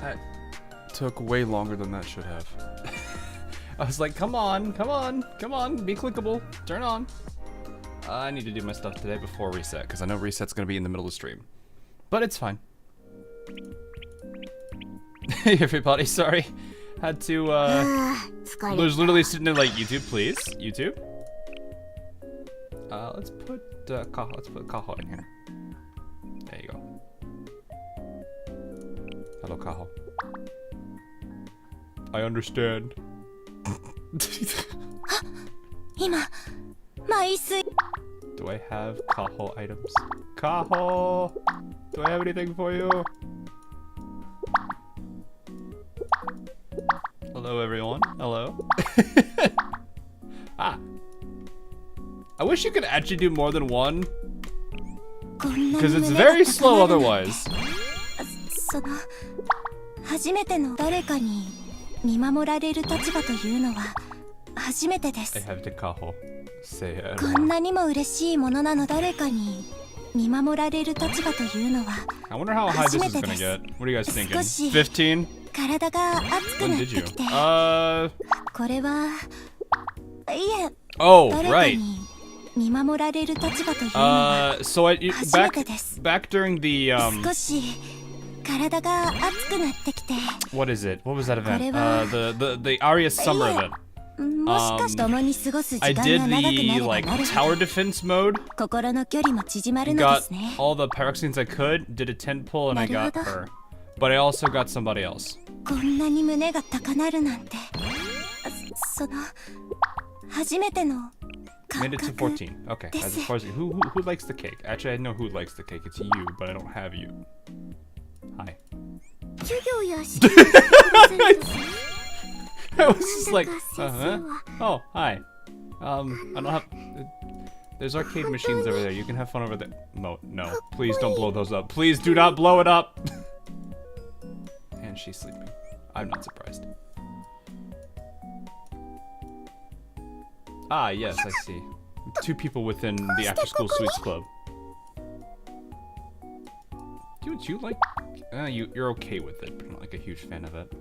That took way longer than that should have. I was like, come on, come on, come on, be clickable, turn on. I need to do my stuff today before reset, because I know reset's gonna be in the middle of the stream. But it's fine. Hey everybody, sorry. Had to, was literally sitting there like, YouTube, please, YouTube. Let's put Kaho in here. There you go. Hello, Kaho. I understand. Do I have Kaho items? Kaho! Do I have anything for you? Hello, everyone. Hello. Ah. I wish you could actually do more than one. Because it's very slow otherwise. I have to Kaho. Say it. I wonder how high this is gonna get. What are you guys thinking? 15? When did you? Oh, right. So back during the what is it? What was that event? The Arius Summer event. I did the like tower defense mode. Got all the pyroxenes I could. Did a 10 pull and I got her. But I also got somebody else. Made it to 14. Okay. As far as who likes the cake? Actually, I know who likes the cake. It's you, but I don't have you. Hi. I was just like, oh, hi. I don't have. There's arcade machines over there. You can have fun over there. No, please don't blow those up. Please do not blow it up. And she's sleeping. I'm not surprised. Ah, yes, I see. 2 people within the After School Sweets Club. Do you like? You're okay with it, but not like a huge fan of it.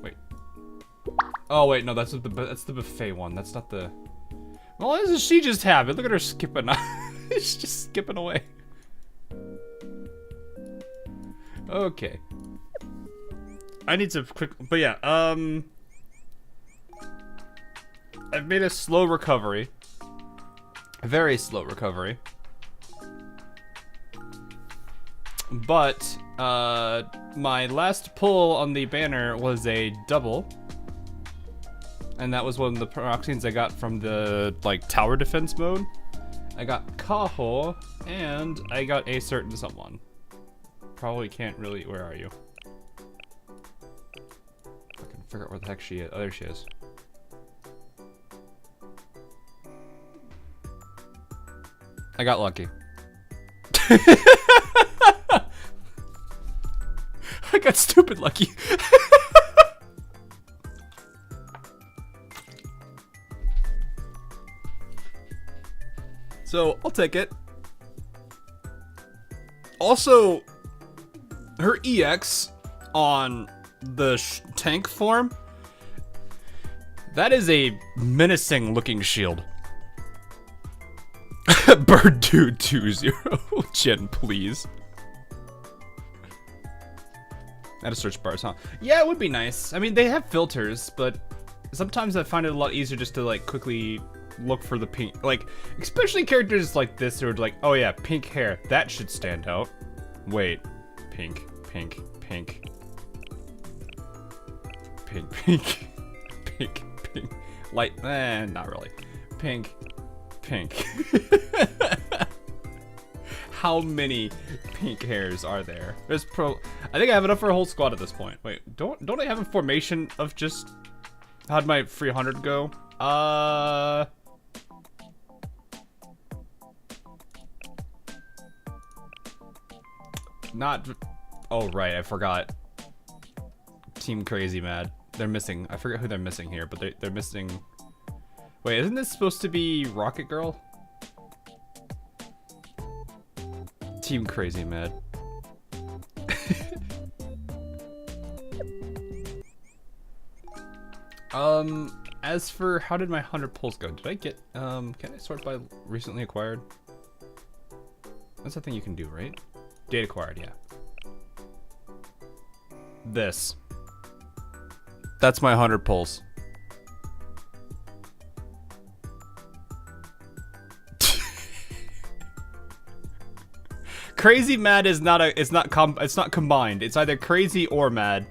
Wait. Oh wait, no, that's the buffet one. That's not the. Well, what does she just have? Look at her skipping. She's just skipping away. Okay. I need to quick, but yeah, I've made a slow recovery. A very slow recovery. But, my last pull on the banner was a double. And that was one of the pyroxenes I got from the, like, tower defense mode. I got Kaho, and I got a certain someone. Probably can't really, where are you? I can figure out where the heck she is. Oh, there she is. I got lucky. I got stupid lucky. So, I'll take it. Also, her EX on the tank form, that is a menacing looking shield. Bird 220, Jen, please. Add a search bars, huh? Yeah, it would be nice. I mean, they have filters, but sometimes I find it a lot easier just to like quickly look for the pink, like especially characters like this who are like, oh yeah, pink hair, that should stand out. Wait, pink, light, not really, pink. How many pink hairs are there? There's I think I have enough for a whole squad at this point. Wait, don't I have a formation of just, how'd my 300 go? Not, oh right, I forgot. Team Crazy Mad. They're missing, I forget who they're missing here, but they're missing. Wait, isn't this supposed to be Rocket Girl? Team Crazy Mad. As for how did my 100 pulls go? Did I get, can I sort by recently acquired? That's a thing you can do, right? Date acquired, yeah. This. That's my 100 pulls. Crazy Mad is not a, it's not combined. It's either crazy or mad.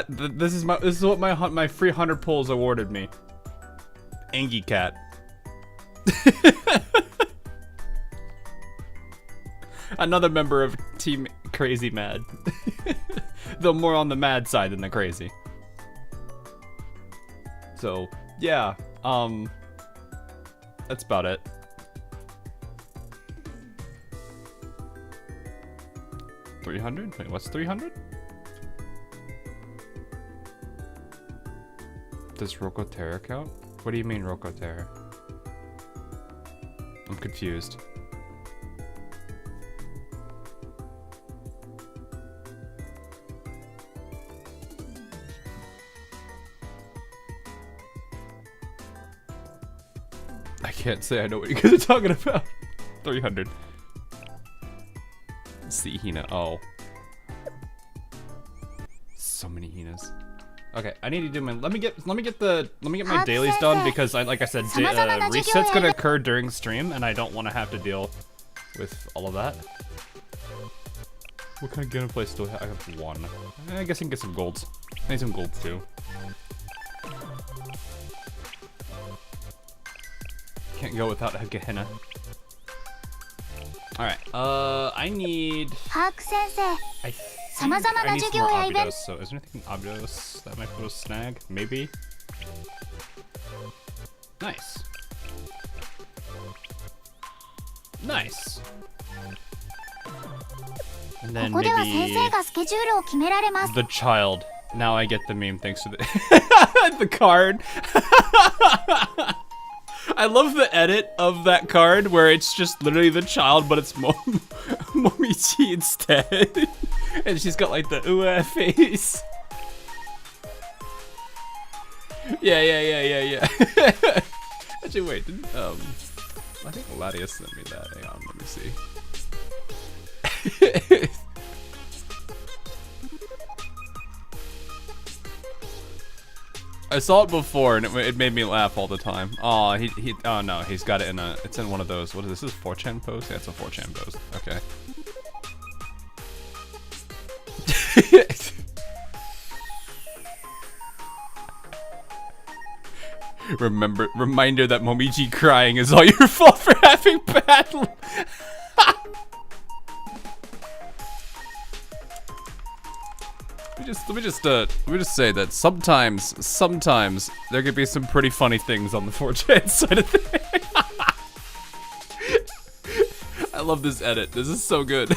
This is what my free 100 pulls awarded me. Angie Cat. Another member of Team Crazy Mad. Though more on the mad side than the crazy. So, yeah. That's about it. $300? Wait, what's 300? Does Roko Terra count? What do you mean Roko Terra? I'm confused. I can't say I know what you guys are talking about. 300. See Hina. Oh. So many Hinas. Okay, I need to do my. Let me get my dailies done because like I said, reset's gonna occur during stream, and I don't want to have to deal with all of that. What kind of gameplay still have? I have one. I guess I can get some golds. I need some golds too. Can't go without a Gehenna. Alright, I need some Abydos, so is there anything in Abydos that might put a snag? Maybe? Nice. Nice. And then maybe the child. Now I get the meme thanks to the the card. I love the edit of that card where it's just literally the child, but it's Momichi instead. And she's got like the ooh face. Yeah. Actually, wait, didn't, I think Latias sent me that. Hang on, let me see. I saw it before and it made me laugh all the time. Oh, oh no, he's got it in it's in one of those, what is this, 4chan post? Yeah, it's a 4chan post, okay. Reminder that Momiji crying is all your fault for having bad Let me just say that sometimes there could be some pretty funny things on the 4chan side of things. I love this edit. This is so good.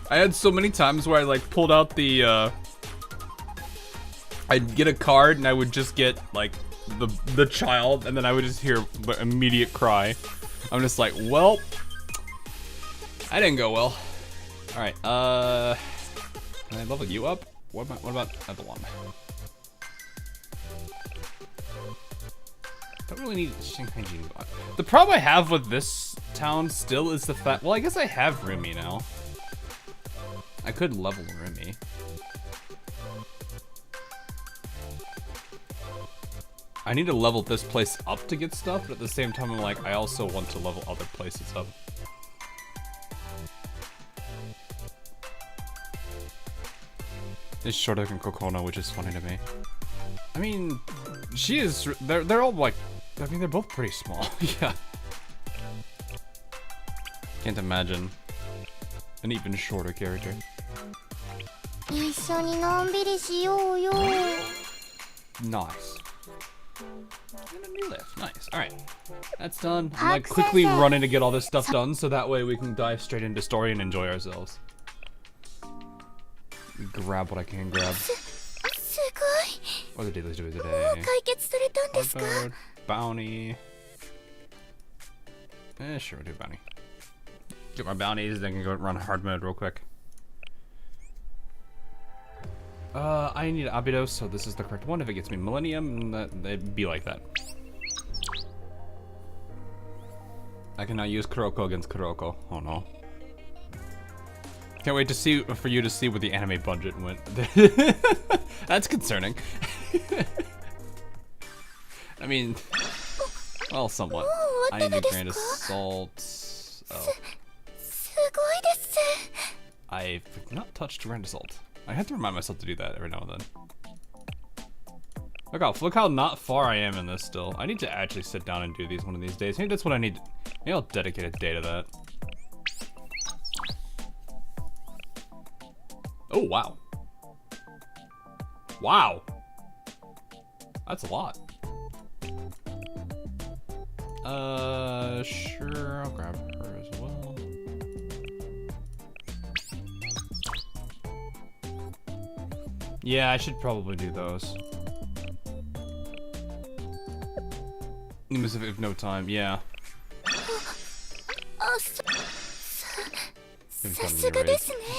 I had so many times where I like pulled out the I'd get a card and I would just get like the child, and then I would just hear the immediate cry. I'm just like, well, I didn't go well. All right, can I level you up? What about Epilogue? Don't really need Shanghai Gene. The problem I have with this town still is the fact. Well, I guess I have Rumi now. I could level Rumi. I need to level this place up to get stuff, but at the same time, I'm like, I also want to level other places up. It's shorter than Kokona, which is funny to me. I mean, she is. They're all like. I mean, they're both pretty small. Yeah. Can't imagine an even shorter character. Nice. me lift. Nice. All right, that's done. I'm like quickly running to get all this stuff done, so that way we can dive straight into story and enjoy ourselves. Grab what I can grab. What are the dailies doing today? Hard mode, bounty. Sure, we'll do bounty. Get my bounties, then can go run hard mode real quick. I need Abydos, so this is the correct one. If it gets me Millennium, it'd be like that. I can now use Kuroko against Kuroko. Oh no. Can't wait to see for you to see where the anime budget went. That's concerning. I mean, well, somewhat. I need a Grand Assault. Oh. I've not touched Grand Assault. I have to remind myself to do that every now and then. Look how not far I am in this still. I need to actually sit down and do these one of these days. Maybe that's what I need. Maybe I'll dedicate a day to that. Oh, wow. Wow. That's a lot. Sure, I'll grab her as well. Yeah, I should probably do those. If no time, yeah.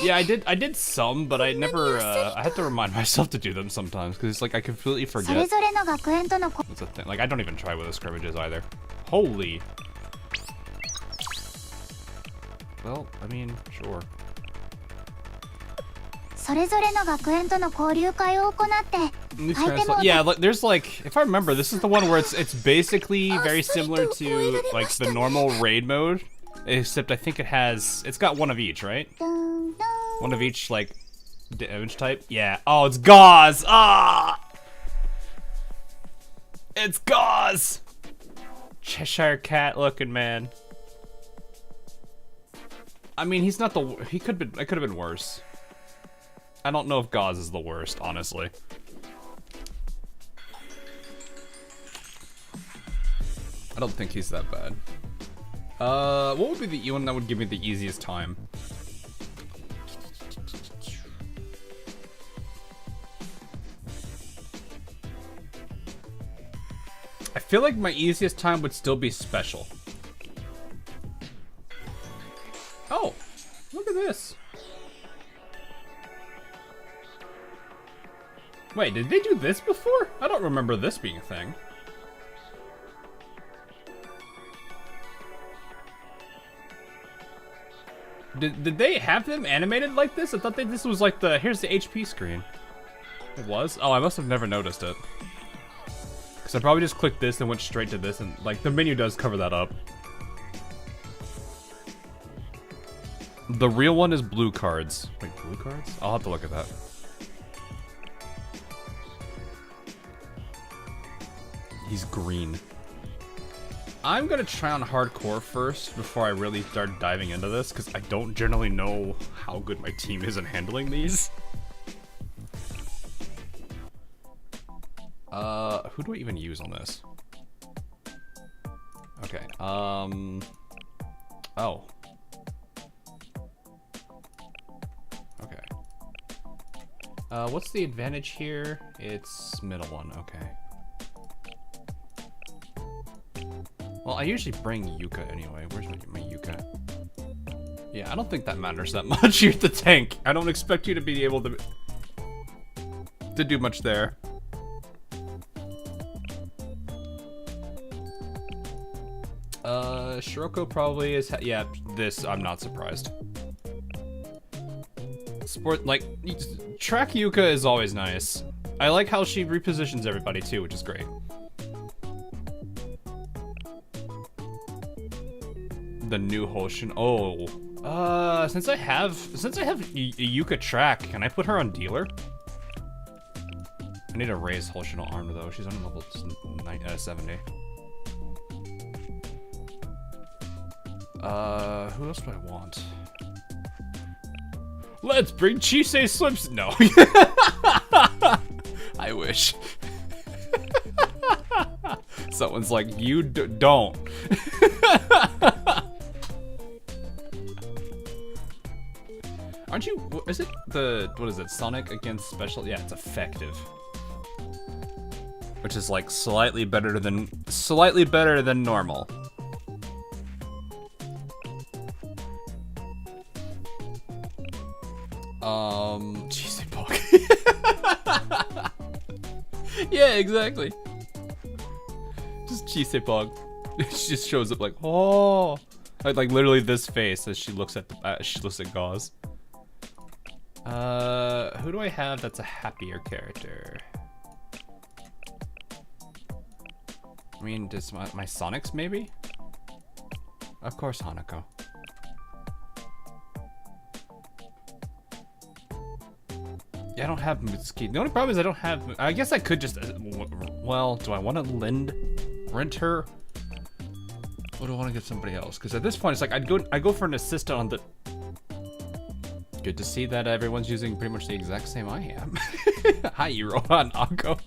Yeah, I did some, but I never, I had to remind myself to do them sometimes, because it's like I completely forget. That's a thing. Like, I don't even try with the scrimmages either. Holy. Well, I mean, sure. Yeah, there's like, if I remember, this is the one where it's basically very similar to like the normal raid mode, except I think it's got one of each, right? One of each like damage type. Yeah. Oh, it's Gauze. Ah, it's Gauze. Cheshire Cat looking man. I mean, he's not the. It could have been worse. I don't know if Gauze is the worst, honestly. I don't think he's that bad. What would be the one that would give me the easiest time? I feel like my easiest time would still be special. Oh, look at this. Wait, did they do this before? I don't remember this being a thing. Did they have them animated like this? I thought this was like here's the HP screen. It was? Oh, I must have never noticed it. Because I probably just clicked this and went straight to this, and like the menu does cover that up. The real one is blue cards. Wait, blue cards? I'll have to look at that. He's green. I'm gonna try on hardcore first before I really start diving into this, because I don't generally know how good my team is in handling these. Who do I even use on this? Okay, oh. Okay. What's the advantage here? It's middle one, okay. Well, I usually bring Yuka anyway. Where's my Yuka? Yeah, I don't think that matters that much. You're the tank. I don't expect you to be able to do much there. Shiroko probably is. Yeah, this I'm not surprised. Sport like track Yuka is always nice. I like how she repositions everybody too, which is great. The new Hoshino. Oh, since I have Yuka track, can I put her on dealer? I need to raise Hoshino armor though. She's on level 70. Who else do I want? Let's bring Chisei Slims. No. I wish. Someone's like, you don't. Aren't you, is it the, what is it, Sonic against special? Yeah, it's effective. Which is like slightly better than normal. Cheesy Pog. Yeah, exactly. Just Cheesy Pog. She just shows up like, oh, like literally this face as she looks at Gauze. Who do I have that's a happier character? I mean, does my Sonics maybe? Of course, Hanako. Yeah, I don't have Mitsuki. The only problem is I don't have. I guess I could just. Well, do I want to rent her? Or do I want to get somebody else? Because at this point, it's like I go for an assistant on the. Good to see that everyone's using pretty much the exact same I am. Hi, Iroha and Ako.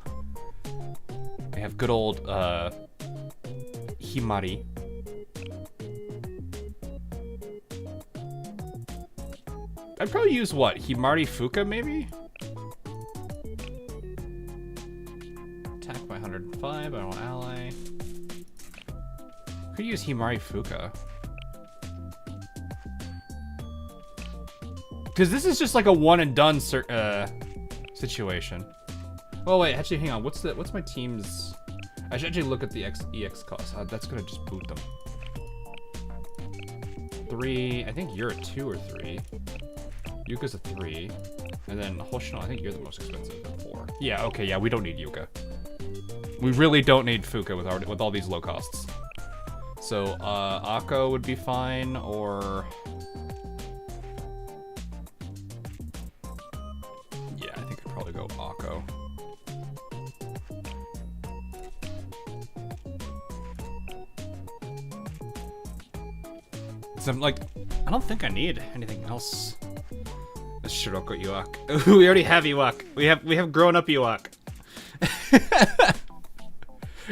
We have good old Himari. I'd probably use what? Himari Fuka maybe? Attack by 105, I don't want ally. Could use Himari Fuka. Because this is just like a one and done situation. Oh wait, actually hang on, what's my team's... I should actually look at the EX cost. That's gonna just boot them. 3, I think you're a 2 or 3. Yuka's a 3. And then Hoshino, I think you're the most expensive at 4. Yeah, okay, yeah, we don't need Yuka. We really don't need Fuka with all these low costs. So, Akko would be fine, or... Yeah, I think I'd probably go Akko. So I'm like, I don't think I need anything else. This Shiroko Iwak. We already have Iwak. We have grown up Iwak.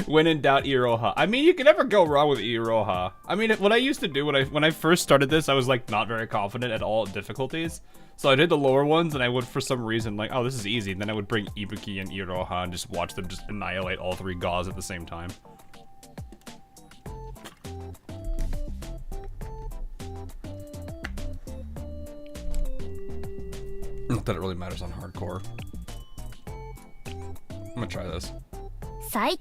When in doubt, Iroha. I mean, you can never go wrong with Iroha. I mean, what I used to do when I first started this, I was like not very confident at all at difficulties. So I did the lower ones, and I would for some reason like, oh, this is easy. And then I would bring Ibuki and Iroha and just watch them just annihilate all 3 Gauze at the same time. Not that it really matters on hardcore. I'm gonna try this. I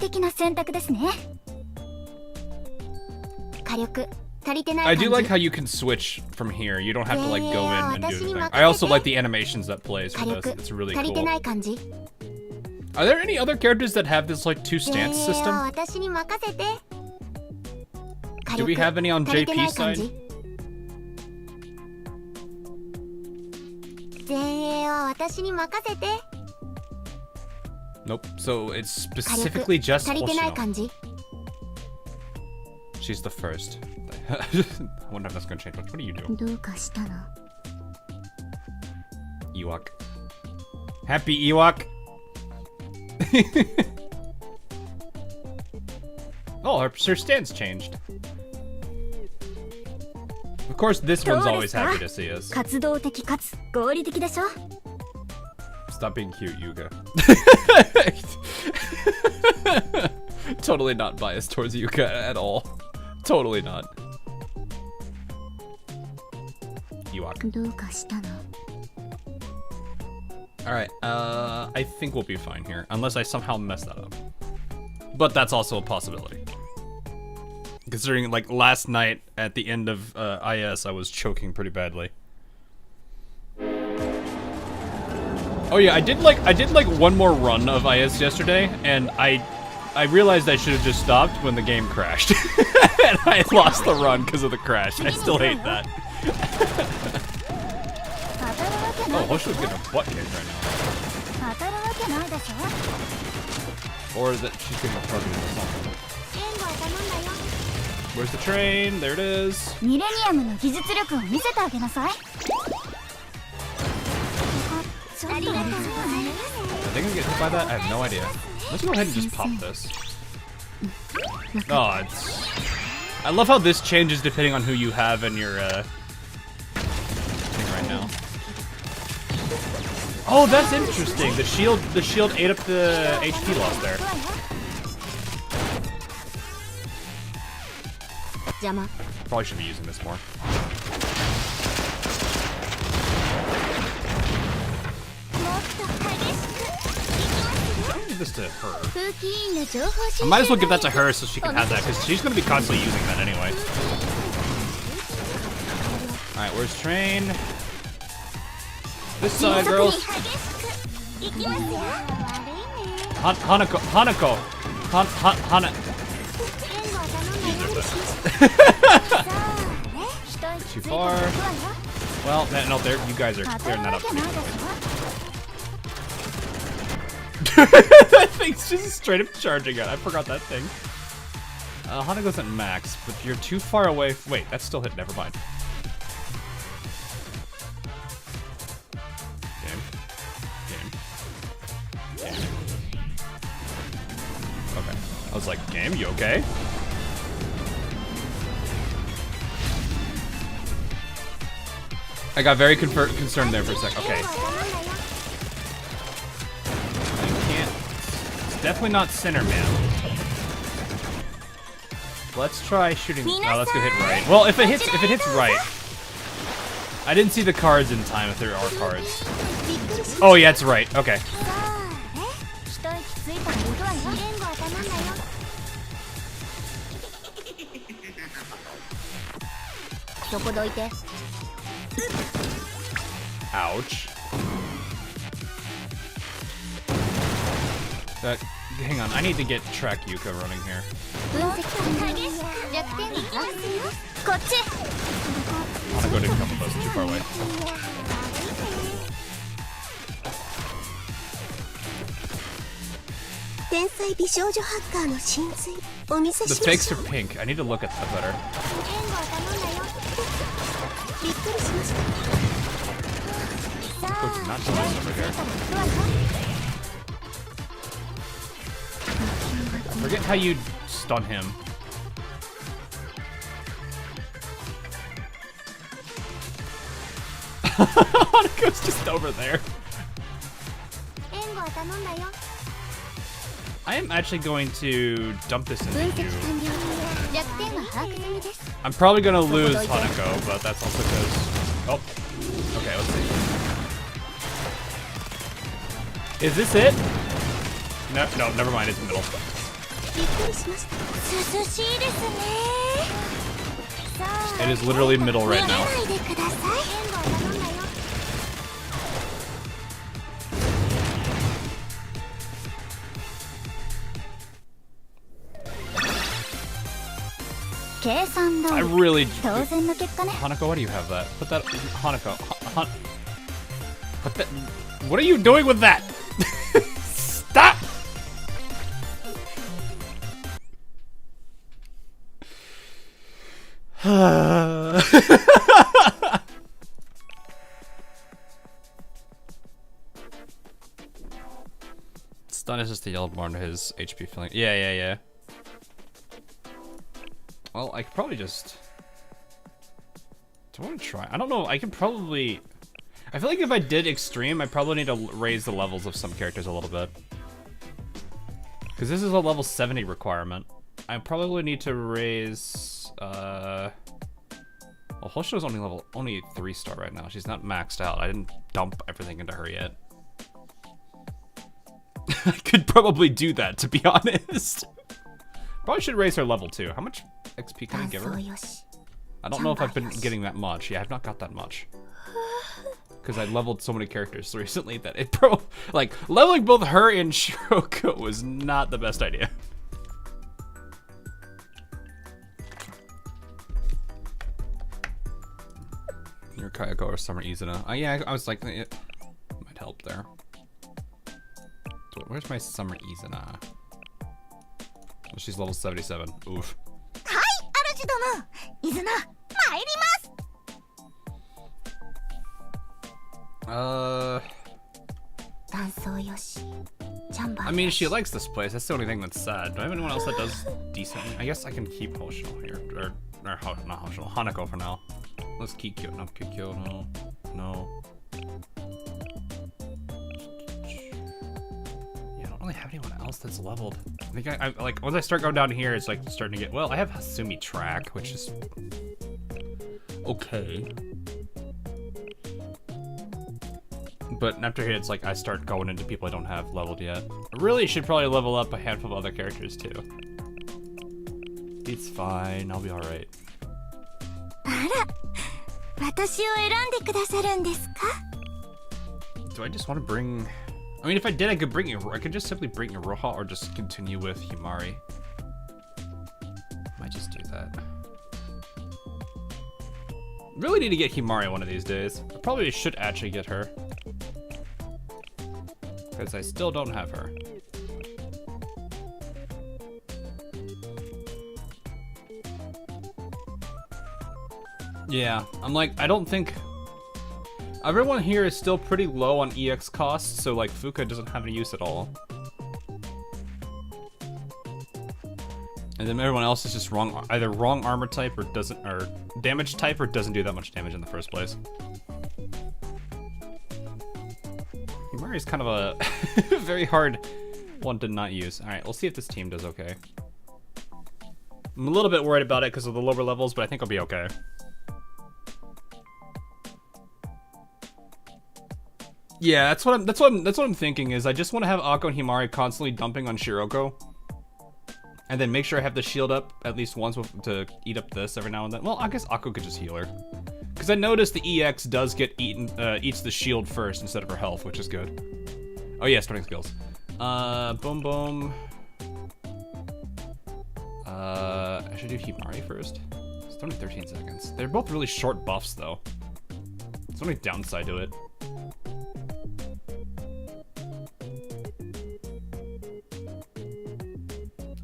do like how you can switch from here. You don't have to like go in and do anything. I also like the animations that plays for this. It's really cool. Are there any other characters that have this like 2 stance system? Do we have any on JP side? Nope. So it's specifically just Hoshino. She's the first. I wonder if that's gonna change. What do you do? Ewok. Happy Ewok. Oh, her stance changed. Of course, this one's always happy to see us. Stop being cute, Yuga. Totally not biased towards Yuga at all. Totally not. Ewok. Alright, I think we'll be fine here. Unless I somehow mess that up. But that's also a possibility. Considering, like, last night at the end of IS, I was choking pretty badly. Oh yeah, I did like one more run of IS yesterday, and I realized I should have just stopped when the game crashed. And I lost the run because of the crash. I still hate that. Oh, Hoshino's getting a butt kicked right now. Or is it she's getting a target or something? Where's the train? There it is. Are they gonna get hit by that? I have no idea. Let's go ahead and just pop this. Oh, it's... I love how this changes depending on who you have in your thing right now. Oh, that's interesting. The shield ate up the HP loss there. Probably should be using this more. I'll give this to her. I might as well give that to her so she can have that, because she's going to be constantly using that anyway. Alright, where's train? This side, girls. Hanako. Too far. Well, no, there. You guys are clearing that up. That thing's just straight up charging it. I forgot that thing. Hanako's at max, but you're too far away. Wait, that's still hit. Never mind. Game. Okay. I was like, game, you okay? I got very concerned there for a sec. Okay. I can't. It's definitely not center, man. Let's try shooting. No, let's go hit right. Well, if it hits right. I didn't see the cards in time if there are cards. Oh yeah, it's right. Okay. Ouch. Hang on, I need to get track Yuka running here. Hanako didn't come with us, too far away. The fakes are pink. I need to look at that better. Not so nice over here. I forget how you stun him. Hanako's just over there. I am actually going to dump this into you. I'm probably going to lose Hanako, but that's also because... Oh. Okay, let's see. Is this it? No, never mind, it's middle. It is literally middle right now. I really... Hanako, why do you have that? Put that... Hanako. Put that... What are you doing with that? Stop! Stun is just the yellow bar to his HP filling. Yeah. Well, I could probably just... Do I want to try? I don't know. I can probably... I feel like if I did extreme, I probably need to raise the levels of some characters a little bit. Because this is a level 70 requirement. I probably need to raise... Well, Hoshino's only 3-star right now. She's not maxed out. I didn't dump everything into her yet. I could probably do that, to be honest. Probably should raise her level too. How much XP can I give her? I don't know if I've been getting that much. Yeah, I've not got that much. Because I leveled so many characters recently that it like leveling both her and Shiroko was not the best idea. Your Kayako or Summer Izuna. Yeah, I was like, it might help there. So where's my Summer Izuna? Oh, she's level 77. Oof. I mean, she likes this place. That's the only thing that's sad. Do I have anyone else that does decently? I guess I can keep Hoshino here. Or not Hoshino, Hanako for now. Let's keep Kikyo. No, Kikyo, no. No. Yeah, I don't really have anyone else that's leveled. I think I like, once I start going down here, it's like starting to get, well, I have Hasumi track, which is okay. But after here, it's like I start going into people I don't have leveled yet. I really should probably level up a handful of other characters too. It's fine, I'll be alright. Do I just want to bring... I mean, if I did, I could bring... I could just simply bring Iroha or just continue with Himari. Might just do that. Really need to get Himari one of these days. I probably should actually get her. Because I still don't have her. Yeah, I'm like, I don't think... Everyone here is still pretty low on EX costs, so like Fuka doesn't have any use at all. And then everyone else is just wrong, either wrong armor type or doesn't, or damage type or doesn't do that much damage in the first place. Himari's kind of a very hard one to not use. All right, we'll see if this team does okay. I'm a little bit worried about it because of the lower levels, but I think I'll be okay. Yeah, that's what I'm thinking is I just want to have Akko and Himari constantly dumping on Shiroko. And then make sure I have the shield up at least once to eat up this every now and then. Well, I guess Akko could just heal her. Because I noticed the EX does get eaten, eats the shield first instead of her health, which is good. Oh yeah, starting skills. Boom boom. I should do Himari first. It's only 13 seconds. They're both really short buffs though. It's only downside to it.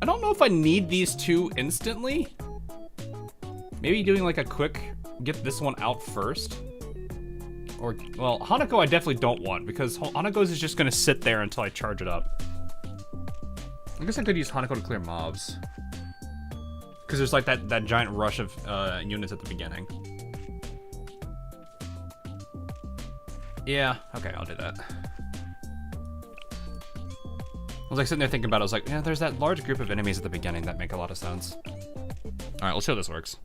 I don't know if I need these two instantly. Maybe doing like a quick, get this one out first. Or, well, Hanako I definitely don't want because Hanako's is just gonna sit there until I charge it up. I guess I could use Hanako to clear mobs. Because there's like that giant rush of units at the beginning. Yeah, okay, I'll do that. I was like sitting there thinking about it, I was like, yeah, there's that large group of enemies at the beginning that make a lot of sense. Alright, let's see how this works.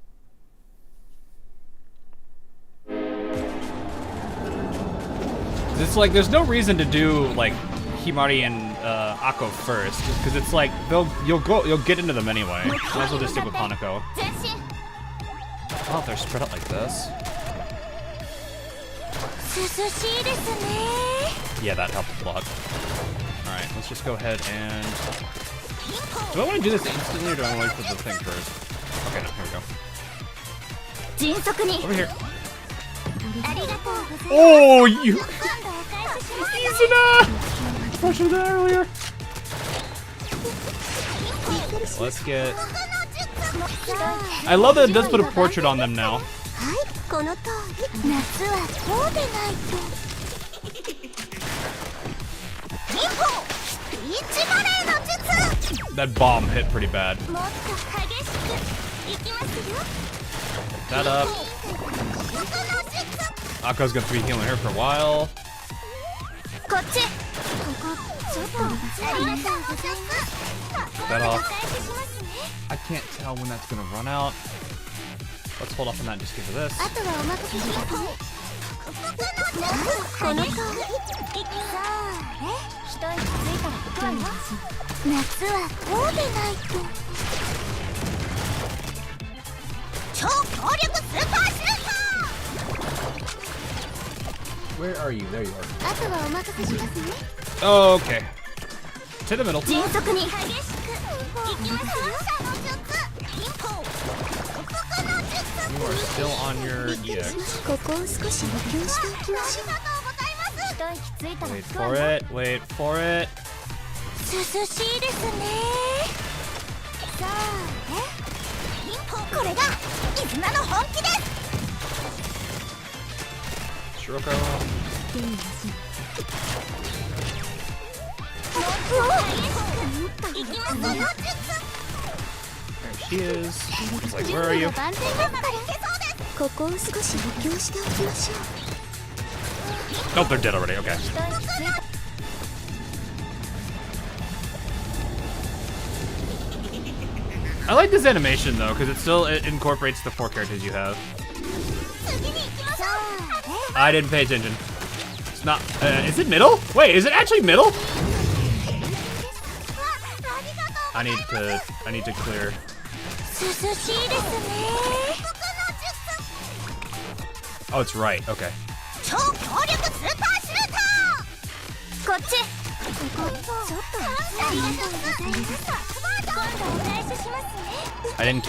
It's like, there's no reason to do, like, Himari and Akko first, because it's like, you'll get into them anyway. Might as well just stick with Hanako. Oh, they're spread out like this. Yeah, that helped a lot. Alright, let's just go ahead and... Do I want to do this instantly or do I want to wait for the thing first? Okay, no, here we go. Over here. Oh, you... Izuna! I should have done that earlier. Let's get... I love that it does put a portrait on them now. That bomb hit pretty bad. That up. Akko's gonna be healing her for a while. That off. I can't tell when that's gonna run out. Let's hold off on that and just give her this. Where are you? There you are. Oh, okay. To the middle. You are still on your EX. Wait for it. Wait for it. Shiroko. There she is. It's like, where are you? Oh, they're dead already. Okay. I like this animation though, because it incorporates the 4 characters you have. I didn't pay attention. It's not. Is it middle? Wait, is it actually middle? I need to clear. Oh, it's right. Okay.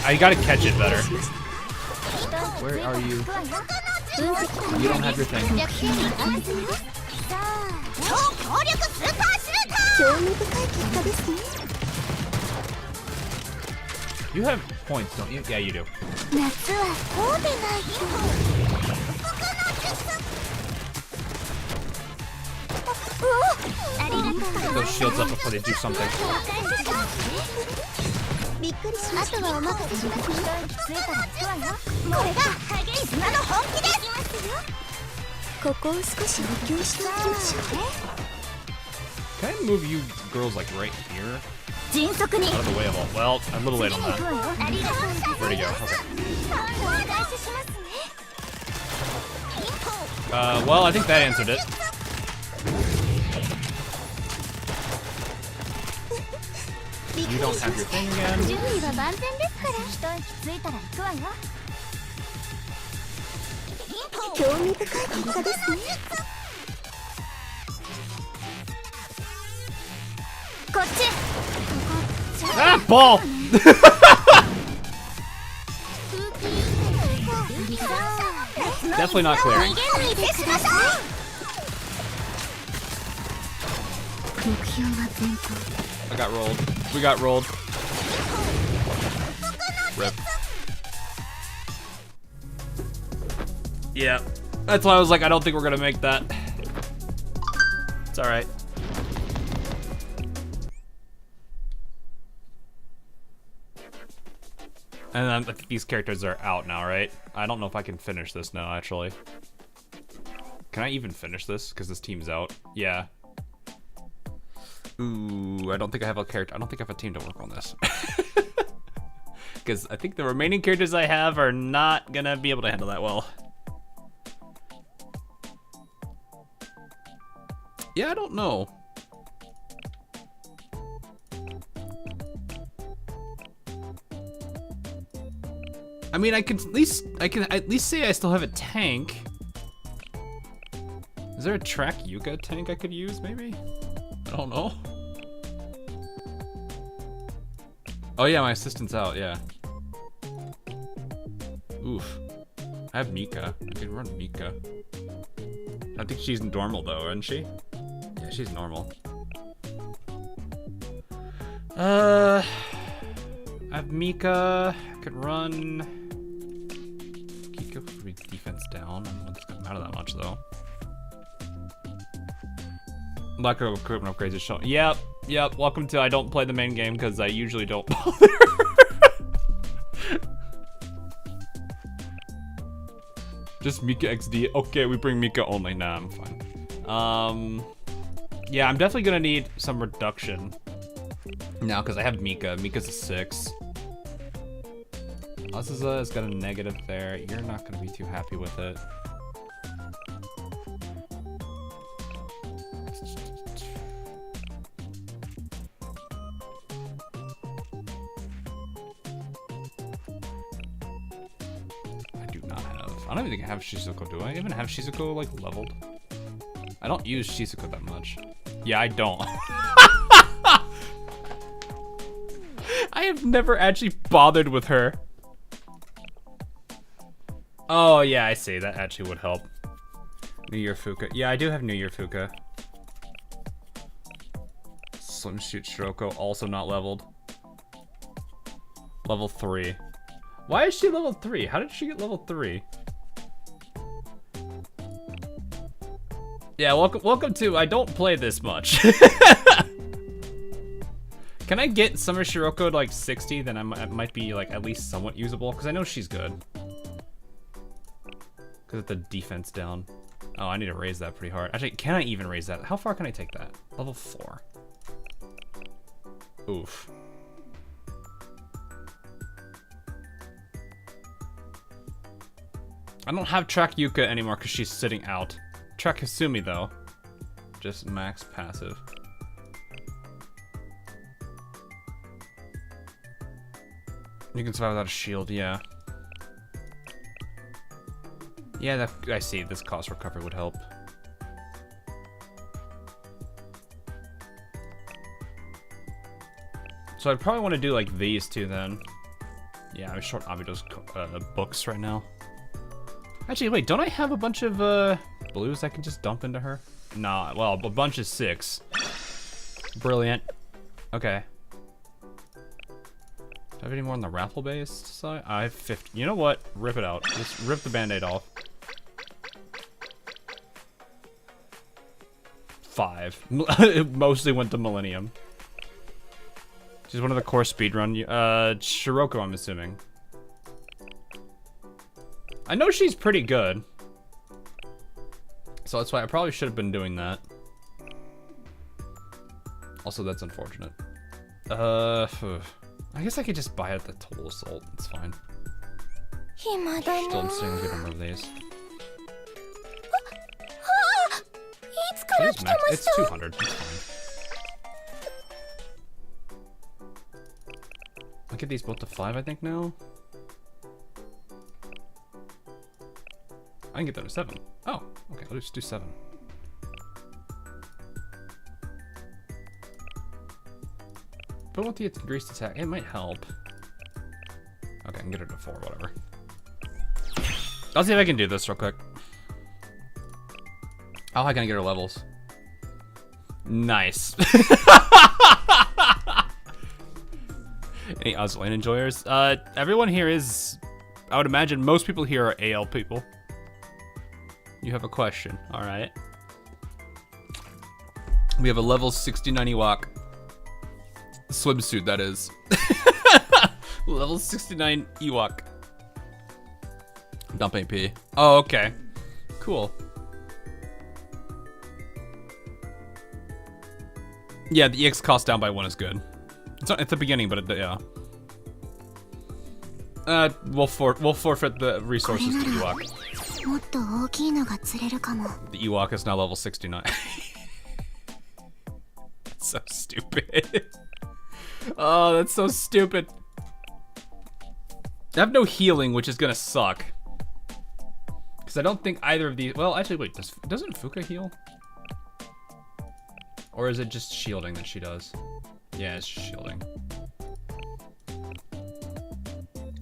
I gotta catch it better. Where are you? You don't have your thing. You have points, don't you? Yeah, you do. Get those shields up before they do something. Can I move you girls like right here? Out of the way of all. Well, I'm a little late on that. Where'd he go? Okay. Well, I think that answered it. You don't have your thing again. Ah, ball! Definitely not clearing. I got rolled. We got rolled. Rip. Yeah. That's why I was like, I don't think we're gonna make that. It's alright. And then I think these characters are out now, right? I don't know if I can finish this now, actually. Can I even finish this? Because this team's out. Yeah. Ooh, I don't think I have a character. I don't think I have a team to work on this. Because I think the remaining characters I have are not gonna be able to handle that well. Yeah, I don't know. I mean, I can at least say I still have a tank. Is there a track Yuka tank I could use, maybe? I don't know. Oh yeah, my assistant's out, yeah. Oof. I have Mika. I can run Mika. I think she's normal though, isn't she? Yeah, she's normal. I have Mika. I could run. Kiko for defense down. I don't think I'm out of that much though. Lack of equipment upgrades is shown. Yep. Welcome to I don't play the main game because I usually don't bother. Just Mika XD. Okay, we bring Mika only. Nah, I'm fine. Yeah, I'm definitely gonna need some reduction now because I have Mika. Mika's a 6. Azusa has got a negative there. You're not gonna be too happy with it. I don't even think I have Shizuko, do I even have Shizuko, like, leveled? I don't use Shizuko that much. Yeah, I don't. I have never actually bothered with her. Oh, yeah, I see. That actually would help. New Year Fuka. Yeah, I do have New Year Fuka. Slim Shoot Shiroko, also not leveled. Level 3. Why is she level 3? How did she get level 3? Yeah, welcome to I don't play this much. Can I get Summer Shiroko to like 60? Then it might be like at least somewhat usable, because I know she's good. Because of the defense down. Oh, I need to raise that pretty hard. Actually, can I even raise that? How far can I take that? Level 4. Oof. I don't have Track Yuka anymore because she's sitting out. Track Hasumi though. Just max passive. You can survive without a shield, yeah. Yeah, that, I see. This cost recovery would help. So I'd probably want to do like these two then. Yeah, I'm short Abydos books right now. Actually, wait, don't I have a bunch of blues I can just dump into her? Nah, well, a bunch is 6. Brilliant. Okay. Do I have any more on the raffle-based side? I have 50. You know what? Rip it out. Just rip the band-aid off. 5. It mostly went to Millennium. She's one of the core speedrun. Shiroko, I'm assuming. I know she's pretty good. So that's why I probably should have been doing that. Also, that's unfortunate. I guess I could just buy it at the Total Assault. It's fine. Still, I'm still gonna remove these. It's 200. It's fine. I'll get these both to 5, I think, now. I can get them to 7. Oh, okay, I'll just do 7. But with the increased attack, it might help. Okay, I can get it to 4, whatever. I'll see if I can do this real quick. How high can I get her levels? Nice. Any Osland enjoyers? Everyone here is, I would imagine most people here are AL people. You have a question, all right. We have a level 69 Ewok. Swimsuit, that is. Level 69 Ewok. Dump AP. Oh, okay. Cool. Yeah, the EX cost down by 1 is good. It's not at the beginning, but yeah. We'll forfeit the resources to Ewok. The Ewok is now level 69. That's so stupid. Oh, that's so stupid. I have no healing, which is gonna suck. Because I don't think either of these... Well, actually, wait. Doesn't Fuka heal? Or is it just shielding that she does? Yeah, it's shielding.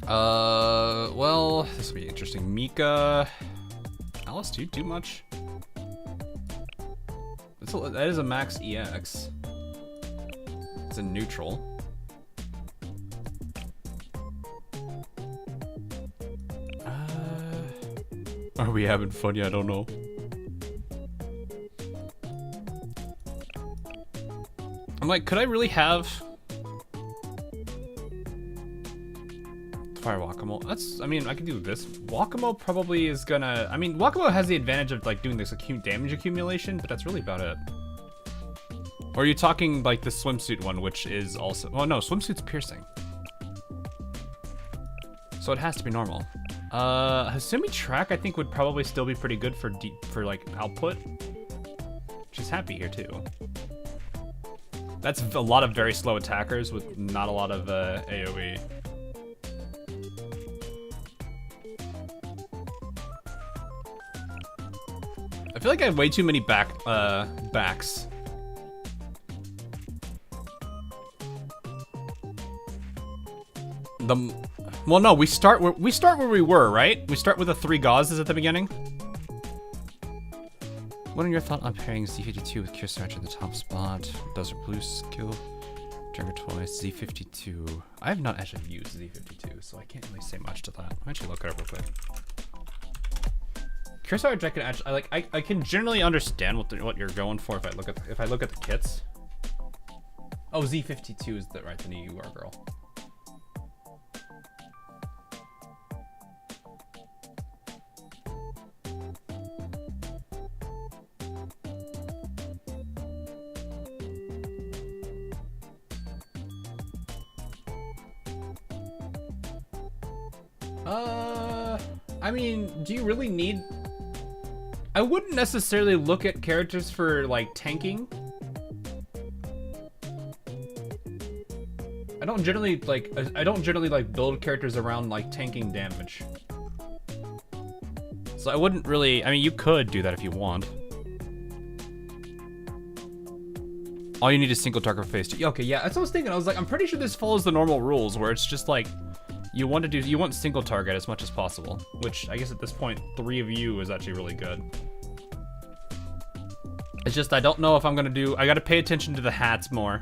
Well, this will be interesting. Mika... Alice, do you do much? That is a max EX. It's a neutral. Are we having fun? Yeah, I don't know. I'm like, could I really have Fire Wakamo? That's, I mean, I could do this. Wakamo probably is gonna, I mean, Wakamo has the advantage of like doing this acute damage accumulation, but that's really about it. Or are you talking like the swimsuit one, which is also, oh no, swimsuit's piercing. So it has to be normal. Hasumi Track I think would probably still be pretty good for like output. She's happy here too. That's a lot of very slow attackers with not a lot of AoE. I feel like I have way too many backs. Well, no, we start where we were, right? We start with the 3 gauzes at the beginning. What are your thoughts on pairing Z52 with Kyosarge at the top spot? Does her blue skill trigger twice? Z52. I have not actually used Z52, so I can't really say much to that. I'll actually look it up real quick. Kyosarge, I can actually I can generally understand what you're going for if I look at the kits. Oh, Z52 is right, the new UR girl. I mean, do you really need... I wouldn't necessarily look at characters for, like, tanking. I don't generally like build characters around, like, tanking damage. So I wouldn't really... I mean, you could do that if you want. All you need is single target phase 2. Okay, yeah, that's what I was thinking. I was like, I'm pretty sure this follows the normal rules, where it's just, like... You want single target as much as possible, which I guess at this point 3 of you is actually really good. It's just I don't know if I'm gonna do. I gotta pay attention to the hats more,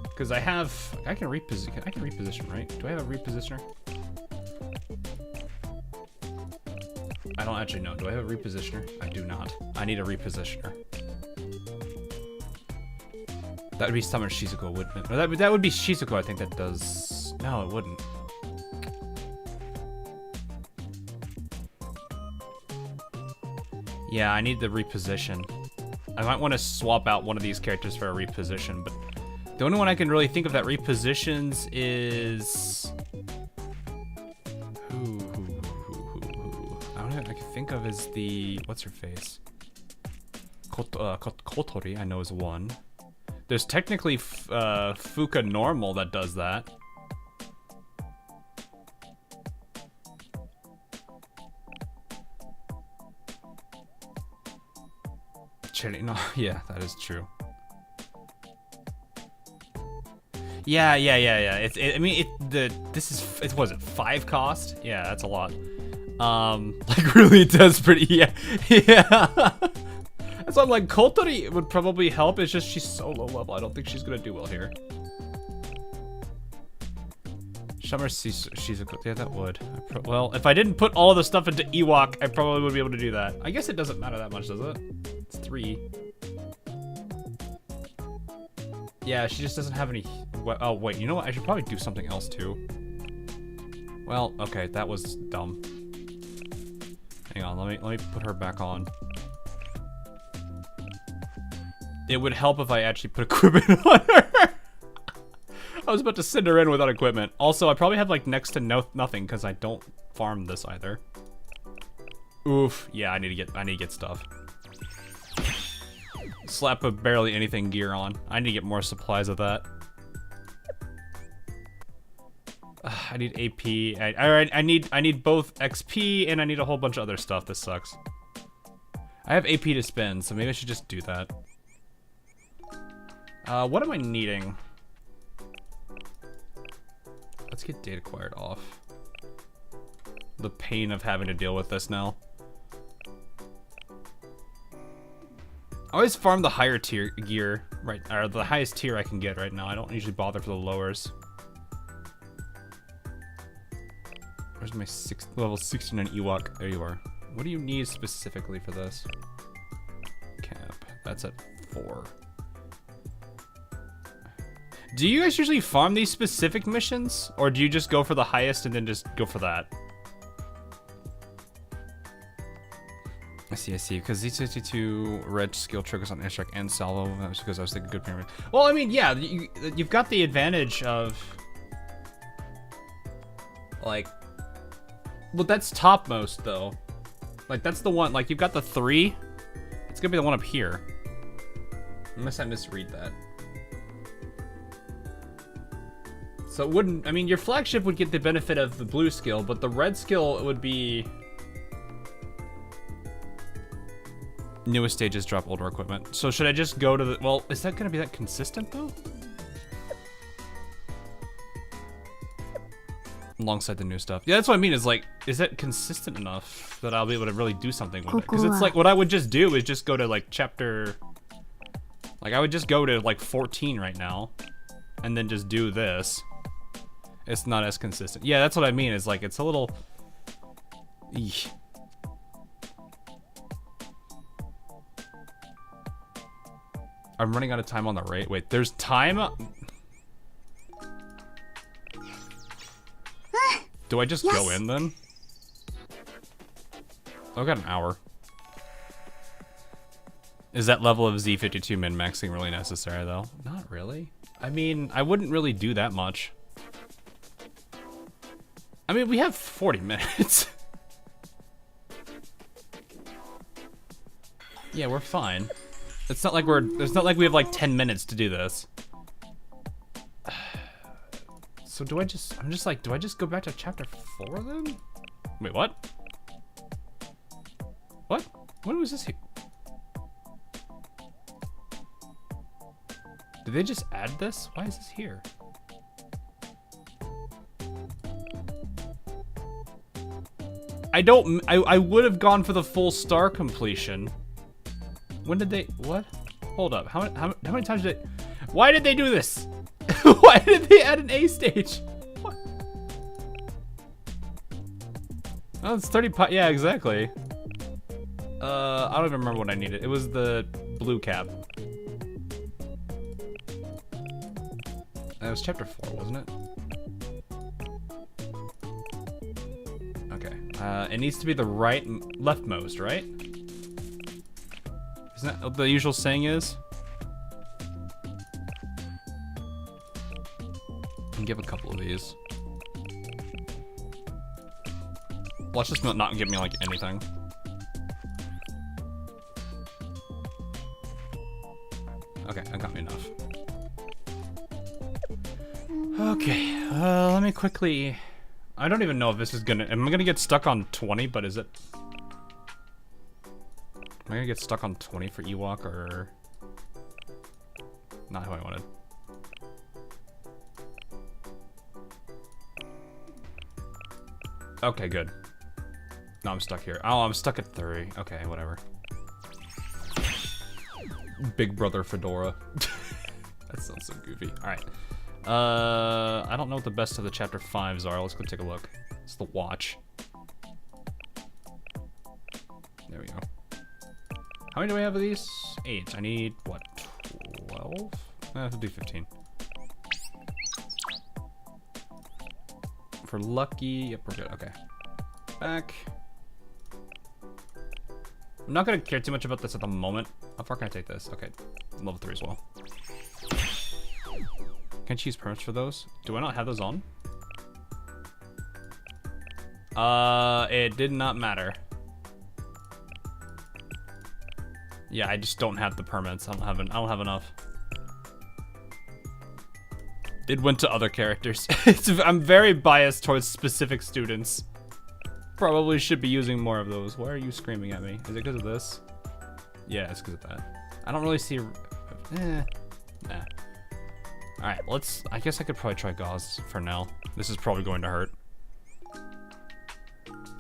because I can reposition, right? Do I have a repositioner? I don't actually know. Do I have a repositioner? I do not. I need a repositioner. That would be Summer Shizuko, wouldn't it? Or that would be Shizuko, I think that does. No, it wouldn't. Yeah, I need the reposition. I might want to swap out one of these characters for a reposition, but the only one I can really think of that repositions is... Who? I don't know, I can think of is the... What's her face? Kotori, I know is one. There's technically Fuka Normal that does that. No, yeah, that is true. Yeah. This was it 5 cost? Yeah, that's a lot. Like really it does pretty, yeah. That's why I'm like, Kotori would probably help, it's just she's so low level, I don't think she's gonna do well here. Summer Shizuko, yeah, that would. Well, if I didn't put all of the stuff into Ewok, I probably would be able to do that. I guess it doesn't matter that much, does it? It's 3. Yeah, she just doesn't have any... Oh, wait, you know what? I should probably do something else, too. Well, okay, that was dumb. Hang on, let me put her back on. It would help if I actually put equipment on her. I was about to send her in without equipment. Also, I probably have like next to nothing because I don't farm this either. Oof. Yeah, I need to get stuff. Slap a barely anything gear on. I need to get more supplies of that. I need AP. I need both XP and I need a whole bunch of other stuff. This sucks. I have AP to spend, so maybe I should just do that. What am I needing? Let's get data acquired off. The pain of having to deal with this now. I always farm the higher tier gear, right? Or the highest tier I can get right now. I don't usually bother for the lowers. Where's my level 69 Ewok? There you are. What do you need specifically for this? Cap. That's at 4. Do you guys usually farm these specific missions? Or do you just go for the highest and then just go for that? I see, because Z62 red skill triggers on airstrike and salvo. That was because I was thinking good pyramid. Well, I mean, yeah, you've got the advantage of... Like... Well, that's topmost, though. Like, that's the one, like, you've got the 3. It's gonna be the one up here. Unless I misread that. So it wouldn't, I mean, your flagship would get the benefit of the blue skill, but the red skill would be... Newest stages drop older equipment. So should I just go to the, well, is that gonna be that consistent though? Alongside the new stuff. Yeah, that's what I mean, is like, is that consistent enough that I'll be able to really do something with it? Because it's like, what I would just do is just go to like chapter, like I would just go to like 14 right now, and then just do this. It's not as consistent. Yeah, that's what I mean, is like, it's a little, eesh. I'm running out of time on the rate. Wait, there's time? Do I just go in then? I've got an hour. Is that level of Z52 min-maxing really necessary though? Not really. I mean, I wouldn't really do that much. I mean, we have 40 minutes. Yeah, we're fine. It's not like we have like 10 minutes to do this. So do I just, do I just go back to chapter 4 then? Wait, what? What? When was this here? Did they just add this? Why is this here? I would have gone for the full star completion. When did they, what? Hold up, how many times did they, why did they do this? Why did they add an A stage? What? Oh, it's 30 yeah, exactly. I don't even remember what I needed. It was the blue cap. That was chapter 4, wasn't it? Okay. It needs to be the leftmost, right? Isn't that what the usual saying is? And give a couple of these. Watch this not give me like anything. Okay, that got me enough. Okay, let me quickly... I don't even know if this is gonna... Am I gonna get stuck on 20, but is it... Am I gonna get stuck on 20 for Ewok, or... Not who I wanted. Okay, good. No, I'm stuck here. Oh, I'm stuck at 3. Okay, whatever. Big Brother Fedora. That sounds so goofy. Alright. I don't know what the best of the chapter 5s are. Let's go take a look. It's the watch. There we go. How many do we have of these? 8. I need, what, 12? I have to do 15. For lucky, yep, we're good, okay. Back. I'm not gonna care too much about this at the moment. How far can I take this? Okay, level 3 as well. Can I choose permits for those? Do I not have those on? It did not matter. Yeah, I just don't have the permits. I don't have enough. It went to other characters. I'm very biased towards specific students. Probably should be using more of those. Why are you screaming at me? Is it because of this? Yeah, it's because of that. I don't really see... Nah. Alright, I guess I could probably try Gauze for now. This is probably going to hurt.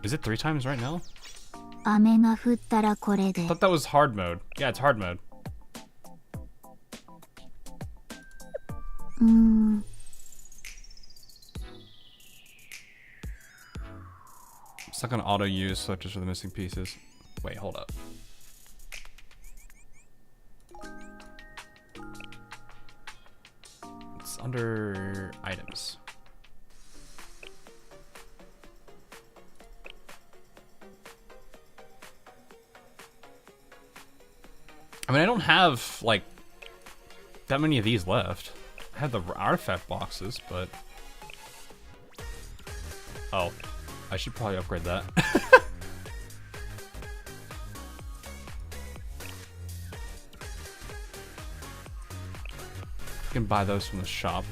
Is it 3 times right now? I thought that was hard mode. Yeah, it's hard mode. It's not gonna auto use selectors for the missing pieces. Wait, hold up. It's under items. I mean, I don't have, like, that many of these left. I have the artifact boxes, but... Oh. I should probably upgrade that. You can buy those from the shop.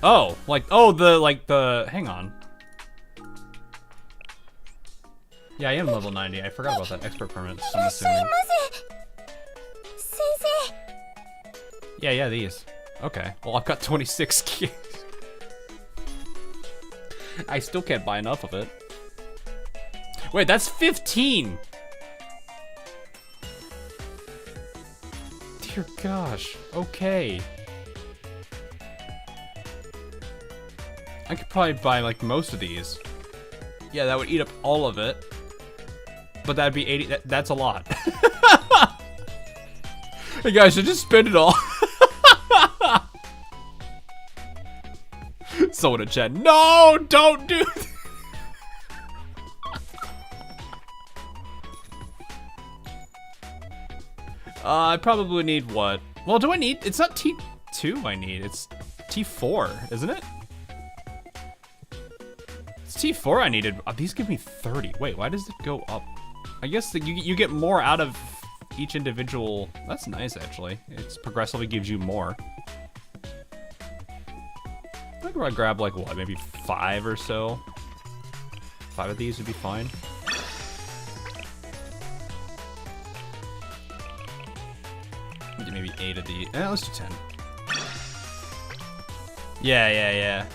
Oh, hang on. Yeah, I am level 90. I forgot about that expert permit, I'm assuming. Yeah, these. Okay, well, I've got 26 keys. I still can't buy enough of it. Wait, that's 15! Dear gosh, okay. I could probably buy, like, most of these. Yeah, that would eat up all of it. But that'd be 80, that's a lot. Hey guys, I just spent it all. Someone in chat, no, don't do that. I probably need what? Well, do I need? It's not T2 I need, it's T4, isn't it? It's T4 I needed. Oh, these give me 30. Wait, why does it go up? I guess that you get more out of each individual. That's nice, actually. It's progressively gives you more. I think I grab like what, maybe 5 or so. 5 of these would be fine. Maybe 8 of these. Let's do 10. Yeah.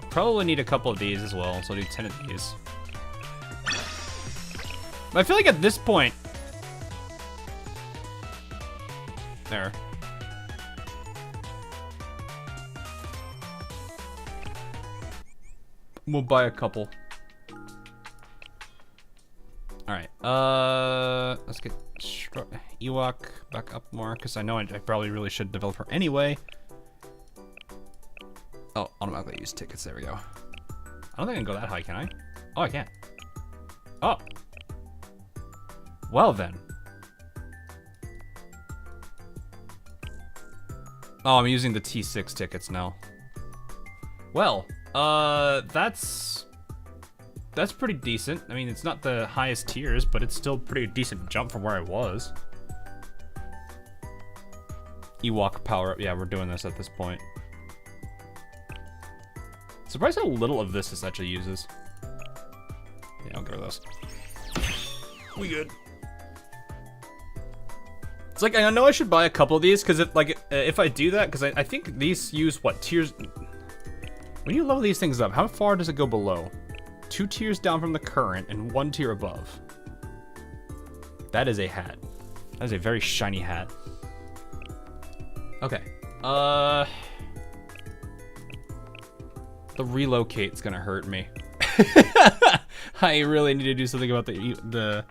Probably need a couple of these as well, so I'll do 10 of these. But I feel like at this point... There. We'll buy a couple. Alright, let's get Ewok back up more, because I know I probably really should develop her anyway. Oh, automatically use tickets, there we go. I don't think I can go that high, can I? Oh, I can. Oh. Well then. Oh, I'm using the T6 tickets now. Well, that's pretty decent. I mean, it's not the highest tiers, but it's still pretty decent jump from where I was. Ewok power up. Yeah, we're doing this at this point. Surprised how little of this actually uses. Yeah, I'll go with this. We good. It's like, I know I should buy a couple of these, because if I do that, because I think these use, what, tiers? When you level these things up, how far does it go below? 2 tiers down from the current and 1 tier above. That is a hat. That is a very shiny hat. Okay. The relocate's gonna hurt me. I really need to do something about the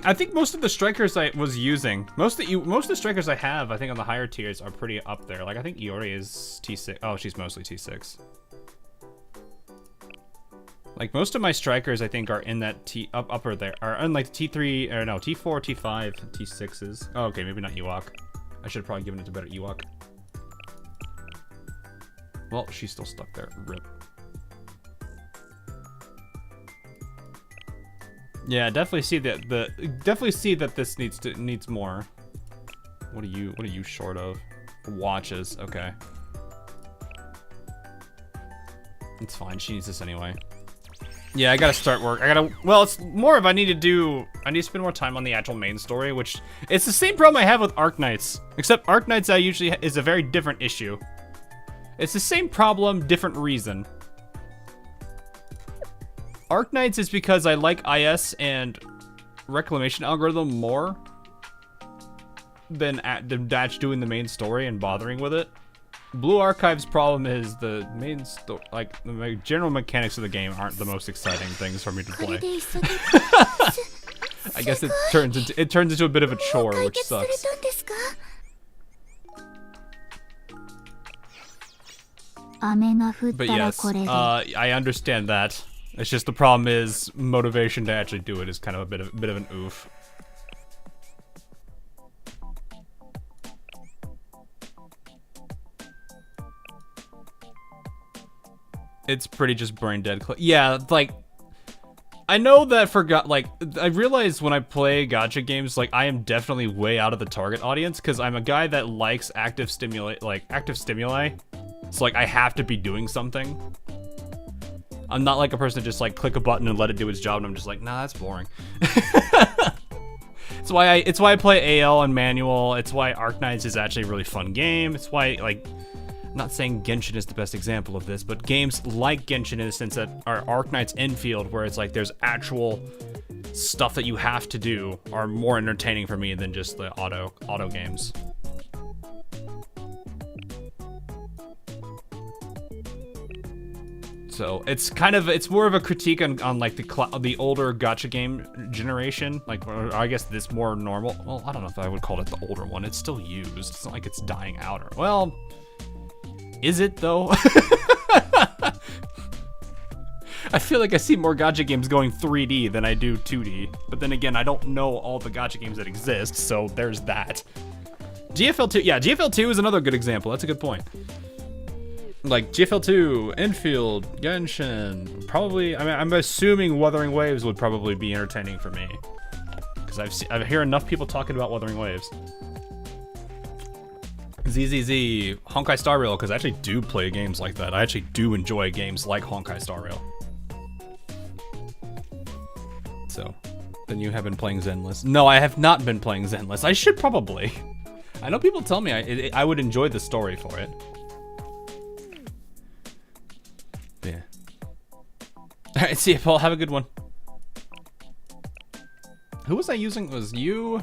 I think most of the strikers I was using, most of the strikers I have, I think on the higher tiers are pretty up there. Like I think Iori is T6. Oh, she's mostly T6. Like most of my strikers, I think, are in that upper there, are in like T3 or no T4, T5, T6s. Oh, okay, maybe not Ewok. I should have probably given it to better Ewok. Well, she's still stuck there. Rip. Yeah, definitely see that this needs more. What are you short of? Watches, okay. It's fine, she needs this anyway. Yeah, I gotta start work. Well, it's more of I need to spend more time on the actual main story, which it's the same problem I have with Arknights, except Arknights is a very different issue. It's the same problem, different reason. Arknights is because I like IS and Reclamation Algorithm more than Datch doing the main story and bothering with it. Blue Archive's problem is the main story, like the general mechanics of the game aren't the most exciting things for me to play. I guess it turns into a bit of a chore, which sucks. But yes, I understand that. It's just the problem is motivation to actually do it is kind of a bit of an oof. It's pretty just brain dead. Yeah, like I know that I realize when I play gacha games, like I am definitely way out of the target audience because I'm a guy that likes active stimuli. So like I have to be doing something. I'm not like a person to just like click a button and let it do its job, and I'm just like, nah, that's boring. It's why I play AL and manual. It's why Arknights is actually a really fun game. It's why, like, I'm not saying Genshin is the best example of this, but games like Genshin in the sense that are Arknights Infield, where it's like there's actual stuff that you have to do, are more entertaining for me than just the auto games. So it's more of a critique on like the older gacha game generation, like, or I guess this more normal. Well, I don't know if I would call it the older one. It's still used. It's not like it's dying out. Or, well, is it though? I feel like I see more gacha games going 3D than I do 2D. But then again, I don't know all the gacha games that exist, so there's that. GFL2, yeah, GFL2 is another good example. That's a good point. Like GFL2, Enfield, Genshin, probably. I mean, I'm assuming Wuthering Waves would probably be entertaining for me, because I hear enough people talking about Wuthering Waves. ZZZ, Honkai Star Rail, because I actually do play games like that. I actually do enjoy games like Honkai Star Rail. So, then you have been playing Zenless. No, I have not been playing Zenless. I should probably. I know people tell me I would enjoy the story for it. Yeah. Alright, see you, Paul. Have a good one. Who was I using? Was you?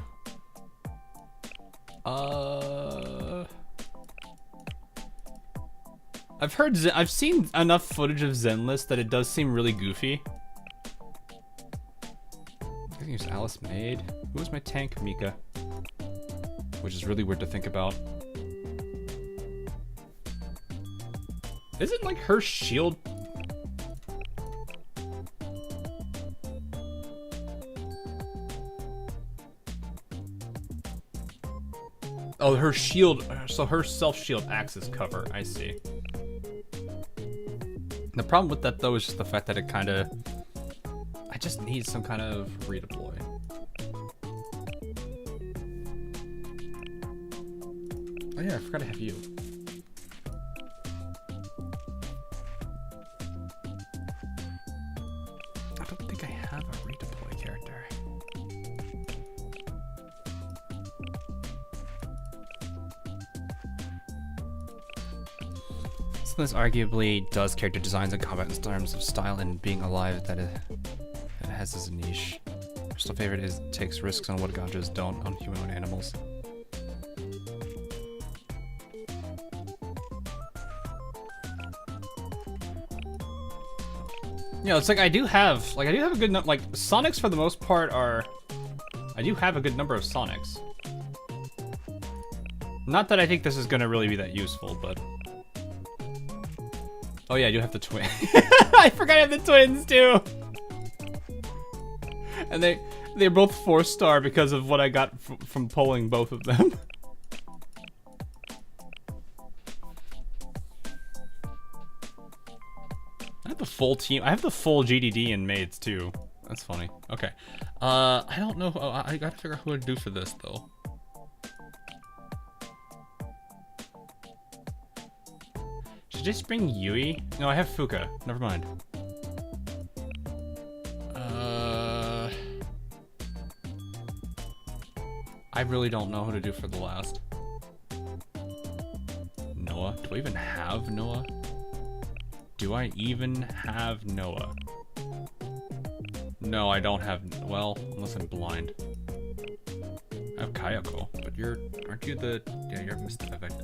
I've seen enough footage of Zenless that it does seem really goofy. I think it was Alice Maid. Who was my tank? Mika. Which is really weird to think about. Isn't like her shield? Oh, her shield, so her self-shield acts as cover, I see. The problem with that though is just the fact that it kinda, I just need some kind of redeploy. Oh yeah, I forgot to have you. I don't think I have a redeploy character. So this arguably does character designs and combat in terms of style and being alive that it has as a niche. Personal favorite is takes risks on what gachas don't on human animals. Yeah, it's like I do have a good number, like Sonics for the most part are, I do have a good number of Sonics. Not that I think this is gonna really be that useful, but. Oh yeah, I do have the twin. I forgot I have the twins too. And they're both 4-star because of what I got from pulling both of them. I have the full team. I have the full GDD and maids too. That's funny. Okay. I don't know. I gotta figure out who to do for this though. Should I just bring Yui? No, I have Fuka. Never mind. I really don't know who to do for the last. Noah? Do I even have Noah? Do I even have Noah? No, I don't have. Well, unless I'm blind. I have Kayako, but aren't you the? Yeah, you're Mr. Effect.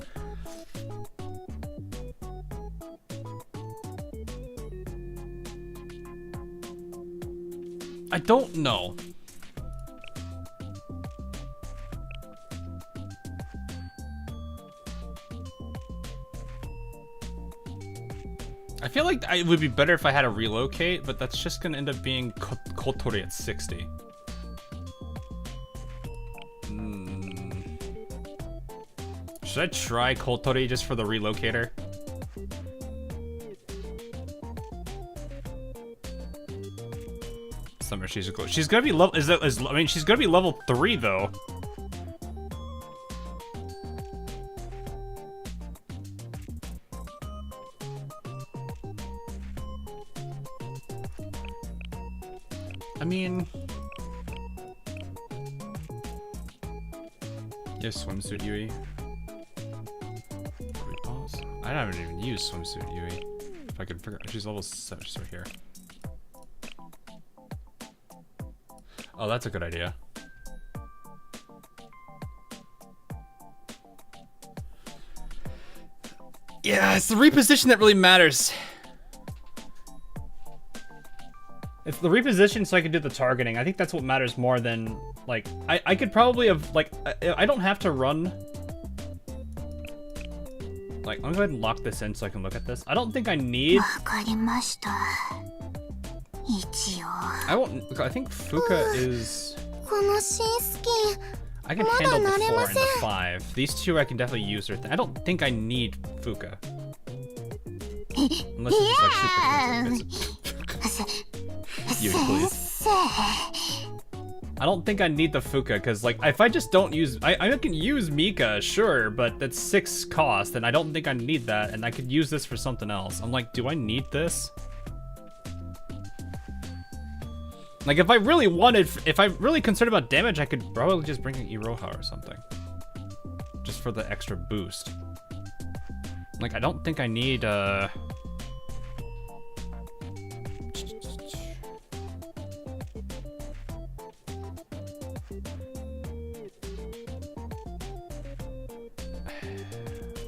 I don't know. I feel like it would be better if I had a relocate, but that's just gonna end up being Kotori at 60. Should I try Kotori just for the relocator? Summer, she's gonna be level. I mean, she's gonna be level 3 though. I mean, yes, swimsuit Yui. Pause. I haven't even used swimsuit Yui. If I can figure out, she's level 7. She's right here. Oh, that's a good idea. Yeah, it's the reposition that really matters. the reposition so I can do the targeting. I think that's what matters more than, like, I could probably have, like, I don't have to run. Like, I'm gonna go ahead and lock this in so I can look at this. I don't think I need... I think Fuka is... I can handle the 4 and the 5. These two I can definitely use. I don't think I need Fuka. Unless it's just like super expensive. You, please. I don't think I need the Fuka, because, like, if I just don't use... I can use Mika, sure, but that's 6 cost, and I don't think I need that, and I could use this for something else. I'm like, do I need this? Like, if I really wanted... If I'm really concerned about damage, I could probably just bring an Iroha or something. Just for the extra boost. Like, I don't think I need,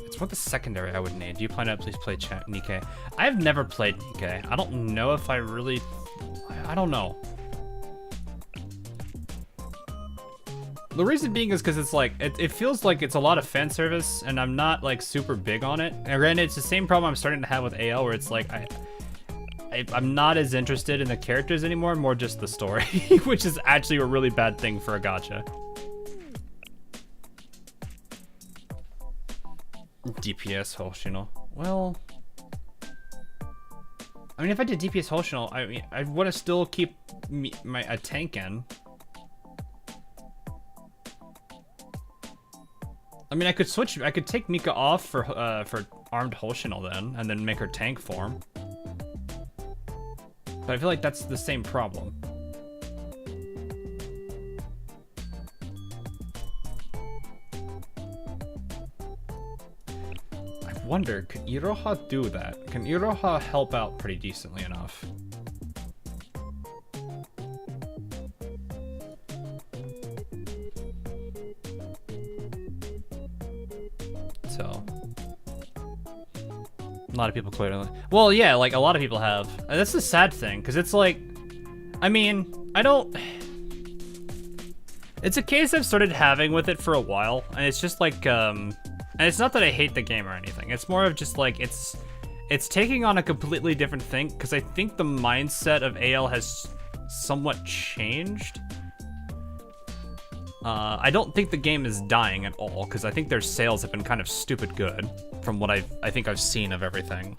It's what the secondary I would need. Do you plan to please play Nikkei? I've never played Nikkei. I don't know if I really... I don't know. The reason being is because it's like, it feels like it's a lot of fan service, and I'm not like super big on it. And granted, it's the same problem I'm starting to have with AL, where it's like, I'm not as interested in the characters anymore, more just the story, which is actually a really bad thing for a gacha. DPS Hoshino. Well, I mean, if I did DPS Hoshino, I mean, I want to still keep a tank in. I mean, I could switch. I could take Mika off for armed Hoshino then, and then make her tank form. But I feel like that's the same problem. I wonder, could Iroha do that? Can Iroha help out pretty decently enough? So, a lot of people clearly. Well, yeah, like a lot of people have. And that's the sad thing, because it's like, I mean, I don't. It's a case I've started having with it for a while, and it's just like, and it's not that I hate the game or anything. It's more of just like it's taking on a completely different thing, because I think the mindset of AL has somewhat changed. I don't think the game is dying at all, because I think their sales have been kind of stupid good from what I think I've seen of everything.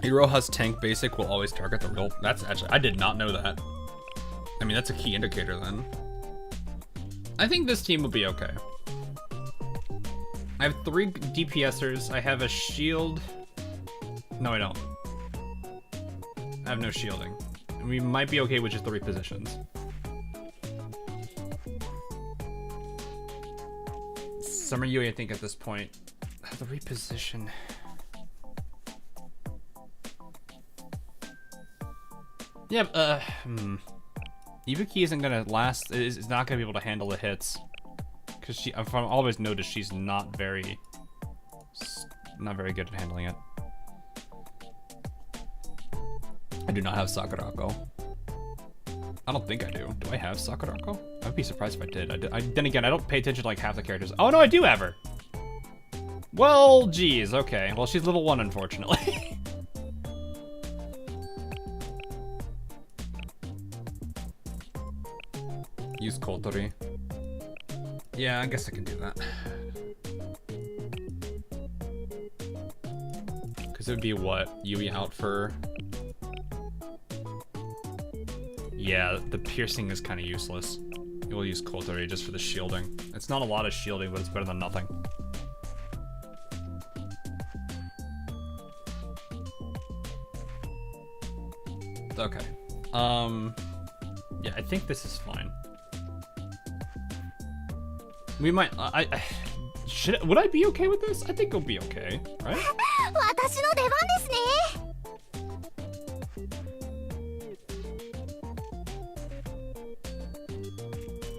Iroha's tank basic will always target the real... That's actually... I did not know that. I mean, that's a key indicator then. I think this team will be okay. I have 3 DPSers. I have a shield... No, I don't. I have no shielding. And we might be okay with just the repositions. Summer Yui, I think, at this point. The reposition. Yeah, Ibuki isn't gonna last, is not gonna be able to handle the hits. Because I've always noticed she's not very good at handling it. I do not have Sakurako. I don't think I do. Do I have Sakurako? I'd be surprised if I did. Then again, I don't pay attention to like half the characters. Oh no, I do have her! Well, geez, okay. Well, she's level 1, unfortunately. Use Kotori. Yeah, I guess I can do that. Because it would be what? Yui out for... Yeah, the piercing is kind of useless. We'll use Kotori just for the shielding. It's not a lot of shielding, but it's better than nothing. Okay. Yeah, I think this is fine. We might... would I be okay with this? I think it'll be okay, right?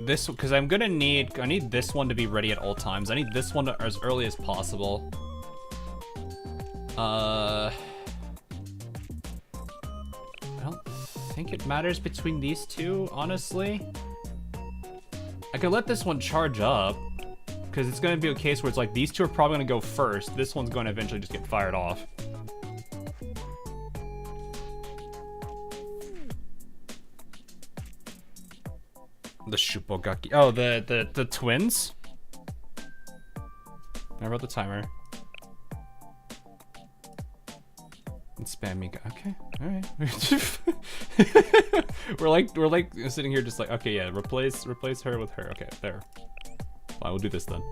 This, because I need this one to be ready at all times. I need this one to, as early as possible. I don't think it matters between these two, honestly. I could let this one charge up, because it's going to be a case where it's like these two are probably going to go first. This one's going to eventually just get fired off. The Shupogaki. Oh, the twins? I wrote the timer. And spam Mika. Okay, alright. we're like sitting here just like, okay, yeah, replace her with her. Okay, there. Fine, we'll do this then.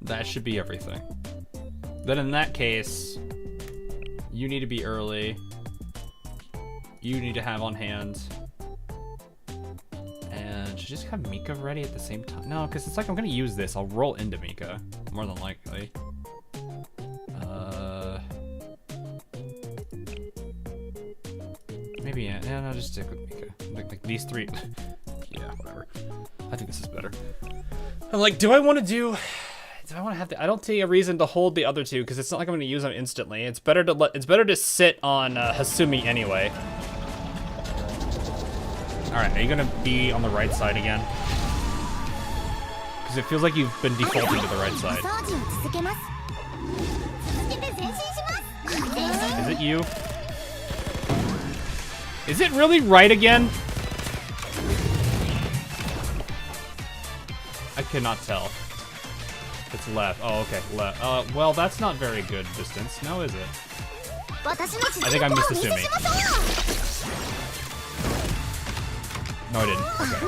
That should be everything. Then in that case, you need to be early. You need to have on hand. And should just have Mika ready at the same time. No, because it's like I'm gonna use this. I'll roll into Mika, more than likely. Maybe yeah, no, just stick with Mika. Like these three. Yeah, whatever. I think this is better. I'm like, do I want to have to? I don't see a reason to hold the other two because it's not like I'm going to use them instantly. It's better to sit on Hasumi anyway. All right, are you going to be on the right side again? Because it feels like you've been defaulting to the right side. Is it you? Is it really right again? I cannot tell. It's left. Oh, okay, left. Well, that's not very good distance. Now is it? I think I missed Asumi. No, I didn't. Okay.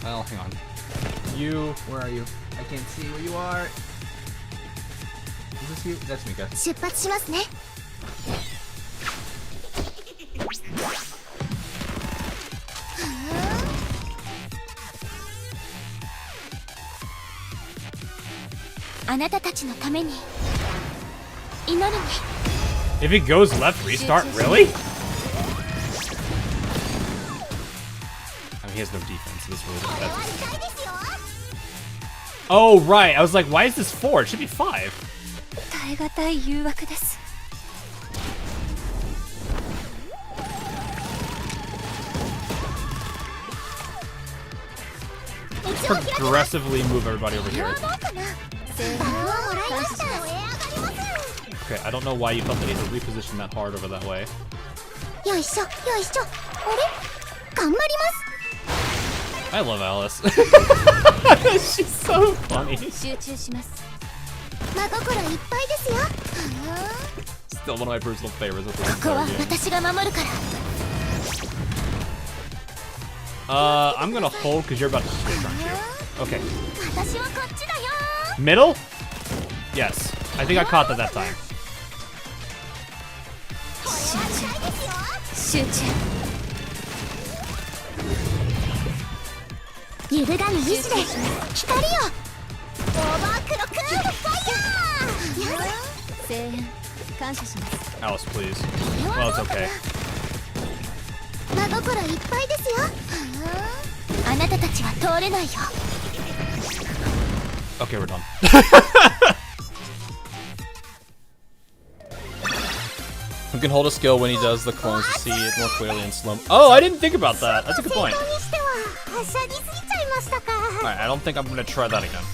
Well, hang on. You, where are you? I can't see where you are. Is this you? That's Mika. あなたたちのために祈るね。 If it goes left, restart? Really? I mean, he has no defense, so this really doesn't matter. Oh, right. I was like, why is this 4? It should be 5. 耐え難い誘惑です。 Progressively move everybody over here. Okay, I don't know why you felt the need to reposition that hard over that way. I love Alice. She's so funny. Still one of my personal favorites of this entire game. I'm gonna hold because you're about to switch, aren't you? Okay. Middle? Yes. I think I caught that time. Alice, please. Well, it's okay. Okay, we're done. We can hold a skill when he does the clones to see it more clearly in slow. Oh, I didn't think about that. That's a good point. Alright, I don't think I'm gonna try that again.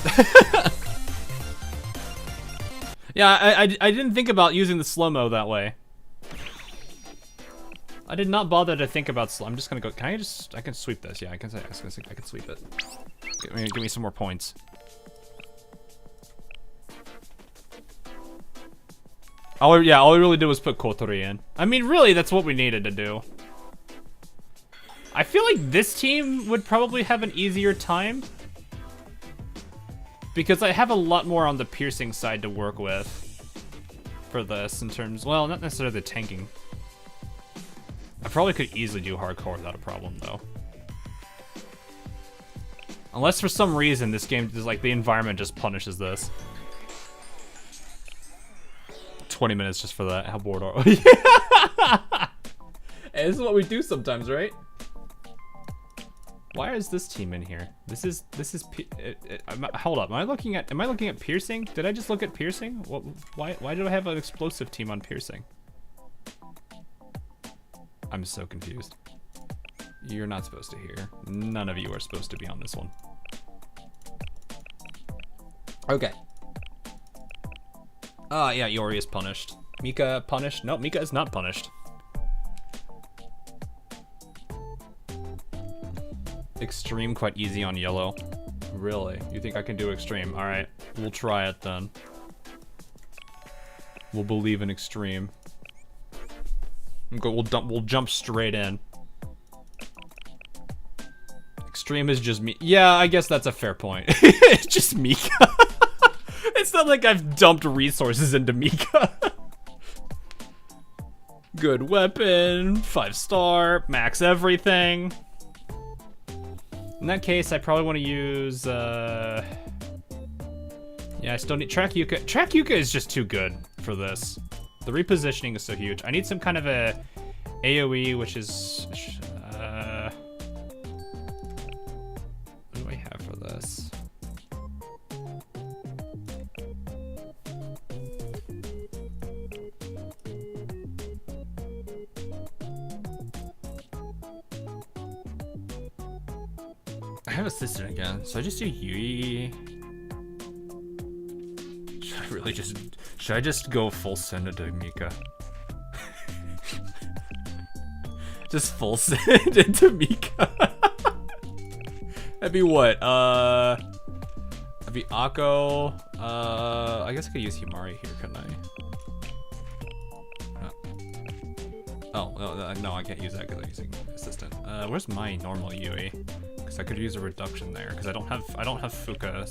Yeah, I didn't think about using the slow-mo that way. I did not bother to think about slow. I'm just gonna go. Can I just? I can sweep this. Yeah, I can say. I can sweep it. Give me some more points. All we really did was put Kotori in. I mean, really, that's what we needed to do. I feel like this team would probably have an easier time because I have a lot more on the piercing side to work with for this in terms. Well, not necessarily the tanking. I probably could easily do hardcore without a problem, though. Unless for some reason this game is like the environment just punishes this. 20 minutes just for that. How bored are we? Hey, this is what we do sometimes, right? Why is this team in here? This is hold up. Am I looking at piercing? Did I just look at piercing? Why do I have an explosive team on piercing? I'm so confused. You're not supposed to hear. None of you are supposed to be on this one. Okay. Yeah, Yori is punished. Mika punished? No, Mika is not punished. Extreme quite easy on yellow. Really? You think I can do extreme? Alright, we'll try it then. We'll believe in extreme. We'll jump straight in. Extreme is just me. Yeah, I guess that's a fair point. It's just Mika. It's not like I've dumped resources into Mika. Good weapon, 5-star, max everything. In that case, I probably want to use, yeah, I still need Track Yuka. Track Yuka is just too good for this. The repositioning is so huge. I need some kind of a AoE, which is, what do I have for this? I have assistant again, so I just do Yui. Should I just go full send into Mika? Just full send into Mika. That'd be what? That'd be Akko. I guess I could use Himari here, couldn't I? Oh, no, I can't use that because I'm using assistant. Where's my normal Yui? Because I could use a reduction there because I don't have Fuka.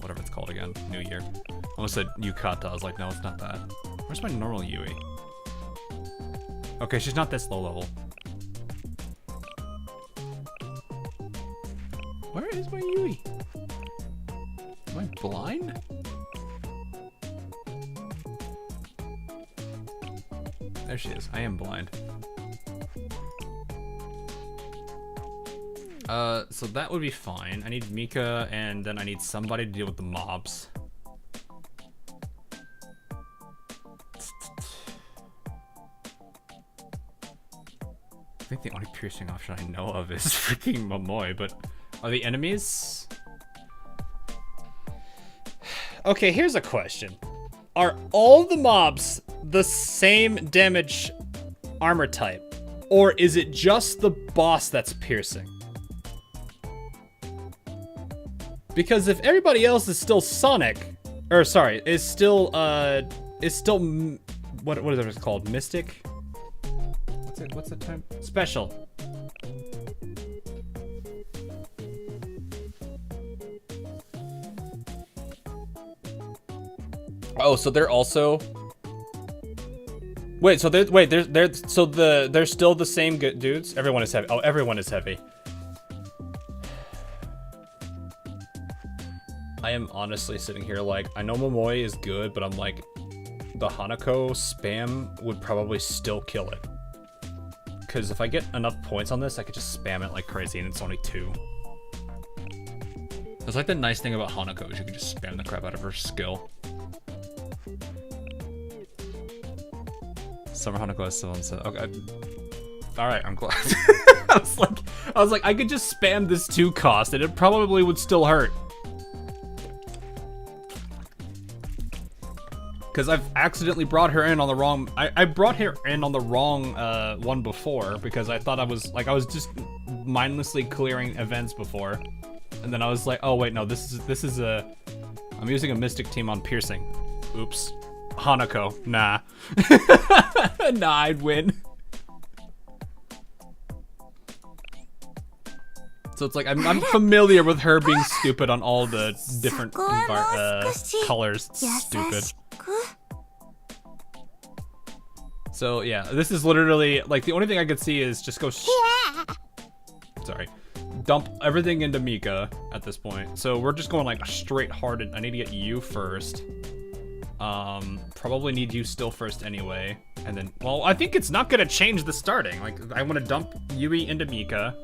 Whatever it's called again. New Year. I almost said Yukata. I was like, no, it's not that. Where's my normal Yui? Okay, she's not this low level. Where is my Yui? Am I blind? There she is. I am blind. So that would be fine. I need Mika, and then I need somebody to deal with the mobs. I think the only piercing option I know of is freaking Momoi, but are the enemies? Okay, here's a question. Are all the mobs the same damage armor type? Or is it just the boss that's piercing? Because if everybody else is still Sonic, or sorry, is still what is it called? Mystic? What's the term? Special. Oh, so they're also. Wait, so they're still the same good dudes. Everyone is heavy. Oh, everyone is heavy. I am honestly sitting here like, I know Momoi is good, but I'm like, the Hanako spam would probably still kill it. Because if I get enough points on this, I could just spam it like crazy, and it's only 2. That's like the nice thing about Hanako is you can just spam the crap out of her skill. Summer Hanako has someone said, okay. All right, I'm glad. I was like, I could just spam this 2 cost, and it probably would still hurt. Because I've accidentally brought her in on the wrong. I brought her in on the wrong one before because I thought I was just mindlessly clearing events before, and then I was like, oh wait, no, this is I'm using a mystic team on piercing. Oops, Hanako, nah, nah, I'd win. So it's like I'm familiar with her being stupid on all the different colors. Stupid. So yeah, this is literally like the only thing I could see is just go. Sorry, dump everything into Mika at this point. So we're just going like straight hard. I need to get you first. Probably need you still first anyway. And then, well, I think it's not gonna change the starting. Like I want to dump Yui into Mika.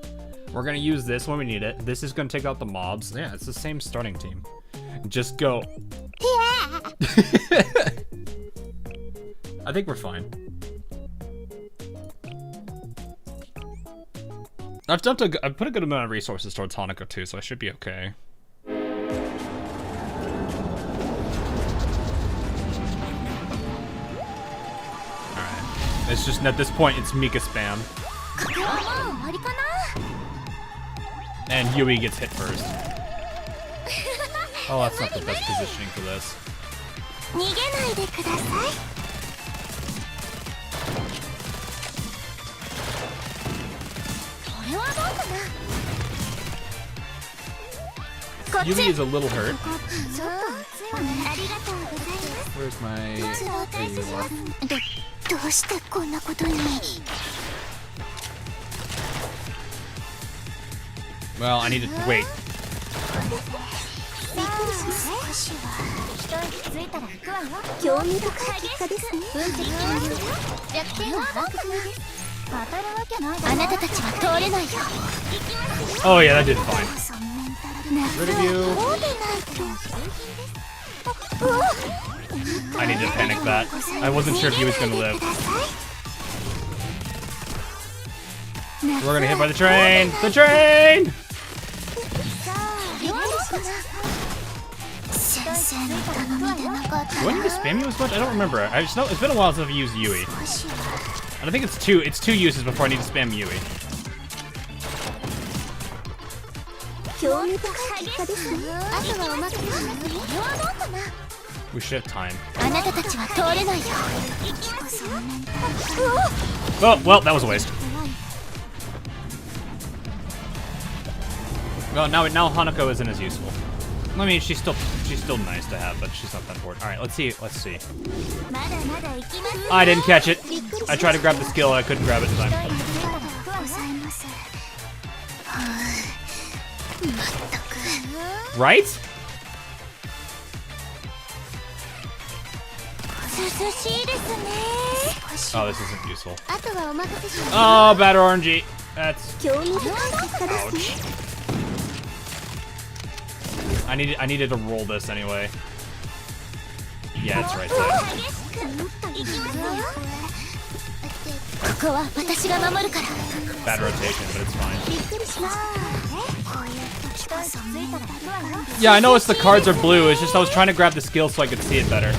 We're gonna use this when we need it. This is gonna take out the mobs. Yeah, it's the same starting team. Just go. I think we're fine. I've put a good amount of resources towards Hanako too, so I should be okay. Alright. It's just at this point, it's Mika spam. And Yui gets hit first. Oh, that's not the best positioning for this. Yui is a little hurt. Where's my... There you are. Well, I need to wait. Oh yeah, that did fine. Rid of you. I need to panic that. I wasn't sure if he was gonna live. We're gonna hit by the train! The train! Do I need to spam you as much? I don't remember. I just know it's been a while since I've used Yui. And I think it's two uses before I need to spam Yui. We should have time. Oh, well, that was a waste. Well, now Hanako isn't as useful. I mean, she's still nice to have, but she's not that important. All right, let's see. I didn't catch it. I tried to grab the skill, I couldn't grab it in time. Right? Oh, this isn't useful. Oh, bad RNG. That's... Ouch. I needed to roll this anyway. Yeah, it's right there. Bad rotation, but it's fine. Yeah, I know the cards are blue. It's just I was trying to grab the skill so I could see it better.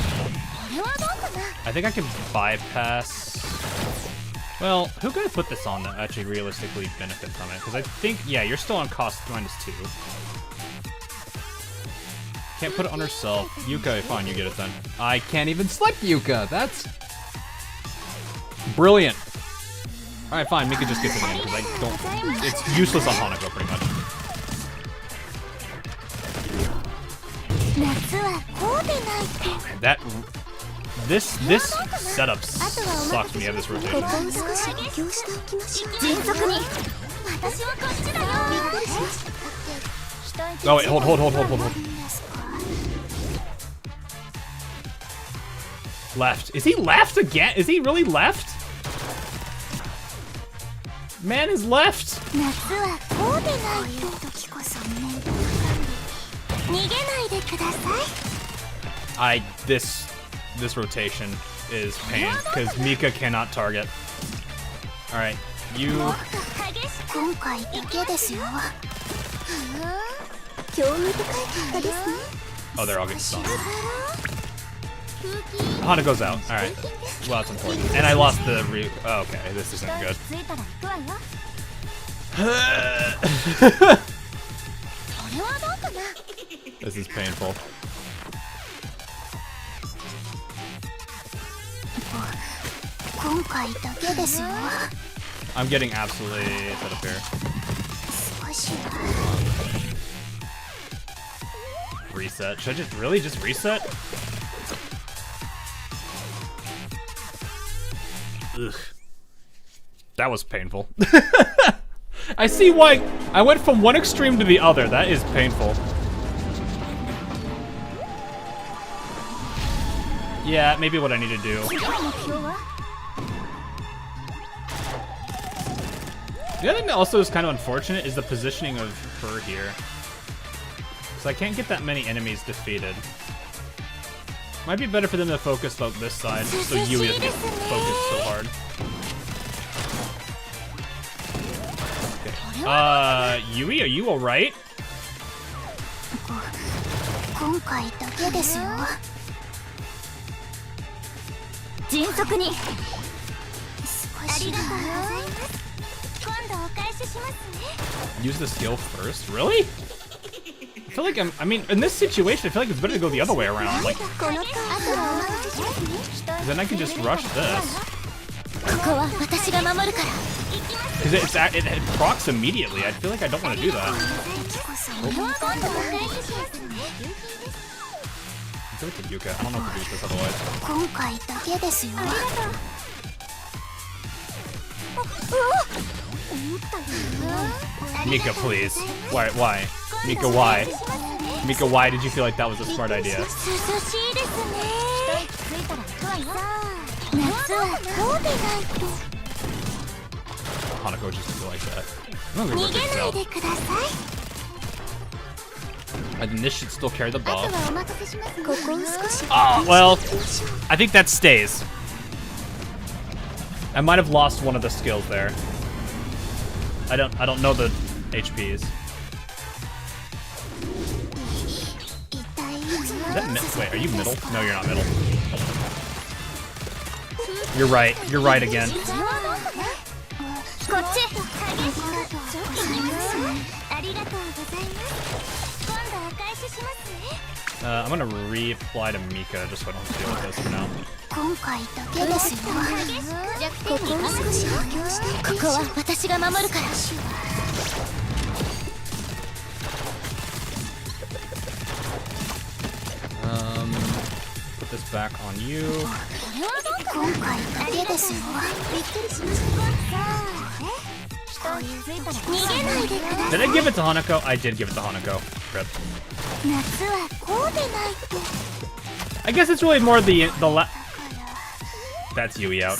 I think I can bypass... Well, who could I put this on that actually realistically benefit from it? Because I think, yeah, you're still on cost -2. Can't put it on herself. Yuka, fine, you get it then. I can't even select Yuka. That's brilliant. All right, fine. Mika just gets it in because I don't. It's useless on Hanako pretty much. This setup sucks when you have this rotation. Oh wait, hold. Left. Is he left again? Is he really left? Man is left. This rotation is pain because Mika cannot target. All right, you. Oh, they're all getting stunned. Hana goes out. All right. Well, that's important. And I lost the oh, okay, this isn't good. This is painful. I'm getting absolutely set up here. Reset. Should I just really just reset? Ugh. That was painful. I see why I went from one extreme to the other. That is painful. Yeah, maybe what I need to do. The other thing that also is kind of unfortunate is the positioning of her here. So I can't get that many enemies defeated. Might be better for them to focus on this side, so Yui doesn't get focused so hard. Okay. Yui, are you alright? 今回だけですよ。迅速に。少し。ありがとうございます。今度お返ししますね。 Use the skill first? Really? I feel like I mean, in this situation, I feel like it's better to go the other way around. Like, then I can just rush this. Because it procs immediately. I feel like I don't want to do that. I feel like the Yuka. I don't know what to do with this otherwise. Mika, please. Why? Mika, why? Mika, why did you feel like that was a smart idea? Hanako just feel like that. I'm gonna rip this out. And then this should still carry the buff. Ah, well, I think that stays. I might have lost one of the skills there. I don't know the HPs. Is that wait, are you middle? No, you're not middle. You're right. You're right again. I'm gonna reapply to Mika just so I don't have to deal with this for now. Put this back on you. Did I give it to Hanako? I did give it to Hanako. Rip. I guess it's really more the That's Yui out.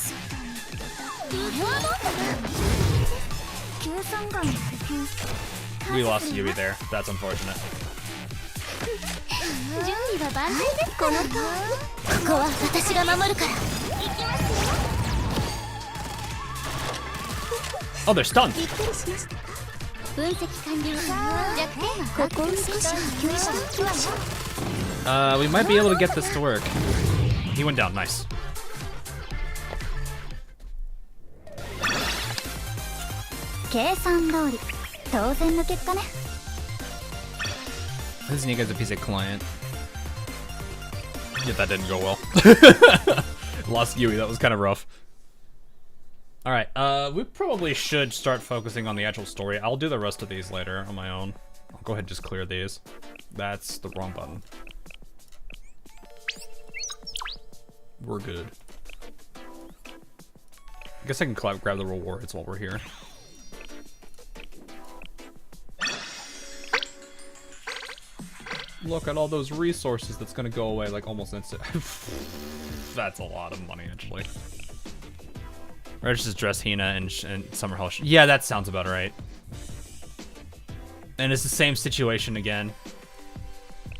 We lost Yui there. That's unfortunate. Oh, they're stunned. We might be able to get this to work. He went down, nice. This nigga's a piece of client. Yeah, that didn't go well. Lost Yui, that was kind of rough. Alright, we probably should start focusing on the actual story. I'll do the rest of these later on my own. I'll go ahead and just clear these. That's the wrong button. We're good. I guess I can grab the rewards while we're here. Look at all those resources that's gonna go away like almost instant. That's a lot of money, actually. Or just dress Hina and Summer Hoshino. Yeah, that sounds about right. And it's the same situation again.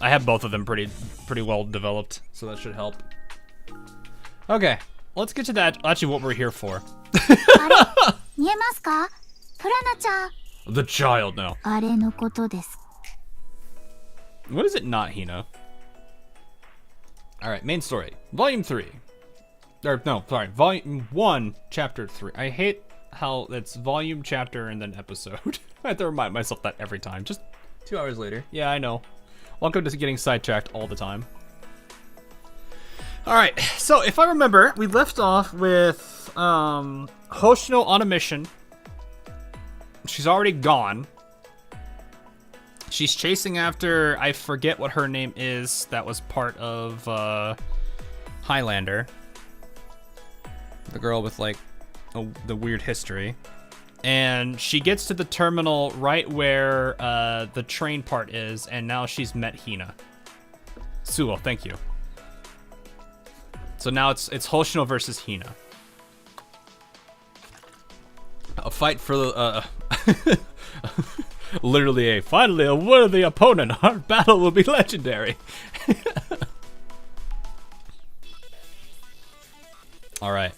I have both of them pretty well developed, so that should help. Okay, let's get to that. Actually, what we're here for. The child now. What is it not, Hina? Alright, main story. Volume 3. Or, no, sorry. Volume 1, Chapter 3. I hate how it's volume, chapter, and then episode. I have to remind myself that every time. Just 2 hours later. Yeah, I know. Welcome to getting sidetracked all the time. Alright, so if I remember, we left off with Hoshino on a mission. She's already gone. She's chasing after, I forget what her name is, that was part of Highlander. The girl with like the weird history. And she gets to the terminal right where the train part is, and now she's met Hina. Suo, thank you. So now it's Hoshino versus Hina. A fight for the literally finally a worthy opponent. Our battle will be legendary. All right.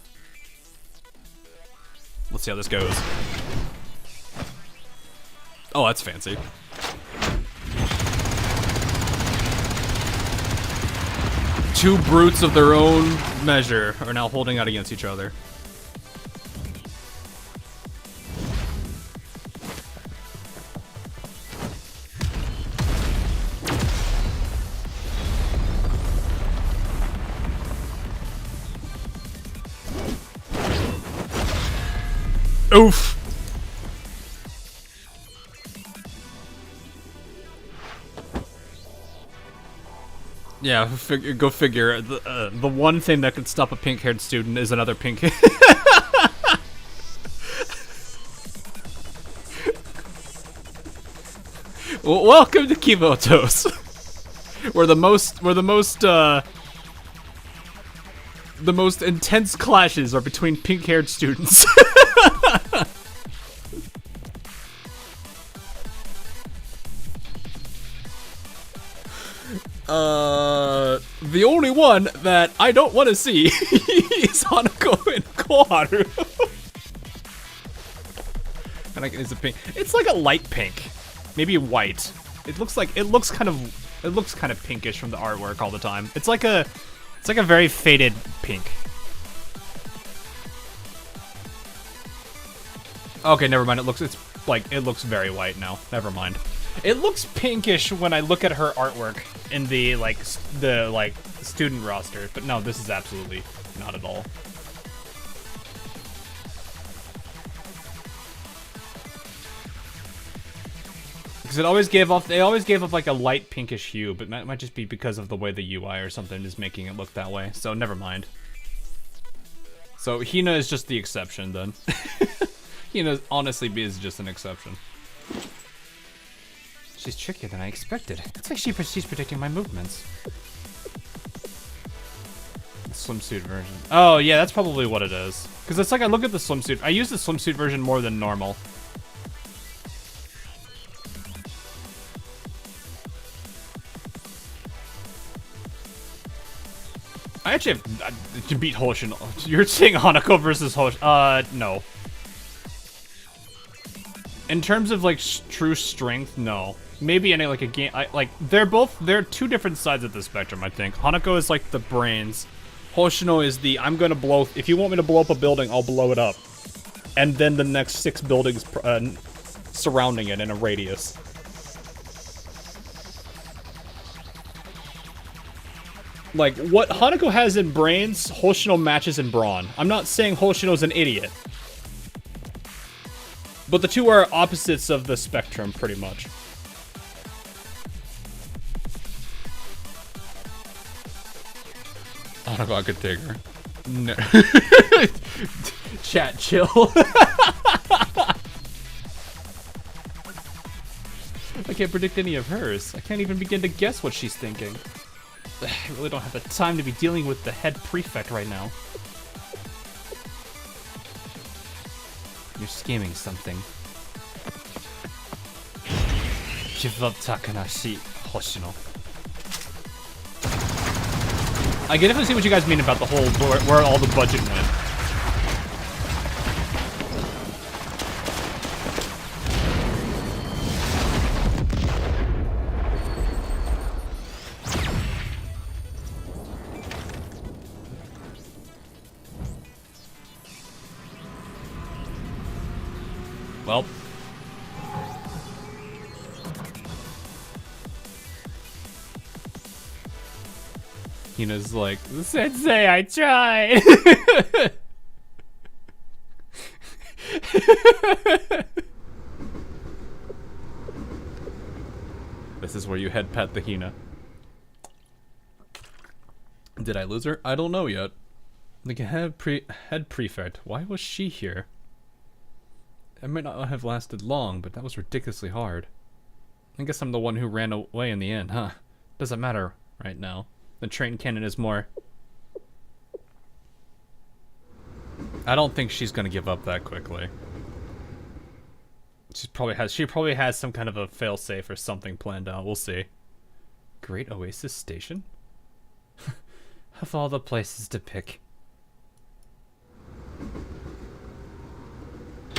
Let's see how this goes. Oh, that's fancy. Two brutes of their own measure are now holding out against each other. Oof. Yeah, go figure. The one thing that can stop a pink-haired student is another pink. Well, welcome to Kimotos, where the most intense clashes are between pink-haired students. The only one that I don't want to see is Hanako and Koharu. And it's a pink. It's like a light pink, maybe white. It looks kind of pinkish from the artwork all the time. It's like a very faded pink. Okay, never mind. It looks very white now. Never mind. It looks pinkish when I look at her artwork in the student roster, but no, this is absolutely not at all. Because they always gave off like a light pinkish hue, but that might just be because of the way the UI or something is making it look that way. So never mind. So Hina is just the exception then. Hina honestly is just an exception. She's trickier than I expected. It's like she's predicting my movements. The swimsuit version. Oh yeah, that's probably what it is. Because it's like I look at the swimsuit. I use the swimsuit version more than normal. I actually have to beat Hoshino. You're saying Hanako versus Hoshino? No. In terms of like true strength, no. Maybe any like a game. They're two different sides of the spectrum. I think Hanako is like the brains. Hoshino is the I'm gonna blow. If you want me to blow up a building, I'll blow it up. And then the next 6 buildings surrounding it in a radius. Like, what Hanako has in brains, Hoshino matches in brawn. I'm not saying Hoshino's an idiot. But the two are opposites of the spectrum, pretty much. Hanako, I could take her. No. Chat, chill. I can't predict any of hers. I can't even begin to guess what she's thinking. I really don't have the time to be dealing with the head prefect right now. You're scheming something. Give up Takanashi, Hoshino. I can definitely see what you guys mean about the whole where all the budget went. Well. Hina's like, Sensei, I tried! This is where you head pat the Hina. Did I lose her? I don't know yet. The head prefect. Why was she here? It might not have lasted long, but that was ridiculously hard. I guess I'm the one who ran away in the end, huh? Doesn't matter right now. The train cannon is more... I don't think she's gonna give up that quickly. She probably has some kind of a failsafe or something planned out. We'll see. Great Oasis Station? Of all the places to pick.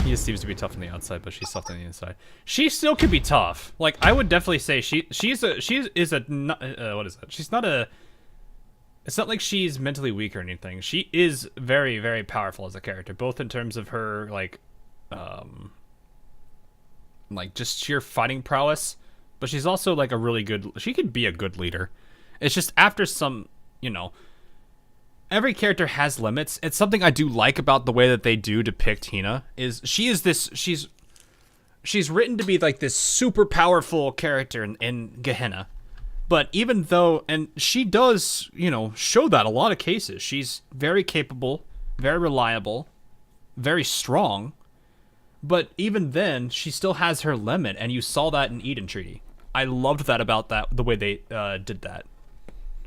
He just seems to be tough on the outside, but she's soft on the inside. She still could be tough. Like, I would definitely say she is a what is that? She's not a. It's not like she's mentally weak or anything. She is very, very powerful as a character, both in terms of her like just sheer fighting prowess, but she's also like a really good. She could be a good leader. It's just after some, every character has limits. It's something I do like about the way that they do depict Hina. Is she's written to be like this super powerful character in Gehenna. But even though, and she does, show that a lot of cases. She's very capable, very reliable, very strong. But even then, she still has her limit, and you saw that in Eden Treaty. I loved that about the way they did that.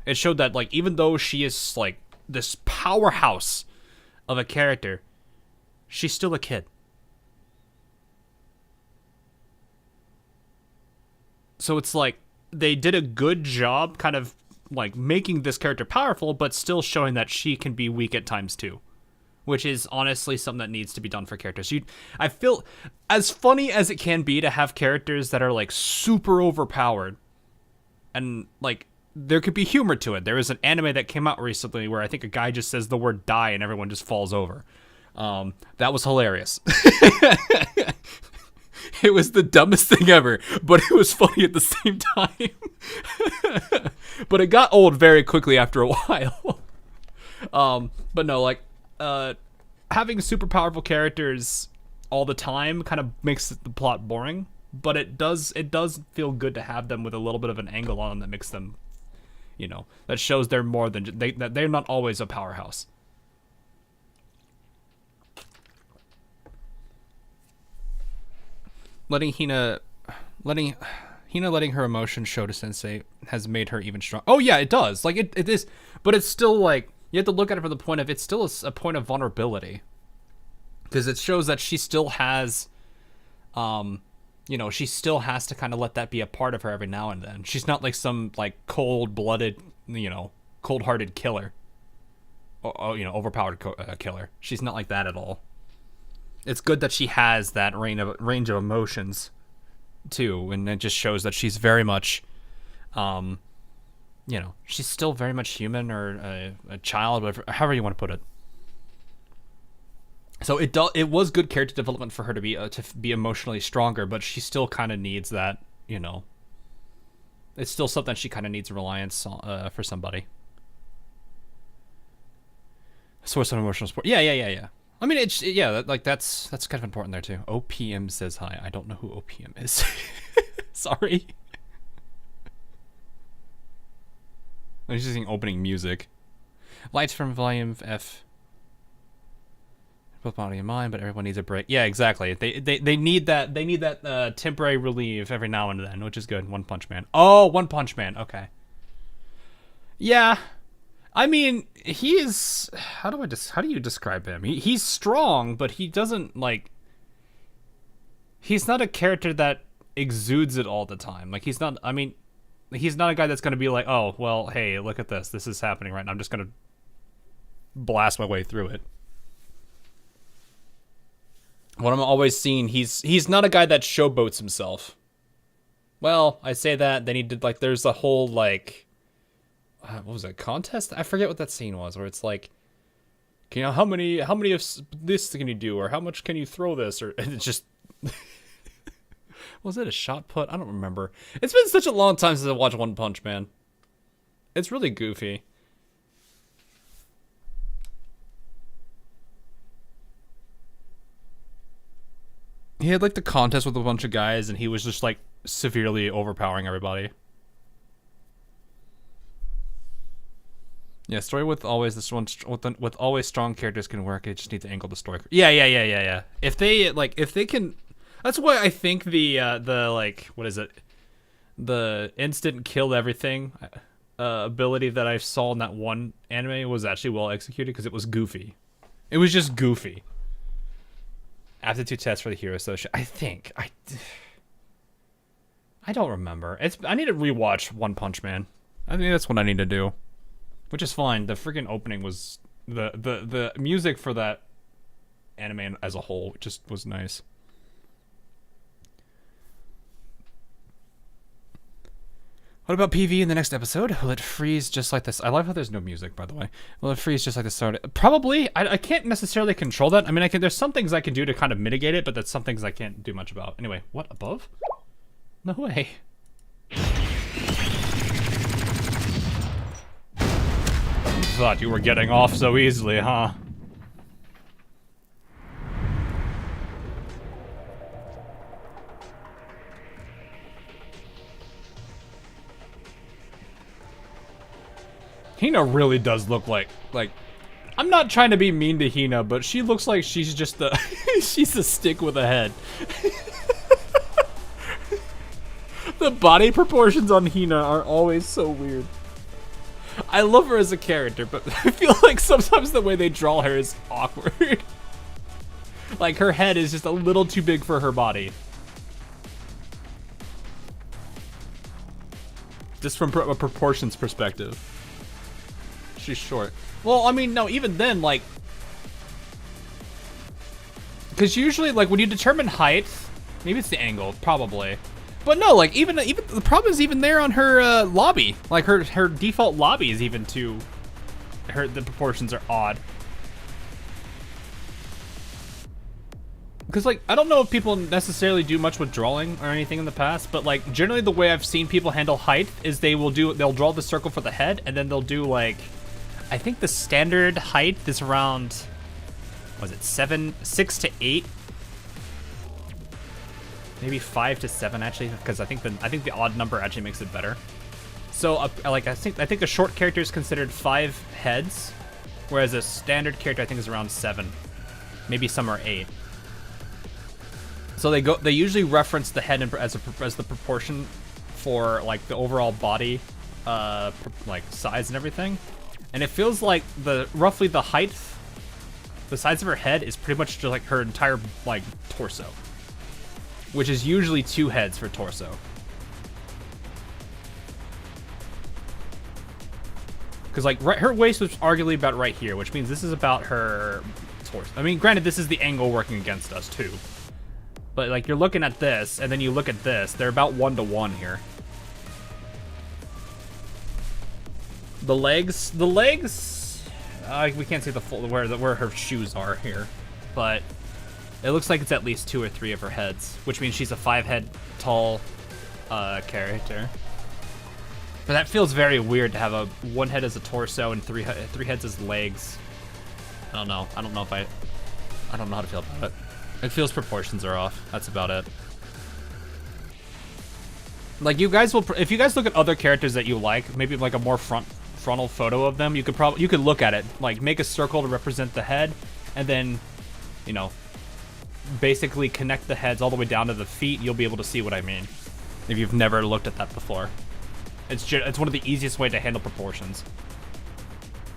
It showed that, like, even though she is, like, this powerhouse of a character, she's still a kid. So it's like, they did a good job kind of, like, making this character powerful, but still showing that she can be weak at times, too. Which is honestly something that needs to be done for characters. I feel, as funny as it can be to have characters that are, like, super overpowered, and, like, there could be humor to it. There was an anime that came out recently where I think a guy just says the word die and everyone just falls over. That was hilarious. It was the dumbest thing ever, but it was funny at the same time. But it got old very quickly after a while. But no, like, having super powerful characters all the time kind of makes the plot boring, but it does feel good to have them with a little bit of an angle on them that makes them, that shows they're more than that they're not always a powerhouse. Letting Hina letting her emotions show to Sensei has made her even stronger. Oh yeah, it does. Like it is, but it's still like you have to look at it from the point of it's still a point of vulnerability, because it shows that she still has, she still has to kind of let that be a part of her every now and then. She's not like some like cold-blooded, cold-hearted killer, or overpowered killer. She's not like that at all. It's good that she has that range of emotions, too, and it just shows that she's very much, she's still very much human or a child, whatever, however you want to put it. So it was good character development for her to be emotionally stronger, but she still kind of needs that, It's still something she kind of needs reliance on, for somebody. Source of emotional support. Yeah. I mean, that's kind of important there too. OPM says hi. I don't know who OPM is. Sorry. I'm just using opening music. Lights from volume F. Both body and mind, but everyone needs a break. Yeah, exactly. They need that. They need that temporary relief every now and then, which is good. One Punch Man. Oh, One Punch Man. Okay. Yeah. I mean, he is. How do you describe him? He's strong, but he doesn't like. He's not a character that exudes it all the time. Like he's not. I mean, he's not a guy that's gonna be like, oh, well, hey, look at this. This is happening right now. I'm just gonna blast my way through it. What I'm always seeing, he's not a guy that showboats himself. Well, I say that. Then he did like. There's a whole like. What was it, contest? I forget what that scene was, where it's like, how many of this can you do, or how much can you throw this, or it's just, was it a shot put? I don't remember. It's been such a long time since I watched One Punch Man. It's really goofy. He had like the contest with a bunch of guys, and he was just like severely overpowering everybody. Yeah, story with always with always strong characters can work. It just needs to angle the story. Yeah. If they can, that's why I think the like, what is it? The instant kill everything ability that I saw in that one anime was actually well executed, because it was goofy. It was just goofy. Aptitude test for the hero social. I think I don't remember. I need to rewatch One Punch Man. I think that's what I need to do. Which is fine. The freaking opening was the music for that anime as a whole just was nice. What about PV in the next episode? Will it freeze just like this? I love how there's no music, by the way. Will it freeze just like the start? Probably. I can't necessarily control that. I mean, there's some things I can do to kind of mitigate it, but that's some things I can't do much about. Anyway, what, above? No way. Thought you were getting off so easily, huh? Hina really does look like I'm not trying to be mean to Hina, but she looks like she's just a she's a stick with a head. The body proportions on Hina are always so weird. I love her as a character, but I feel like sometimes the way they draw her is awkward. Like her head is just a little too big for her body. Just from a proportions perspective. She's short. Well, I mean, no, even then, like, because usually, like, when you determine height, maybe it's the angle, probably. But no, like, even the problem is even there on her lobby. Like, her default lobby is even too. The proportions are odd. Because, like, I don't know if people necessarily do much with drawing or anything in the past, but, like, generally the way I've seen people handle height is they'll draw the circle for the head, and then they'll do, like, I think the standard height is around, was it 6 to 8? Maybe 5 to 7 actually, because I think the odd number actually makes it better. So like I think a short character is considered 5 heads, whereas a standard character I think is around 7. Maybe some are 8. So they usually reference the head as the proportion for like the overall body like size and everything. And it feels like roughly the height, the size of her head is pretty much just like her entire like torso, which is usually 2 heads for torso. Because like her waist was arguably about right here, which means this is about her torso. I mean, granted, this is the angle working against us too, but like you're looking at this and then you look at this, they're about 1-to-1 here. The legs, we can't see the full where her shoes are here, but it looks like it's at least 2 or 3 of her heads, which means she's a 5-head tall character. But that feels very weird to have 1 head as a torso and 3 heads as legs. I don't know. I don't know how to feel about it. It feels proportions are off. That's about it. Like if you guys look at other characters that you like, maybe like a more frontal photo of them, you could look at it, like make a circle to represent the head, and then, you know, basically connect the heads all the way down to the feet. You'll be able to see what I mean if you've never looked at that before. It's one of the easiest way to handle proportions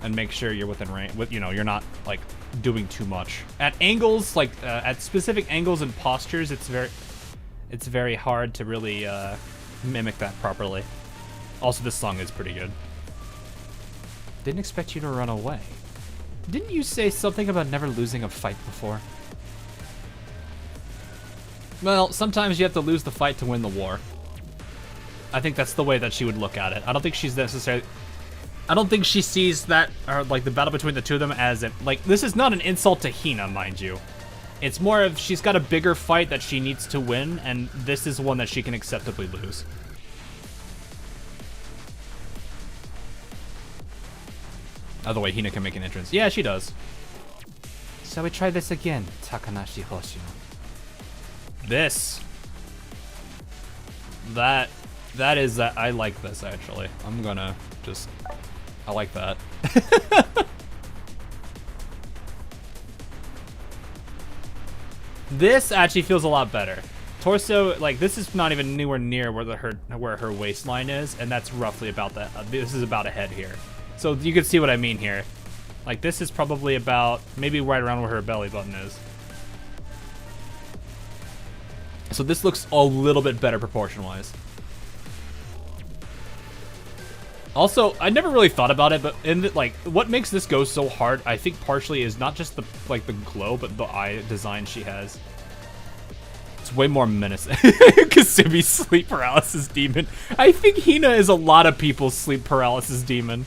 and make sure you're within range. You're not like doing too much at angles, like at specific angles and postures. It's very hard to really mimic that properly. Also, this song is pretty good. Didn't expect you to run away. Didn't you say something about never losing a fight before? Well, sometimes you have to lose the fight to win the war. I think that's the way that she would look at it. I don't think she sees that, or like the battle between the two of them as like, this is not an insult to Hina, mind you. It's more of she's got a bigger fight that she needs to win, and this is one that she can acceptably lose. Other way, Hina can make an entrance. Yeah, she does. Shall we try this again, Takanashi Hoshino? This. That is that. I like this, actually. I'm gonna just... I like that. This actually feels a lot better. Torso, like, this is not even anywhere near where her waistline is, and that's roughly about that. This is about a head here. So you can see what I mean here. Like, this is probably about, maybe right around where her belly button is. So this looks a little bit better proportion-wise. Also, I never really thought about it, but what makes this go so hard, I think partially is not just the glow, but the eye design she has. It's way more menacing. Kasumi sleep paralysis demon. I think Hina is a lot of people's sleep paralysis demon.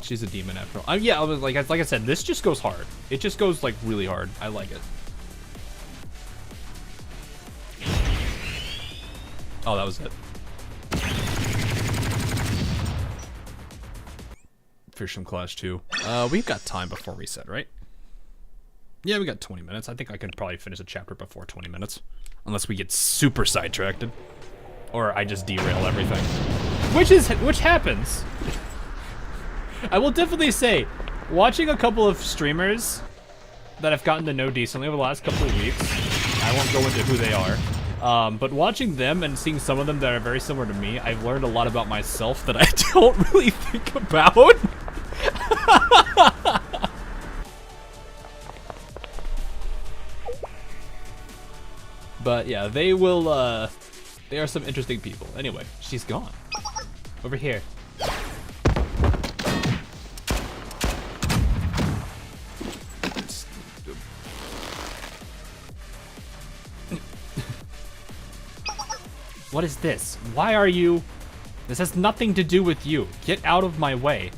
She's a demon after all. Yeah, like I said, this just goes hard. It just goes like really hard. I like it. Oh, that was it. Fearsome Clash 2. We've got time before reset, right? Yeah, we got 20 minutes. I think I could probably finish a chapter before 20 minutes. Unless we get super sidetracked. Or I just derail everything. Which happens. I will definitely say, watching a couple of streamers that I've gotten to know decently over the last couple of weeks, I won't go into who they are, but watching them and seeing some of them that are very similar to me, I've learned a lot about myself that I don't really think about. But yeah, they are some interesting people. Anyway, she's gone. Over here. What is this? Why are you... This has nothing to do with you. Get out of my way.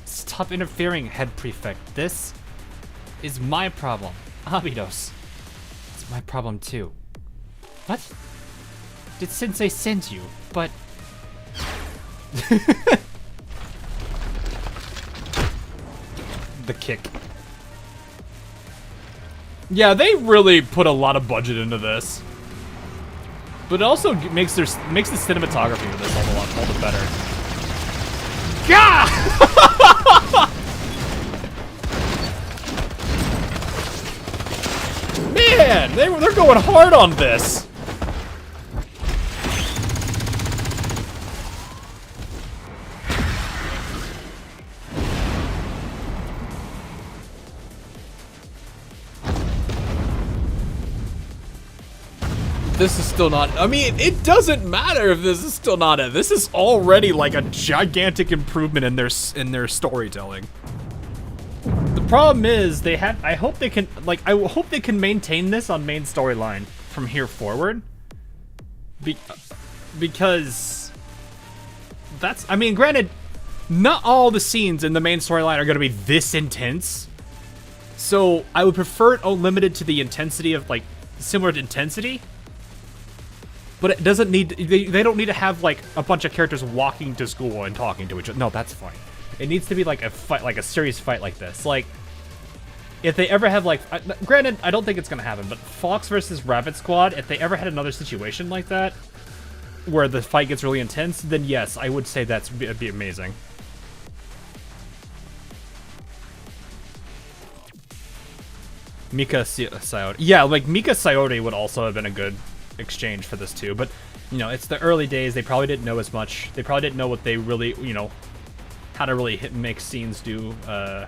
Stop interfering, head prefect. This is my problem. Abydos. It's my problem too. What? Did Sensei send you? But... The kick. Yeah, they really put a lot of budget into this. But it also makes the cinematography of this all the better. Gah! Man, they're going hard on this. This is still not, I mean, it doesn't matter if this is still not it. This is already like a gigantic improvement in their storytelling. The problem is I hope they can maintain this on main storyline from here forward. Because that's, I mean, granted, not all the scenes in the main storyline are going to be this intense. So I would prefer it limited to the intensity of like similar intensity. But it doesn't need, they don't need to have like a bunch of characters walking to school and talking to each other. No, that's fine. It needs to be like a fight, like a serious fight like this. Like, if they ever have like, granted, I don't think it's gonna happen, but Fox versus Rabbit Squad, if they ever had another situation like that, where the fight gets really intense, then yes, I would say it'd be amazing. Mika Sayori. Yeah, like Mika Sayori would also have been a good exchange for this too, but you know, it's the early days. They probably didn't know as much. They probably didn't know what they really, you know, how to really make scenes do, or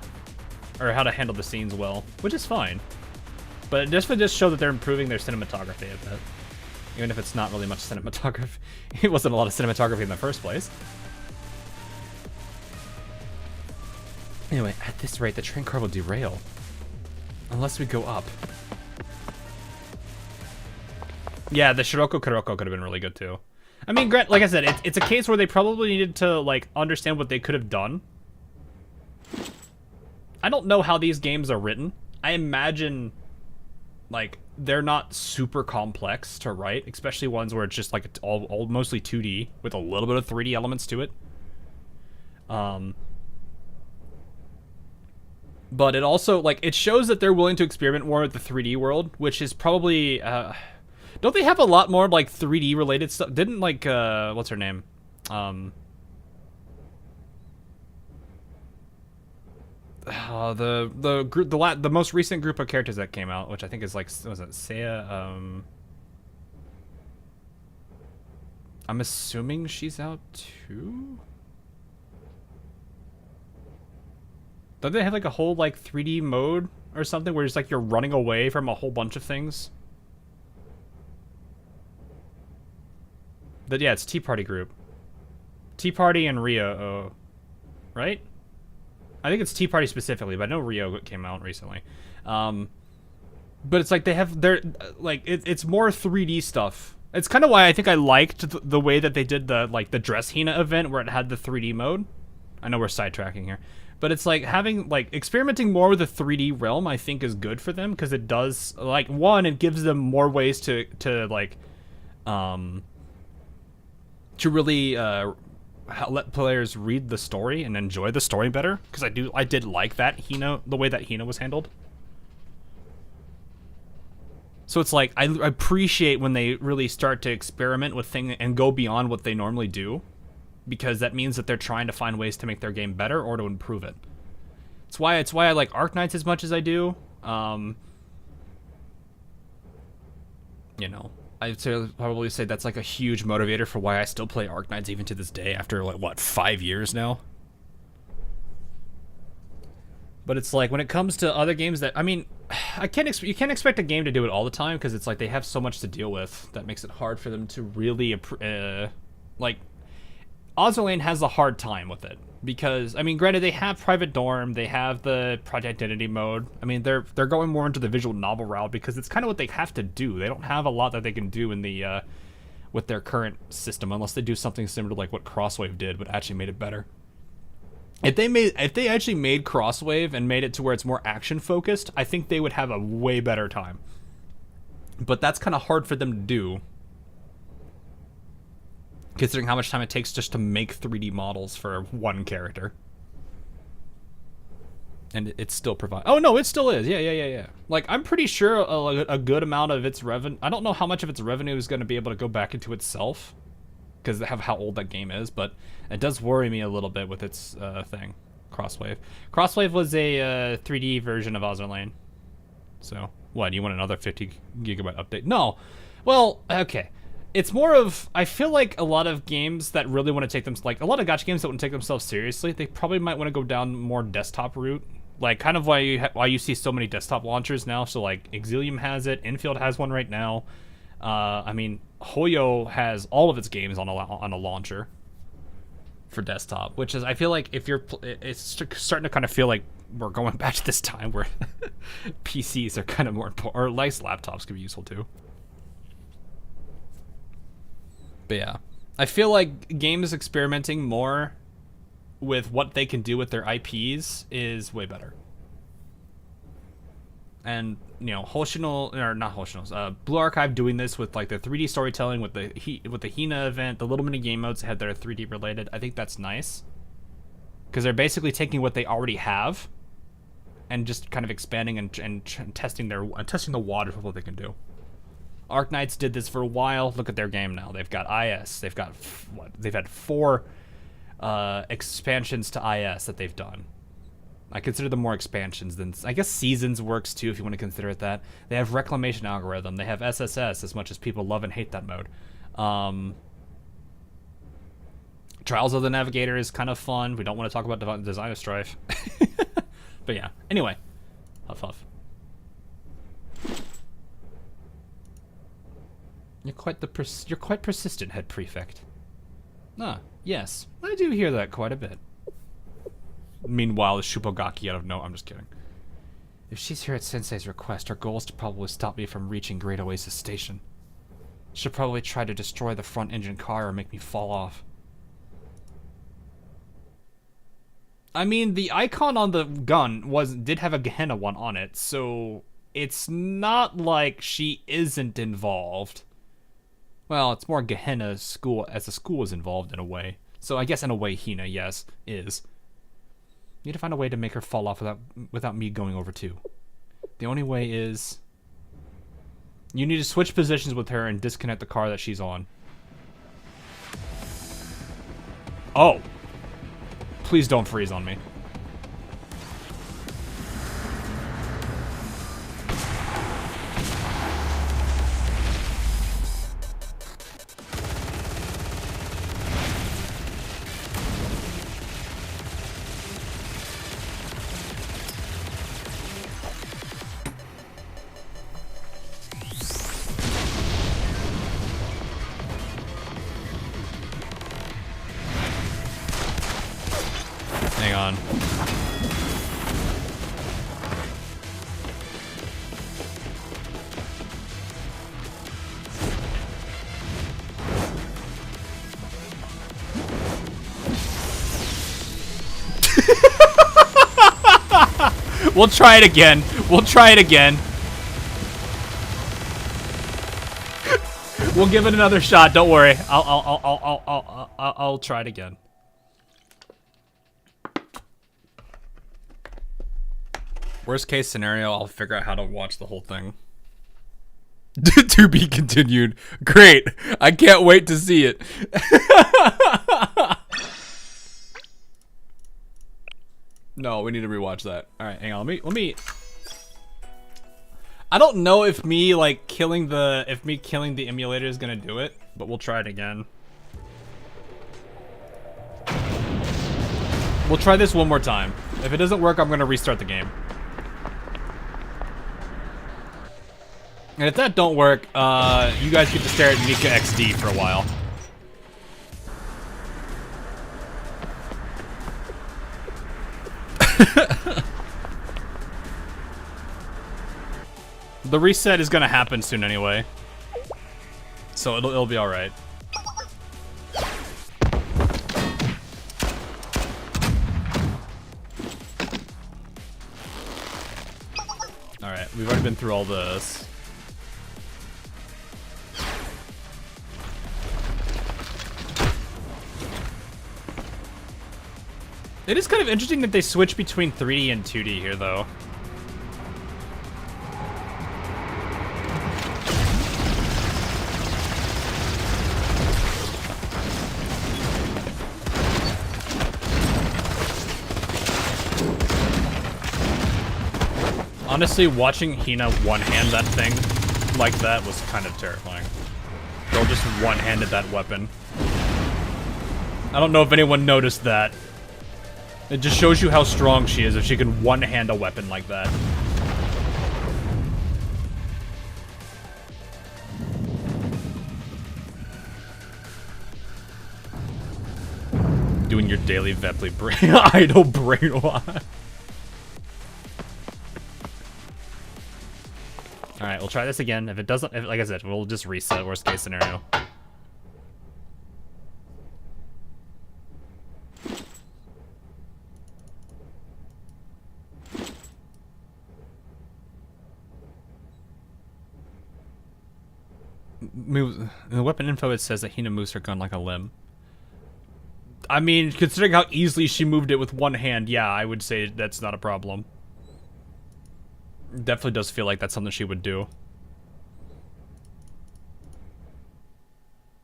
how to handle the scenes well, which is fine. But this would just show that they're improving their cinematography a bit, even if it's not really much cinematography. It wasn't a lot of cinematography in the first place. Anyway, at this rate, the train car will derail unless we go up. Yeah, the Shiroko Kuroko could have been really good too. I mean, like I said, it's a case where they probably needed to like understand what they could have done. I don't know how these games are written. I imagine like they're not super complex to write, especially ones where it's just like all mostly 2D with a little bit of 3D elements to it. But it also like it shows that they're willing to experiment more with the 3D world, which is probably don't they have a lot more like 3D related stuff? Didn't like what's her name? The most recent group of characters that came out, which I think is like, was it Seiya? I'm assuming she's out too. Don't they have like a whole like 3D mode or something where it's like you're running away from a whole bunch of things? But yeah, it's Tea Party Group. Tea Party and Rio, right? I think it's Tea Party specifically, but I know Rio came out recently. But it's like they're like it's more 3D stuff. It's kind of why I think I liked the way that they did the Dress Hina event where it had the 3D mode. I know we're sidetracking here, but it's like having like experimenting more with the 3D realm. I think is good for them because it does like one, it gives them more ways to like to really let players read the story and enjoy the story better, because I did like that Hina, the way that Hina was handled. So it's like I appreciate when they really start to experiment with things and go beyond what they normally do, because that means that they're trying to find ways to make their game better or to improve it. It's why I like Arknights as much as I do. You know, I'd probably say that's like a huge motivator for why I still play Arknights even to this day after like what 5 years now. But it's like when it comes to other games that, I mean, you can't expect a game to do it all the time, because it's like they have so much to deal with that makes it hard for them to really like Ozerlane has a hard time with it, because I mean, granted, they have Private Dorm, they have the Project Identity mode. I mean, they're going more into the visual novel route because it's kind of what they have to do. They don't have a lot that they can do in the with their current system unless they do something similar to like what Crosswave did, but actually made it better. If they actually made Crosswave and made it to where it's more action focused, I think they would have a way better time. But that's kind of hard for them to do, considering how much time it takes just to make 3D models for one character. And it still provides... Oh, no, it still is. Yeah. Like, I'm pretty sure a good amount of its revenue... I don't know how much of its revenue is going to be able to go back into itself, because of how old that game is, but it does worry me a little bit with its thing, Crosswave. Crosswave was a 3D version of Ozerlane. So, what, you want another 50 gigabyte update? No. Well, okay. It's more of, I feel like a lot of games that really want to take them, like a lot of gacha games that want to take themselves seriously, they probably might want to go down more desktop route. Like, kind of why you see so many desktop launchers now. So, like, Exilium has it, Infield has one right now. I mean, Hoyo has all of its games on a launcher for desktop, which is, I feel like if it's starting to kind of feel like we're going back to this time where PCs are kind of more important, or nice laptops could be useful too. But yeah, I feel like games experimenting more with what they can do with their IPs is way better. And, you know, Hoshino, or not Hoshino's, Blue Archive doing this with like the 3D storytelling with the Hina event, the little mini game modes had that are 3D related. I think that's nice, because they're basically taking what they already have and just kind of expanding and testing the waters of what they can do. Arknights did this for a while. Look at their game now. They've got IS. They've got they've had 4 expansions to IS that they've done. I consider them more expansions than... I guess Seasons works too, if you want to consider it that. They have Reclamation Algorithm. They have SSS, as much as people love and hate that mode. Trials of the Navigator is kind of fun. We don't want to talk about Design of Strife. But yeah. Anyway. Huff huff. You're quite persistent, Head Prefect. Ah, yes. I do hear that quite a bit. Meanwhile, Shupogaki out of no... I'm just kidding. If she's here at Sensei's request, her goal is to probably stop me from reaching Great Oasis Station. She'll probably try to destroy the front engine car or make me fall off. I mean, the icon on the gun did have a Gehenna one on it, so it's not like she isn't involved. Well, it's more Gehenna school, as the school is involved in a way. So I guess in a way, Hina, yes, is. You need to find a way to make her fall off without me going over too. The only way is... you need to switch positions with her and disconnect the car that she's on. Oh! Please don't freeze on me. Hang on. We'll try it again. We'll try it again. We'll give it another shot. Don't worry. I'll try it again. Worst case scenario, I'll figure out how to watch the whole thing. To be continued. Great. I can't wait to see it. No, we need to rewatch that. All right, hang on. Let me. I don't know if me like killing the emulator is gonna do it, but we'll try it again. We'll try this one more time. If it doesn't work, I'm gonna restart the game. And if that don't work, you guys get to stare at Mika XD for a while. The reset is gonna happen soon anyway, so it'll be all right. All right, we've already been through all this. It is kind of interesting that they switch between 3D and 2D here, though. Honestly, watching Hina one-hand that thing like that was kind of terrifying. They'll just one-handed that weapon. I don't know if anyone noticed that. It just shows you how strong she is if she can one-hand a weapon like that. Doing your daily Vepley idle brainwash. Alright, we'll try this again. If it doesn't, like I said, we'll just reset, worst case scenario. Moves, in the weapon info it says that Hina moves her gun like a limb. I mean, considering how easily she moved it with one hand, yeah, I would say that's not a problem. Definitely does feel like that's something she would do.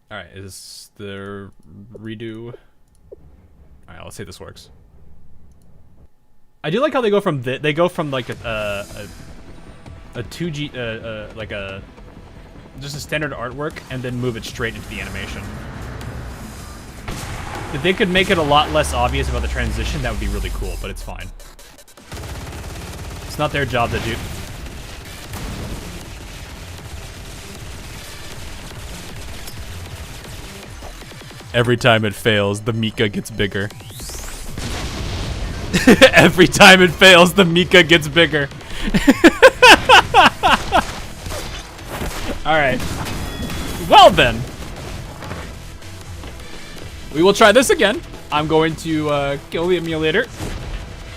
Alright, is the redo... Alright, let's see if this works. I do like how they go from they go from like a 2G like a just a standard artwork and then move it straight into the animation. If they could make it a lot less obvious about the transition, that would be really cool, but it's fine. It's not their job to do. Every time it fails, the Mika gets bigger. Every time it fails, the Mika gets bigger. Alright. Well then. We will try this again. I'm going to kill the emulator.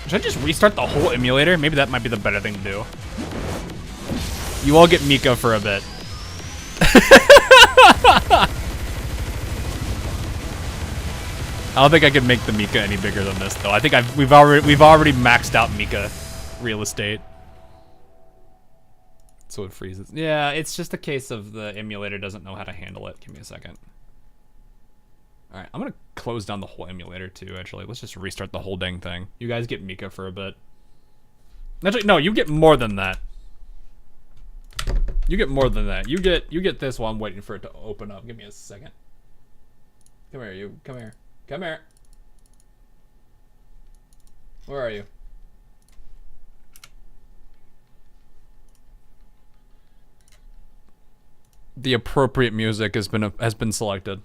Should I just restart the whole emulator? Maybe that might be the better thing to do. You all get Mika for a bit. I don't think I can make the Mika any bigger than this, though. I think we've already maxed out Mika real estate. So it freezes. Yeah, it's just a case of the emulator doesn't know how to handle it. Give me a second. All right, I'm gonna close down the whole emulator too. Actually, let's just restart the whole dang thing. You guys get Mika for a bit. Actually, no, you get more than that. You get more than that. You get this while I'm waiting for it to open up. Give me a second. Come here, you. Come here. Come here. Where are you? The appropriate music has been selected.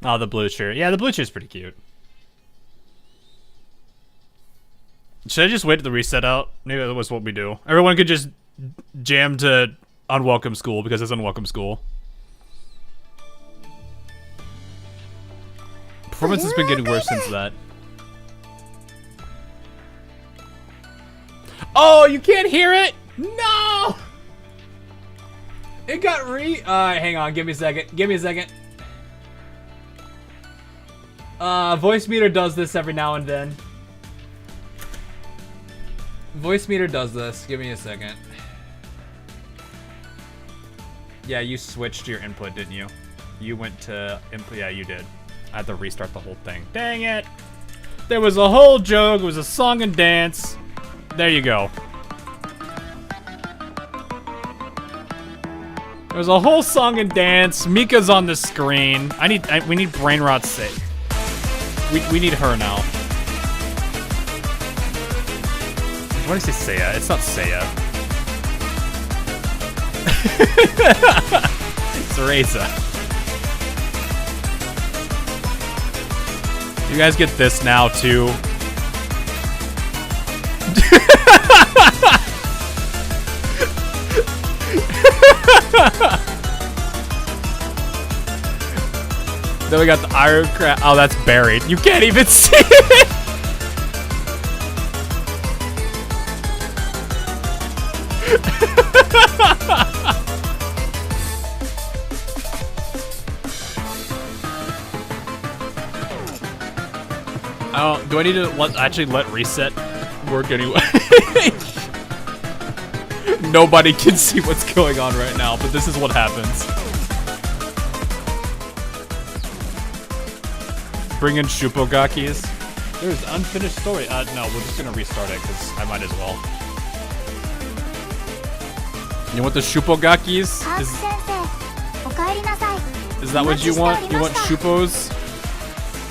Oh, the blue shirt. Yeah, the blue shirt's pretty cute. Should I just wait the reset out? Maybe that was what we do. Everyone could just jam to Unwelcome School because it's Unwelcome School. Performance has been getting worse since that. Oh, you can't hear it? No! It got hang on, give me a second. Give me a second. Voice meter does this every now and then. Voice meter does this. Give me a second. Yeah, you switched your input, didn't you? You went to input. Yeah, you did. I had to restart the whole thing. Dang it! There was a whole joke. It was a song and dance. There you go. There was a whole song and dance. Mika's on the screen. We need brain rot's sake. We need her now. What did I say, Seiya? It's not Seiya. It's Reza. You guys get this now too. Then we got the iron crab. Oh, that's buried. You can't even see it. Oh, do I need to actually let reset work anyway? Nobody can see what's going on right now, but this is what happens. Bring in Shupogakis. There's unfinished story. No, we're just gonna restart it because I might as well. You know what the Shupogakis is that what you want? You want Shupos?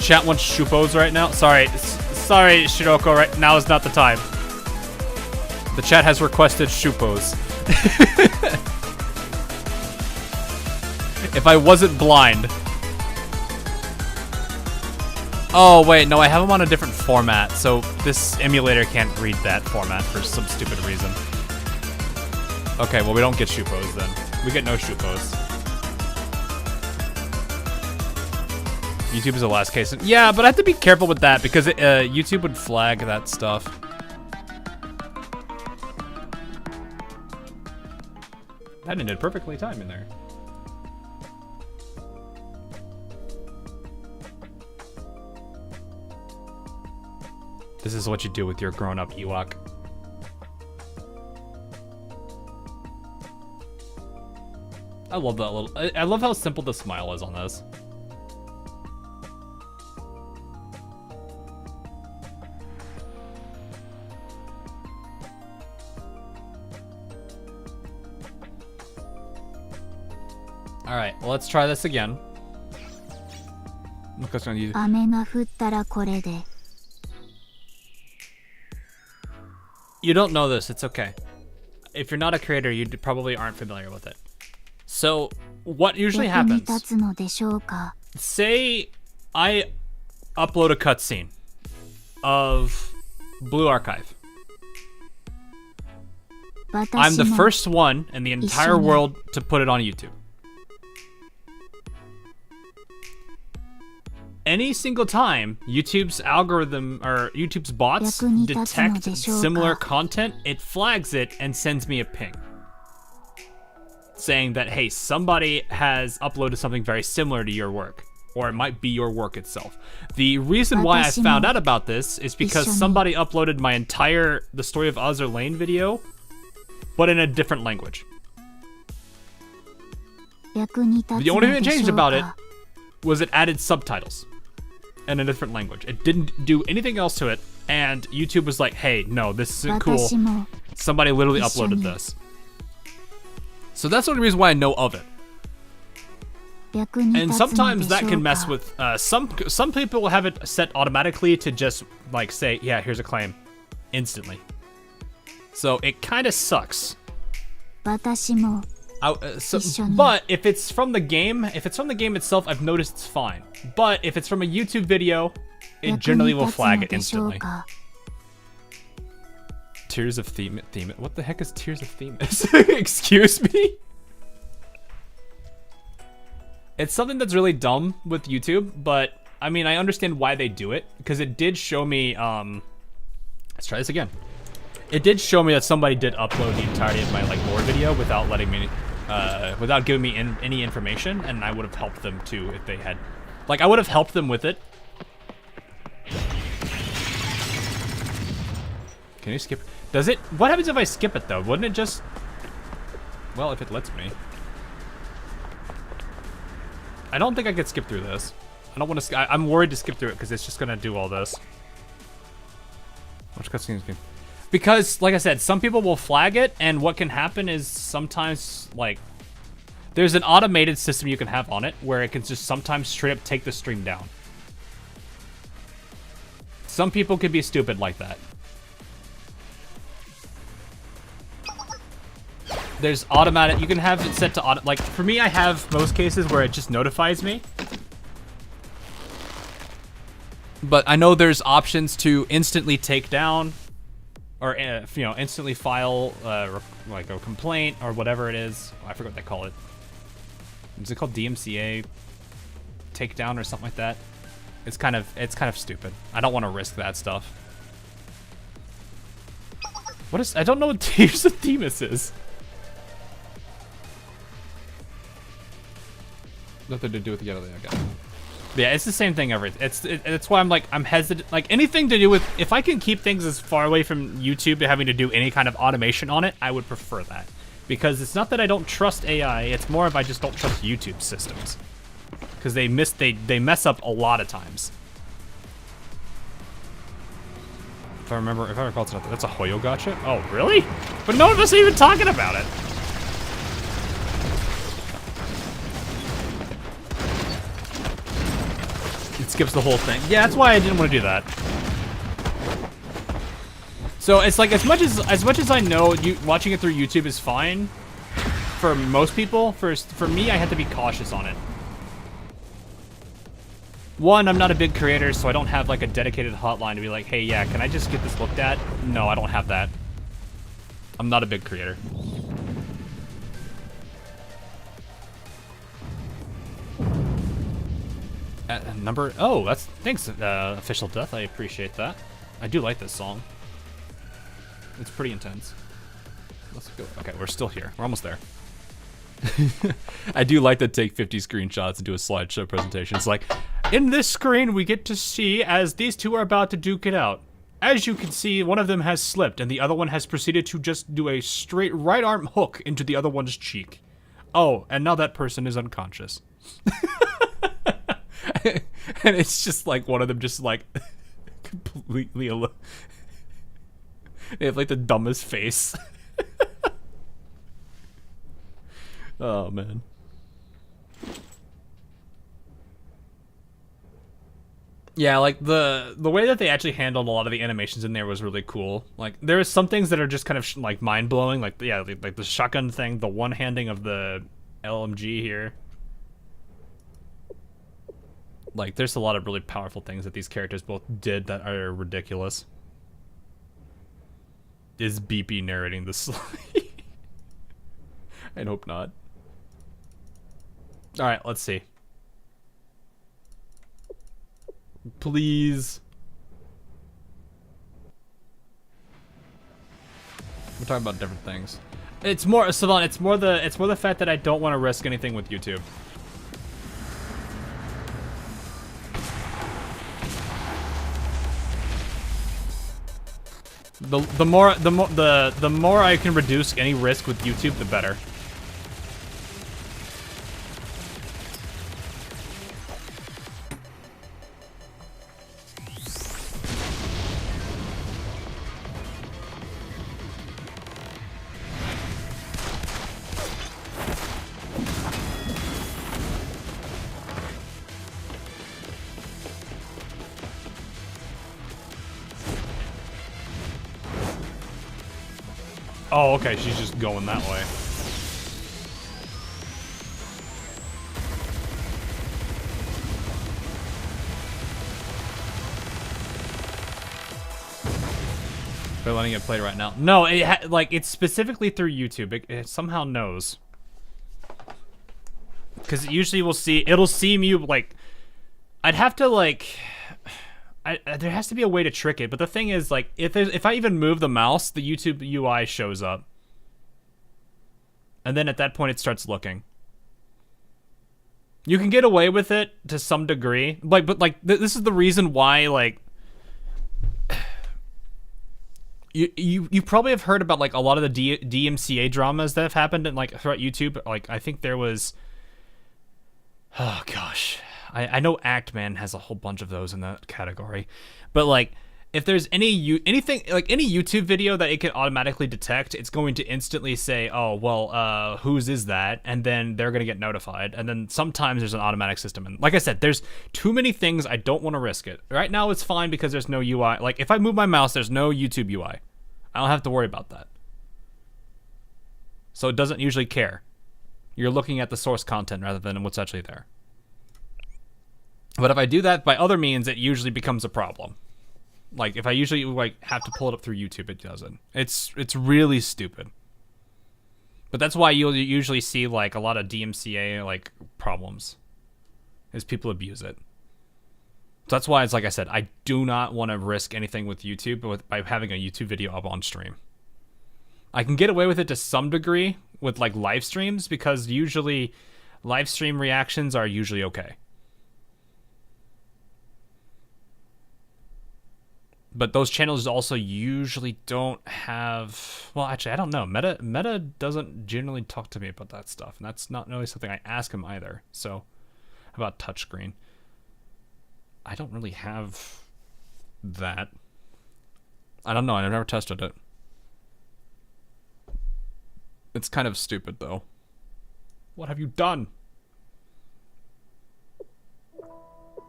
Chat wants Shupos right now? Sorry, Shiroko, right now is not the time. The chat has requested Shupos. If I wasn't blind. Oh, wait, no, I have them on a different format, so this emulator can't read that format for some stupid reason. Okay, well, we don't get Shupos then. We get no Shupos. YouTube is the last case. Yeah, but I have to be careful with that because YouTube would flag that stuff. That ended perfectly timed in there. This is what you do with your grown-up Ewok. I love that little... I love how simple the smile is on this. Alright, well, let's try this again. You don't know this, it's okay. If you're not a creator, you probably aren't familiar with it. So, what usually happens... Say I upload a cutscene of Blue Archive. I'm the first one in the entire world to put it on YouTube. Any single time YouTube's algorithm or YouTube's bots detect similar content, it flags it and sends me a ping saying that, hey, somebody has uploaded something very similar to your work, or it might be your work itself. The reason why I found out about this is because somebody uploaded my entire The Story of Azur Lane video, but in a different language. The only thing that changed about it was it added subtitles in a different language. It didn't do anything else to it, and YouTube was like, hey, no, this isn't cool. Somebody literally uploaded this. So that's the only reason why I know of it. And sometimes that can mess with, some people will have it set automatically to just, like, say, yeah, here's a claim, instantly. So it kind of sucks. 私も But if it's from the game, itself, I've noticed it's fine. But if it's from a YouTube video, it generally will flag it instantly. Tears of theme. What the heck is Tears of Themis? Excuse me? It's something that's really dumb with YouTube, but I mean, I understand why they do it, because it did show me, let's try this again. It did show me that somebody did upload the entirety of my, like, lore video without letting me, without giving me any information, and I would have helped them too if they had, like, I would have helped them with it. Can you skip? Does it? What happens if I skip it though? Wouldn't it just? Well, if it lets me. I don't think I could skip through this. I don't want to. I'm worried to skip through it because it's just gonna do all this. Which cutscenes can? Because, like I said, some people will flag it, and what can happen is sometimes, like, there's an automated system you can have on it where it can just sometimes straight up take the stream down. Some people could be stupid like that. There's automatic, you can have it set to auto, like, for me, I have most cases where it just notifies me. But I know there's options to instantly take down, or, you know, instantly file, like, a complaint, or whatever it is. I forget what they call it. Is it called DMCA takedown or something like that? It's kind of stupid. I don't want to risk that stuff. What is, I don't know what Tears of Themis is. Nothing to do with the other thing I got. Yeah, it's the same thing it's why I'm hesitant. Like, anything to do with, if I can keep things as far away from YouTube to having to do any kind of automation on it, I would prefer that. Because it's not that I don't trust AI, it's more of I just don't trust YouTube systems. Because they mess up a lot of times. If I recall, it's not that's a Hoyo gotcha? Oh, really? But no one was even talking about it. It skips the whole thing. Yeah, that's why I didn't want to do that. So it's like, as much as I know, watching it through YouTube is fine for most people. For me, I have to be cautious on it. One, I'm not a big creator, so I don't have like a dedicated hotline to be like, hey, yeah, can I just get this looked at? No, I don't have that. I'm not a big creator. Oh, that's, thanks, Official Death, I appreciate that. I do like this song. It's pretty intense. Let's go. Okay, we're still here. We're almost there. I do like to take 50 screenshots and do a slideshow presentation. It's like, in this screen, we get to see as these two are about to duke it out. As you can see, one of them has slipped, and the other one has proceeded to just do a straight right arm hook into the other one's cheek. Oh, and now that person is unconscious. And it's just like one of them just like completely alone. They have like the dumbest face. Oh man. Yeah, like the way that they actually handled a lot of the animations in there was really cool. Like there are some things that are just kind of like mind blowing. Like yeah, like the shotgun thing, the one handing of the LMG here. Like, there's a lot of really powerful things that these characters both did that are ridiculous. Is BP narrating this? I hope not. Alright, let's see. Please. We're talking about different things. It's more, Savant, it's more the fact that I don't want to risk anything with YouTube. The more I can reduce any risk with YouTube, the better. Oh, okay, she's just going that way. They're letting it play right now. No, like it's specifically through YouTube. It somehow knows. Because usually it'll seem you like. I'd have to like. There has to be a way to trick it, but the thing is, like, if I even move the mouse, the YouTube UI shows up, and then at that point it starts looking. You can get away with it to some degree, like, but like this is the reason why, like, you probably have heard about like a lot of the DMCA dramas that have happened in like throughout YouTube. Like, I think there was, oh gosh. I know Actman has a whole bunch of those in that category, but like if there's anything like any YouTube video that it can automatically detect, it's going to instantly say, oh well, whose is that, and then they're gonna get notified. And then sometimes there's an automatic system, and like I said, there's too many things. I don't want to risk it right now. It's fine because there's no UI. Like if I move my mouse, there's no YouTube UI. I don't have to worry about that, so it doesn't usually care. You're looking at the source content rather than what's actually there. But if I do that by other means, it usually becomes a problem. Like if I usually like have to pull it up through YouTube, it doesn't. It's really stupid. But that's why you'll usually see like a lot of DMCA like problems, is people abuse it. So that's why it's like I said, I do not want to risk anything with YouTube by having a YouTube video up on stream. I can get away with it to some degree with like live streams, because usually live stream reactions are usually okay. But those channels also usually don't have, well, actually, I don't know. Meta doesn't generally talk to me about that stuff, and that's not really something I ask him either. So, how about touchscreen? I don't really have that. I don't know. I've never tested it. It's kind of stupid, though. What have you done?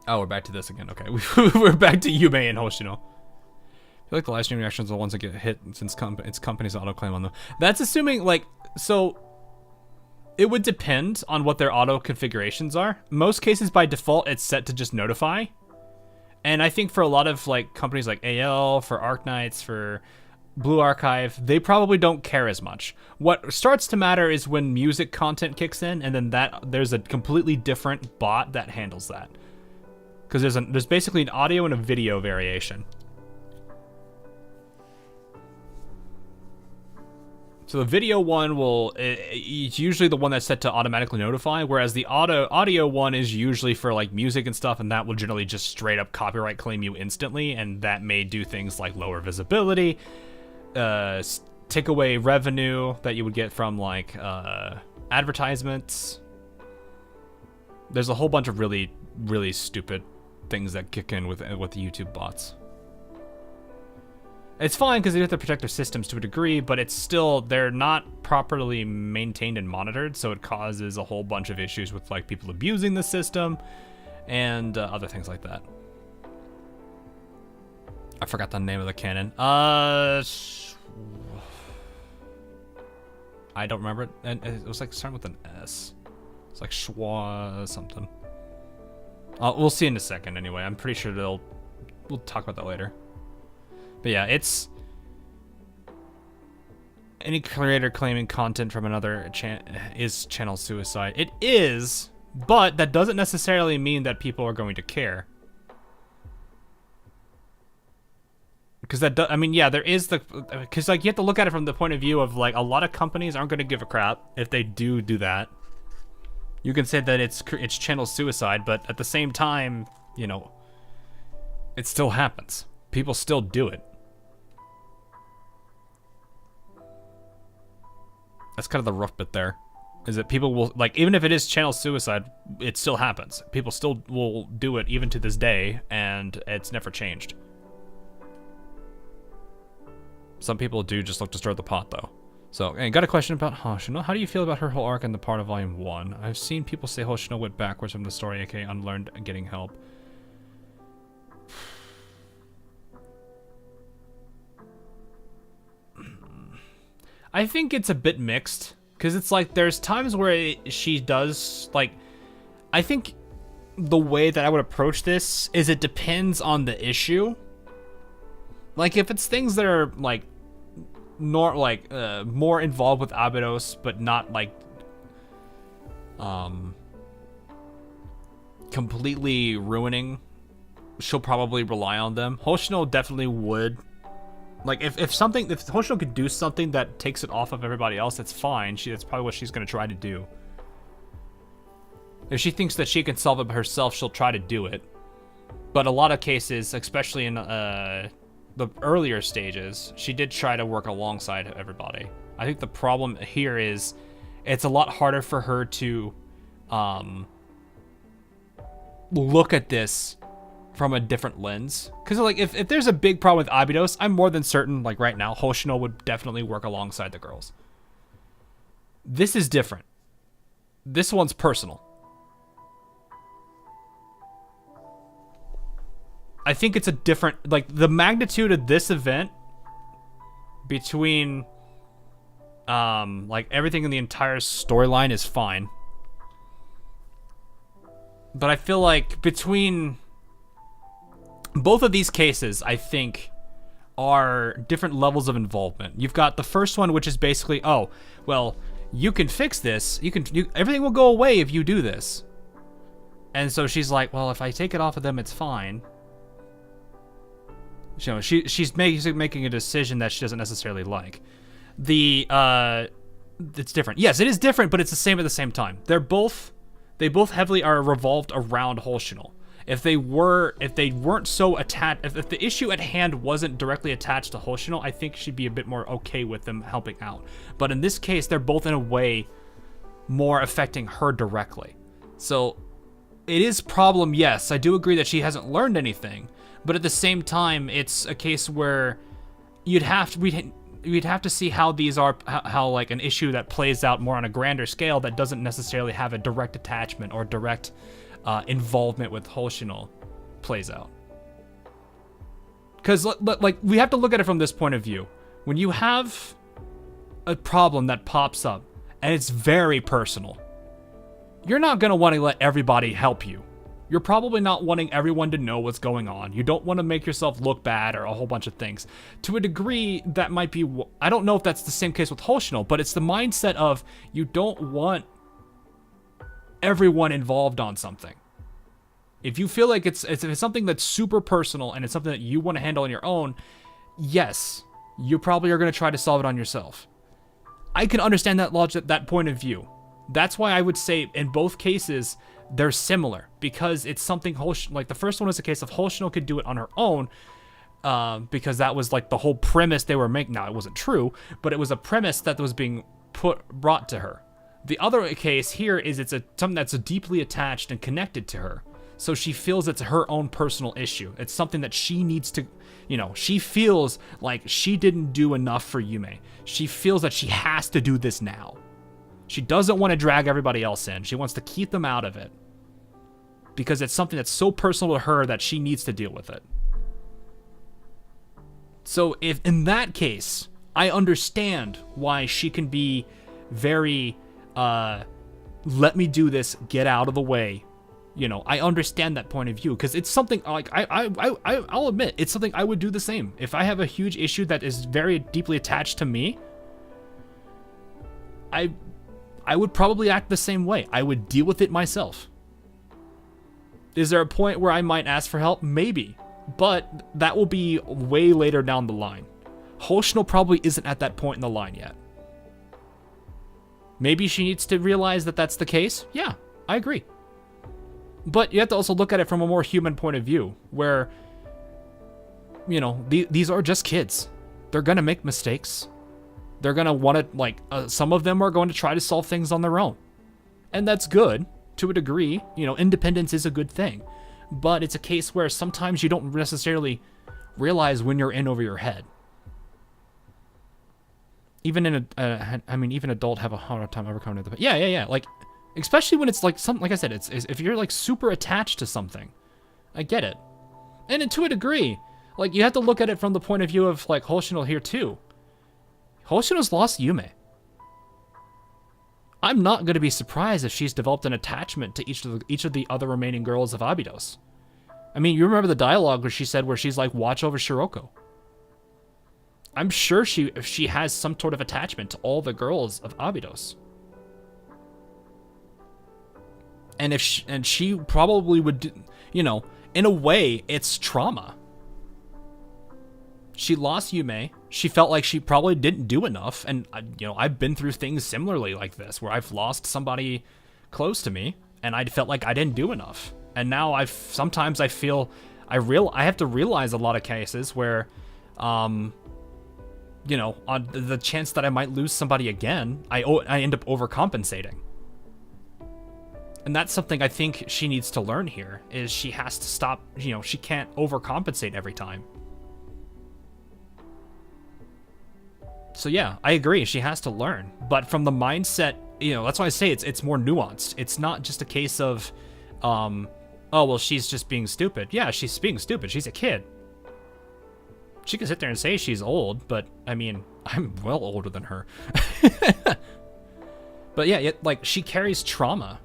Oh, we're back to this again. Okay, we're back to Yume and Hoshino. I feel like the live stream reactions are the ones that get hit since it's companies auto-claim on them. That's assuming, like, so it would depend on what their auto configurations are. Most cases, by default, it's set to just notify. And I think for a lot of, like, companies like AL, for Arknights, for Blue Archive, they probably don't care as much. What starts to matter is when music content kicks in, and then there's a completely different bot that handles that. Because there's basically an audio and a video variation. So the video one it's usually the one that's set to automatically notify, whereas the audio one is usually for like music and stuff, and that will generally just straight up copyright claim you instantly, and that may do things like lower visibility, take away revenue that you would get from like advertisements. There's a whole bunch of really, really stupid things that kick in with the YouTube bots. It's fine because they have to protect their systems to a degree, but it's still, they're not properly maintained and monitored, so it causes a whole bunch of issues with like people abusing the system and other things like that. I forgot the name of the canon. I don't remember it. And it was like starting with an S. It's like Schwa something. We'll see in a second anyway. I'm pretty sure we'll talk about that later. But yeah, it's any creator claiming content from another is channel suicide. It is, but that doesn't necessarily mean that people are going to care. Because I mean, yeah, there is because like you have to look at it from the point of view of like a lot of companies aren't going to give a crap if they do that. You can say that it's channel suicide, but at the same time, you know, it still happens. People still do it. That's kind of the rough bit there, is that people will, like, even if it is channel suicide, it still happens. People still will do it even to this day, and it's never changed. Some people do just look to stir the pot, though. So, and got a question about Hoshino. How do you feel about her whole arc in the part of Volume 1? I've seen people say Hoshino went backwards from the story, aka unlearned and getting help. I think it's a bit mixed, because it's like there's times where she does, like, I think the way that I would approach this is it depends on the issue. Like, if it's things that are, like, more involved with Abydos, but not, like, completely ruining, she'll probably rely on them. Hoshino definitely would. Like, if Hoshino could do something that takes it off of everybody else, that's fine. That's probably what she's going to try to do. If she thinks that she can solve it by herself, she'll try to do it. But a lot of cases, especially in the earlier stages, she did try to work alongside everybody. I think the problem here is it's a lot harder for her to look at this from a different lens. Because, like, if there's a big problem with Abydos, I'm more than certain, like, right now, Hoshino would definitely work alongside the girls. This is different. This one's personal. I think it's a different, like, the magnitude of this event between, like, everything in the entire storyline is fine. But I feel like between both of these cases, I think, are different levels of involvement. You've got the first one, which is basically, oh, well, you can fix this. Everything will go away if you do this. And so she's like, well, if I take it off of them, it's fine. You know, she's making a decision that she doesn't necessarily like. It's different. Yes, it is different, but it's the same at the same time. They both heavily are revolved around Hoshino. If they weren't so attached, if the issue at hand wasn't directly attached to Hoshino, I think she'd be a bit more okay with them helping out. But in this case, they're both in a way more affecting her directly. So it is problem. Yes, I do agree that she hasn't learned anything. But at the same time, it's a case where we'd have to see how these are, how like an issue that plays out more on a grander scale that doesn't necessarily have a direct attachment or direct involvement with Hoshino plays out. Because like we have to look at it from this point of view. When you have a problem that pops up and it's very personal, you're not going to want to let everybody help you. You're probably not wanting everyone to know what's going on. You don't want to make yourself look bad or a whole bunch of things. To a degree, that might be... I don't know if that's the same case with Hoshino, but it's the mindset of you don't want everyone involved on something. If you feel like it's something that's super personal and it's something that you want to handle on your own, yes, you probably are going to try to solve it on yourself. I can understand that logic, that point of view. That's why I would say in both cases... they're similar, because it's something like the first one was a case of Hoshino could do it on her own, because that was like the whole premise they were making. Now, it wasn't true, but it was a premise that was being brought to her. The other case here is something that's deeply attached and connected to her. So she feels it's her own personal issue. It's something that she needs to, she feels like she didn't do enough for Yume. She feels that she has to do this now. She doesn't want to drag everybody else in. She wants to keep them out of it. Because it's something that's so personal to her that she needs to deal with it. So if in that case, I understand why she can be very, let me do this, get out of the way. I understand that point of view, because it's something like I'll admit it's something I would do the same. If I have a huge issue that is very deeply attached to me, I would probably act the same way. I would deal with it myself. Is there a point where I might ask for help? Maybe. But that will be way later down the line. Hoshino probably isn't at that point in the line yet. Maybe she needs to realize that that's the case. Yeah, I agree. But you have to also look at it from a more human point of view, where, these are just kids. They're going to make mistakes. They're going to want to, some of them are going to try to solve things on their own. And that's good, to a degree. Independence is a good thing. But it's a case where sometimes you don't necessarily realize when you're in over your head. Even even adults have a hard time overcoming it. Yeah. Like, especially when it's like I said, it's if you're like super attached to something. I get it. And to a degree, like, you have to look at it from the point of view of like Hoshino here too. Hoshino's lost Yume. I'm not going to be surprised if she's developed an attachment to each of the other remaining girls of Abydos. I mean, you remember the dialogue where she's like, watch over Shiroko. I'm sure she has some sort of attachment to all the girls of Abydos. And she probably would, you know, in a way, it's trauma. She lost Yume. She felt like she probably didn't do enough. And, you know, I've been through things similarly like this, where I've lost somebody close to me, and I felt like I didn't do enough. And now sometimes I feel, I have to realize a lot of cases where, you know, on the chance that I might lose somebody again, I end up overcompensating. And that's something I think she needs to learn here, is she has to stop, you know, she can't overcompensate every time. So yeah, I agree, she has to learn. But from the mindset, you know, that's why I say it's more nuanced. It's not just a case of, oh, well, she's just being stupid. Yeah, she's being stupid. She's a kid. She can sit there and say she's old, but, I mean, I'm well older than her. But yeah, like, she carries trauma.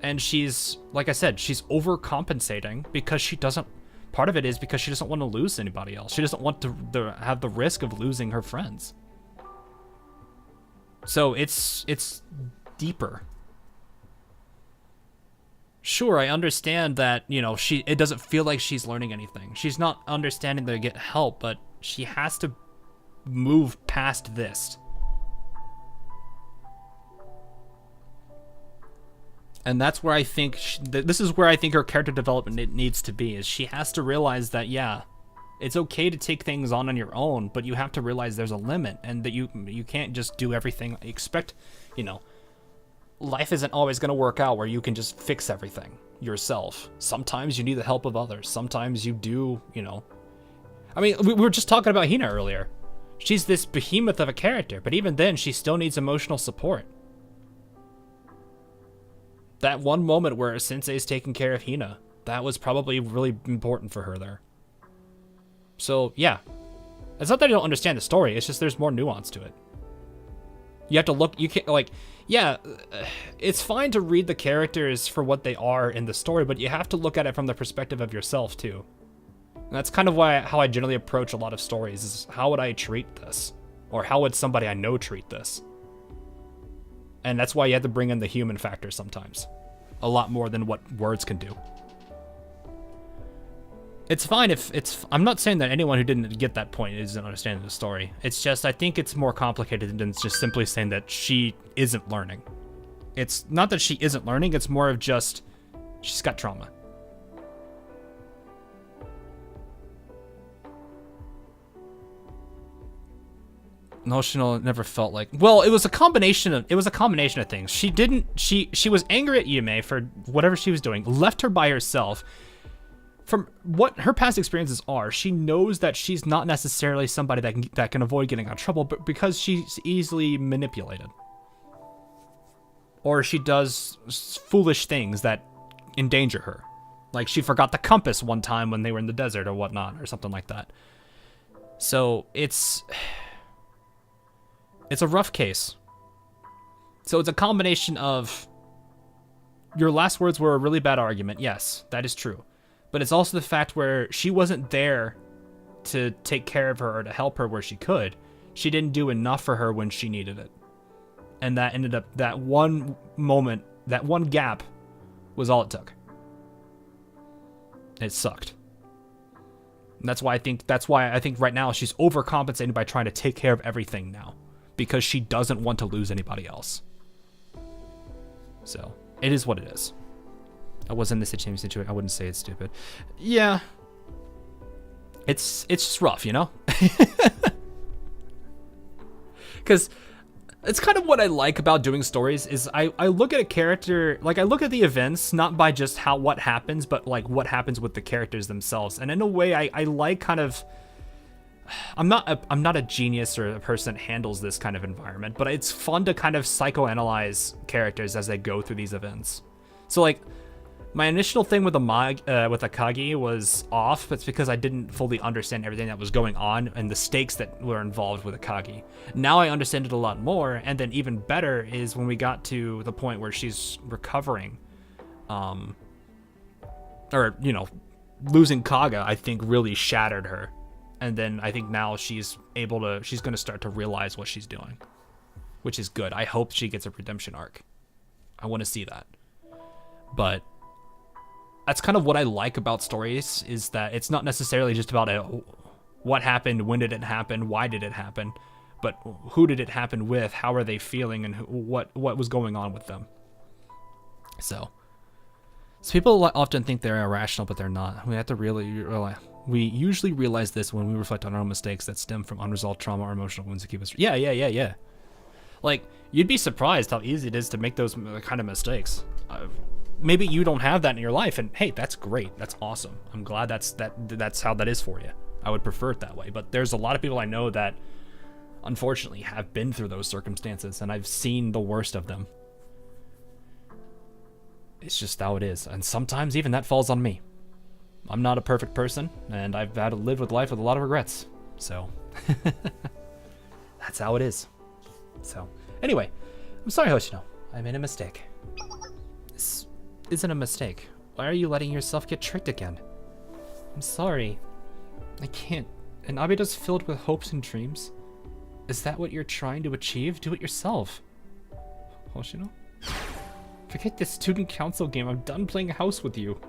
And she's, like I said, she's overcompensating because she doesn't, part of it is because she doesn't want to lose anybody else. She doesn't want to have the risk of losing her friends. So it's deeper. Sure, I understand that, you know, it doesn't feel like she's learning anything. She's not understanding to get help, but she has to move past this. And that's where I think, this is where I think her character development needs to be, is she has to realize that, yeah, it's okay to take things on your own, but you have to realize there's a limit, and that you can't just do everything, expect, you know, life isn't always going to work out where you can just fix everything yourself. Sometimes you need the help of others. Sometimes you do, you know. I mean, we were just talking about Hina earlier. She's this behemoth of a character, but even then, she still needs emotional support. That one moment where Sensei's taking care of Hina, that was probably really important for her there. So, yeah. It's not that I don't understand the story, it's just there's more nuance to it. You have to look, you can't, like, yeah, it's fine to read the characters for what they are in the story, but you have to look at it from the perspective of yourself, too. And that's kind of how I generally approach a lot of stories, is how would I treat this? Or how would somebody I know treat this? And that's why you have to bring in the human factor sometimes. A lot more than what words can do. It's fine if I'm not saying that anyone who didn't get that point isn't understanding the story. It's just, I think it's more complicated than just simply saying that she isn't learning. It's not that she isn't learning, it's more of just, she's got trauma. Hoshino never felt like, well, it was a combination of things. She was angry at Yume for whatever she was doing, left her by herself. From what her past experiences are, she knows that she's not necessarily somebody that can avoid getting out of trouble, but because she's easily manipulated. Or she does foolish things that endanger her. Like she forgot the compass one time when they were in the desert or whatnot, or something like that. So it's a rough case. So it's a combination of, your last words were a really bad argument. Yes, that is true. But it's also the fact where she wasn't there to take care of her or to help her where she could. She didn't do enough for her when she needed it. And that ended up, that one moment, that one gap was all it took. It sucked. And that's why I think right now she's overcompensating by trying to take care of everything now. Because she doesn't want to lose anybody else. So, it is what it is. I was in this same situation. I wouldn't say it's stupid. Yeah. It's just rough, you know? Because it's kind of what I like about doing stories is I look at a character, like I look at the events, not by just what happens, but like what happens with the characters themselves. And in a way, I like kind of, I'm not a genius or a person that handles this kind of environment, but it's fun to kind of psychoanalyze characters as they go through these events. So like, my initial thing with Akagi was off, but it's because I didn't fully understand everything that was going on and the stakes that were involved with Akagi. Now I understand it a lot more, and then even better is when we got to the point where she's recovering, or, you know, losing Kaga, I think really shattered her. And then I think now she's going to start to realize what she's doing, which is good. I hope she gets a redemption arc. I want to see that. But that's kind of what I like about stories, is that it's not necessarily just about what happened, when did it happen, why did it happen, but who did it happen with, how are they feeling, and what was going on with them. So people often think they're irrational, but they're not. We have to really realize. We usually realize this when we reflect on our own mistakes that stem from unresolved trauma or emotional wounds that keep us. Yeah. Like, you'd be surprised how easy it is to make those kind of mistakes. Maybe you don't have that in your life, and hey, that's great. That's awesome. I'm glad that's how that is for you. I would prefer it that way. But there's a lot of people I know that, unfortunately, have been through those circumstances, and I've seen the worst of them. It's just how it is, and sometimes even that falls on me. I'm not a perfect person, and I've had to live with life with a lot of regrets. So, that's how it is. So, anyway, I'm sorry, Hoshino. I made a mistake. This isn't a mistake. Why are you letting yourself get tricked again? I'm sorry. I can't. An Abydos filled with hopes and dreams? Is that what you're trying to achieve? Do it yourself. Hoshino? Forget this student council game. I'm done playing house with you.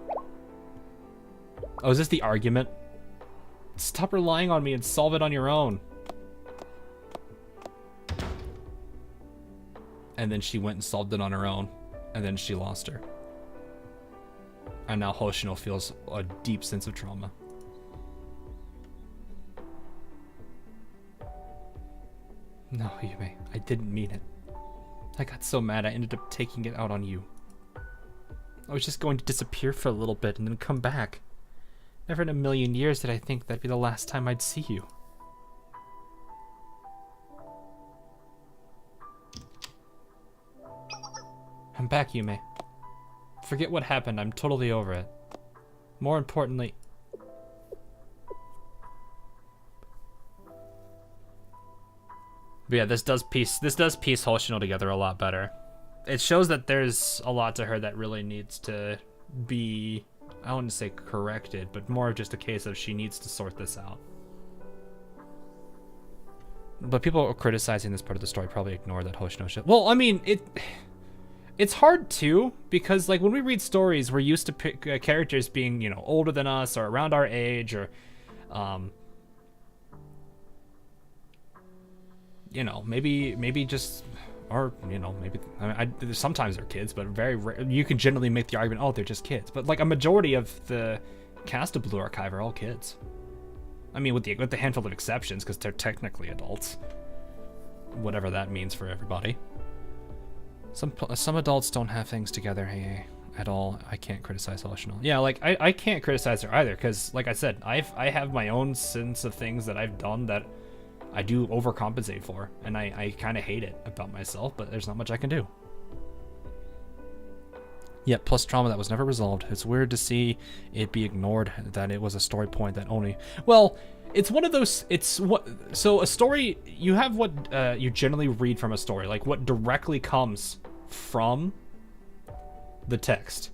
Oh, is this the argument? Stop relying on me and solve it on your own. And then she went and solved it on her own. And then she lost her. And now Hoshino feels a deep sense of trauma. No, Yume, I didn't mean it. I got so mad I ended up taking it out on you. I was just going to disappear for a little bit and then come back. Never in a million years did I think that'd be the last time I'd see you. I'm back, Yume. Forget what happened, I'm totally over it. More importantly... But yeah, this does piece Hoshino together a lot better. It shows that there's a lot to her that really needs to be, I wouldn't say corrected, but more of just a case of she needs to sort this out. But people criticizing this part of the story probably ignore that Hoshino shit. Well, I mean, it's hard too, because like when we read stories, we're used to characters being, you know, older than us or around our age, or you know, maybe just, or you know, maybe sometimes they're kids, but very rare, you can generally make the argument, oh, they're just kids. But like a majority of the cast of Blue Archive are all kids. I mean, with the handful of exceptions, because they're technically adults, whatever that means for everybody. Some adults don't have things together, hey, at all. I can't criticize Hoshino. Yeah, like I can't criticize her either, because like I said, I have my own sense of things that I've done that I do overcompensate for, and I kind of hate it about myself, but there's not much I can do. Yet, plus trauma that was never resolved. It's weird to see it be ignored, that it was a story point that only... Well, it's one of those... It's what... So a story... You have what you generally read from a story, like what directly comes from the text.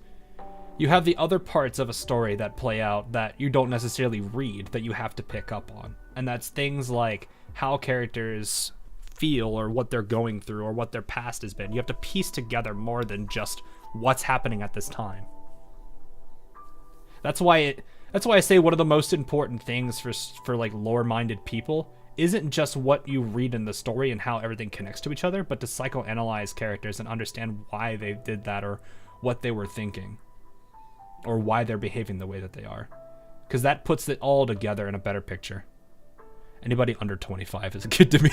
You have the other parts of a story that play out that you don't necessarily read, that you have to pick up on. And that's things like how characters feel, or what they're going through, or what their past has been. You have to piece together more than just what's happening at this time. That's why I say one of the most important things for like lore-minded people isn't just what you read in the story and how everything connects to each other, but to psychoanalyze characters and understand why they did that, or what they were thinking, or why they're behaving the way that they are. Because that puts it all together in a better picture. Anybody under 25 is a kid to me.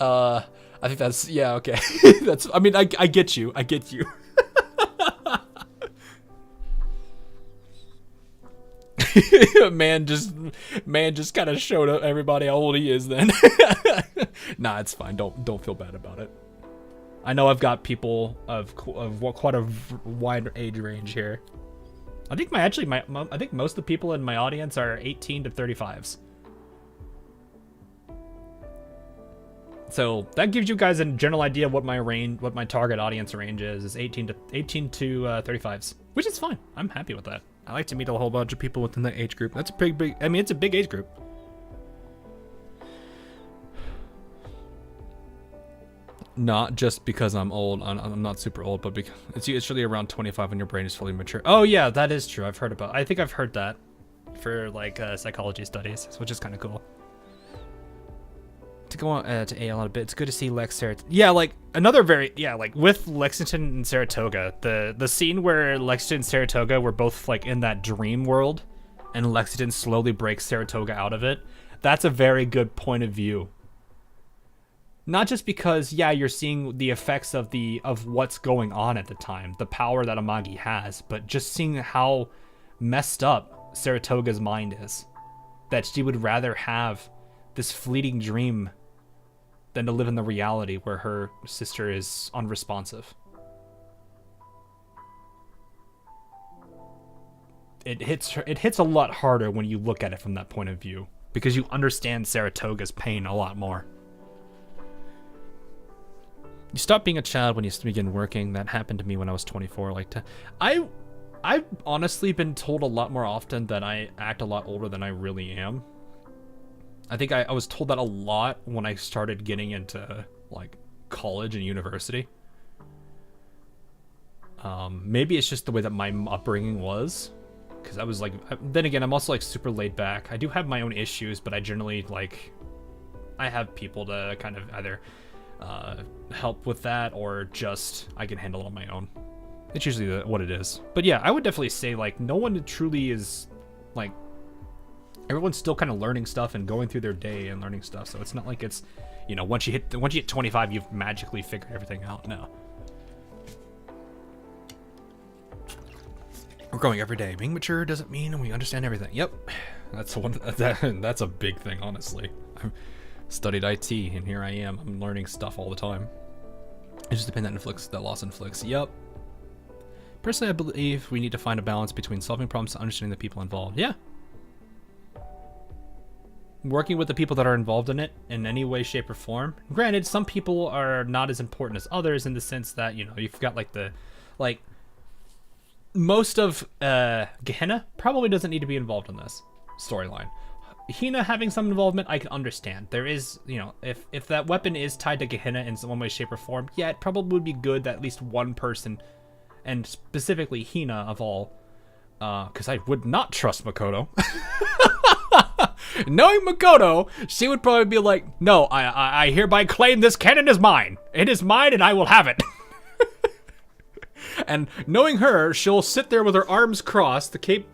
I think that's, yeah, okay. That's, I mean, I get you. I get you. man just kind of showed up everybody how old he is then. Nah, it's fine. Don't feel bad about it. I know I've got people of quite a wide age range here. I think I think most of the people in my audience are 18 to 35s. So that gives you guys a general idea of what my range, what my target audience range is 18 to 35s, which is fine. I'm happy with that. I like to meet a whole bunch of people within that age group. That's a big, I mean, it's a big age group. Not just because I'm old, I'm not super old, but because it's usually around 25 when your brain is fully mature. Oh yeah, that is true. I think I've heard that for like psychology studies, which is kind of cool. To go on to AL a bit, it's good to see Lex Saratoga. Yeah, like another like with Lexington and Saratoga, the scene where Lexington and Saratoga were both like in that dream world, and Lexington slowly breaks Saratoga out of it. That's a very good point of view. Not just because, yeah, you're seeing the effects of what's going on at the time, the power that Amagi has, but just seeing how messed up Saratoga's mind is. That she would rather have this fleeting dream than to live in the reality where her sister is unresponsive. It hits a lot harder when you look at it from that point of view, because you understand Saratoga's pain a lot more. You stop being a child when you begin working. That happened to me when I was 24. I've honestly been told a lot more often that I act a lot older than I really am. I think I was told that a lot when I started getting into like college and university. Maybe it's just the way that my upbringing was, because I was like, then again, I'm also like super laid back. I do have my own issues, but I generally like, I have people to kind of either help with that, or just I can handle it on my own. It's usually what it is. But yeah, I would definitely say like no one truly is like, everyone's still kind of learning stuff and going through their day and learning stuff. So it's not like it's, you know, once you hit 25, you've magically figured everything out. No. We're growing every day. Being mature doesn't mean we understand everything. Yep, that's that's a big thing, honestly. I've studied IT, and here I am. I'm learning stuff all the time. It's just the pain that loss inflicts. Yep. Personally, I believe we need to find a balance between solving problems and understanding the people involved. Yeah. Working with the people that are involved in it in any way, shape, or form. Granted, some people are not as important as others in the sense that, you know, you've got like most of Gehenna probably doesn't need to be involved in this storyline. Hina having some involvement, I can understand. There is, you know, if that weapon is tied to Gehenna in some way, shape, or form, yeah, it probably would be good that at least one person, and specifically Hina of all, because I would not trust Makoto. Knowing Makoto, she would probably be like, no, I hereby claim this cannon is mine. It is mine and I will have it. And knowing her, she'll sit there with her arms crossed. The cape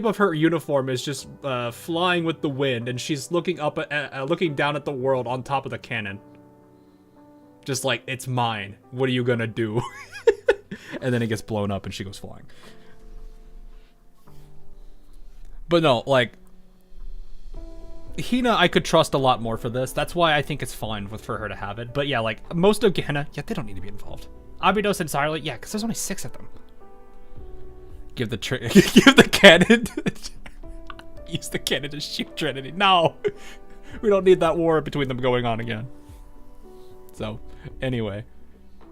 of her uniform is just flying with the wind, and she's looking looking down at the world on top of the cannon. Just like, it's mine. What are you gonna do? And then it gets blown up and she goes flying. But no, like, Hina I could trust a lot more for this. That's why I think it's fine for her to have it. But yeah, like, most of Gehenna, yeah, they don't need to be involved. Abydos and Sarli, yeah, because there's only 6 of them. Give the cannon. Use the cannon to shoot Trinity. No, we don't need that war between them going on again. So, anyway,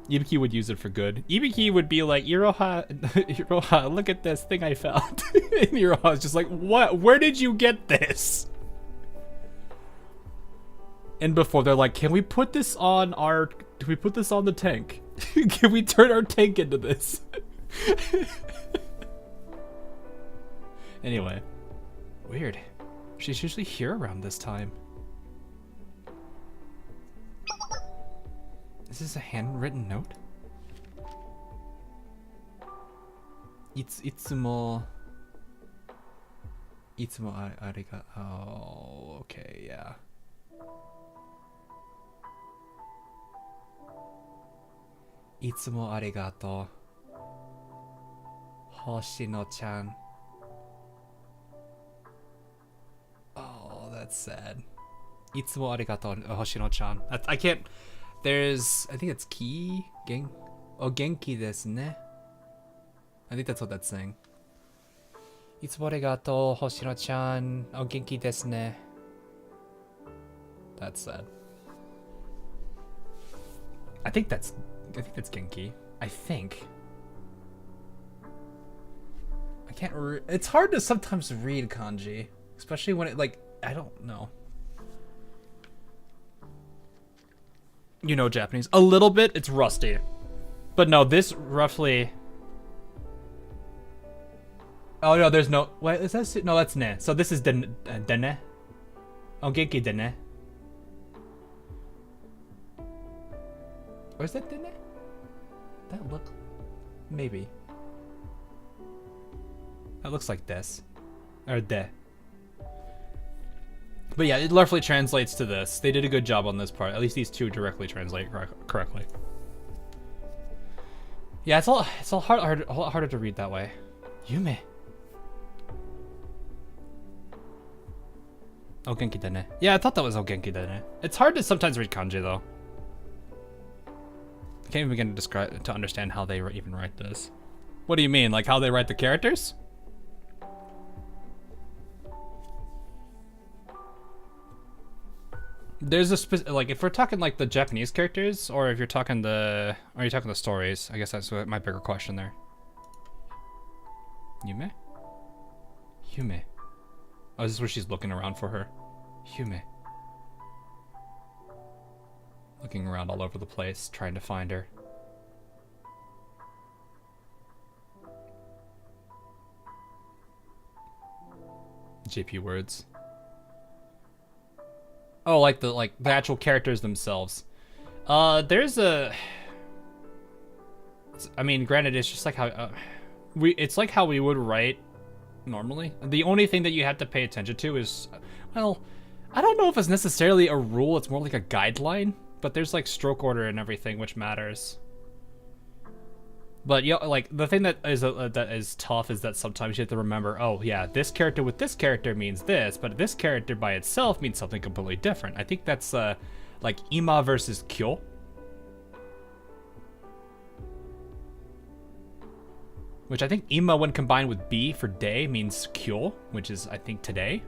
Ibiki would use it for good. Ibiki would be like, Iroha, look at this thing I found. And Iroha's just like, what? Where did you get this? And before they're like, can we put this on the tank? Can we turn our tank into this? Anyway, weird. She's usually here around this time. Is this a handwritten note? Itsumo ariga. Oh, okay, yeah. Itsumo arigato, Hoshino-chan. Oh, that's sad. Itsumo arigato, Hoshino-chan. I can't. I think it's ki? Genki desu ne? I think that's what that's saying. Itsumo arigato, Hoshino-chan. O genki desu ne? That's sad. I think that's Genki. I think. I can't it's hard to sometimes read kanji, especially when it like I don't know. You know Japanese a little bit. It's rusty, but no, this roughly. Oh no, there's no. Wait, is that no? That's ne. So this is dene. Oh, genki dene. Or is that dene? That look, maybe. That looks like this, or de. But yeah, it roughly translates to this. They did a good job on this part. At least these two directly translate correctly. Yeah, it's a lot harder to read that way. Yume. Oh, genki dene. Yeah, I thought that was oh, genki dene. It's hard to sometimes read kanji though. I can't even begin to understand how they even write this. What do you mean? Like how they write the characters? There's a like if we're talking like the Japanese characters, or if you're talking the, are you talking the stories? I guess that's my bigger question there. Yume? Yume. Oh, this is where she's looking around for her. Yume. Looking around all over the place, trying to find her. JP words. Oh, like the actual characters themselves. There's a. I mean, granted, it's just like how it's like how we would write normally. The only thing that you have to pay attention to is, well, I don't know if it's necessarily a rule. It's more like a guideline. But there's like stroke order and everything, which matters. But yeah, like the thing that is tough is that sometimes you have to remember, oh yeah, this character with this character means this, but this character by itself means something completely different. I think that's like ima versus kyo. Which I think ima when combined with b for day means kyo, which is I think today.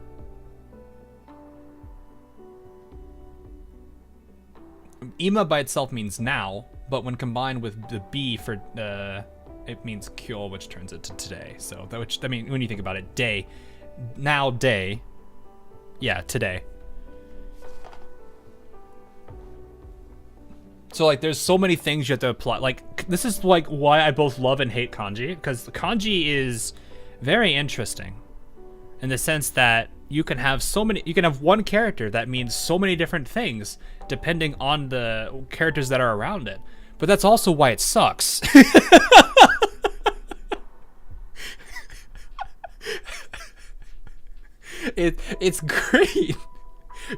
Ima by itself means now, but when combined with the B for it means kyo, which turns it to today. So that, which I mean, when you think about it, day, now day, yeah, today. So like, there's so many things you have to apply. Like this is like why I both love and hate kanji, because kanji is very interesting, in the sense that you can have one character that means so many different things depending on the characters that are around it. But that's also why it sucks. It's great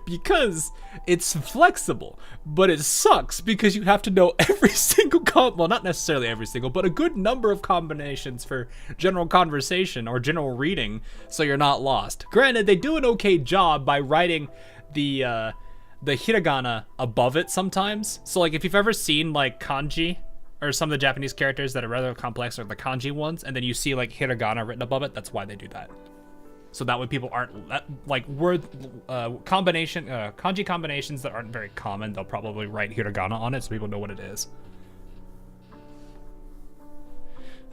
because it's flexible, but it sucks because you have to know every single well, not necessarily every single, but a good number of combinations for general conversation or general reading, so you're not lost. Granted, they do an okay job by writing the hiragana above it sometimes. So like if you've ever seen like kanji or some of the Japanese characters that are rather complex, or the kanji ones, and then you see like hiragana written above it, that's why they do that. So that way people aren't like word kanji combinations that aren't very common, they'll probably write hiragana on it so people know what it is.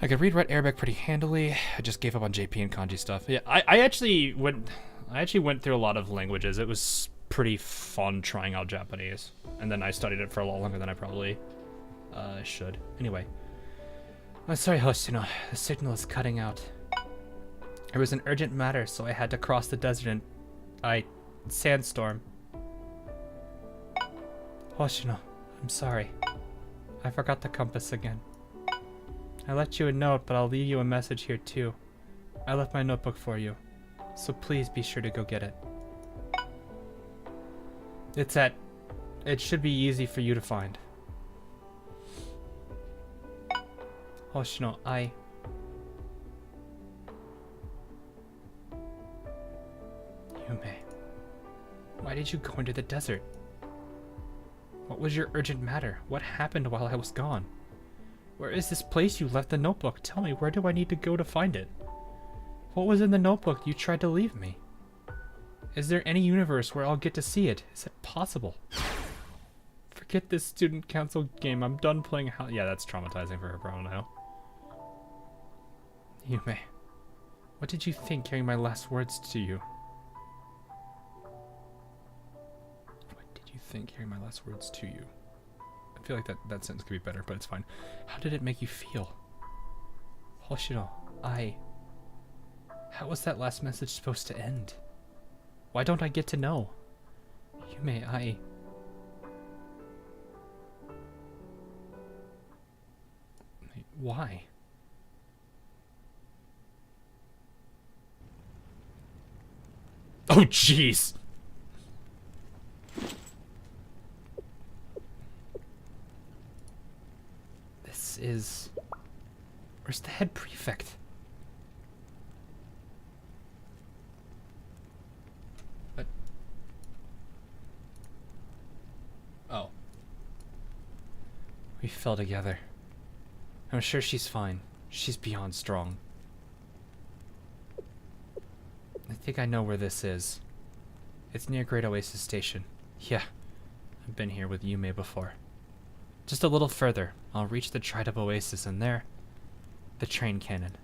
I could read Arabic pretty handily. I just gave up on JP and kanji stuff. Yeah, I actually went through a lot of languages. It was pretty fun trying out Japanese, and then I studied it for a lot longer than I probably should. Anyway, I'm sorry, Hoshino. The signal is cutting out. It was an urgent matter, so I had to cross the desert in sandstorm. Hoshino, I'm sorry. I forgot the compass again. I left you a note, but I'll leave you a message here too. I left my notebook for you, so please be sure to go get it. It should be easy for you to find. Hoshino, Yume, why did you go into the desert? What was your urgent matter? What happened while I was gone? Where is this place you left the notebook? Tell me, where do I need to go to find it? What was in the notebook you tried to leave me? Is there any universe where I'll get to see it? Is it possible? Forget this student council game. I'm done playing. Yeah, that's traumatizing for her, bro. Now. Yume, what did you think hearing my last words to you? What did you think hearing my last words to you? I feel like that sentence could be better, but it's fine. How did it make you feel? Hoshino, how was that last message supposed to end? Why don't I get to know? Yume, Why? Oh, jeez! This is... Where's the head prefect? What? Oh. We fell together. I'm sure she's fine. She's beyond strong. I think I know where this is. It's near Great Oasis Station. Yeah, I've been here with Yume before. Just a little further, I'll reach the dried up oasis, and there, the train cannon.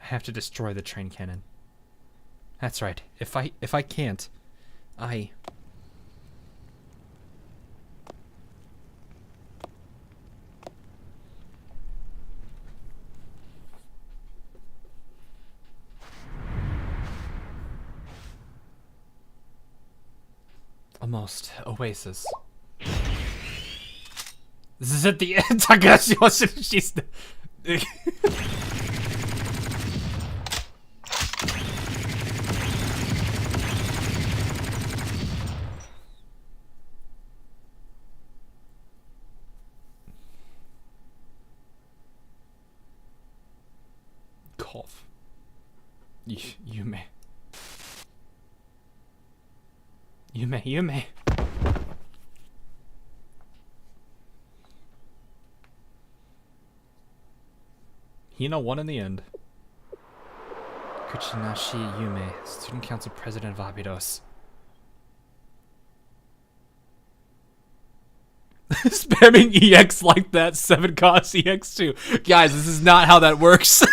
I have to destroy the train cannon. That's right. If I can't, Almost. Oasis. This is at the end. Takashi Hoshino, she's... Cough. Yume. Yume. Hina won in the end. Kuchinashi Yume, Student Council President of Abydos. Spamming EX like that, 7 costs EX2. Guys, this is not how that works.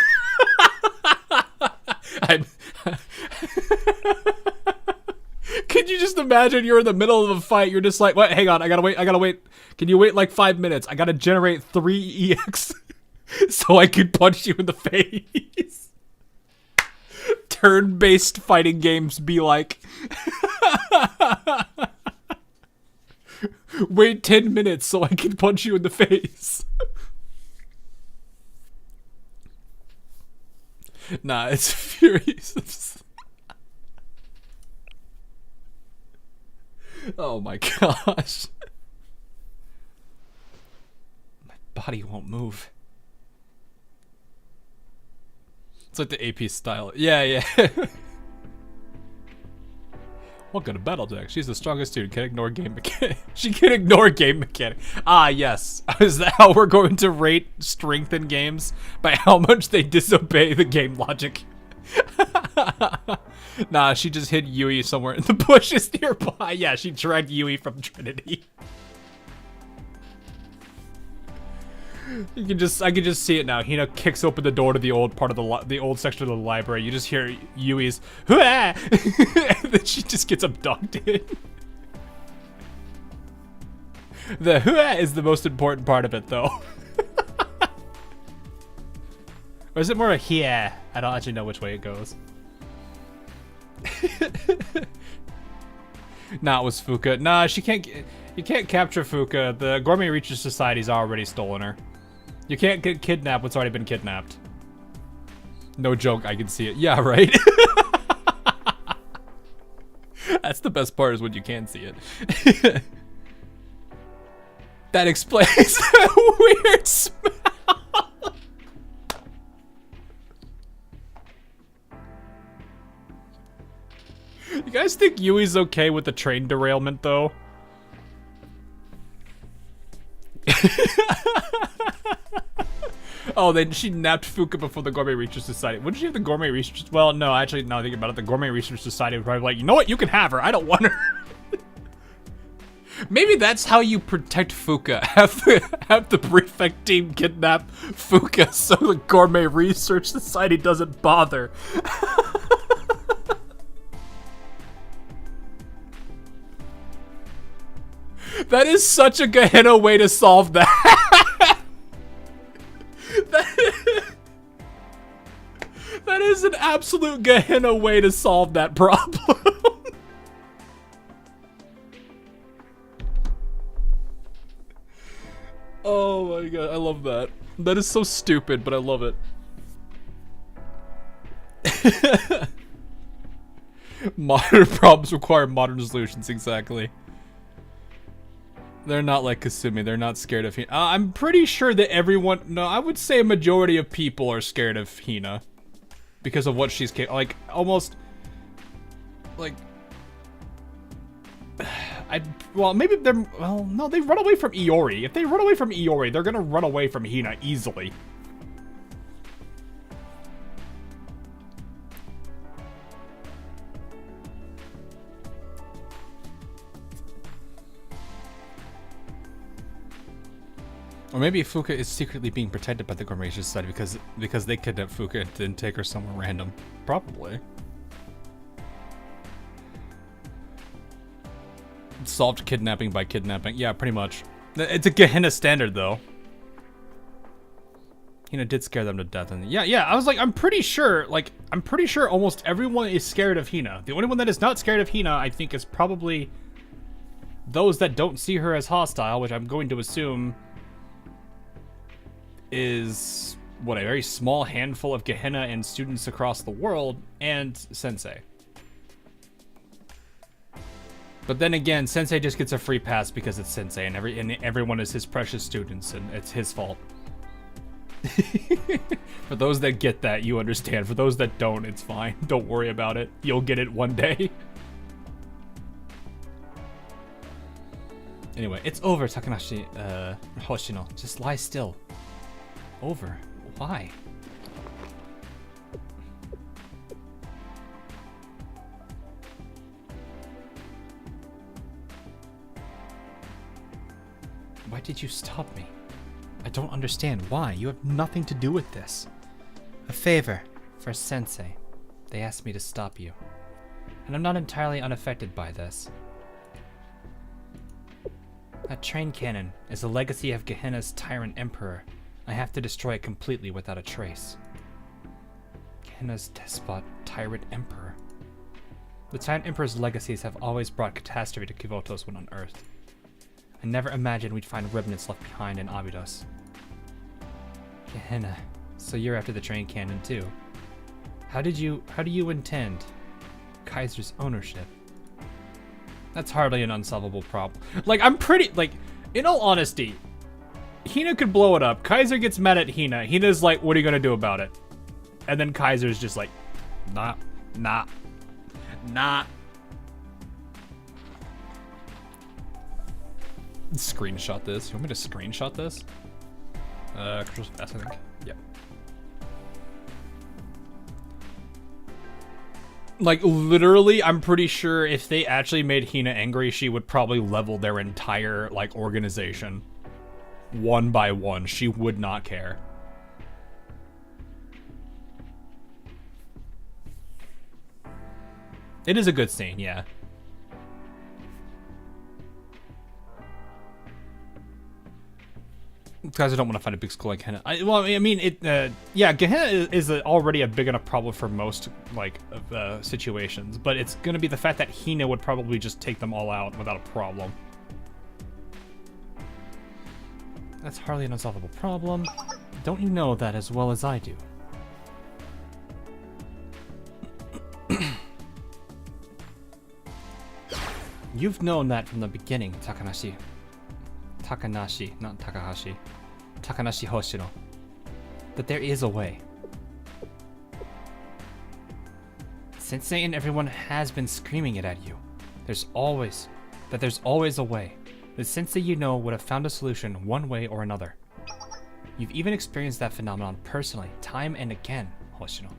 Could you just imagine you're in the middle of a fight, you're just like, what, hang on, I gotta wait. Can you wait like 5 minutes? I gotta generate 3 EX so I can punch you in the face. Turn-based fighting games be like, wait 10 minutes so I can punch you in the face. Nah, it's furious. Oh my gosh. My body won't move. It's like the AP style. Yeah. Welcome to Battletech. She's the strongest student. Can ignore game mechanic. She can ignore game mechanic. Ah, yes. Is that how we're going to rate strength in games? By how much they disobey the game logic? Nah, she just hid Yui somewhere in the bushes nearby. Yeah, she dragged Yui from Trinity. I can just see it now. Hina kicks open the door to the old part of the old section of the library. You just hear Yui's "Hua!" and then she just gets abducted. The "Hua" is the most important part of it, though. Or is it more a "Hia"? I don't actually know which way it goes. Nah, it was Fuka. Nah, she can't. You can't capture Fuka. The Gourmet Research Society's already stolen her. You can't get kidnapped what's already been kidnapped. No joke, I can see it. Yeah, right? That's the best part, is when you can see it. That explains the weird smell. You guys think Yui's okay with the train derailment, though? Oh, then she napped Fuka before the Gourmet Research Society. Wouldn't she have the Gourmet Research? Well, no, actually, now thinking about it, the Gourmet Research Society would probably be like, you know what? You can have her. I don't want her. Maybe that's how you protect Fuka. Have the prefect team kidnap Fuka so the Gourmet Research Society doesn't bother. That is such a Gehenna way to solve that. That is an absolute Gehenna way to solve that problem. Oh my god, I love that. That is so stupid, but I love it. Modern problems require modern solutions, exactly. They're not like Kasumi, they're not scared of Hina. I'm pretty sure that everyone, no, I would say a majority of people are scared of Hina. Because of what she's capable, like, almost, like, well, maybe they're, well, no, they run away from Iori. If they run away from Iori, they're gonna run away from Hina easily. Or maybe Fuka is secretly being protected by the Gourmet Society because they kidnapped Fuka and then take her somewhere random. Probably. Solved kidnapping by kidnapping. Yeah, pretty much. It's a Gehenna standard, though. Hina did scare them to death. And yeah, I was like, I'm pretty sure almost everyone is scared of Hina. The only one that is not scared of Hina, I think, is probably those that don't see her as hostile, which I'm going to assume is, what, a very small handful of Gehenna and students across the world, and Sensei. But then again, Sensei just gets a free pass because it's Sensei, and everyone is his precious students, and it's his fault. For those that get that, you understand. For those that don't, it's fine. Don't worry about it. You'll get it one day. Anyway, it's over, Takanashi, Hoshino. Just lie still. Over? Why? Why did you stop me? I don't understand. Why? You have nothing to do with this. A favor for Sensei. They asked me to stop you. And I'm not entirely unaffected by this. That train cannon is a legacy of Gehenna's tyrant emperor. I have to destroy it completely without a trace. Gehenna's despot, tyrant emperor. The tyrant emperor's legacies have always brought catastrophe to Kivotos when unearthed. I never imagined we'd find remnants left behind in Abydos. Gehenna, so you're after the train cannon too. How do you intend Kaiser's ownership? That's hardly an unsolvable problem. Like, I'm pretty, like, in all honesty, Hina could blow it up. Kaiser gets mad at Hina. Hina's like, what are you gonna do about it? And then Kaiser's just like, nah. Screenshot this. You want me to screenshot this? Control F, I think. Yep. Like, literally, I'm pretty sure if they actually made Hina angry, she would probably level their entire, like, organization. One by one. She would not care. It is a good scene, yeah. Guys, I don't want to fight a big school like Gehenna. Yeah, Gehenna is already a big enough problem for most, like, situations. But it's going to be the fact that Hina would probably just take them all out without a problem. That's hardly an unsolvable problem. Don't you know that as well as I do? You've known that from the beginning, Takanashi, not Takahashi. Takanashi Hoshino. That there is a way. Sensei and everyone has been screaming it at you. There's always a way. The Sensei you know would have found a solution one way or another. You've even experienced that phenomenon personally, time and again, Hoshino.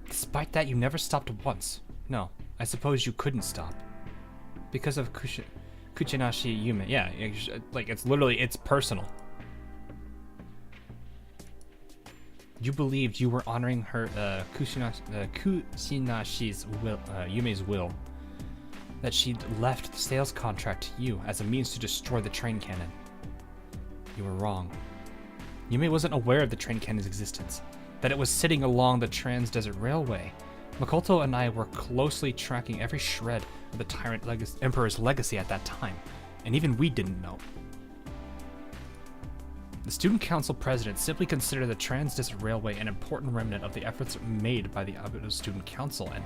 Despite that, you never stopped once. No, I suppose you couldn't stop. Because of Kuchinashi Yume. Yeah, like it's literally, it's personal. You believed you were honoring her Kushinashi's will, Yume's will. That she'd left the sales contract to you as a means to destroy the train cannon. You were wrong. Yume wasn't aware of the train cannon's existence, that it was sitting along the Trans-Desert Railway. Makoto and I were closely tracking every shred of the Tyrant Emperor's legacy at that time, and even we didn't know. The Student Council President simply considered the Trans-Desert Railway an important remnant of the efforts made by the Abydos Student Council and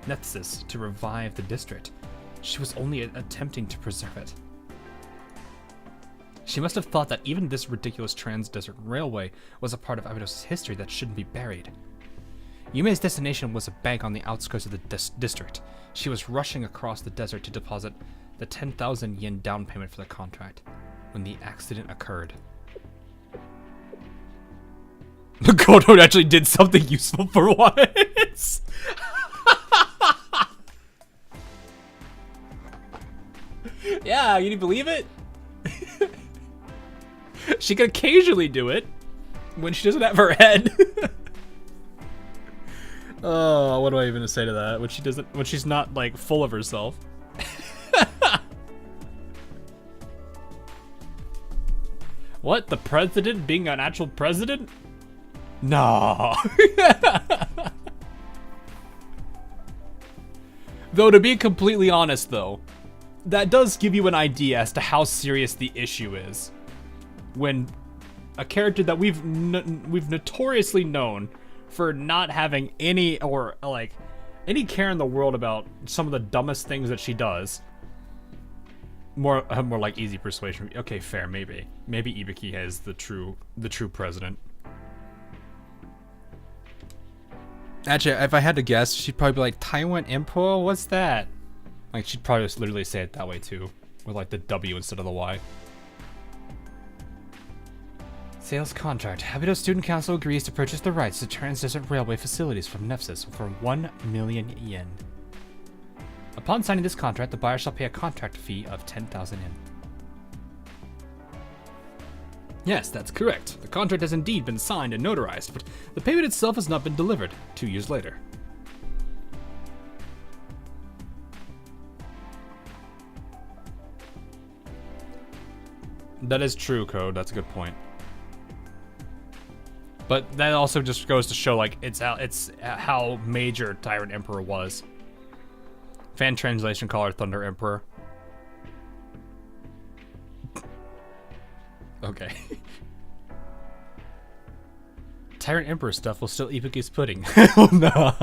Nethsis to revive the district. She was only attempting to preserve it. She must have thought that even this ridiculous Trans-Desert Railway was a part of Abydos' history that shouldn't be buried. Yume's destination was a bank on the outskirts of the district. She was rushing across the desert to deposit the 10,000 yen down payment for the contract when the accident occurred. Makoto actually did something useful for once. Yeah, can you believe it? She can occasionally do it when she doesn't have her head. Oh, what do I even say to that? When she's not like full of herself. What? The president being an actual president? No. Though, to be completely honest, though, that does give you an idea as to how serious the issue is. When a character that we've notoriously known for not having any care in the world about some of the dumbest things that she does. More like easy persuasion. Okay, fair, maybe Ibiki is the true president. Actually, if I had to guess, she'd probably be like, Taiwan Emperor, what's that? Like, she'd probably just literally say it that way too, with like the W instead of the Y. Sales contract. Abydos Student Council agrees to purchase the rights to Trans-Desert Railway facilities from Nethsis for 1 million yen. Upon signing this contract, the buyer shall pay a contract fee of 10,000 yen. Yes, that's correct. The contract has indeed been signed and notarized, but the payment itself has not been delivered 2 years later. That is true, Code. That's a good point. But that also just goes to show, like, it's how major Tyrant Emperor was. Fan translation call her Thunder Emperor. Okay. Tyrant Emperor stuff will still Ibuki's pudding. Oh no.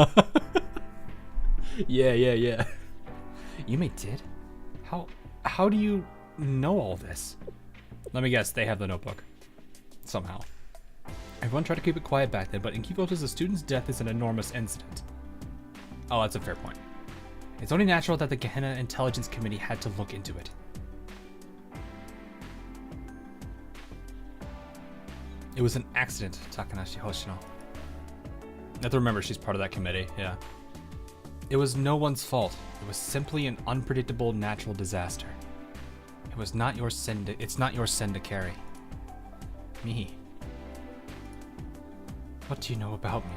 Yeah. Yume did? How do you know all this? Let me guess, they have the notebook. Somehow. Everyone tried to keep it quiet back then, but in Kyoto, the student's death is an enormous incident. Oh, that's a fair point. It's only natural that the Gehenna Intelligence Committee had to look into it. It was an accident, Takanashi Hoshino. You have to remember she's part of that committee, yeah. It was no one's fault. It was simply an unpredictable natural disaster. It was not your sin it's not your sin to carry. Me. What do you know about me?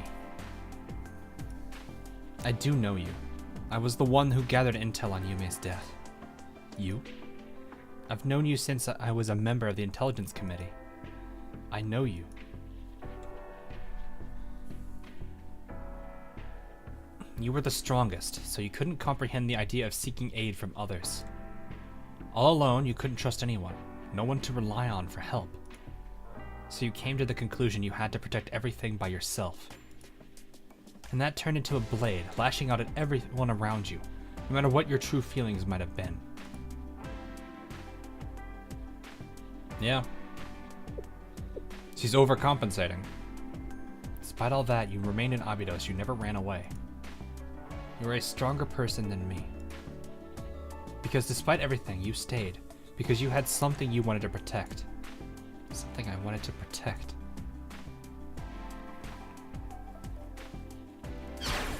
I do know you. I was the one who gathered intel on Yume's death. You? I've known you since I was a member of the Intelligence Committee. I know you. You were the strongest, so you couldn't comprehend the idea of seeking aid from others. All alone, you couldn't trust anyone, no one to rely on for help. So you came to the conclusion you had to protect everything by yourself. And that turned into a blade, lashing out at everyone around you, no matter what your true feelings might have been. Yeah. She's overcompensating. Despite all that, you remained in Abydos. You never ran away. You were a stronger person than me. Because despite everything, you stayed. Because you had something you wanted to protect. Something I wanted to protect.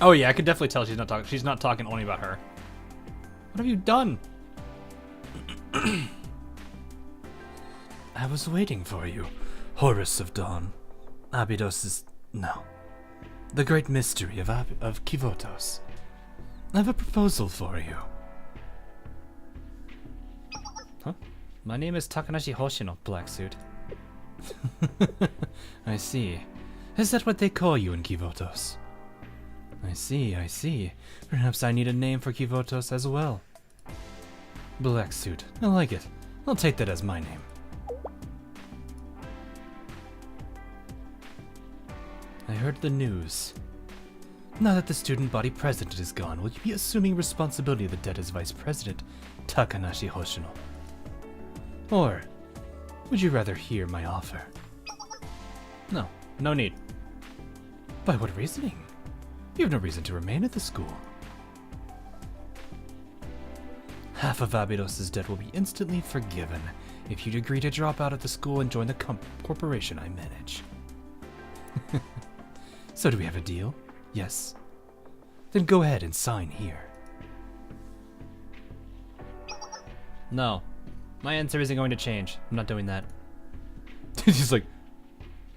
Oh yeah, I could definitely tell she's not talking. She's not talking only about her. What have you done? I was waiting for you, Horus of Dawn. Abydos is... no. The great mystery of Kivotos. I have a proposal for you. Huh? My name is Takanashi Hoshino, Black Suit. I see. Is that what they call you in Kivotos? I see. Perhaps I need a name for Kivotos as well. Black Suit. I like it. I'll take that as my name. I heard the news. Now that the student body president is gone, will you be assuming responsibility of the debt as vice president, Takanashi Hoshino? Or would you rather hear my offer? No, no need. By what reasoning? You have no reason to remain at the school. Half of Abydos' debt will be instantly forgiven if you'd agree to drop out of the school and join the corporation I manage. So do we have a deal? Yes? Then go ahead and sign here. No. My answer isn't going to change. I'm not doing that. He's like,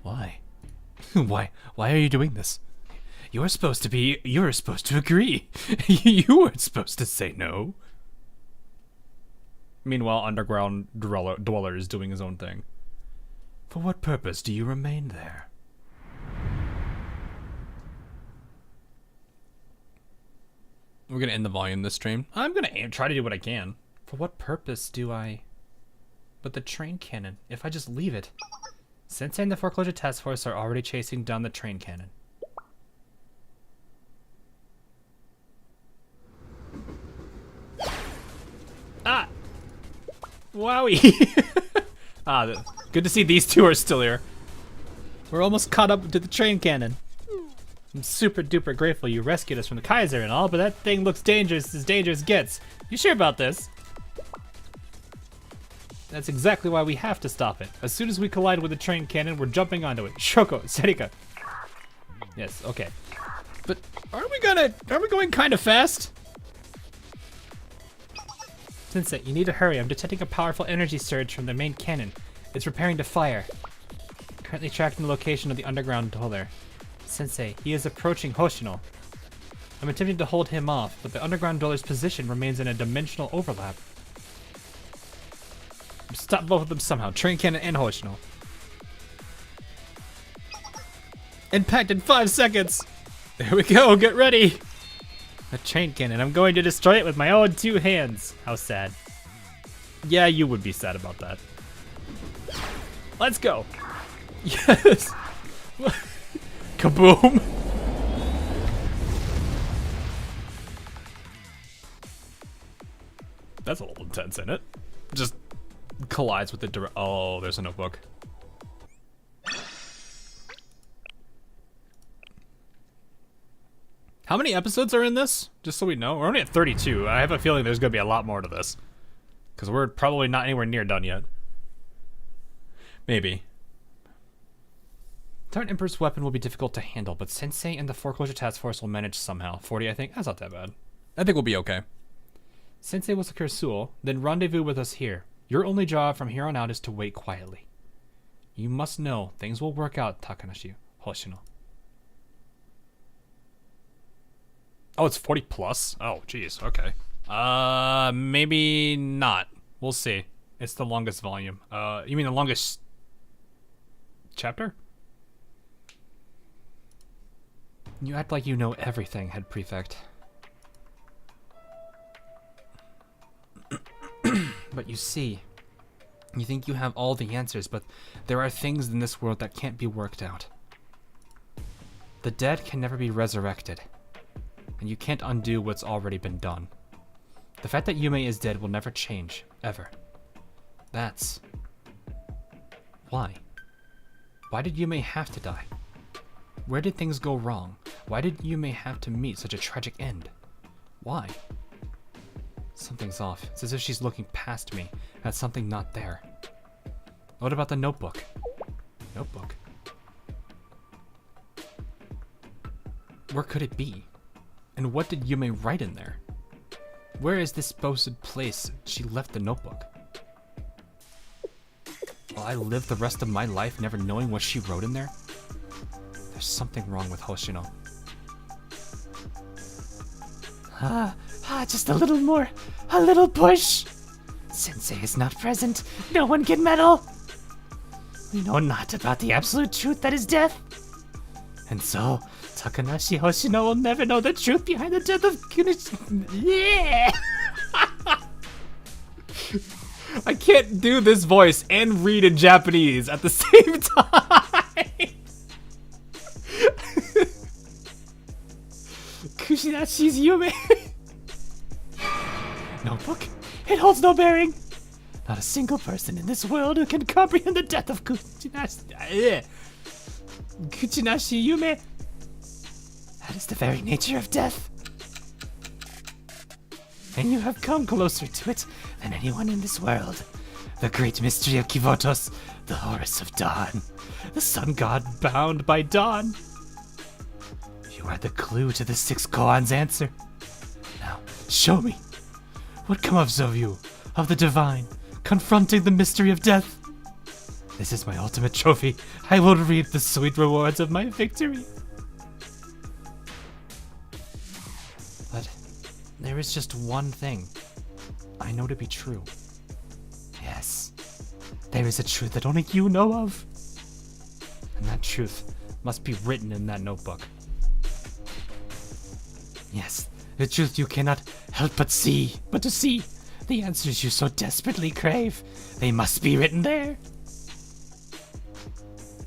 why? Why are you doing this? You're supposed to agree. You weren't supposed to say no. Meanwhile, underground dweller is doing his own thing. For what purpose do you remain there? We're gonna end the volume this stream. I'm gonna try to do what I can. For what purpose do I... But the train cannon, if I just leave it... Sensei and the Foreclosure Task Force are already chasing down the train cannon. Ah! Wowie! Good to see these two are still here. We're almost caught up to the train cannon. I'm super duper grateful you rescued us from the Kaiser and all, but that thing looks dangerous as dangerous gets. You sure about this? That's exactly why we have to stop it. As soon as we collide with the train cannon, we're jumping onto it. Shoko, Serika. Yes, okay. But aren't we going kind of fast? Sensei, you need to hurry. I'm detecting a powerful energy surge from the main cannon. It's preparing to fire. Currently tracking the location of the underground dweller. Sensei, he is approaching Hoshino. I'm attempting to hold him off, but the underground dweller's position remains in a dimensional overlap. Stop both of them somehow, train cannon and Hoshino. Impact in 5 seconds! There we go, get ready! A train cannon, I'm going to destroy it with my own 2 hands. How sad. Yeah, you would be sad about that. Let's go! Yes! Kaboom! That's a little intense, isn't it? Just collides with the oh, there's a notebook. How many episodes are in this? Just so we know. We're only at 32. I have a feeling there's going to be a lot more to this. Because we're probably not anywhere near done yet. Maybe. Tyrant Emperor's weapon will be difficult to handle, but Sensei and the Foreclosure Task Force will manage somehow. 40, I think. That's not that bad. I think we'll be okay. Sensei will secure Suhl, then rendezvous with us here. Your only job from here on out is to wait quietly. You must know things will work out, Takanashi Hoshino. Oh, it's 40 plus? Oh, jeez. Okay. Maybe not. We'll see. It's the longest volume. You mean the longest chapter? You act like you know everything, Head Prefect. But you see, you think you have all the answers, but there are things in this world that can't be worked out. The dead can never be resurrected, and you can't undo what's already been done. The fact that Yume is dead will never change, ever. That's... why? Why did Yume have to die? Where did things go wrong? Why did Yume have to meet such a tragic end? Why? Something's off. It's as if she's looking past me at something not there. What about the notebook? Notebook? Where could it be? And what did Yume write in there? Where is this supposed place she left the notebook? Will I live the rest of my life never knowing what she wrote in there? There's something wrong with Hoshino. Just a little more. A little push. Sensei is not present. No one can meddle. We know not about the absolute truth that is death. And so, Takanashi Hoshino will never know the truth behind the death of Kunichi. Yeah! I can't do this voice and read in Japanese at the same time. Kushinashi's Yume. Notebook? It holds no bearing. Not a single person in this world who can comprehend the death of Kuchinashi Yume. That is the very nature of death. And you have come closer to it than anyone in this world. The great mystery of Kivotos, the Horus of Dawn, the sun god bound by dawn. You are the clue to the six koans answer. Now, show me. What comes of you, of the divine, confronting the mystery of death? This is my ultimate trophy. I will reap the sweet rewards of my victory. But there is just one thing I know to be true. Yes, there is a truth that only you know of. And that truth must be written in that notebook. Yes, the truth you cannot help but see, but to see the answers you so desperately crave. They must be written there.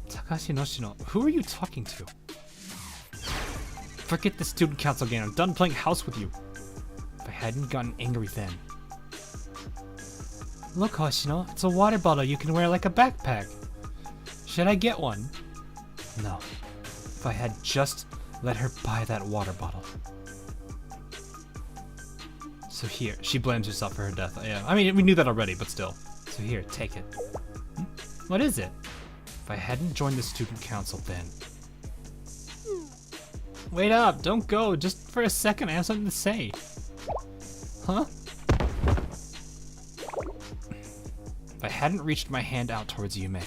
Takashi Noshino, who are you talking to? Forget the student council game. I'm done playing house with you. If I hadn't gotten angry then. Look, Hoshino, it's a water bottle you can wear like a backpack. Should I get one? No. If I had just let her buy that water bottle. So here, she blames herself for her death. Yeah, I mean, we knew that already, but still. So here, take it. What is it? If I hadn't joined the student council then. Wait up, don't go. Just for a second, I have something to say. Huh? If I hadn't reached my hand out towards Yume.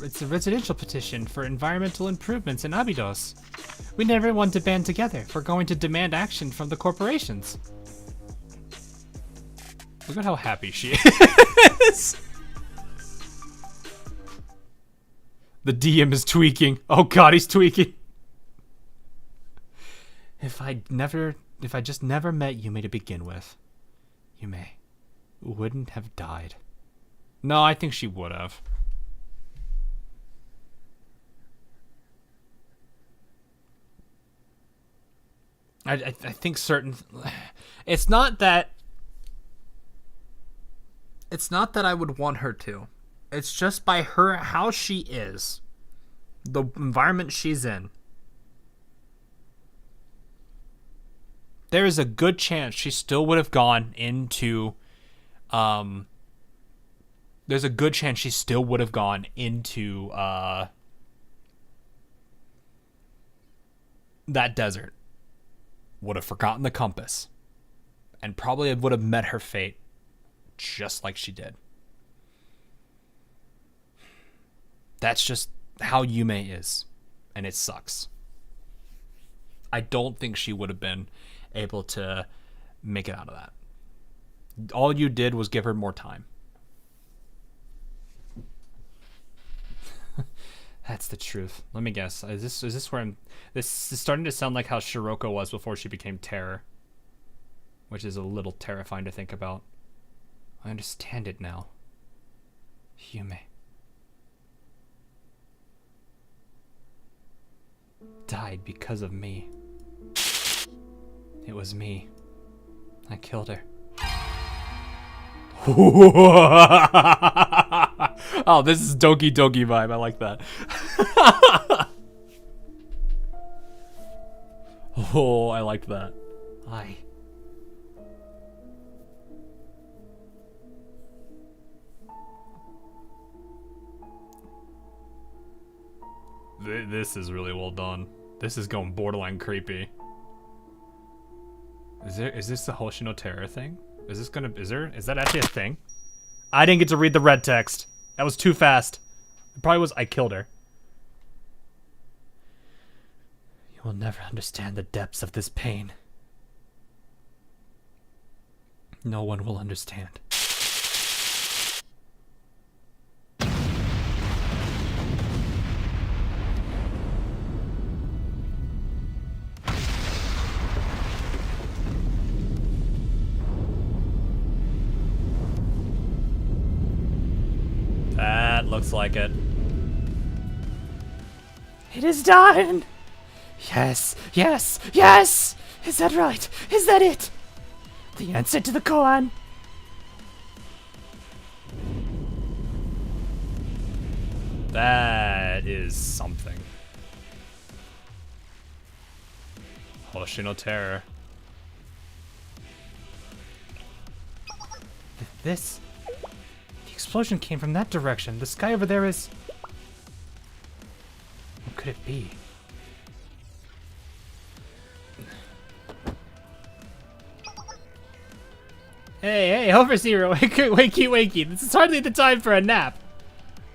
It's a residential petition for environmental improvements in Abydos. We never want to band together. We're going to demand action from the corporations. Look at how happy she is. The DM is tweaking. Oh god, he's tweaking. If I just never met Yume to begin with, Yume wouldn't have died. No, I think she would have. I think certain... It's not that I would want her to. It's just by her, how she is. The environment she's in. There is a good chance she still would have gone into... there's a good chance she still would have gone into that desert. Would have forgotten the compass. And probably would have met her fate just like she did. That's just how Yume is. And it sucks. I don't think she would have been able to make it out of that. All you did was give her more time. That's the truth. Let me guess. Is this where I'm... This is starting to sound like how Shiroko was before she became Terror. Which is a little terrifying to think about. I understand it now. Yume. Died because of me. It was me. I killed her. Oh, this is Doki Doki vibe. I like that. Oh, I like that. This is really well done. This is going borderline creepy. Is this the Hoshino terror thing? Is that actually a thing? I didn't get to read the red text. That was too fast. It probably was I killed her. You will never understand the depths of this pain. No one will understand. That looks like it. It is done! Yes, yes, yes! Is that right? Is that it? The answer to the koan? That is something. Hoshino terror. This? The explosion came from that direction. The sky over there is... What could it be? Hey, Overseer, wakey. This is hardly the time for a nap.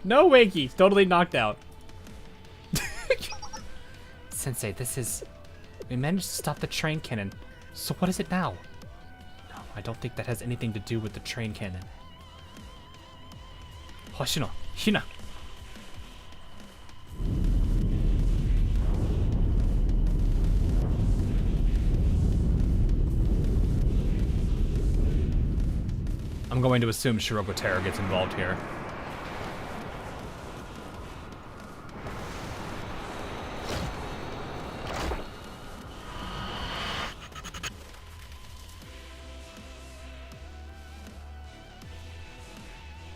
No wakey, totally knocked out. Sensei, we managed to stop the train cannon. So what is it now? No, I don't think that has anything to do with the train cannon. Hoshino, Hina. I'm going to assume Shiroko Terror gets involved here.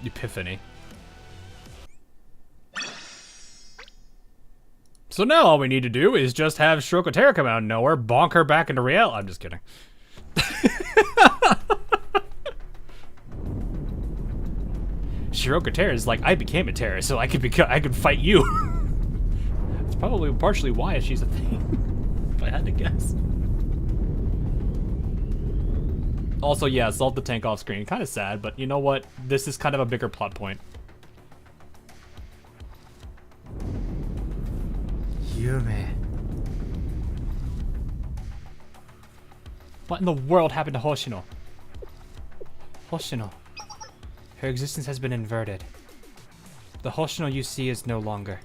Epiphany. So now all we need to do is just have Shiroko Terror come out of nowhere, bonk her back into reality. I'm just kidding. Shiroko Terror is like, I became a terrorist, so I could fight you. That's probably partially why she's a thing, if I had to guess. Also, yeah, salt the tank off screen. Kind of sad, but you know what? This is kind of a bigger plot point. Yume. What in the world happened to Hoshino? Hoshino. Her existence has been inverted. The Hoshino you see is no longer.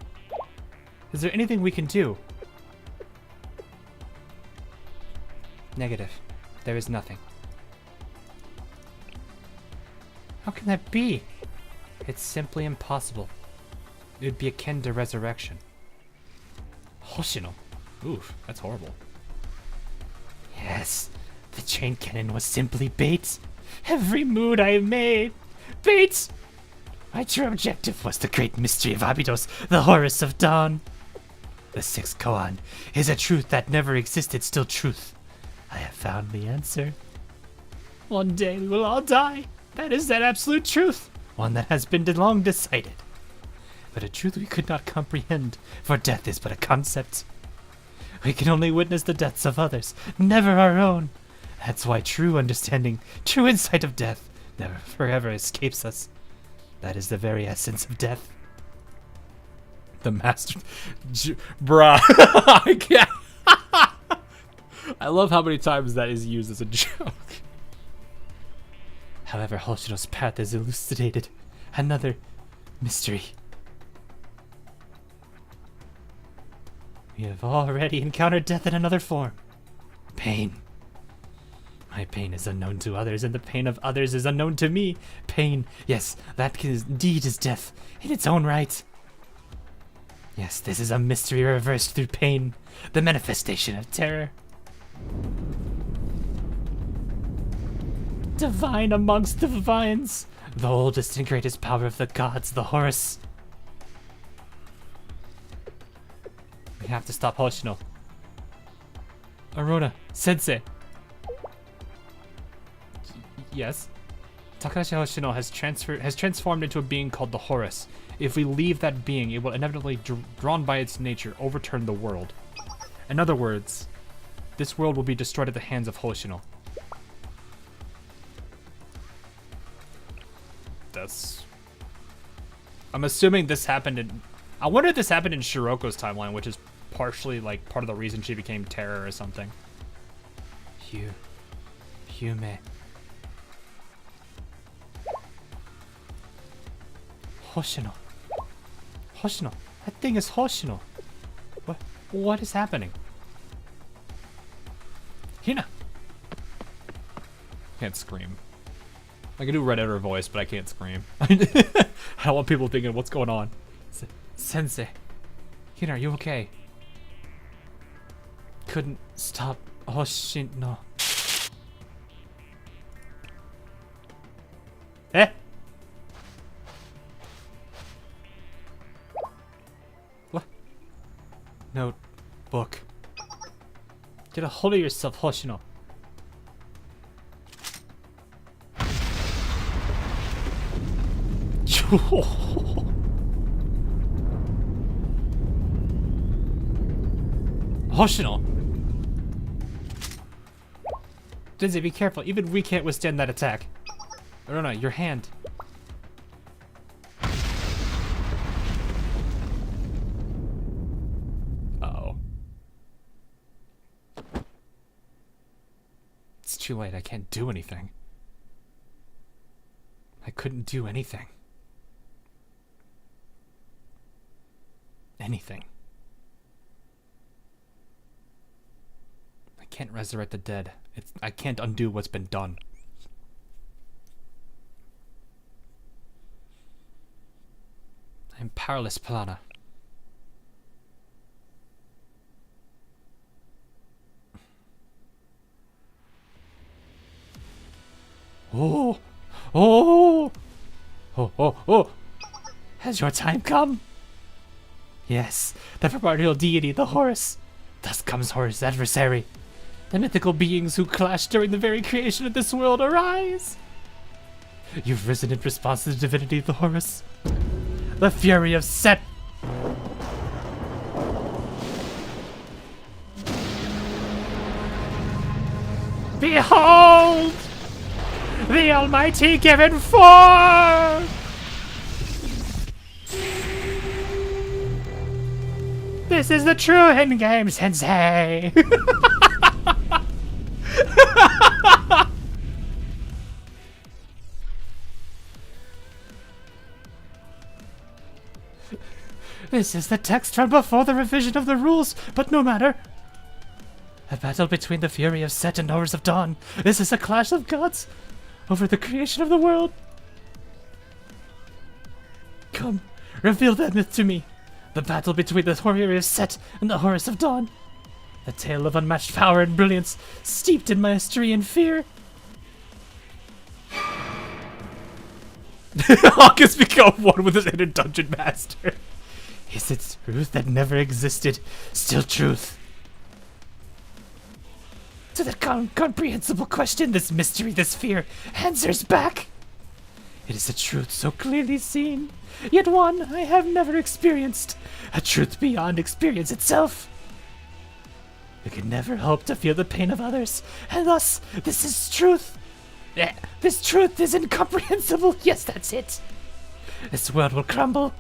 Is there anything we can do? Negative. There is nothing. How can that be? It's simply impossible. It would be akin to resurrection. Hoshino? Oof, that's horrible. Yes, the chain cannon was simply bait. Every mood I made, bait! My true objective was the great mystery of Abydos, the Horus of Dawn. The sixth koan is a truth that never existed, still truth. I have found the answer. One day we will all die. That is that absolute truth. One that has been long decided. But a truth we could not comprehend, for death is but a concept. We can only witness the deaths of others, never our own. That's why true understanding, true insight of death, never forever escapes us. That is the very essence of death. The master... Bruh. I can't... I love how many times that is used as a joke. However, Hoshino's path is elucidated. Another mystery. We have already encountered death in another form. Pain. My pain is unknown to others, and the pain of others is unknown to me. Pain, yes, that indeed is death in its own right. Yes, this is a mystery reversed through pain, the manifestation of terror. Divine amongst divines, the oldest and greatest power of the gods, the Horus. We have to stop Hoshino. Aruna, Sensei. Yes? Takashi Hoshino has transformed into a being called the Horus. If we leave that being, it will inevitably, drawn by its nature, overturn the world. In other words, this world will be destroyed at the hands of Hoshino. I'm assuming this happened in... I wonder if this happened in Shiroko's timeline, which is partially, like, part of the reason she became Terror or something. Yume. Hoshino. Hoshino. That thing is Hoshino. What is happening? Hina. Can't scream. I can do red editor voice, but I can't scream. I don't want people thinking, what's going on? Sensei. Hina, are you okay? Couldn't stop Hoshino. Eh? What? Notebook. Get a hold of yourself, Hoshino. Hoshino! Sensei, be careful. Even we can't withstand that attack. No, your hand. Uh-oh. It's too late. I can't do anything. I couldn't do anything. Anything. I can't resurrect the dead. I can't undo what's been done. I'm powerless, Pilana. Oh! Oh! Oh! Has your time come? Yes, the primordial deity, the Horus. Thus comes Horus' adversary. The mythical beings who clashed during the very creation of this world arise. You've risen in response to the divinity of the Horus. The fury of Set. Behold! The almighty given form! This is the true endgame, Sensei! This is the text from before the revision of the rules, but no matter. A battle between the fury of Set and Horus of Dawn. This is a clash of gods over the creation of the world. Come, reveal that myth to me. The battle between the fury of Set and the Horus of Dawn. A tale of unmatched power and brilliance, steeped in mystery and fear. August become one with his inner dungeon master. Is it truth that never existed still truth? To that comprehensible question, this mystery, this fear, answers back. It is a truth so clearly seen, yet one I have never experienced. A truth beyond experience itself. You can never hope to feel the pain of others, and thus, this is truth. This truth is incomprehensible. Yes, that's it. This world will crumble.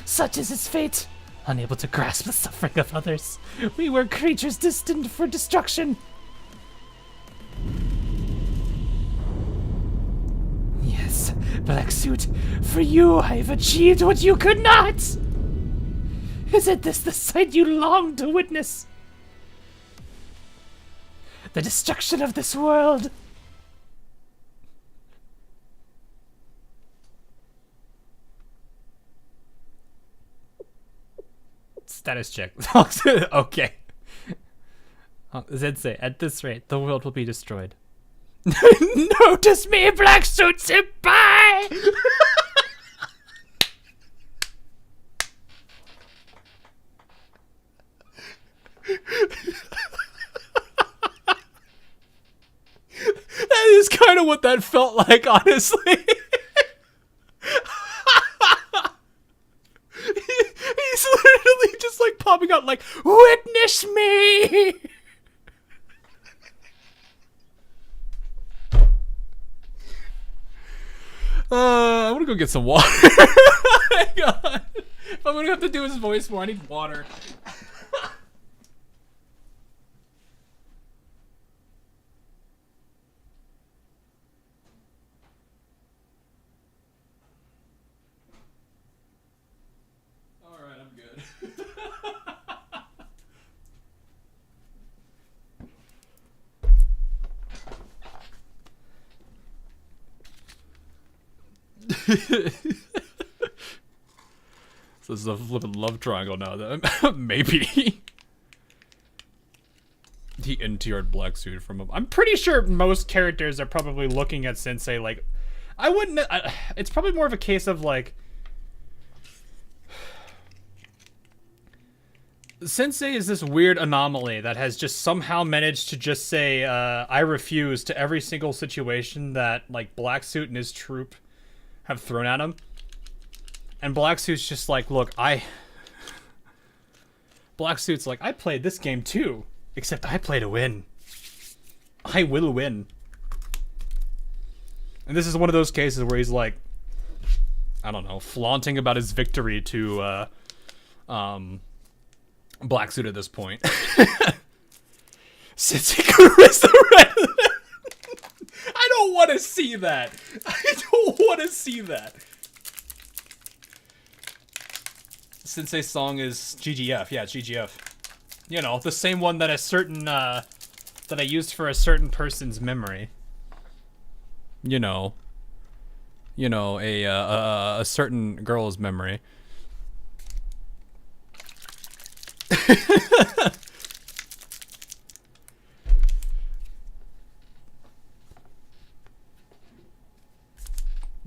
Such is its fate. Unable to grasp the suffering of others, we were creatures destined for destruction. Yes, Black Suit, for you I have achieved what you could not! Isn't this the sight you longed to witness? The destruction of this world! Status check. Okay. Sensei, at this rate, the world will be destroyed. Notice me, Black Suit Senpai! That is kind of what that felt like, honestly. He's literally just like popping out like, witness me. I want to go get some water. Hang on. If I'm gonna have to do his voice more, I need water. Alright, I'm good. So this is a flippin' love triangle now. That maybe. The interred black suit from him. I'm pretty sure most characters are probably looking at Sensei like, I wouldn't. It's probably more of a case of like, Sensei is this weird anomaly that has just somehow managed to just say, I refuse to every single situation that like Black Suit and his troop have thrown at him. And Black Suit's just like, look, Black Suit's like, I played this game too, except I play to win. I will win. And this is one of those cases where he's like, I don't know, flaunting about his victory to, Black Suit at this point. Sensei could resurrect. I don't want to see that. I don't want to see that. Sensei's song is GGF. Yeah, it's GGF. You know, the same one that a certain, that I used for a certain person's memory. You know, a certain girl's memory.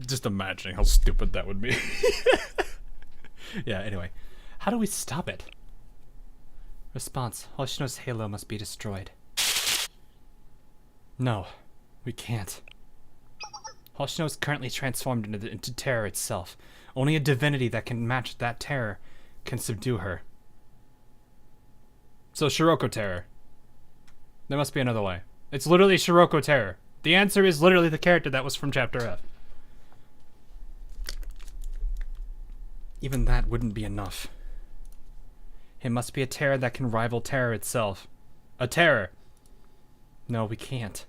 Just imagining how stupid that would be. Yeah, anyway. How do we stop it? Response. Hoshino's halo must be destroyed. No, we can't. Hoshino is currently transformed into terror itself. Only a divinity that can match that terror can subdue her. So Shiroko terror. There must be another way. It's literally Shiroko terror. The answer is literally the character that was from Chapter F. Even that wouldn't be enough. It must be a terror that can rival terror itself. A terror. No, we can't.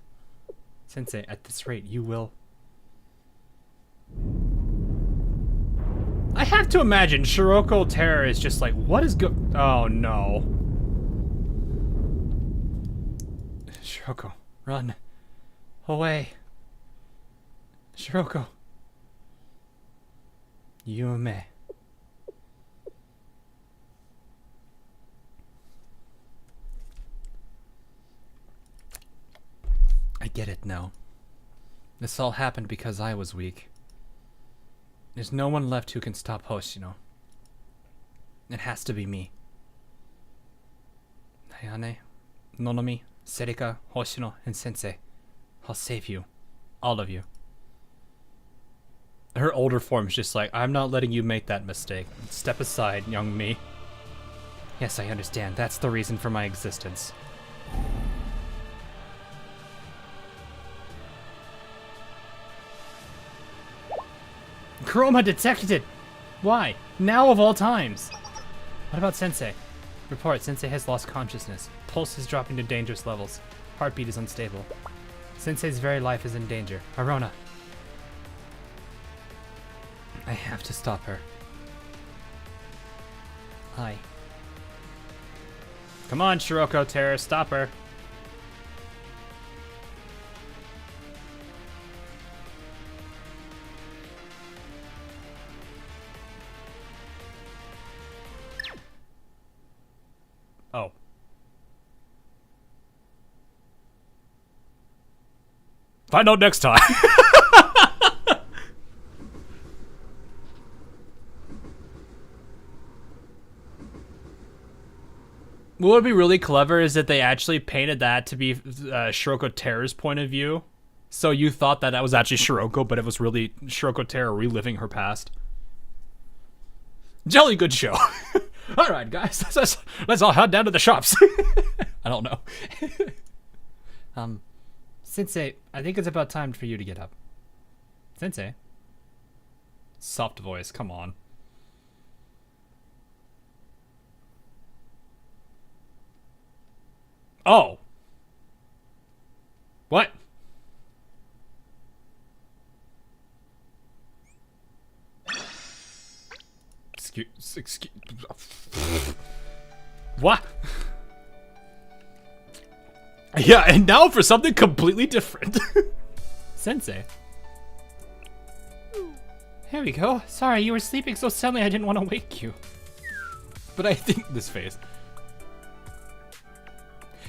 Sensei, at this rate, you will... I have to imagine Shiroko terror is just like, what is oh no. Shiroko, run. Away. Shiroko. Yume. I get it now. This all happened because I was weak. There's no one left who can stop Hoshino. It has to be me. Ayane, Nonomi, Serika, Hoshino, and Sensei. I'll save you. All of you. Her older form's just like, I'm not letting you make that mistake. Step aside, young me. Yes, I understand. That's the reason for my existence. Chroma detected! Why? Now of all times! What about Sensei? Report, Sensei has lost consciousness. Pulse is dropping to dangerous levels. Heartbeat is unstable. Sensei's very life is in danger. Arona! I have to stop her. Hi. Come on, Shiroko Terror, stop her. Oh. Find out next time. What would be really clever is that they actually painted that to be Shiroko Terror's point of view, So you thought that was actually Shiroko, but it was really Shiroko Terra reliving her past. Jolly good show. All right, guys, let's all head down to the shops. I don't know. Sensei, I think it's about time for you to get up. Sensei. Soft voice, come on. Oh. What? Excuse. What? Yeah, and now for something completely different. Sensei. Here we go. Sorry, you were sleeping so soundly I didn't want to wake you. But I think this face.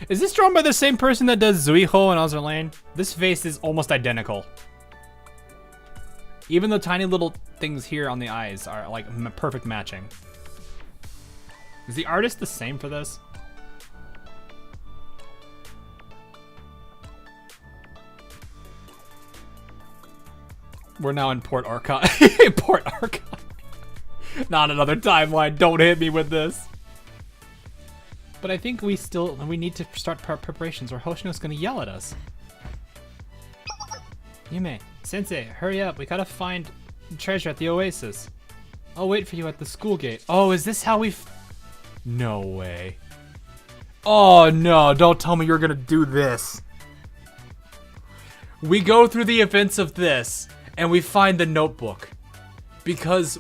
Is this drawn by the same person that does Zuiho and Azur Lane? This face is almost identical. Even the tiny little things here on the eyes are like perfect matching. Is the artist the same for this? We're now in Port Archon. Port Archon. Not another timeline. Don't hit me with this. But I think we need to start preparations or Hoshino's gonna yell at us. Yume, Sensei, hurry up. We gotta find treasure at the oasis. I'll wait for you at the school gate. Oh, is this how no way. Oh no, don't tell me you're gonna do this. We go through the events of this and we find the notebook. Because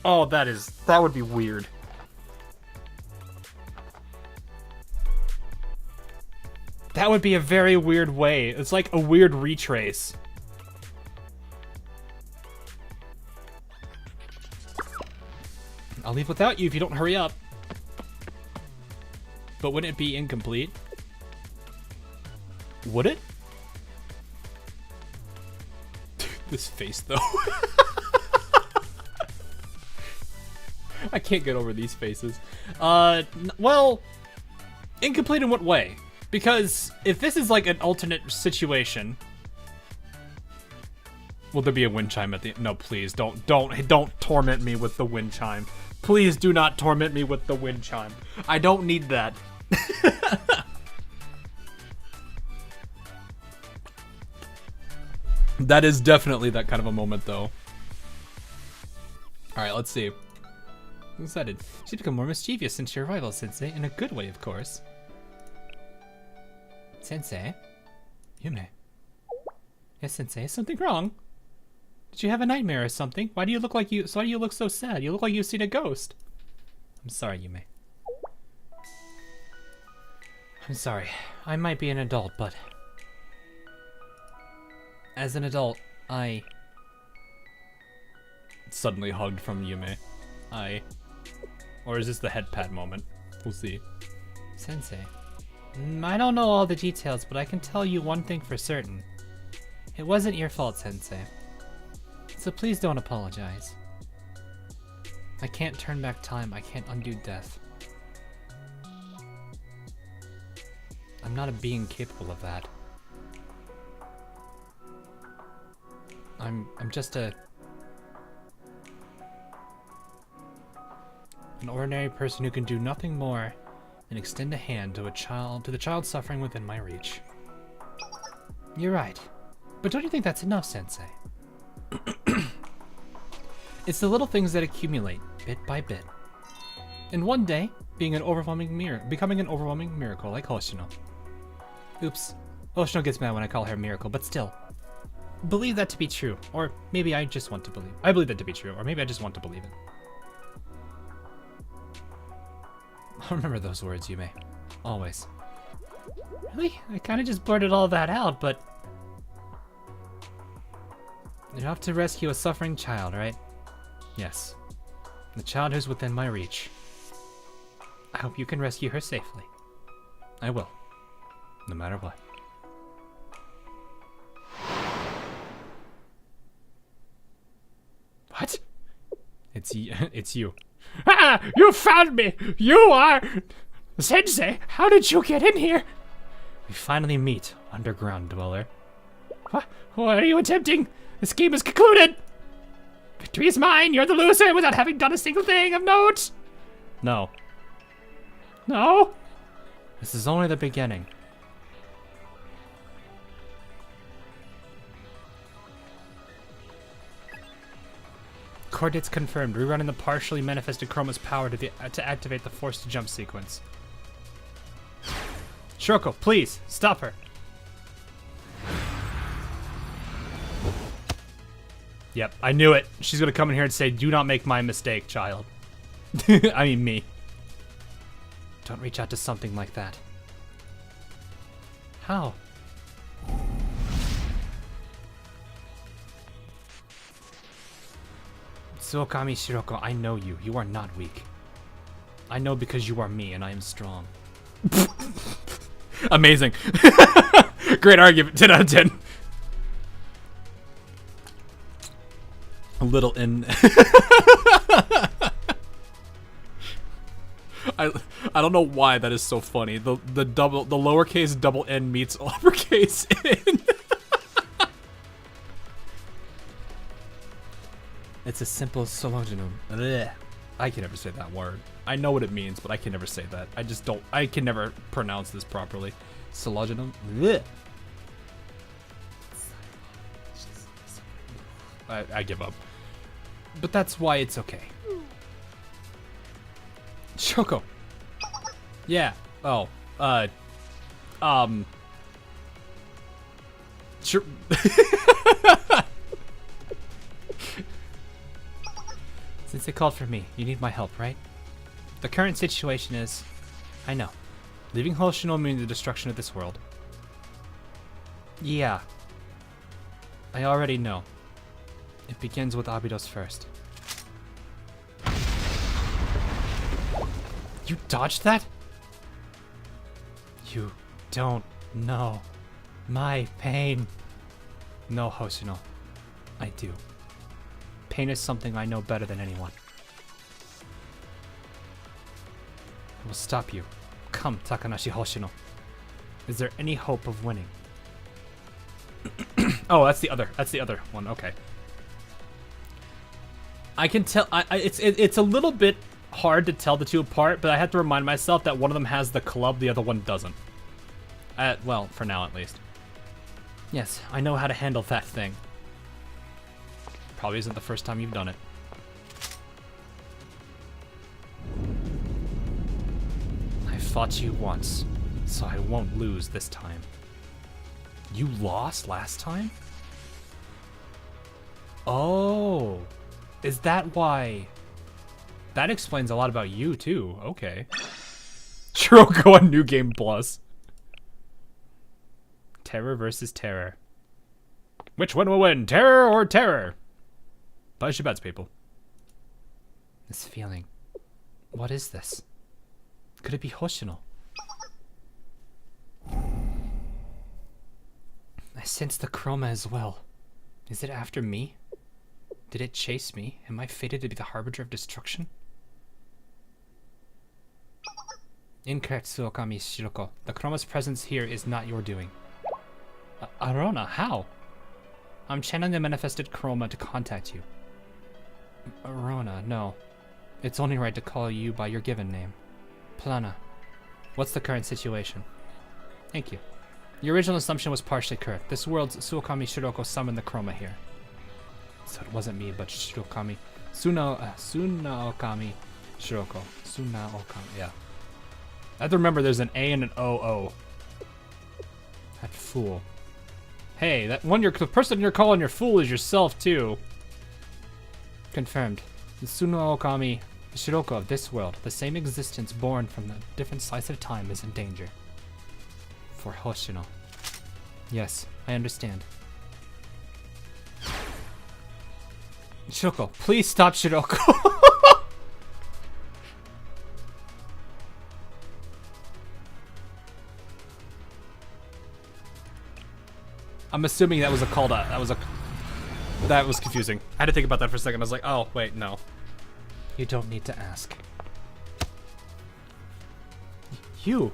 oh, that would be weird. That would be a very weird way. It's like a weird retrace. I'll leave without you if you don't hurry up. But wouldn't it be incomplete? Would it? This face, though. I can't get over these faces. Well, incomplete in what way? Because if this is like an alternate situation, will there be a wind chime at the end? No, please don't torment me with the wind chime. Please do not torment me with the wind chime. I don't need that. That is definitely that kind of a moment, though. All right, let's see. I'm excited. She's become more mischievous since your arrival, Sensei, in a good way, of course. Sensei? Yume? Yes, Sensei, is something wrong? Did you have a nightmare or something? Why do you look so sad? You look like you've seen a ghost. I'm sorry, Yume. I'm sorry. I might be an adult, but as an adult, I suddenly hugged from Yume. Or is this the head pat moment? We'll see. Sensei. I don't know all the details, but I can tell you one thing for certain. It wasn't your fault, Sensei. So please don't apologize. I can't turn back time. I can't undo death. I'm not a being capable of that. I'm just an ordinary person who can do nothing more than extend a hand to the child suffering within my reach. You're right. But don't you think that's enough, Sensei? It's the little things that accumulate, bit by bit. And one day, becoming an overwhelming miracle like Hoshino. Oops. Hoshino gets mad when I call her a miracle, but still. Believe that to be true. Or maybe I just want to believe. I believe that to be true, or maybe I just want to believe it. I'll remember those words, Yume. Always. Really? I kind of just blurted all that out, but you're off to rescue a suffering child, right? Yes. The child who's within my reach. I hope you can rescue her safely. I will. No matter what. What? It's you. Ah! You found me! You are... Sensei, how did you get in here? We finally meet, underground dweller. What are you attempting? This game is concluded. Victory is mine. You're the loser without having done a single thing of note. No. No. This is only the beginning. Coordinates confirmed. Rerunning the partially manifested Chroma's power to activate the forced jump sequence. Shiroko, please stop her. Yep, I knew it. She's gonna come in here and say, "Do not make my mistake, child." I mean, me. Don't reach out to something like that. How? Suokami Shiroko, I know you. You are not weak. I know because you are me and I am strong. Amazing. Great argument. 10 out of 10. A little in. I don't know why that is so funny. The lowercase double N meets uppercase N. It's a simple syllogism. Ugh. I can never say that word. I know what it means, but I can never say that. I just don't. I can never pronounce this properly. Syllogism. Ugh. I give up. But that's why it's okay. Shoko. Yeah. Oh. Sure. Since they called for me, you need my help, right? The current situation is... I know. Leaving Hoshino means the destruction of this world. Yeah. I already know. It begins with Abydos first. You dodged that? You don't know my pain. No, Hoshino. I do. Pain is something I know better than anyone. I will stop you. Come, Takanashi Hoshino. Is there any hope of winning? Oh, that's the other one. Okay. I can tell. It's a little bit hard to tell the two apart, but I have to remind myself that one of them has the club, the other one doesn't. Well, for now at least. Yes, I know how to handle that thing. Probably isn't the first time you've done it. I fought you once, so I won't lose this time. You lost last time? Oh, is that why? That explains a lot about you too. Okay. Shiroko on New Game Plus. Terror versus terror. Which one will win, terror or terror? Place your bets, people. This feeling. What is this? Could it be Hoshino? I sense the chroma as well. Is it after me? Did it chase me? Am I fated to be the harbinger of destruction? Incorrect, Suokami Shiroko. The chroma's presence here is not your doing. Arona, how? I'm channeling the manifested chroma to contact you. Arona, no. It's only right to call you by your given name. Plana. What's the current situation? Thank you. Your original assumption was partially correct. This world's Suokami Shiroko summoned the chroma here. So it wasn't me, but Shirokami. Sunaokami Shiroko. Sunaokami, yeah. I have to remember there's an A and an O-O. That fool. Hey, the person you're calling your fool is yourself, too. Confirmed. The Sunaokami Shiroko of this world, the same existence born from a different slice of time, is in danger. For Hoshino. Yes, I understand. Shiroko, please stop Shiroko. I'm assuming that was a call to, that was confusing. I had to think about that for a second. I was like, oh, wait, no. You don't need to ask. You're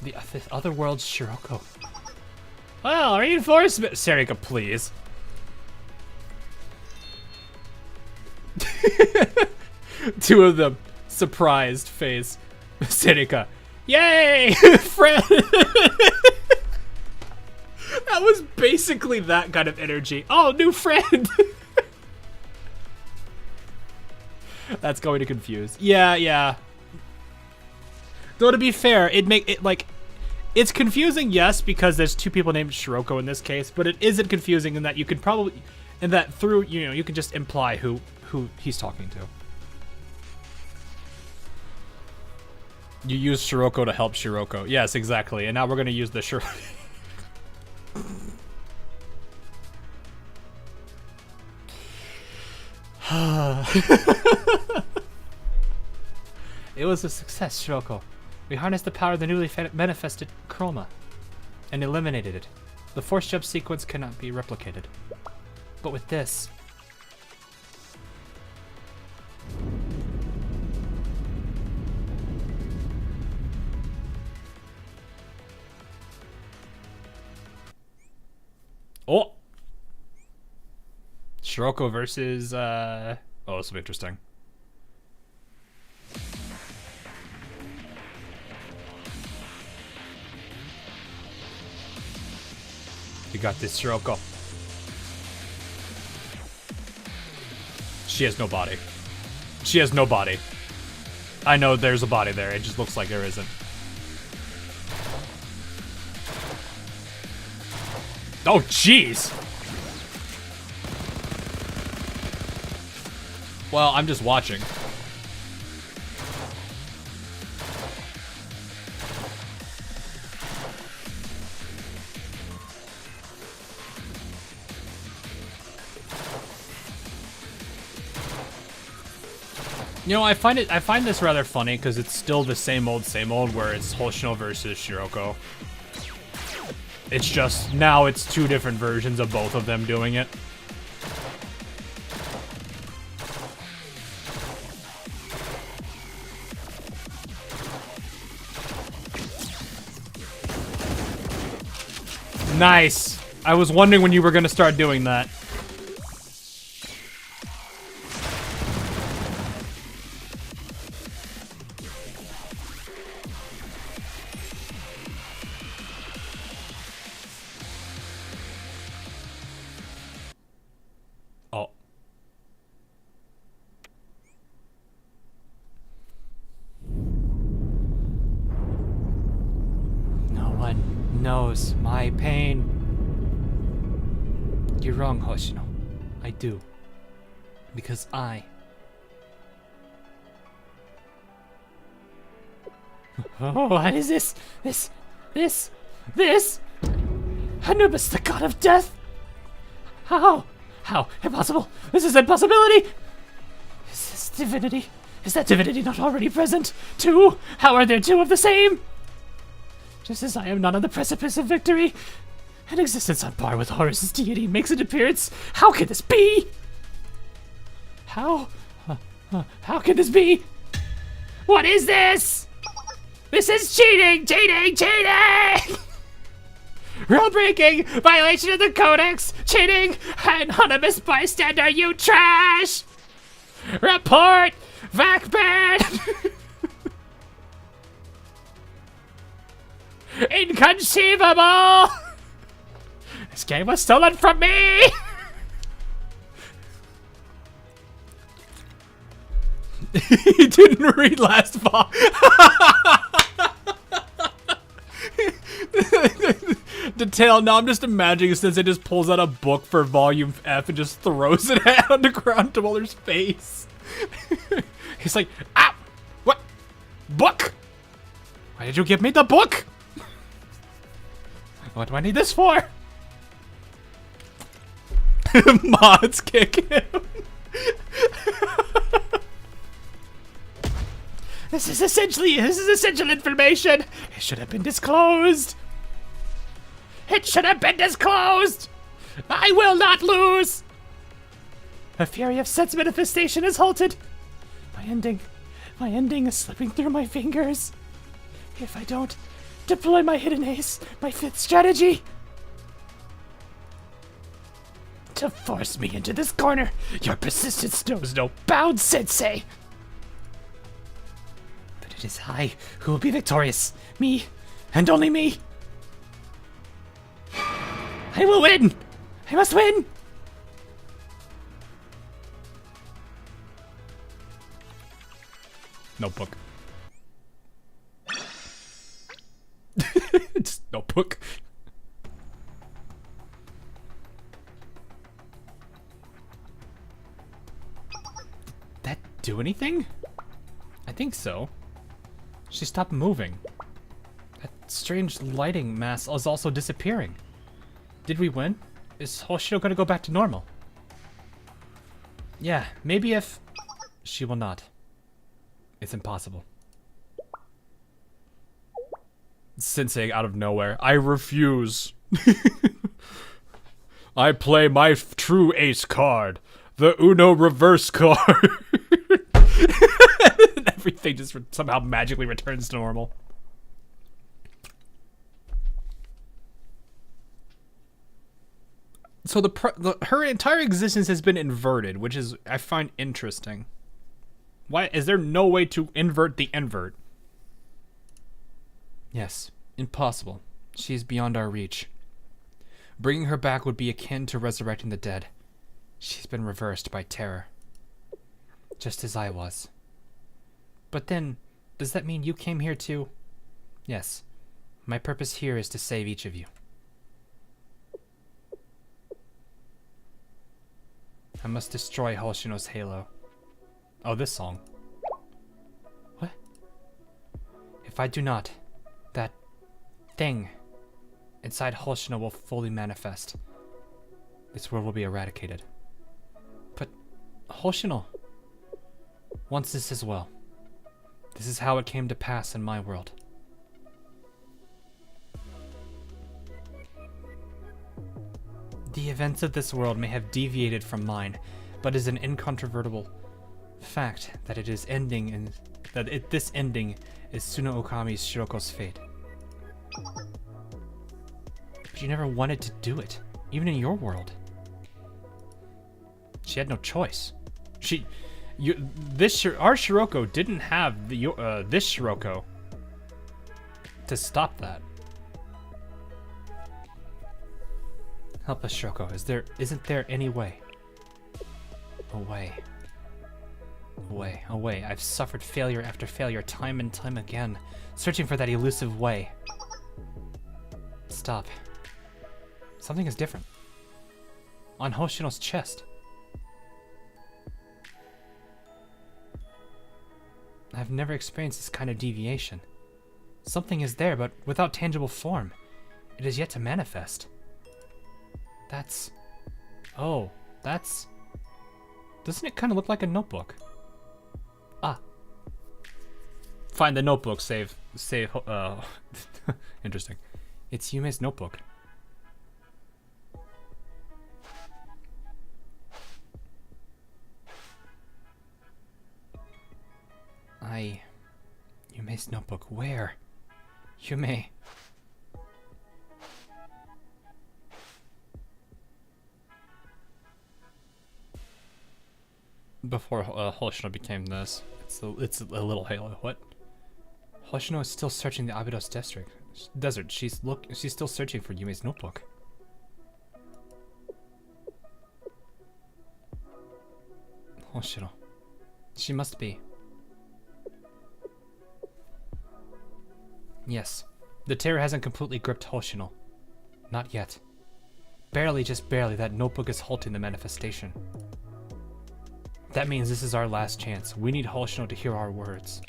The other world's Shiroko. Well, reinforcement. Serika, please. Two of them. Surprised face. Serika. Yay! Friend! That was basically that kind of energy. Oh, new friend! That's going to confuse. Yeah. Though to be fair, it's confusing, yes, because there's two people named Shiroko in this case, but it isn't confusing in that you could probably, in that through, you can just imply who he's talking to. You use Shiroko to help Shiroko. Yes, exactly. And now we're gonna use the Shiroko. It was a success, Shiroko. We harnessed the power of the newly manifested chroma and eliminated it. The force jump sequence cannot be replicated. But with this... Oh! Shiroko versus, oh, this will be interesting. You got this, Shiroko. She has no body. She has no body. I know there's a body there, it just looks like there isn't. Oh, jeez! Well, I'm just watching. You know, I find this rather funny because it's still the same old where it's Hoshino versus Shiroko. It's just now it's two different versions of both of them doing it. Nice. I was wondering when you were gonna start doing that. Oh. No one knows my pain. You're wrong, Hoshino. I do. Because I... Oh, what is this? This? Anubis, the god of death? How? Impossible! This is impossibility! Is this divinity? Is that divinity not already present? Two? How are there two of the same? Just as I am not on the precipice of victory, an existence on par with Horus's deity makes an appearance. How can this be? How can this be? What is this? This is cheating! Rule breaking! Violation of the Codex! Cheating! Anonymous bystander, you trash! Report! Vac ban! Inconceivable! This game was stolen from me! He didn't read last fall. Detail. Now I'm just imagining since it just pulls out a book for volume F and just throws it on the ground to Muller's face. He's like, ah, what? Book? Why did you give me the book? What do I need this for? Mods kick him. This is essential information. It should have been disclosed. I will not lose. The fury of sense manifestation is halted. My ending is slipping through my fingers. If I don't Deploy my hidden ace, my 5th strategy! To force me into this corner! Your persistence knows no bounds, Sensei! But it is I who will be victorious. Me, and only me! I will win! I must win! Notebook. Just notebook. That do anything? I think so. She stopped moving. That strange lighting mass is also disappearing. Did we win? Is Hoshino gonna go back to normal? Yeah, maybe if... She will not. It's impossible. Sensei out of nowhere. I refuse. I play my true ace card. The Uno reverse card. Everything just somehow magically returns to normal. So her entire existence has been inverted, which is I find interesting. Why is there no way to invert the invert? Yes, impossible. She is beyond our reach. Bringing her back would be akin to resurrecting the dead. She's been reversed by terror. Just as I was. But then, does that mean you came here too? Yes. My purpose here is to save each of you. I must destroy Hoshino's halo. Oh, this song. What? If I do not, that thing inside Hoshino will fully manifest. This world will be eradicated. But Hoshino wants this as well. This is how it came to pass in my world. The events of this world may have deviated from mine, but it is an incontrovertible fact that it is ending and this ending is Suna Okami's Shiroko's fate. But you never wanted to do it, even in your world. She had no choice. Our Shiroko didn't have this Shiroko to stop that. Help us, Shiroko. Isn't there any way? A way. A way. I've suffered failure after failure, time and time again, searching for that elusive way. Stop. Something is different. On Hoshino's chest. I've never experienced this kind of deviation. Something is there, but without tangible form. It is yet to manifest. That's... Oh, that's... Doesn't it kind of look like a notebook? Ah. Find the notebook, save, interesting. It's Yume's notebook. Yume's notebook, where? Yume. Before Hoshino became this, it's a little halo. What? Hoshino is still searching the Abydos desert. She's still searching for Yume's notebook. Hoshino. She must be. Yes. The terror hasn't completely gripped Hoshino. Not yet. Barely, just barely, that notebook is halting the manifestation. That means this is our last chance. We need Hoshino to hear our words.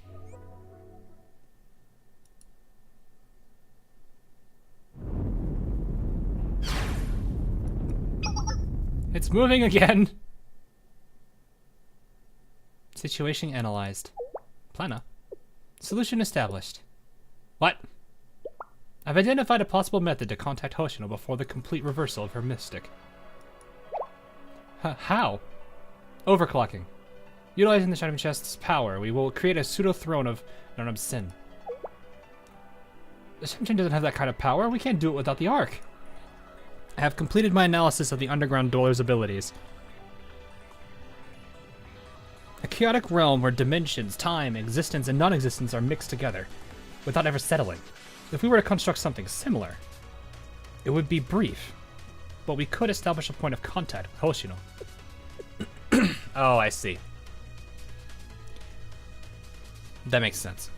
It's moving again! Situation analyzed. Plana. Solution established. What? I've identified a possible method to contact Hoshino before the complete reversal of her mystic. How? Overclocking. Utilizing the Shining Chest's power, we will create a pseudo-throne of Narnab Sin. The Shinchan doesn't have that kind of power. We can't do it without the Ark. I have completed my analysis of the underground dueler's abilities. A chaotic realm where dimensions, time, existence, and non-existence are mixed together, without ever settling. If we were to construct something similar, it would be brief, but we could establish a point of contact with Hoshino. Oh, I see. That makes sense.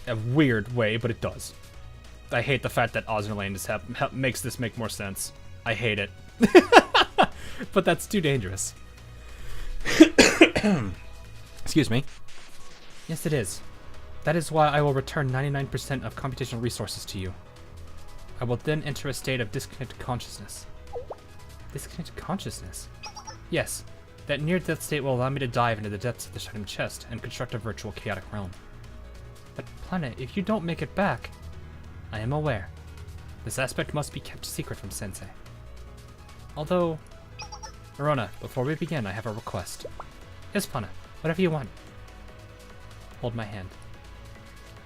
A weird way, but it does. I hate the fact that Oznerlane just makes this make more sense. I hate it. But that's too dangerous. Excuse me. Yes, it is. That is why I will return 99% of computational resources to you. I will then enter a state of disconnected consciousness. Disconnected consciousness? Yes. That near-death state will allow me to dive into the depths of the Shutting Chest and construct a virtual chaotic realm. But, Planet, if you don't make it back... I am aware. This aspect must be kept secret from Sensei. Although... Arona, before we begin, I have a request. Yes, Pana. Whatever you want. Hold my hand.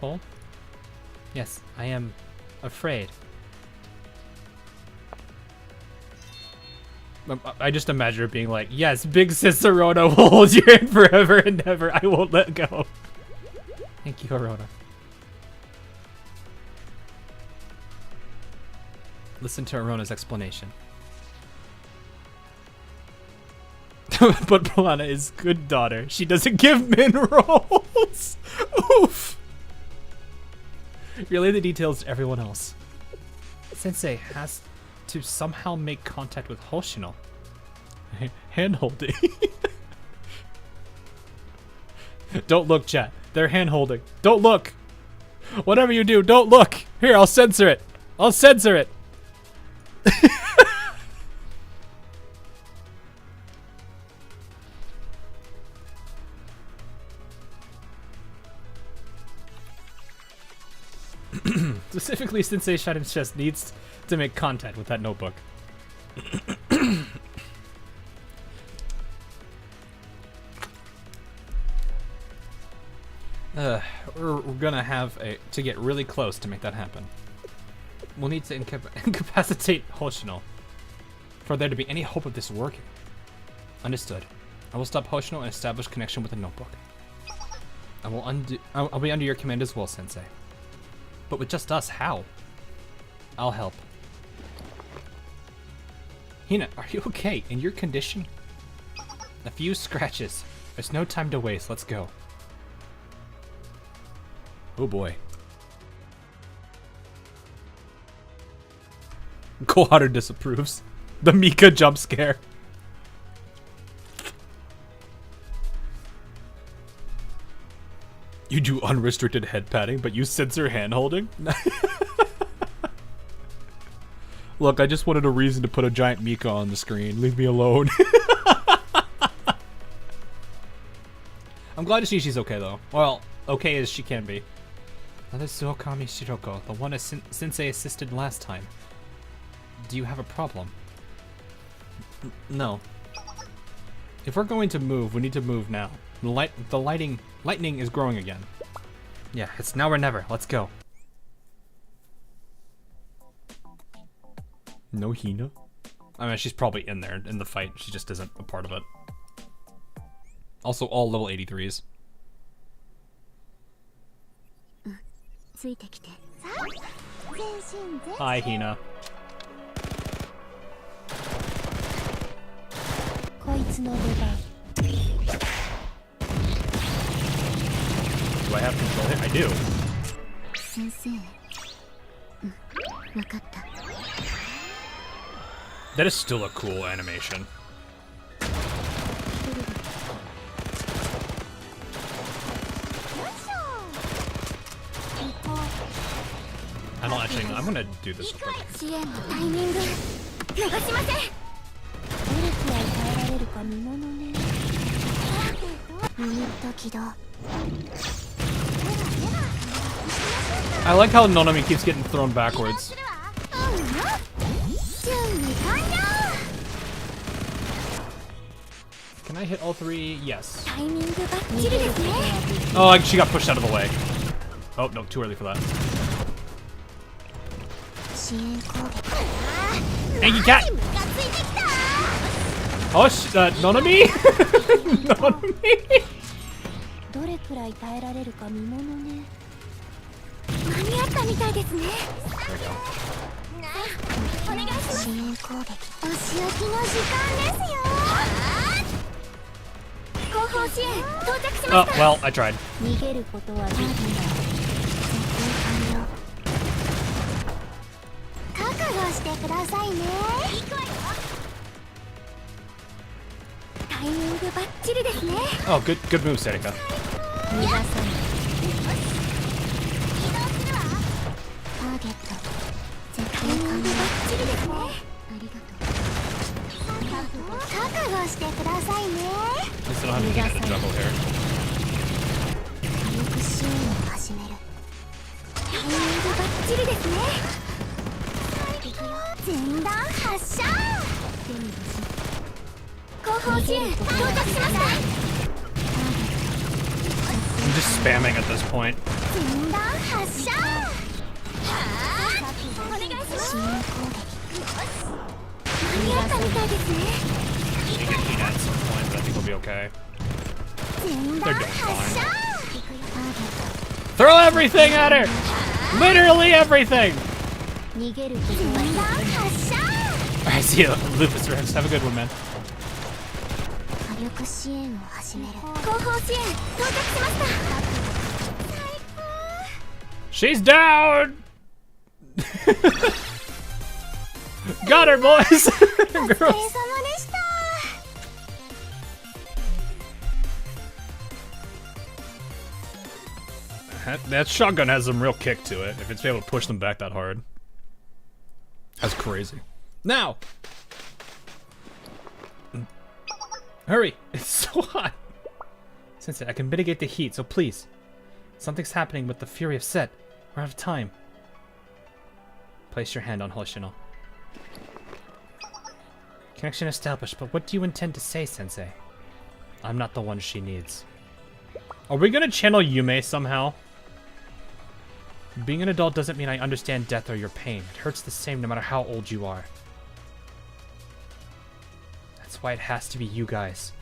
Hold? Yes, I am... afraid. I just imagine her being like, yes, big sis Arona will hold your hand forever and never. I won't let go. Thank you, Arona. Listen to Arona's explanation. But Polana is good daughter. She doesn't give minerals. Oof. Relay the details to everyone else. Sensei has to somehow make contact with Hoshino. Hand-holding. Don't look, chat. They're hand-holding. Don't look. Whatever you do, don't look. Here, I'll censor it. I'll censor it. Specifically, Sensei Shadow's chest needs to make contact with that notebook. We're gonna have to get really close to make that happen. We'll need to incapacitate Hoshino for there to be any hope of this working. Understood. I will stop Hoshino and establish connection with the notebook. I'll be under your command as well, Sensei. But with just us, how? I'll help. Hina, are you okay? In your condition? A few scratches. There's no time to waste. Let's go. Oh boy. Koharu disapproves. The Mika jump scare. You do unrestricted head patting, but you censor hand holding? Look, I just wanted a reason to put a giant Mika on the screen. Leave me alone. I'm glad to see she's okay, though. Well, okay as she can be. Another Suokami Shiroko, the one Sensei assisted last time. Do you have a problem? No. If we're going to move, we need to move now. The lightning is growing again. Yeah, it's now or never. Let's go. No Hina? I mean, she's probably in there in the fight. She just isn't a part of it. Also, all level 83s. Hi, Hina. Do I have control here? I do. That is still a cool animation. I don't actually know. I'm gonna do this real quick. I like how Nonami keeps getting thrown backwards. Can I hit all three? Yes. Oh, she got pushed out of the way. Oh, no, too early for that. Angie cat! Nonami? Nonami? どれくらい耐えられるか見ものね。間に合ったみたいですね。お願いします。支援攻撃。お仕置きの時間ですよ。後方支援到着しま Oh, した。 well, I tried. 逃げることはできない。覚悟してくださいね。タイミングバッチリですね。 Oh, good move, Serika. 逃がさない。ターゲット絶対完璧バッチリですね。ありがとう。覚悟してくださいね。 At least I don't have to get into trouble here. 火力支援を始める。タイミングバッチリですね。前段発射。後方支援到着しました。 I'm just spamming at this point. 前段発射。お願いします。間に合ったみたいですね。 You get Hina at some point, but I think we'll be okay. 前段発射。 Throw everything at her! Literally everything! 逃げる前段発射。 Alright, see you, Lupus Rex. Have a good one, man. 火力支援を始める。後方支援到着しました。 She's down! Got her, boys! お疲れ様で Girls. した。 That shotgun has some real kick to it, if it's able to push them back that hard. That's crazy. Now! Hurry! It's so hot! Sensei, I can mitigate the heat, so please. Something's happening with the Fury of Set. We're out of time. Place your hand on Hoshino. Connection established, but what do you intend to say, Sensei? I'm not the one she needs. Are we gonna channel Yume somehow? Being an adult doesn't mean I understand death or your pain. It hurts the same no matter how old you are. That's why it has to be you guys.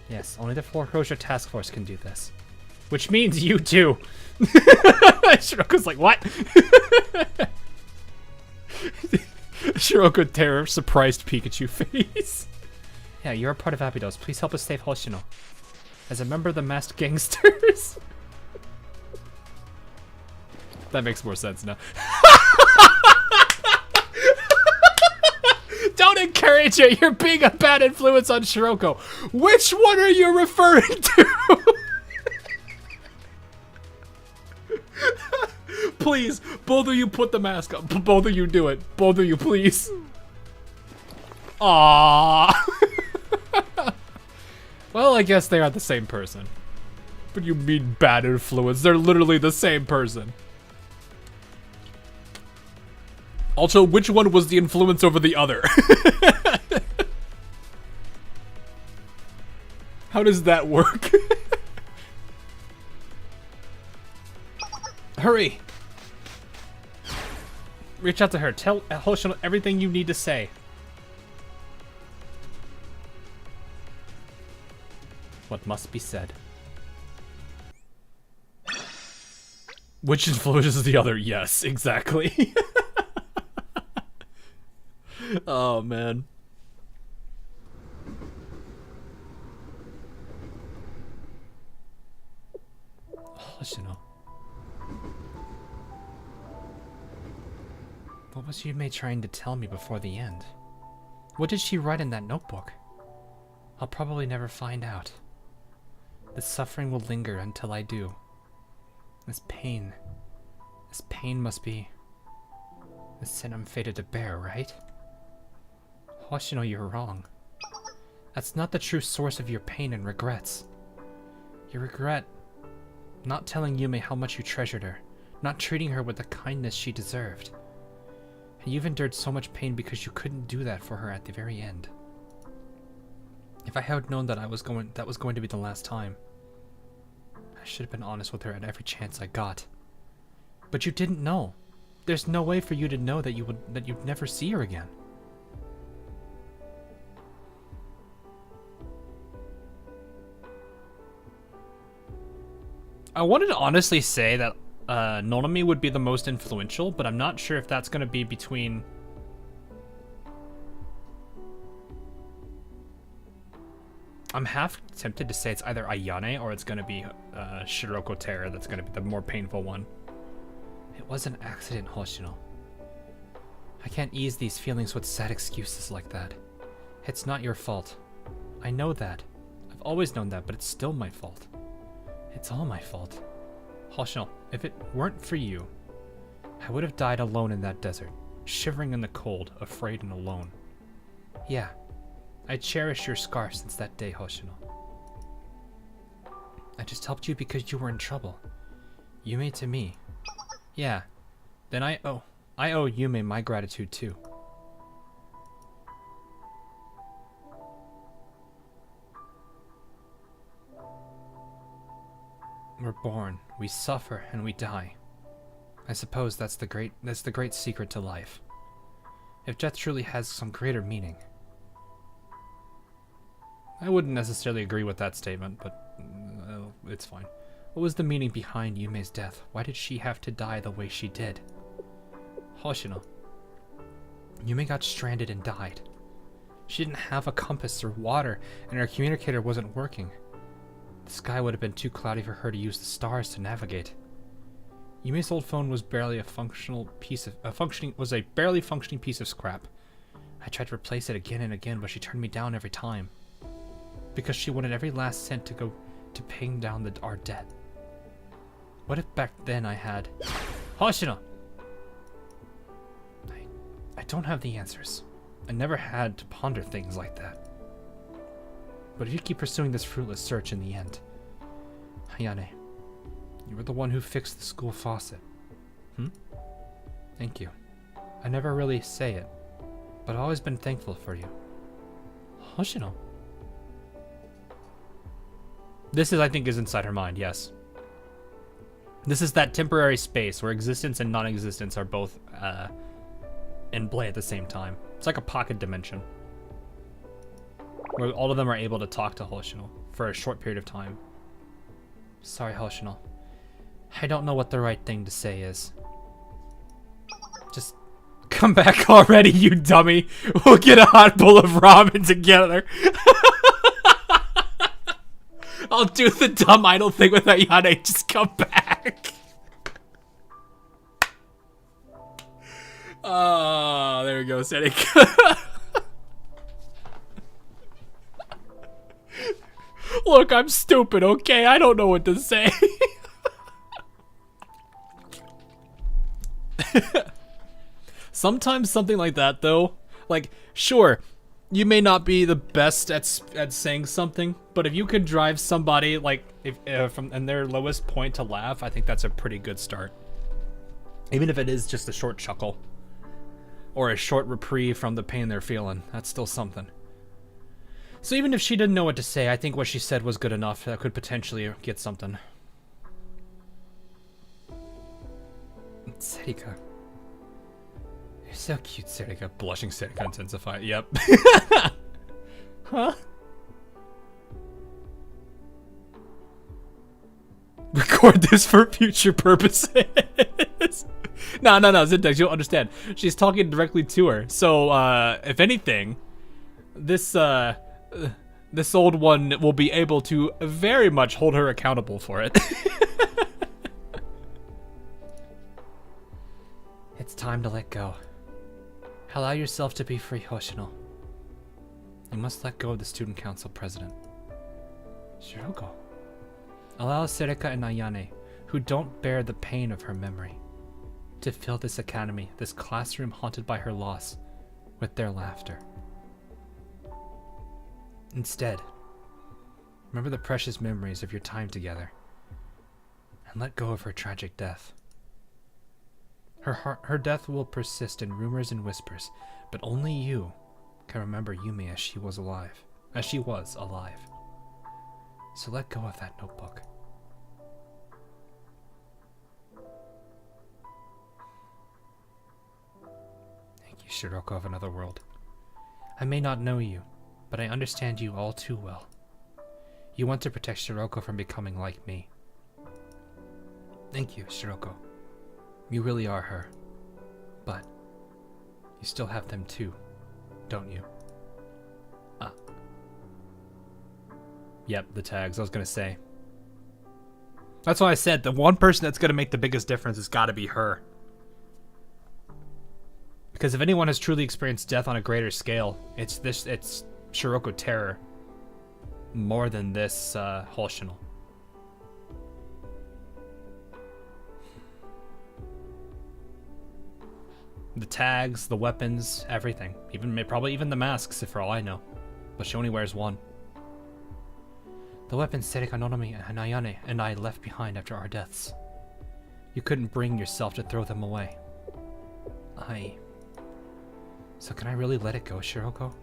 Yes, only the Foreclosure Task Force can do this. Which means you too. Shiroko's like, what? Shiroko terror surprised Pikachu face. Yeah, you're a part of Abydos. Please help us save Hoshino. As a member of the masked gangsters. That makes more sense now. Don't encourage it. You're being a bad influence on Shiroko. Which one are you referring to? Please, both of you put the mask on. Both of you do it. Both of you, please. Aww. Well, I guess they are the same person. But you mean bad influence. They're literally the same person. Also, which one was the influence over the other? How does that work? Hurry! Reach out to her. Tell Hoshino everything you need to say. What must be said. Which influences the other? Yes, exactly. Oh, man. Hoshino. What was Yume trying to tell me before the end? What did she write in that notebook? I'll probably never find out. The suffering will linger until I do. This pain must be the sin I'm fated to bear, right? Hoshino, you're wrong. That's not the true source of your pain and regrets. You regret not telling Yume how much you treasured her, not treating her with the kindness she deserved. And you've endured so much pain because you couldn't do that for her at the very end. If I had known that that was going to be the last time, I should have been honest with her at every chance I got. But you didn't know. There's no way for you to know that you'd never see her again. I wanted to honestly say that Nonomi would be the most influential, but I'm not sure if that's going to be between... I'm half tempted to say it's either Ayane or it's going to be Shiroko Terra that's going to be the more painful one. It was an accident, Hoshino. I can't ease these feelings with sad excuses like that. It's not your fault. I know that. I've always known that, but it's still my fault. It's all my fault. Hoshino, if it weren't for you, I would have died alone in that desert, shivering in the cold, afraid and alone. Yeah, I cherish your scar since that day, Hoshino. I just helped you because you were in trouble. Yume to me. Yeah, then I owe Yume my gratitude too. We're born, we suffer, and we die. I suppose that's the great secret to life. If death truly has some greater meaning. I wouldn't necessarily agree with that statement, but it's fine. What was the meaning behind Yume's death? Why did she have to die the way she did? Hoshino, Yume got stranded and died. She didn't have a compass or water, and her communicator wasn't working. The sky would have been too cloudy for her to use the stars to navigate. Yume's old phone was barely a functioning piece of scrap. I tried to replace it again and again, but she turned me down every time. Because she wanted every last cent to go to paying down our debt. What if back then I had... Hoshino! I don't have the answers. I never had to ponder things like that. But if you keep pursuing this fruitless search in the end... Ayane, you were the one who fixed the school faucet. Thank you. I never really say it, but I've always been thankful for you. Hoshino. This is, I think, is inside her mind, yes. This is that temporary space where existence and non-existence are both in play at the same time. It's like a pocket dimension, where all of them are able to talk to Hoshino for a short period of time. Sorry, Hoshino. I don't know what the right thing to say is. Just come back already, you dummy. We'll get a hot bowl of ramen together. I'll do the dumb idol thing with Ayane. Just come back. Oh, there we go, Seneca. Look, I'm stupid, okay? I don't know what to say. Sometimes something like that, though, like, sure, you may not be the best at saying something, but if you could drive somebody, like, from their lowest point to laugh, I think that's a pretty good start. Even if it is just a short chuckle, or a short reprieve from the pain they're feeling, that's still something. So even if she didn't know what to say, I think what she said was good enough. That could potentially get something. Serika. You're so cute, Serika. Blushing Serika intensify. Yep. Huh? Record this for future purposes. No, Zintex, you'll understand. She's talking directly to her. So, if anything, this old one will be able to very much hold her accountable for it. It's time to let go. Allow yourself to be free, Hoshino. You must let go of the student council president. Shiroko. Allow Serika and Ayane, who don't bear the pain of her memory, to fill this academy, this classroom haunted by her loss, with their laughter. Instead, remember the precious memories of your time together, and let go of her tragic death. Her death will persist in rumors and whispers, but only you can remember Yume as she was alive. So let go of that notebook. you, Shiroko of another world. I may not know you, but I understand you all too well. You want to protect Shiroko from becoming like me. Thank you, Shiroko. You really are her. But you still have them too, don't you? Ah. Yep, the tags, I was gonna say. That's why I said the one person that's gonna make the biggest difference has gotta be her. Because if anyone has truly experienced death on a greater scale, it's Shiroko Terror. More than this Hoshino. The tags, the weapons, everything. Probably even the masks, if for all I know. But she only wears one. The weapons Serika Nonomi and Ayane and I left behind after our deaths. You couldn't bring yourself to throw them away. So can I really let it go, Shiroko?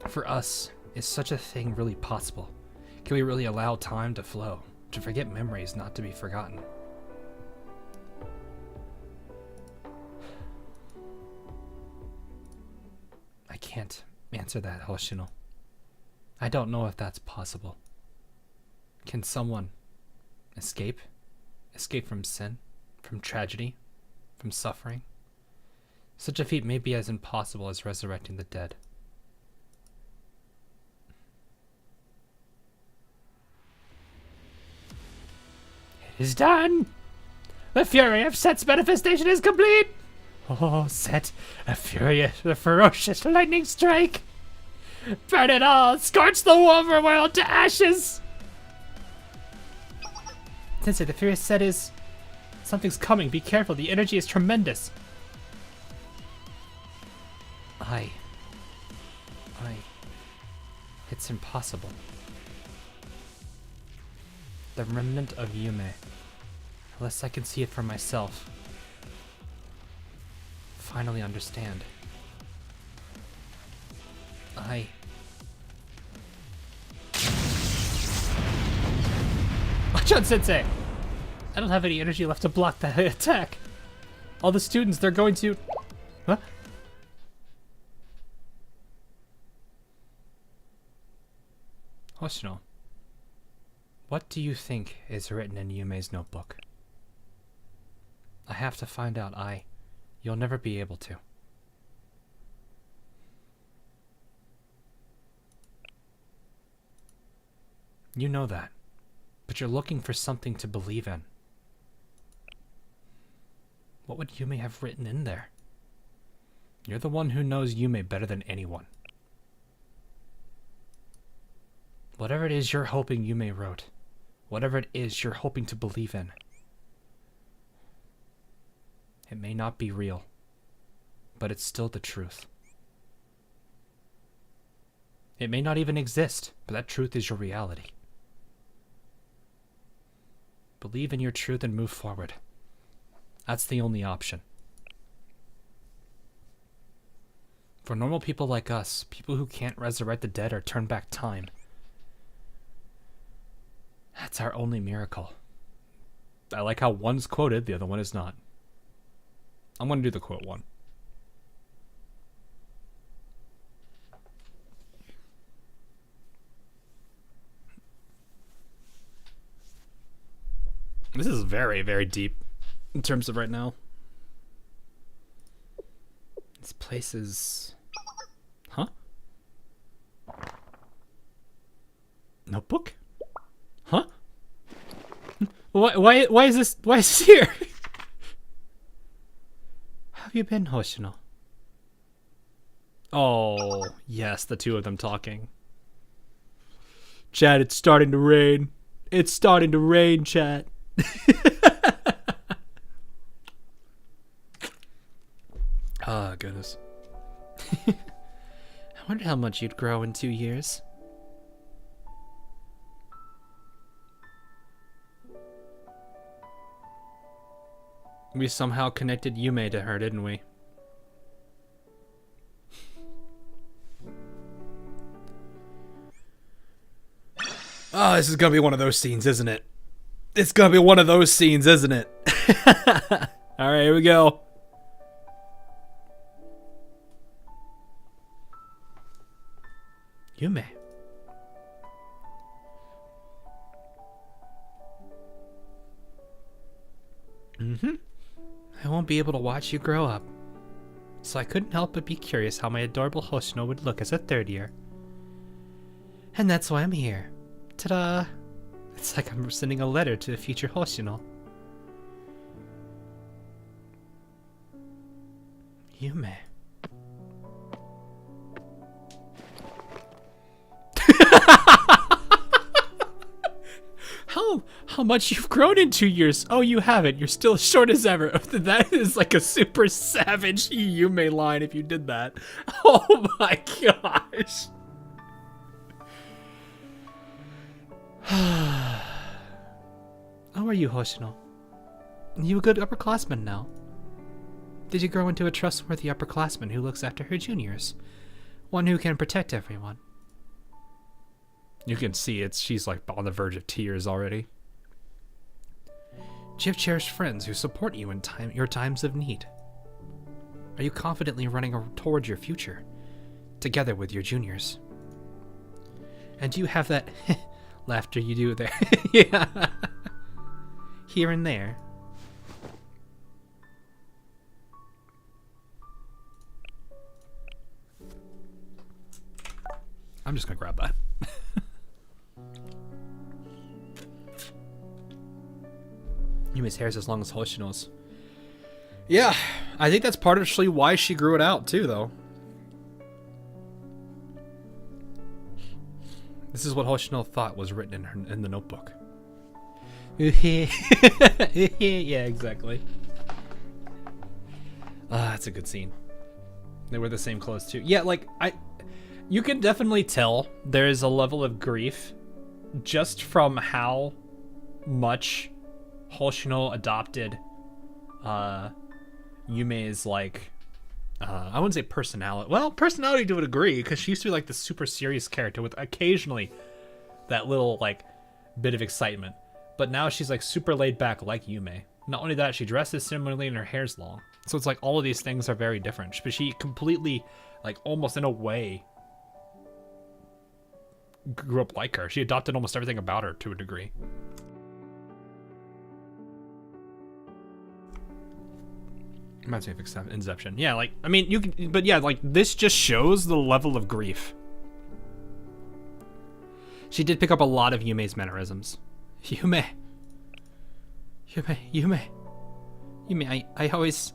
For us, is such a thing really possible? Can we really allow time to flow? To forget memories not to be forgotten? I can't answer that, Hoshino. I don't know if that's possible. Can someone escape? Escape from sin? From tragedy? From suffering? Such a feat may be as impossible as resurrecting the dead. It is done! The fury of Set's manifestation is complete! Oh, Set, a furious, a ferocious lightning strike! Burn it all! Scorch the overworld to ashes! Sensei, the furious Set is... Something's coming, be careful, the energy is tremendous. It's impossible. The remnant of Yume. Unless I can see it for myself. Finally understand. Machan Sensei! I don't have any energy left to block that attack. All the students, they're going to... Huh? Hoshino, what do you think is written in Yume's notebook? I have to find out. You'll never be able to. You know that, but you're looking for something to believe in. What would Yume have written in there? You're the one who knows Yume better than anyone. Whatever it is you're hoping Yume wrote, whatever it is you're hoping to believe in, it may not be real, but it's still the truth. It may not even exist, but that truth is your reality. Believe in your truth and move forward. That's the only option. For normal people like us, people who can't resurrect the dead or turn back time, that's our only miracle. I like how one's quoted, the other one is not. I'm going to do the quote one. This is very, very deep in terms of right now. This place is... Huh? Notebook? Huh? Why is this here? How have you been, Hoshino? Oh, yes, the two of them talking. Chat, it's starting to rain. It's starting to rain, chat. Oh, goodness. I wonder how much you'd grow in 2 years. We somehow connected Yume to her, didn't we? Oh, this is gonna be one of those scenes, isn't it? It's gonna be one of those scenes, isn't it? All right, here we go. Yume. I won't be able to watch you grow up. So I couldn't help but be curious how my adorable Hoshino would look as a third year. And that's why I'm here. Ta-da! It's like I'm sending a letter to the future Hoshino. Yume. How much you've grown in 2 years. Oh, you haven't. You're still as short as ever. That is like a super savage Yume line if you did that. Oh my gosh. How are you, Hoshino? You a good upperclassman now. Did you grow into a trustworthy upperclassman who looks after her juniors? One who can protect everyone? You can see she's like on the verge of tears already. Do you have cherished friends who support you in your times of need? Are you confidently running towards your future, together with your juniors? And do you have that laughter you do there? Yeah. Here and there. I'm just gonna grab that. Yume's hair is as long as Hoshino's. Yeah, I think that's partially why she grew it out too, though. This is what Hoshino thought was written in the notebook. Yeah, exactly. That's a good scene. They wear the same clothes too. Yeah, like you can definitely tell there is a level of grief just from how much Hoshino adopted Yume's like I wouldn't say personality. Well, personality to a degree, because she used to be like the super serious character with occasionally that little like bit of excitement. But now she's like super laid back like Yume. Not only that, she dresses similarly and her hair's long. So it's like all of these things are very different. But she completely, like almost in a way, grew up like her. She adopted almost everything about her to a degree. Reminds me of Inception. Yeah, like, I mean, you can, but yeah, like, this just shows the level of grief. She did pick up a lot of Yume's mannerisms. Yume, I always,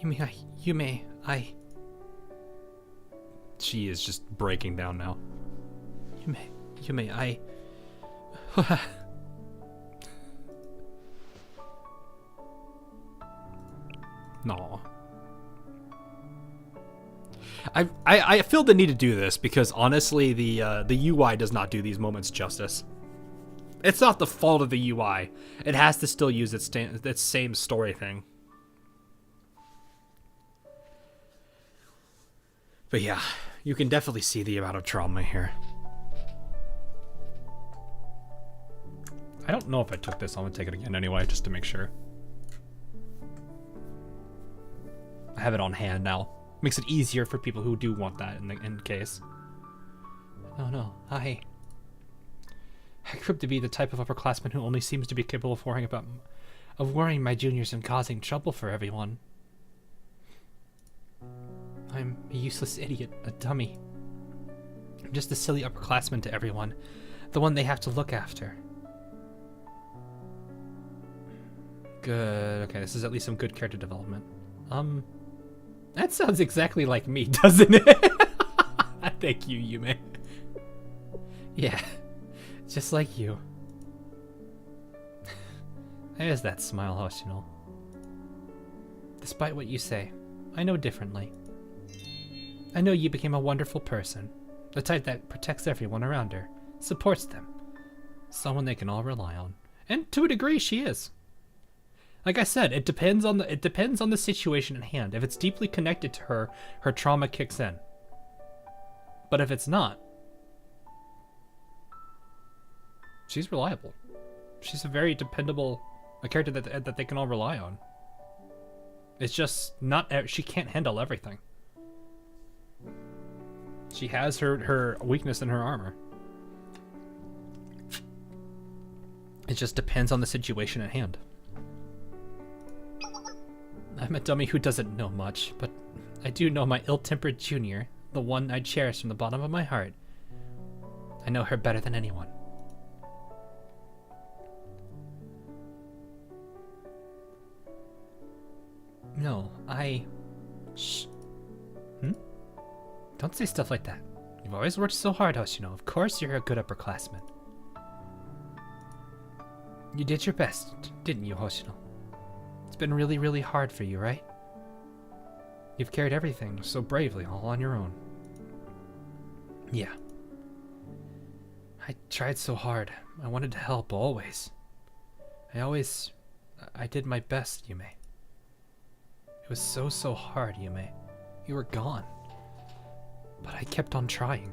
Yume, She is just breaking down now. Yume, I... No. I feel the need to do this because honestly the UI does not do these moments justice. It's not the fault of the UI. It has to still use its same story thing. But yeah, you can definitely see the amount of trauma here. I don't know if I took this. I'm gonna take it again anyway, just to make sure. I have it on hand now. Makes it easier for people who do want that in case. No, I grew up to be the type of upperclassman who only seems to be capable of worrying my juniors and causing trouble for everyone. I'm a useless idiot, a dummy. I'm just a silly upperclassman to everyone, the one they have to look after. Good. Okay, this is at least some good character development. That sounds exactly like me, doesn't it? Thank you, Yume. Yeah, just like you. There's that smile, Hoshino. Despite what you say, I know differently. I know you became a wonderful person, the type that protects everyone around her, supports them, someone they can all rely on. And to a degree, she is. Like I said, it depends on the situation at hand. If it's deeply connected to her, her trauma kicks in. But if it's not, she's reliable. She's a very dependable A character that they can all rely on. It's just not, she can't handle everything. She has her weakness in her armor. It just depends on the situation at hand. I'm a dummy who doesn't know much, but I do know my ill-tempered junior, the one I cherish from the bottom of my heart. I know her better than anyone. No, Shh. Don't say stuff like that. You've always worked so hard, Hoshino. Of course you're a good upperclassman. You did your best, didn't you, Hoshino? It's been really, really hard for you, right? You've carried everything so bravely all on your own. Yeah. I tried so hard. I wanted to help always. I did my best, Yume. It was so hard, Yume. You were gone. But I kept on trying.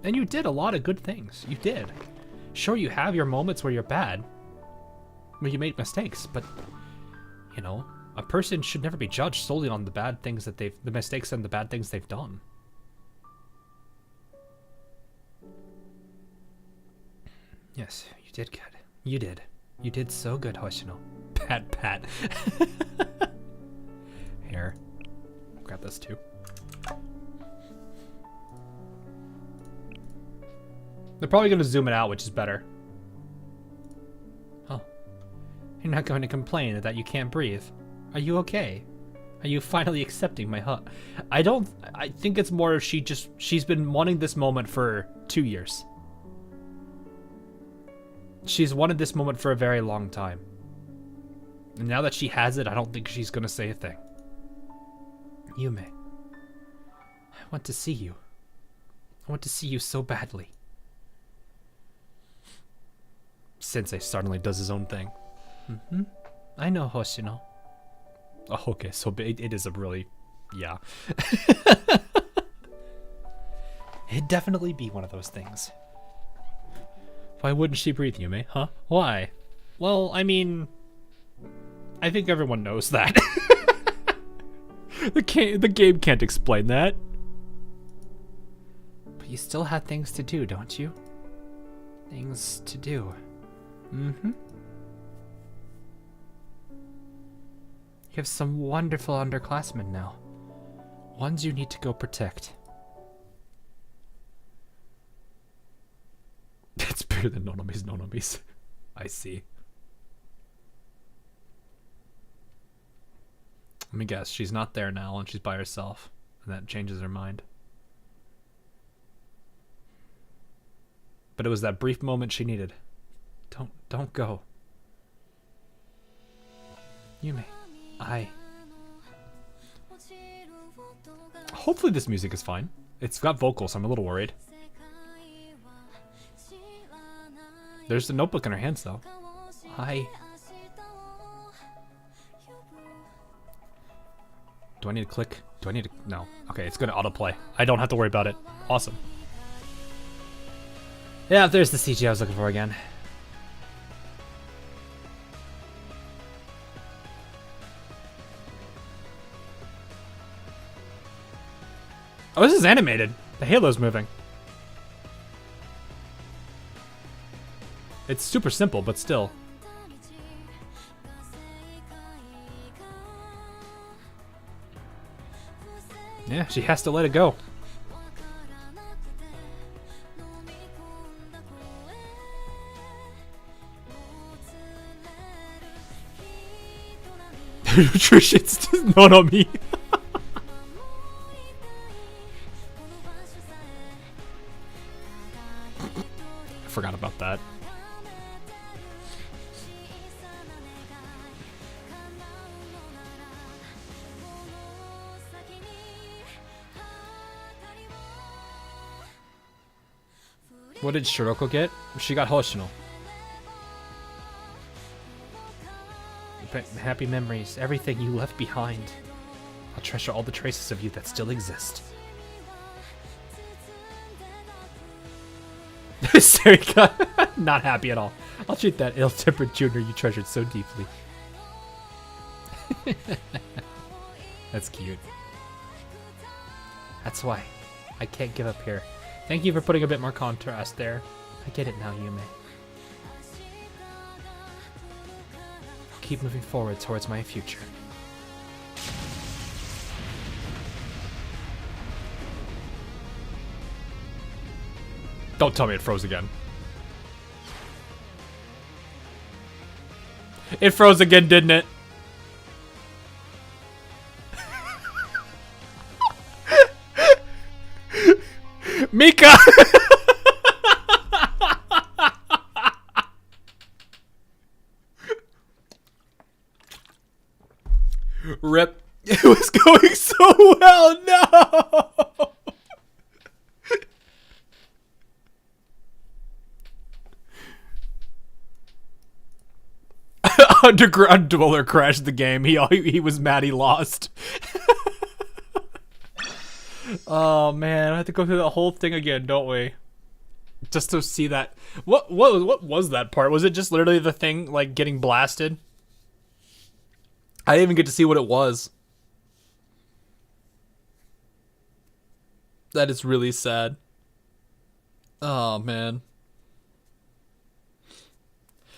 And you did a lot of good things. You did. Sure, you have your moments where you're bad, where you made mistakes, but, you know, a person should never be judged solely on the bad things that the mistakes and the bad things they've done. Yes, you did good. You did. You did so good, Hoshino. Pat. Here. Grab this too. They're probably going to zoom it out, which is better. Oh. You're not going to complain that you can't breathe. Are you okay? Are you finally accepting my hug? I think it's more she's been wanting this moment for 2 years. She's wanted this moment for a very long time. And now that she has it, I don't think she's going to say a thing. Yume. I want to see you. I want to see you so badly. Sensei suddenly does his own thing. I know, Hoshino. Oh, okay, so it is a really... yeah. It'd definitely be one of those things. Why wouldn't she breathe, Yume? Huh? Why? Well, I mean... I think everyone knows that. The game can't explain that. But you still have things to do, don't you? Things to do. You have some wonderful underclassmen now. Ones you need to go protect. That's better than Nonomi's. I see. Let me guess, she's not there now and she's by herself. And that changes her mind. But it was that brief moment she needed. Don't go. Yume, hopefully this music is fine. It's got vocals, so I'm a little worried. There's the notebook in her hands, though. Do I need to click? Do I need to... no. Okay, it's gonna autoplay. I don't have to worry about it. Awesome. Yeah, there's the CG I was looking for again. Oh, this is animated. The halo's moving. It's super simple, but still. Yeah, she has to let it go. Nutrition's just not on me. I forgot about that. What did Shiroko get? She got Hoshino. Happy memories, everything you left behind. I'll treasure all the traces of you that still exist. Serika, not happy at all. I'll treat that ill-tempered junior you treasured so deeply. That's cute. That's why I can't give up here. Thank you for putting a bit more contrast there. I get it now, Yume. Keep moving forward towards my future. Don't tell me it froze again. It froze again, didn't it? Mika! Rip. It was going so well. No! Underground Dweller crashed the game. He was mad he lost. Oh man, I have to go through the whole thing again, don't we? Just to see that. What was that part? Was it just literally the thing like getting blasted? I didn't even get to see what it was. That is really sad. Oh man.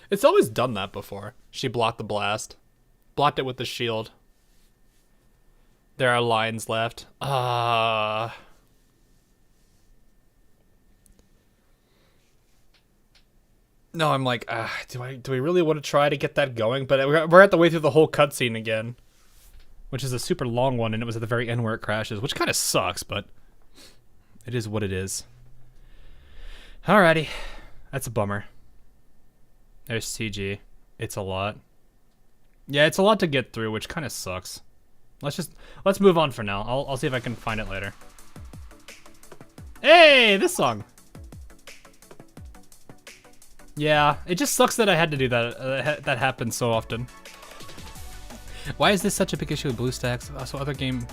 It's always done that before. She blocked the blast. Blocked it with the shield. There are lines left. No, I'm like, do we really want to try to get that going? But we're at the way through the whole cutscene again, which is a super long one, and it was at the very end where it crashes, which kind of sucks, but it is what it is. Alrighty, that's a bummer. There's CG. It's a lot. Yeah, it's a lot to get through, which kind of sucks. Let's move on for now. I'll see if I can find it later. Hey, this song. Yeah, it just sucks that I had to do that. That happens so often. Why is this such a big issue with BlueStacks? So other game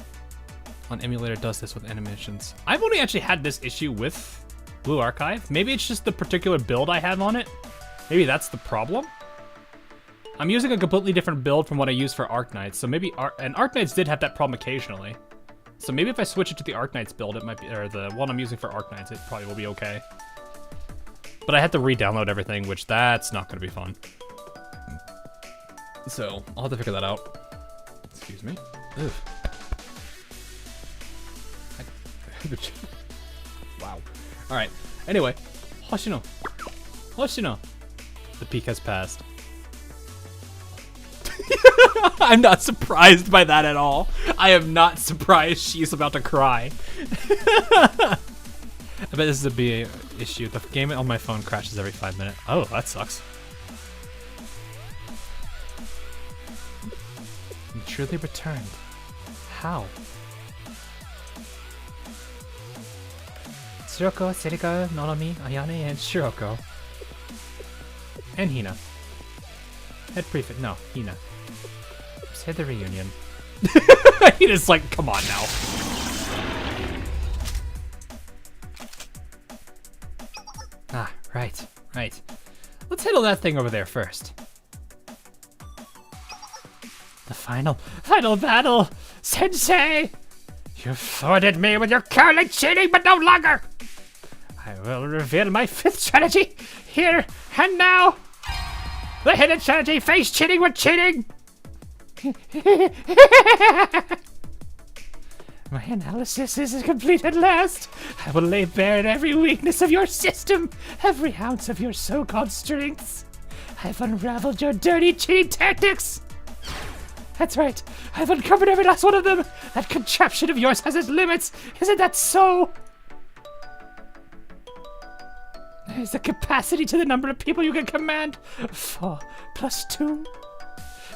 on emulator does this with animations. I've only actually had this issue with Blue Archive. Maybe it's just the particular build I have on it. Maybe that's the problem. I'm using a completely different build from what I use for Arknights, so maybe and Arknights did have that problem occasionally. So maybe if I switch it to the Arknights build, it might be, or the one I'm using for Arknights, it probably will be okay. But I had to re-download everything, which that's not going to be fun. So I'll have to figure that out. Excuse me. Ugh. Wow. All right. Anyway, Hoshino. Hoshino. The peak has passed. I'm not surprised by that at all. I am not surprised she's about to cry. I bet this is a big issue. The game on my phone crashes every 5 minutes. Oh, that sucks. You truly returned. How? Shiroko, Serika, Nonomi, Ayane, and Shiroko. And Hina. Head prefect. No, Hina. Say the reunion. Hina's like, come on now. Ah, right. Let's handle that thing over there first. The final battle! Sensei! You've thwarted me with your cowardly cheating, but no longer! I will reveal my 5th strategy, here and now! The hidden strategy, face cheating with cheating! My analysis is complete at last. I will lay bare every weakness of your system, every ounce of your so-called strengths. I've unraveled your dirty cheating tactics. That's right, I've uncovered every last one of them. That contraption of yours has its limits. Isn't that so? There's a capacity to the number of people you can command. 4 + 2.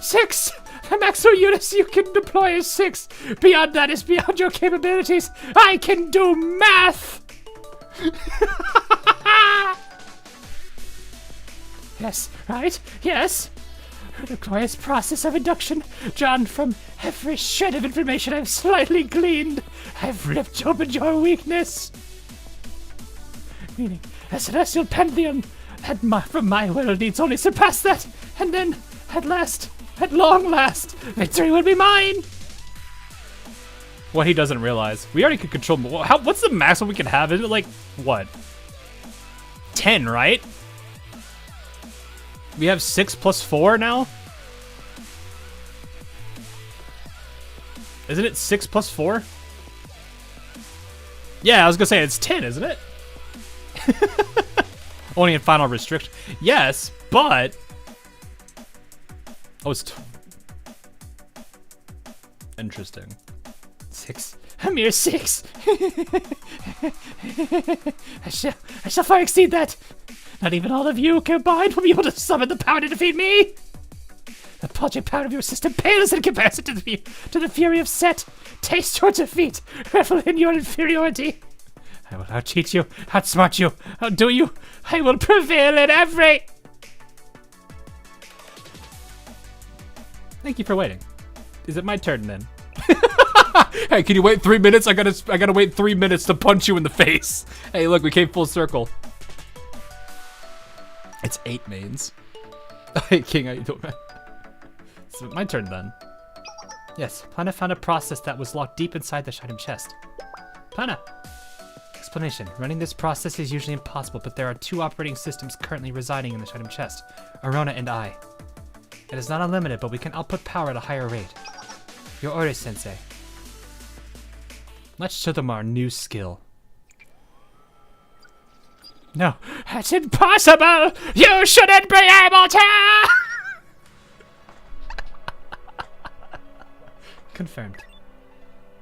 6! The maximum units you can deploy is 6. Beyond that is beyond your capabilities. I can do math! Yes, right? Yes. The glorious process of induction, drawn from every shred of information I've slightly gleaned. I've ripped open your weakness. Meaning, a celestial pantheon that from my will needs only surpass that, and then, at long last, victory will be mine! What he doesn't realize, we already could control, what's the maximum we can have? Is it like, what? 10, right? We have 6 plus 4 now? Isn't it 6 plus 4? Yeah, I was gonna say it's 10, isn't it? Only in final restriction. Yes, but... Oh, it's... Interesting. 6. A mere 6! I shall far exceed that! Not even all of you combined will be able to summon the power to defeat me! The pungent power of your system pales in comparison to the fury of Set. Taste your defeat, revel in your inferiority. I will out-cheat you, outsmart you, outdo you. I will prevail in every... Thank you for waiting. Is it my turn then? Hey, can you wait 3 minutes? I gotta wait 3 minutes to punch you in the face. Hey, look, we came full circle. It's 8 mains. Hey, King, how you doing, man? It's my turn then. Yes, Plana found a process that was locked deep inside the Shining chest. Plana! Explanation. Running this process is usually impossible, but there are 2 operating systems currently residing in the Shining chest. Arona and I. It is not unlimited, but we can output power at a higher rate. Your orders, Sensei. Let's show them our new skill. No, that's impossible! You shouldn't be able to! Confirmed.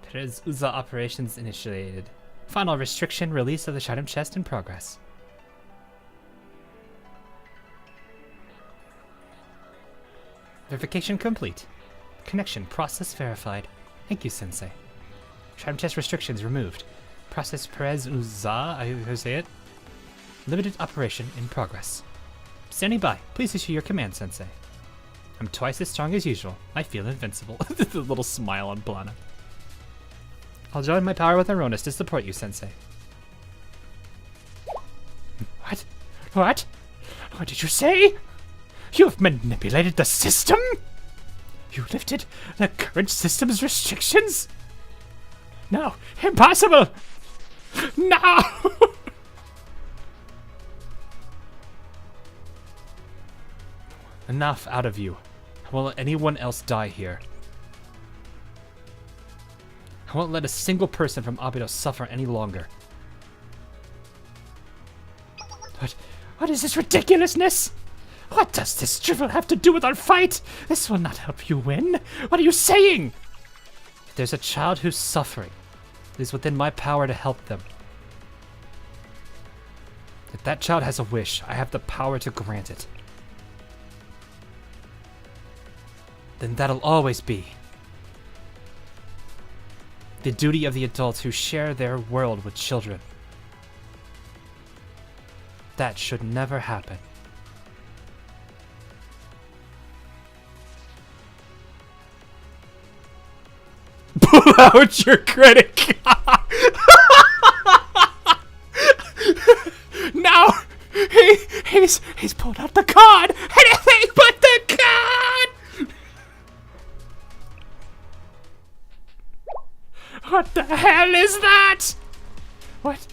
Perez Uza operations initiated. Final restriction, release of the Shadow chest in progress. Verification complete. Connection process verified. Thank you, Sensei. Shadow chest restrictions removed. Process Perez Uza, I say it. Limited operation in progress. Standing by. Please issue your command, Sensei. I'm twice as strong as usual. I feel invincible. The little smile on Plana. I'll join my power with Aronis to support you, Sensei. What? What? What did you say? You have manipulated the system? You lifted the current system's restrictions? No, impossible! No! Enough out of you. I won't let anyone else die here. I won't let a single person from Abydos suffer any longer. What is this ridiculousness? What does this drivel have to do with our fight? This will not help you win. What are you saying? If there's a child who's suffering, it is within my power to help them. If that child has a wish, I have the power to grant it. Then that'll always be the duty of the adults who share their world with children. That should never happen. Pull out your critic! No! He's pulled out the card! Anything but the card! What the hell is that? What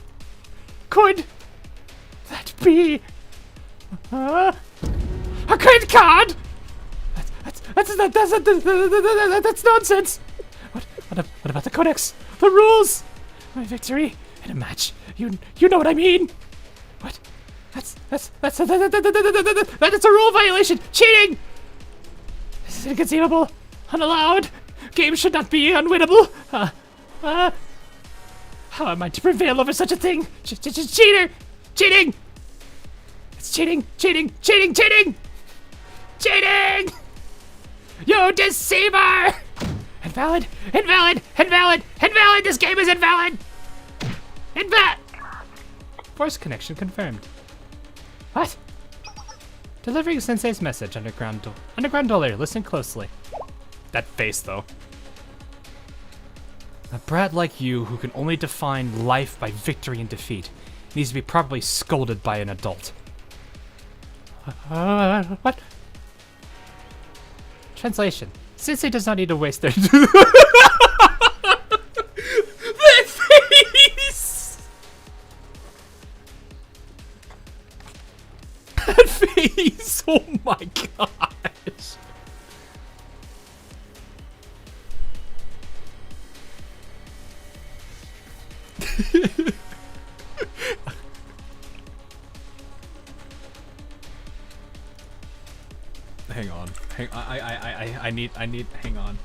could that be? A credit card? That's nonsense. What about the codex? The rules? My victory in a match. You know what I mean? What? That's a rule violation. Cheating. This is inconceivable. Unallowed. Games should not be unwinnable. How am I to prevail over such a thing? Cheater! Cheating! It's cheating! Cheating! Cheating! Cheating! Cheating! You deceiver! Invalid! Invalid! Invalid! Invalid! This game is invalid! Invalid! Voice connection confirmed. What? Delivering Sensei's message, Underground Dollar. Listen closely. That face, though. A brat like you who can only define life by victory and defeat Needs to be properly scolded by an adult. What? Translation. Sensei does not need to waste their... That face! That face! Oh my gosh! Hang on. I need, hang on.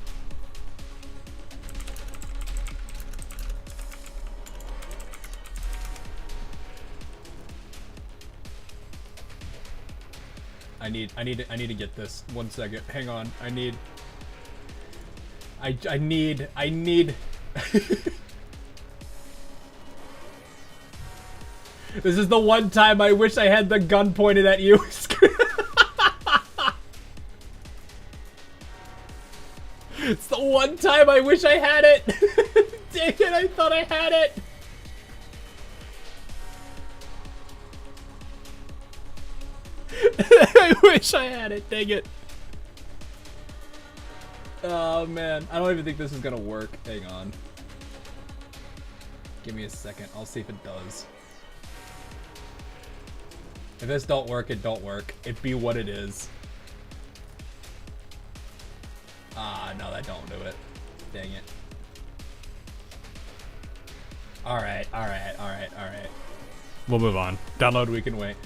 I need to get this. 1 second. Hang on. I need. This is the one time I wish I had the gun pointed at you. It's the one time I wish I had it. Dang it, I thought I had it. I wish I had it, dang it. Oh man, I don't even think this is gonna work. Hang on. Give me a second, I'll see if it does. If this don't work, it don't work. It be what it is. Ah, no, that don't do it. Dang it. Alright. We'll move on. Download, we can wait.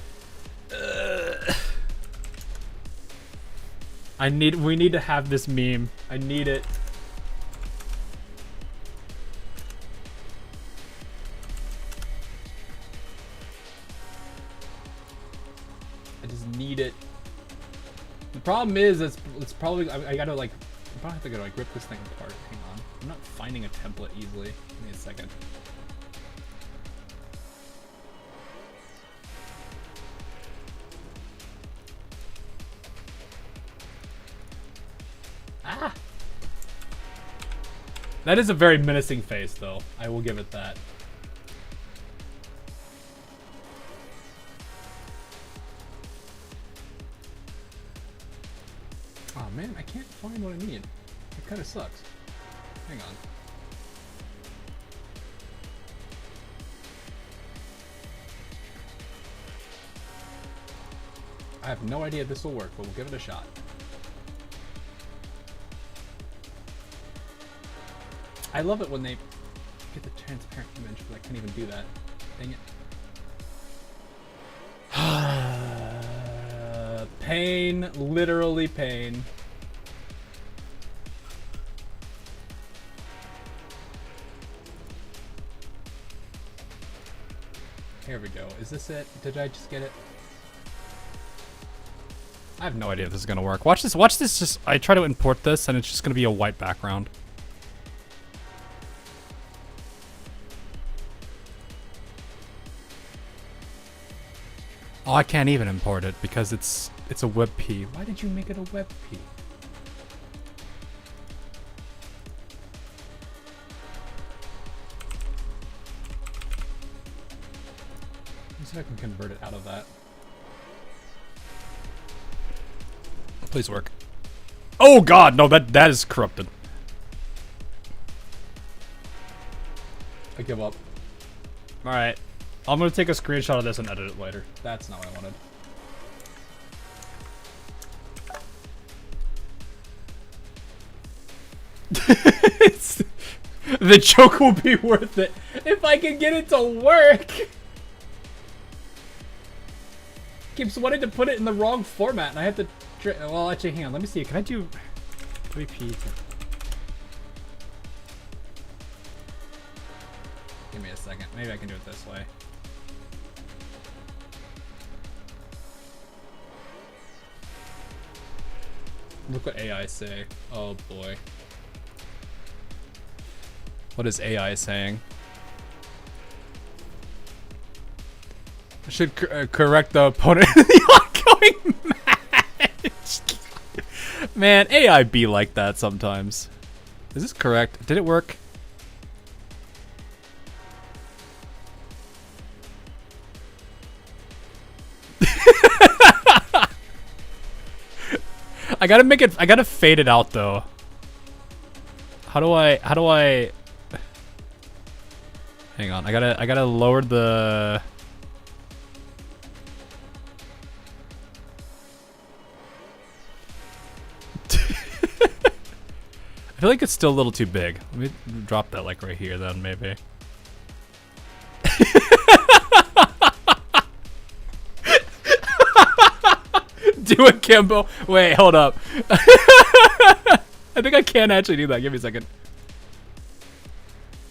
We need to have this meme. I need it. I just need it. The problem is, it's probably, I gotta like, I probably have to go like rip this thing apart. Hang on. I'm not finding a template easily. Give me a second. Ah! That is a very menacing face, though. I will give it that. Oh man, I can't find what I need. It kind of sucks. Hang on. I have no idea if this will work, but we'll give it a shot. I love it when they get the transparent image, but I can't even do that. Dang it. Pain, literally pain. Here we go. Is this it? Did I just get it? I have no idea if this is gonna work. Watch this. Just I try to import this, and it's just gonna be a white background. Oh, I can't even import it because it's a WebP. Why did you make it a WebP? Let's see if I can convert it out of that. Please work. Oh god, no, that is corrupted. I give up. Alright. I'm gonna take a screenshot of this and edit it later. That's not what I wanted. The joke will be worth it if I can get it to work. Keeps wanting to put it in the wrong format, and I have to. Well, actually, hang on. Let me see. Can I do repeat? Give me a second. Maybe I can do it this way. Look what AI say. Oh boy. What is AI saying? I should correct the opponent in the ongoing match. Man, AI be like that sometimes. Is this correct? Did it work? I gotta make it. I gotta fade it out though. How do I? Hang on. I gotta lower the. I feel like it's still a little too big. Let me drop that like right here then maybe. Do it, Kimbo. Wait, hold up. I think I can actually do that. Give me a second.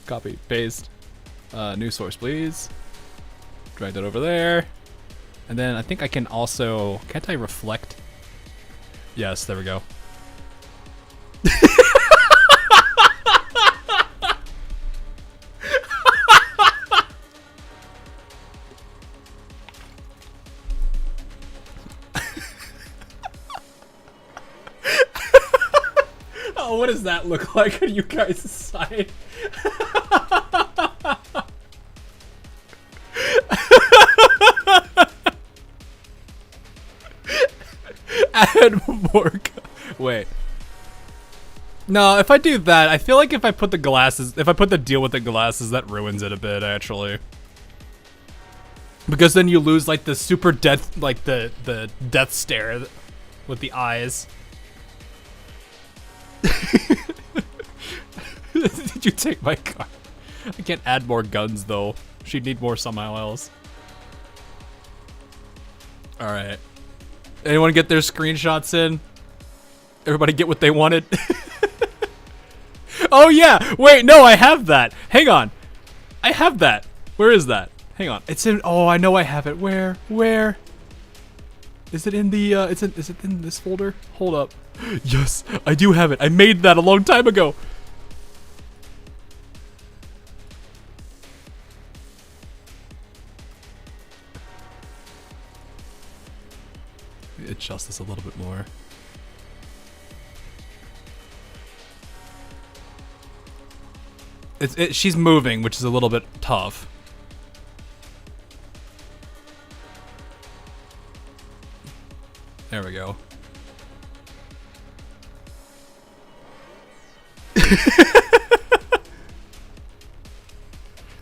Copy, paste. New source, please. Drag that over there. And then I think I can also... Can't I reflect? Yes, there we go. Oh, what does that look like on you guys' side? Add more. Wait. No, if I do that, I feel like if I put the glasses, if I put the deal with the glasses, that ruins it a bit, actually. Because then you lose like the super death, like the death stare with the eyes. Did you take my car? I can't add more guns though. She'd need more somehow else. Alright. Anyone get their screenshots in? Everybody get what they wanted? Oh yeah! Wait, no, I have that! Hang on! I have that! Where is that? Hang on. It's in- oh, I know I have it. Where? Where? Is it in the, is it in this folder? Hold up. Yes, I do have it. I made that a long time ago. Adjust this a little bit more. She's moving, which is a little bit tough. There we go.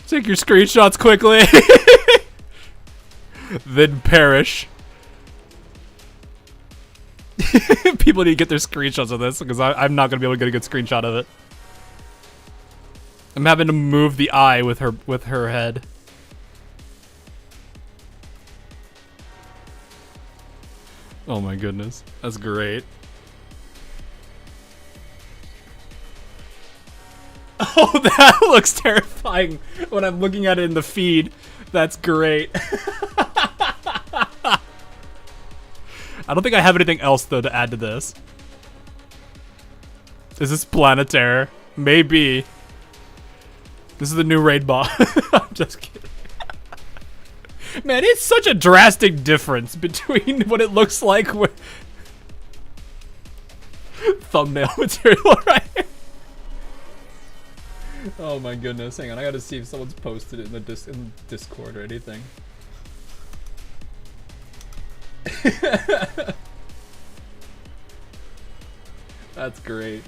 Take your screenshots quickly. Then perish. People need to get their screenshots of this because I'm not gonna be able to get a good screenshot of it. I'm having to move the eye with her head. Oh my goodness, that's great. Oh, that looks terrifying when I'm looking at it in the feed. That's great. I don't think I have anything else though to add to this. Is this planetary? Maybe. This is the new raid boss. I'm just kidding. Man, it's such a drastic difference between what it looks like with thumbnail material right here. Oh my goodness, hang on, I gotta see if someone's posted it in the Discord or anything. That's great.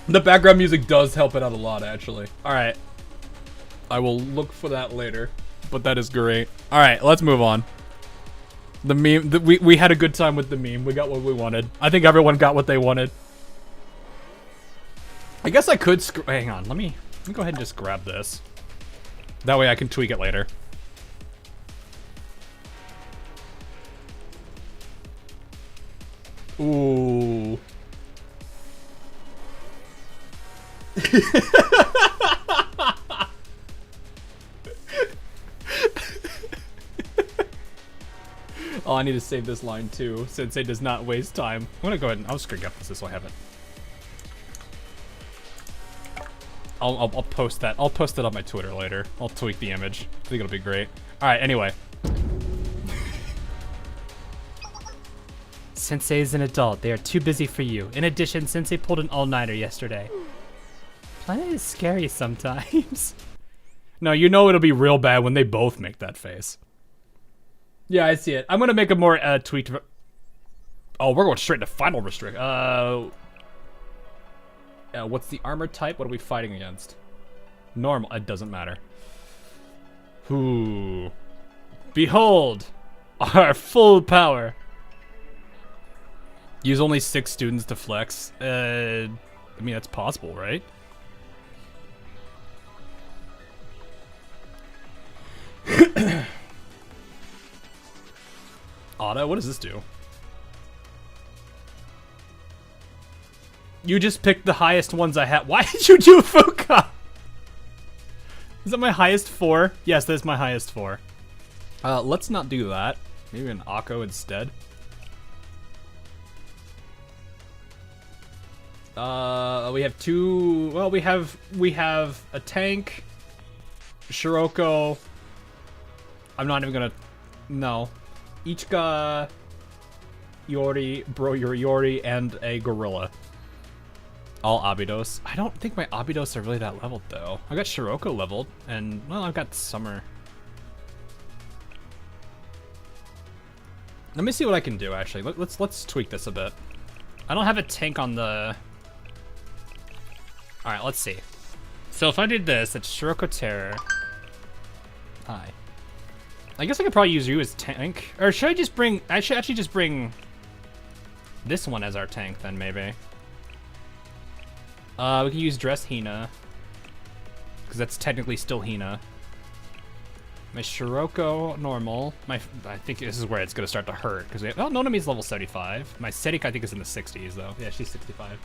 The background music does help it out a lot, actually. Alright. I will look for that later, but that is great. Alright, let's move on. The meme, we had a good time with the meme. We got what we wanted. I think everyone got what they wanted. I guess I could hang on, let me go ahead and just grab this. That way I can tweak it later. Ooh. Oh, I need to save this line too. Sensei does not waste time. I'm gonna go ahead and I'll screen cap this so I have it. I'll post that. I'll post it on my Twitter later. I'll tweak the image. I think it'll be great. All right. Anyway. Sensei is an adult. They are too busy for you. In addition, Sensei pulled an all-nighter yesterday. Planet is scary sometimes. No, you know it'll be real bad when they both make that face. Yeah, I see it. I'm gonna make a more tweaked. Oh, we're going straight to final restrict. What's the armor type? What are we fighting against? Normal. It doesn't matter. Ooh. Behold, our full power. Use only 6 students to flex. I mean, that's possible, right? Auto, what does this do? You just picked the highest ones I had. Why did you do Fuka? Is that my highest 4? Yes, that's my highest 4. Let's not do that. Maybe an Akko instead. We have 2. Well, we have a tank, Shiroko. I'm not even gonna. No, Ichika, Yori, Yori, and a gorilla. All Abydos. I don't think my Abydos are really that leveled though. I got Shiroko leveled, and well, I've got Summer. Let me see what I can do. Actually, let's tweak this a bit. I don't have a tank on the. All right, let's see. So if I did this, it's Shiroko Terror. Hi. I guess I could probably use you as tank, or should I just bring? I should actually just bring this one as our tank then, maybe. We can use Dress Hina, because that's technically still Hina. My Shiroko normal. I think this is where it's gonna start to hurt because oh, Nonami's level 75. My Serik I think is in the 60s though. Yeah, she's 65.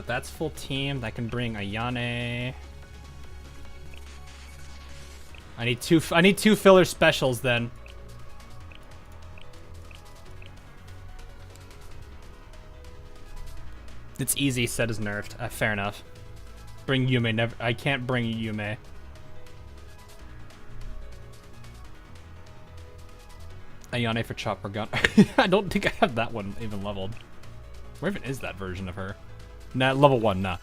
That's full team. I can bring Ayane. I need two filler specials then. It's easy, set is nerfed. Fair enough. Bring Yume, never. I can't bring Yume. Ayane for chopper gun. I don't think I have that one even leveled. Where even is that version of her? Nah, level 1, nah.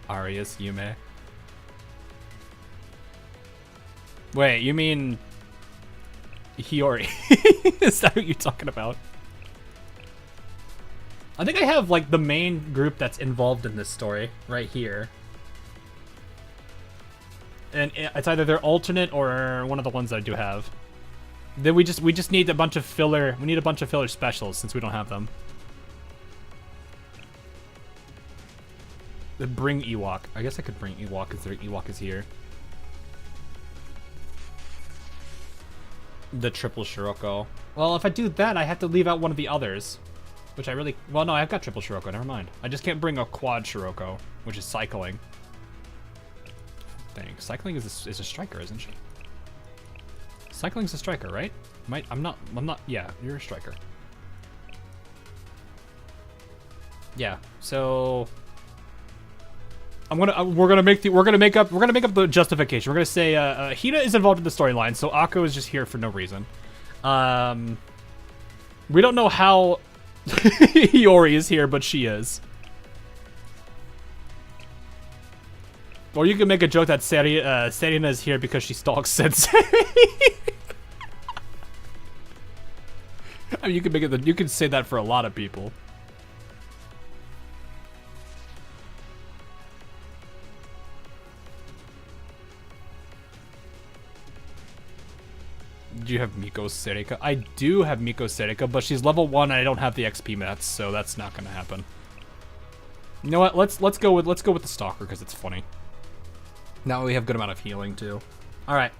Arias, Yume. Wait, you mean Hiyori? Is that what you're talking about? I think I have like the main group that's involved in this story right here. And it's either their alternate or one of the ones I do have. Then we just need a bunch of filler. We need a bunch of filler specials since we don't have them. Then bring Ewok. I guess I could bring Ewok because their Ewok is here. The triple Shiroko. Well, if I do that, I have to leave out one of the others. Which I really... Well, no, I've got triple Shiroko. Never mind. I just can't bring a quad Shiroko, which is cycling. Dang. Cycling is a striker, isn't she? Cycling's a striker, right? I'm not... Yeah, you're a striker. Yeah, so... We're gonna make up the justification. We're gonna say Hina is involved in the storyline, so Akko is just here for no reason. We don't know how Hiyori is here, but she is. Or you can make a joke that Serena is here because she stalks Sensei. I mean, you can say that for a lot of people. Do you have Miko Serika? I do have Miko Serika, but she's level 1 and I don't have the XP mats, so that's not gonna happen. You know what? Let's go with the Stalker because it's funny. Now we have good amount of healing too. All right.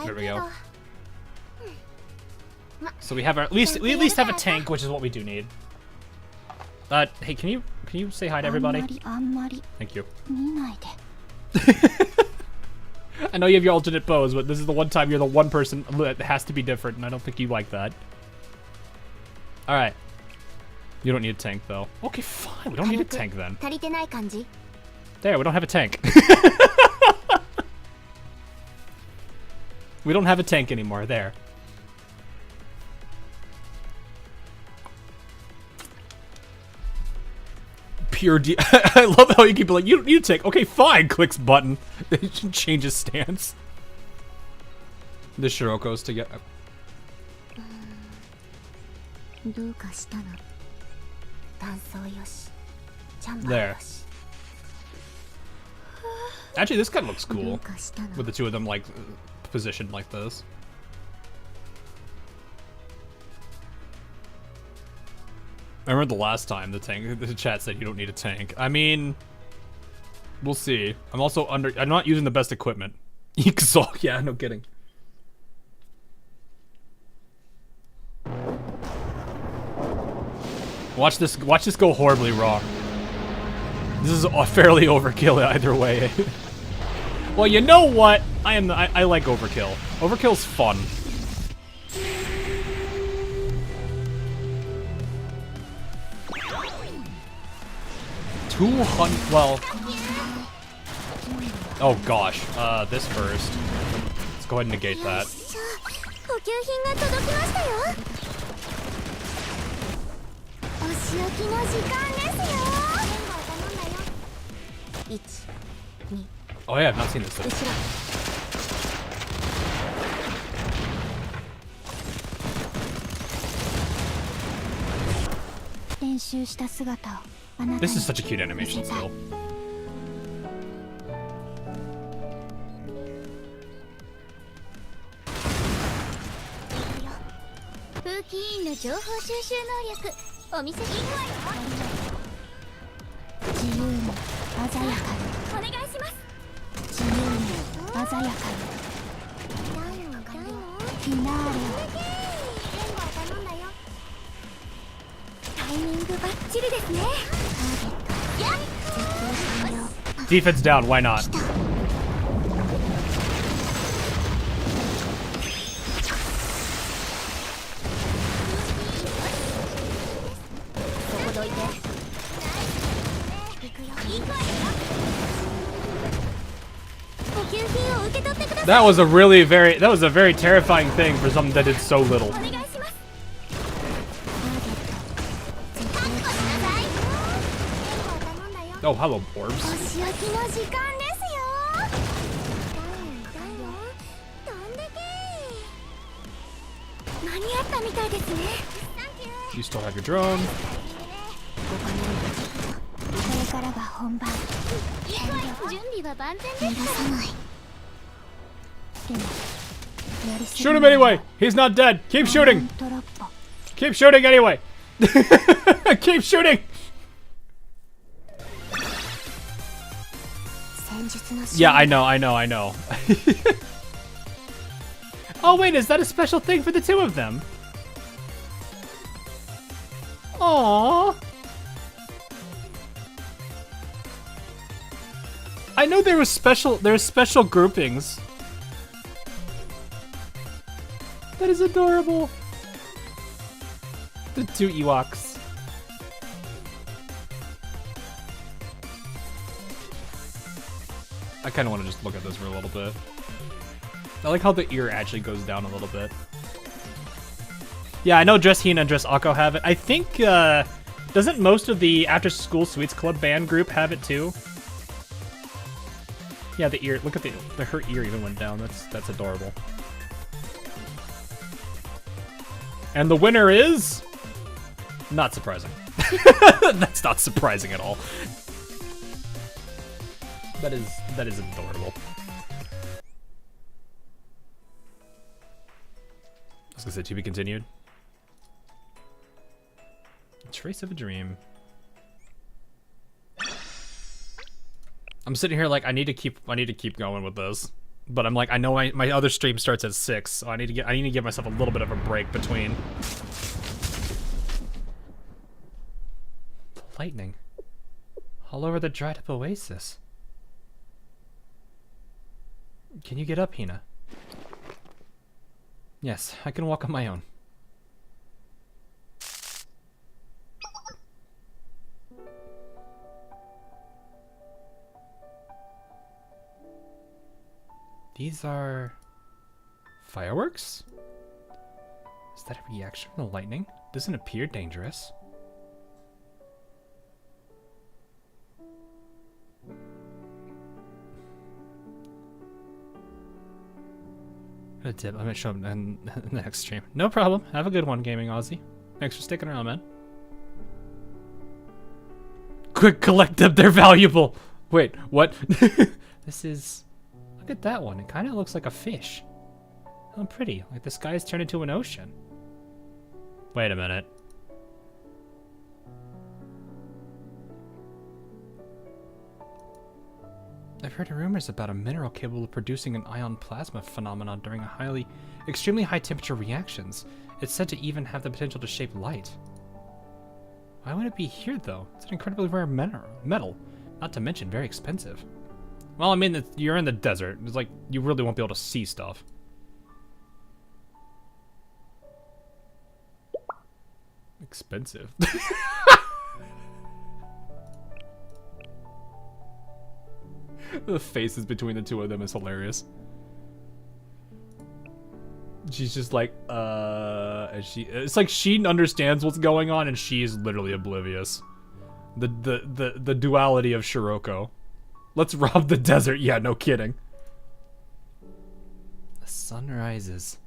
There we go. So we have at least have a tank, which is what we do need. Hey, can you say hi to everybody? Thank you. I know you have your alternate pose, but this is the one time you're the one person that has to be different, and I don't think you like that. All right. You don't need a tank, though. Okay, fine. We don't need a tank, then. There, we don't have a tank. We don't have a tank anymore. There. pure I love how you keep like, you take, okay, fine, clicks button. Changes stance. The Shiroko's to get... どうかしたの断層よしチャンバー There. よし Actually, this kind of looks どう cool. かしたの With the two of them, like, positioned like this. I remember the last time the chat said you don't need a tank. I mean, we'll see. I'm not using the best equipment. Exalt, yeah, no kidding. Watch this go horribly wrong. This is a fairly overkill either way. Well, you know what? I like overkill. Overkill's fun. 200. Well. Oh gosh. This first. Let's go ahead and negate that. 補給品が届きましたよお仕置きの時間ですよ Oh yeah, I've not seen this. 後ろ 練習した姿をあなた This に is such a cute animation still. 風紀委員の情報収集能力お見せします自由に鮮やかにお願いします自由に鮮やかにフィナーレを頼んだよタイミングバッチリですねターゲット絶対完了 Defense down, why not? そこどいて That was a very terrifying thing for something that did so little. Oh, hello, orbs. You still have your drone. これからが本番準備は万全ですからでも Shoot him anyway! He's not dead! Keep shooting! Keep shooting anyway! Keep shooting! Yeah, I know. Oh wait, is that a special thing for the two of them? Aww. I know there's special groupings. That is adorable. The two Ewoks. I kind of want to just look at this for a little bit. I like how the ear actually goes down a little bit. Yeah, I know Dress Hina and Dress Akko have it. I think, doesn't most of the After School Sweets Club band group have it too? Yeah, the ear. Look at her ear even went down. That's adorable. And the winner is not surprising. That's not surprising at all. That is adorable. I was gonna say to be continued. A Trace of a Dream. I'm sitting here like I need to keep going with this, but I'm like I know my other stream starts at 6, so I need to give myself a little bit of a break between. The lightning, all over the dried up oasis. Can you get up, Hina? Yes, I can walk on my own. These are fireworks? Is that a reaction from the lightning? Doesn't appear dangerous. gonna dip. I'm gonna show him in the next stream. No problem. Have a good one, Gaming Aussie. Thanks for sticking around, man. Quick, collect them. They're valuable. Wait, what? This is... Look at that one. It kind of looks like a fish. Oh, pretty. Like the sky's turned into an ocean. Wait a minute. I've heard rumors about a mineral capable of producing an ion plasma phenomenon during extremely high temperature reactions. It's said to even have the potential to shape light. Why would it be here, though? It's an incredibly rare metal, not to mention very expensive. Well, I mean, you're in the desert. It's like, you really won't be able to see stuff. Expensive. The faces between the two of them is hilarious. She's just like, and it's like she understands what's going on and she's literally oblivious. The duality of Shiroko. Let's rob the desert. Yeah, no kidding. The sun rises.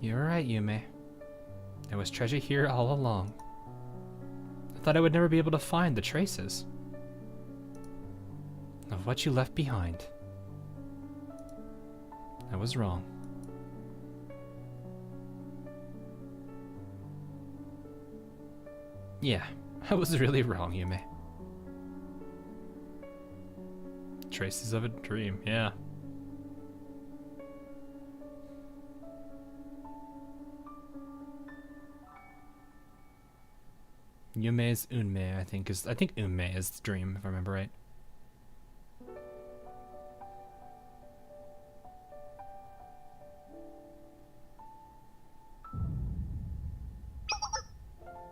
You're right, Yume. There was treasure here all along. I thought I would never be able to find the traces of what you left behind. I was wrong. Yeah, I was really wrong, Yume. Traces of a dream, yeah. Yume's Unme, I think Unme is the dream, if I remember right.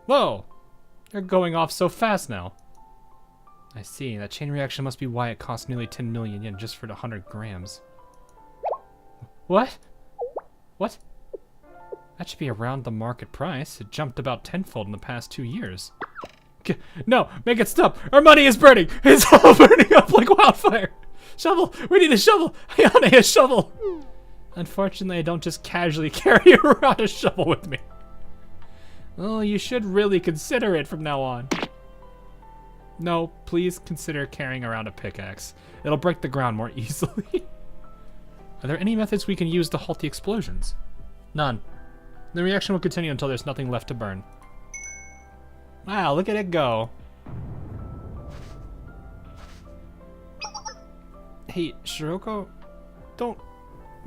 Whoa! They're going off so fast now. I see. That chain reaction must be why it costs nearly 10 million yen just for the 100 grams. What? What? That should be around the market price. It jumped about tenfold in the past 2 years. No, make it stop. Our money is burning. It's all burning up like wildfire. Shovel, we need a shovel. Ayane, a shovel. Unfortunately, I don't just casually carry around a shovel with me. Well, you should really consider it from now on. No, please consider carrying around a pickaxe. It'll break the ground more easily. Are there any methods we can use to halt the explosions? None. The reaction will continue until there's nothing left to burn. Wow, look at it go. Hey, Shiroko, don't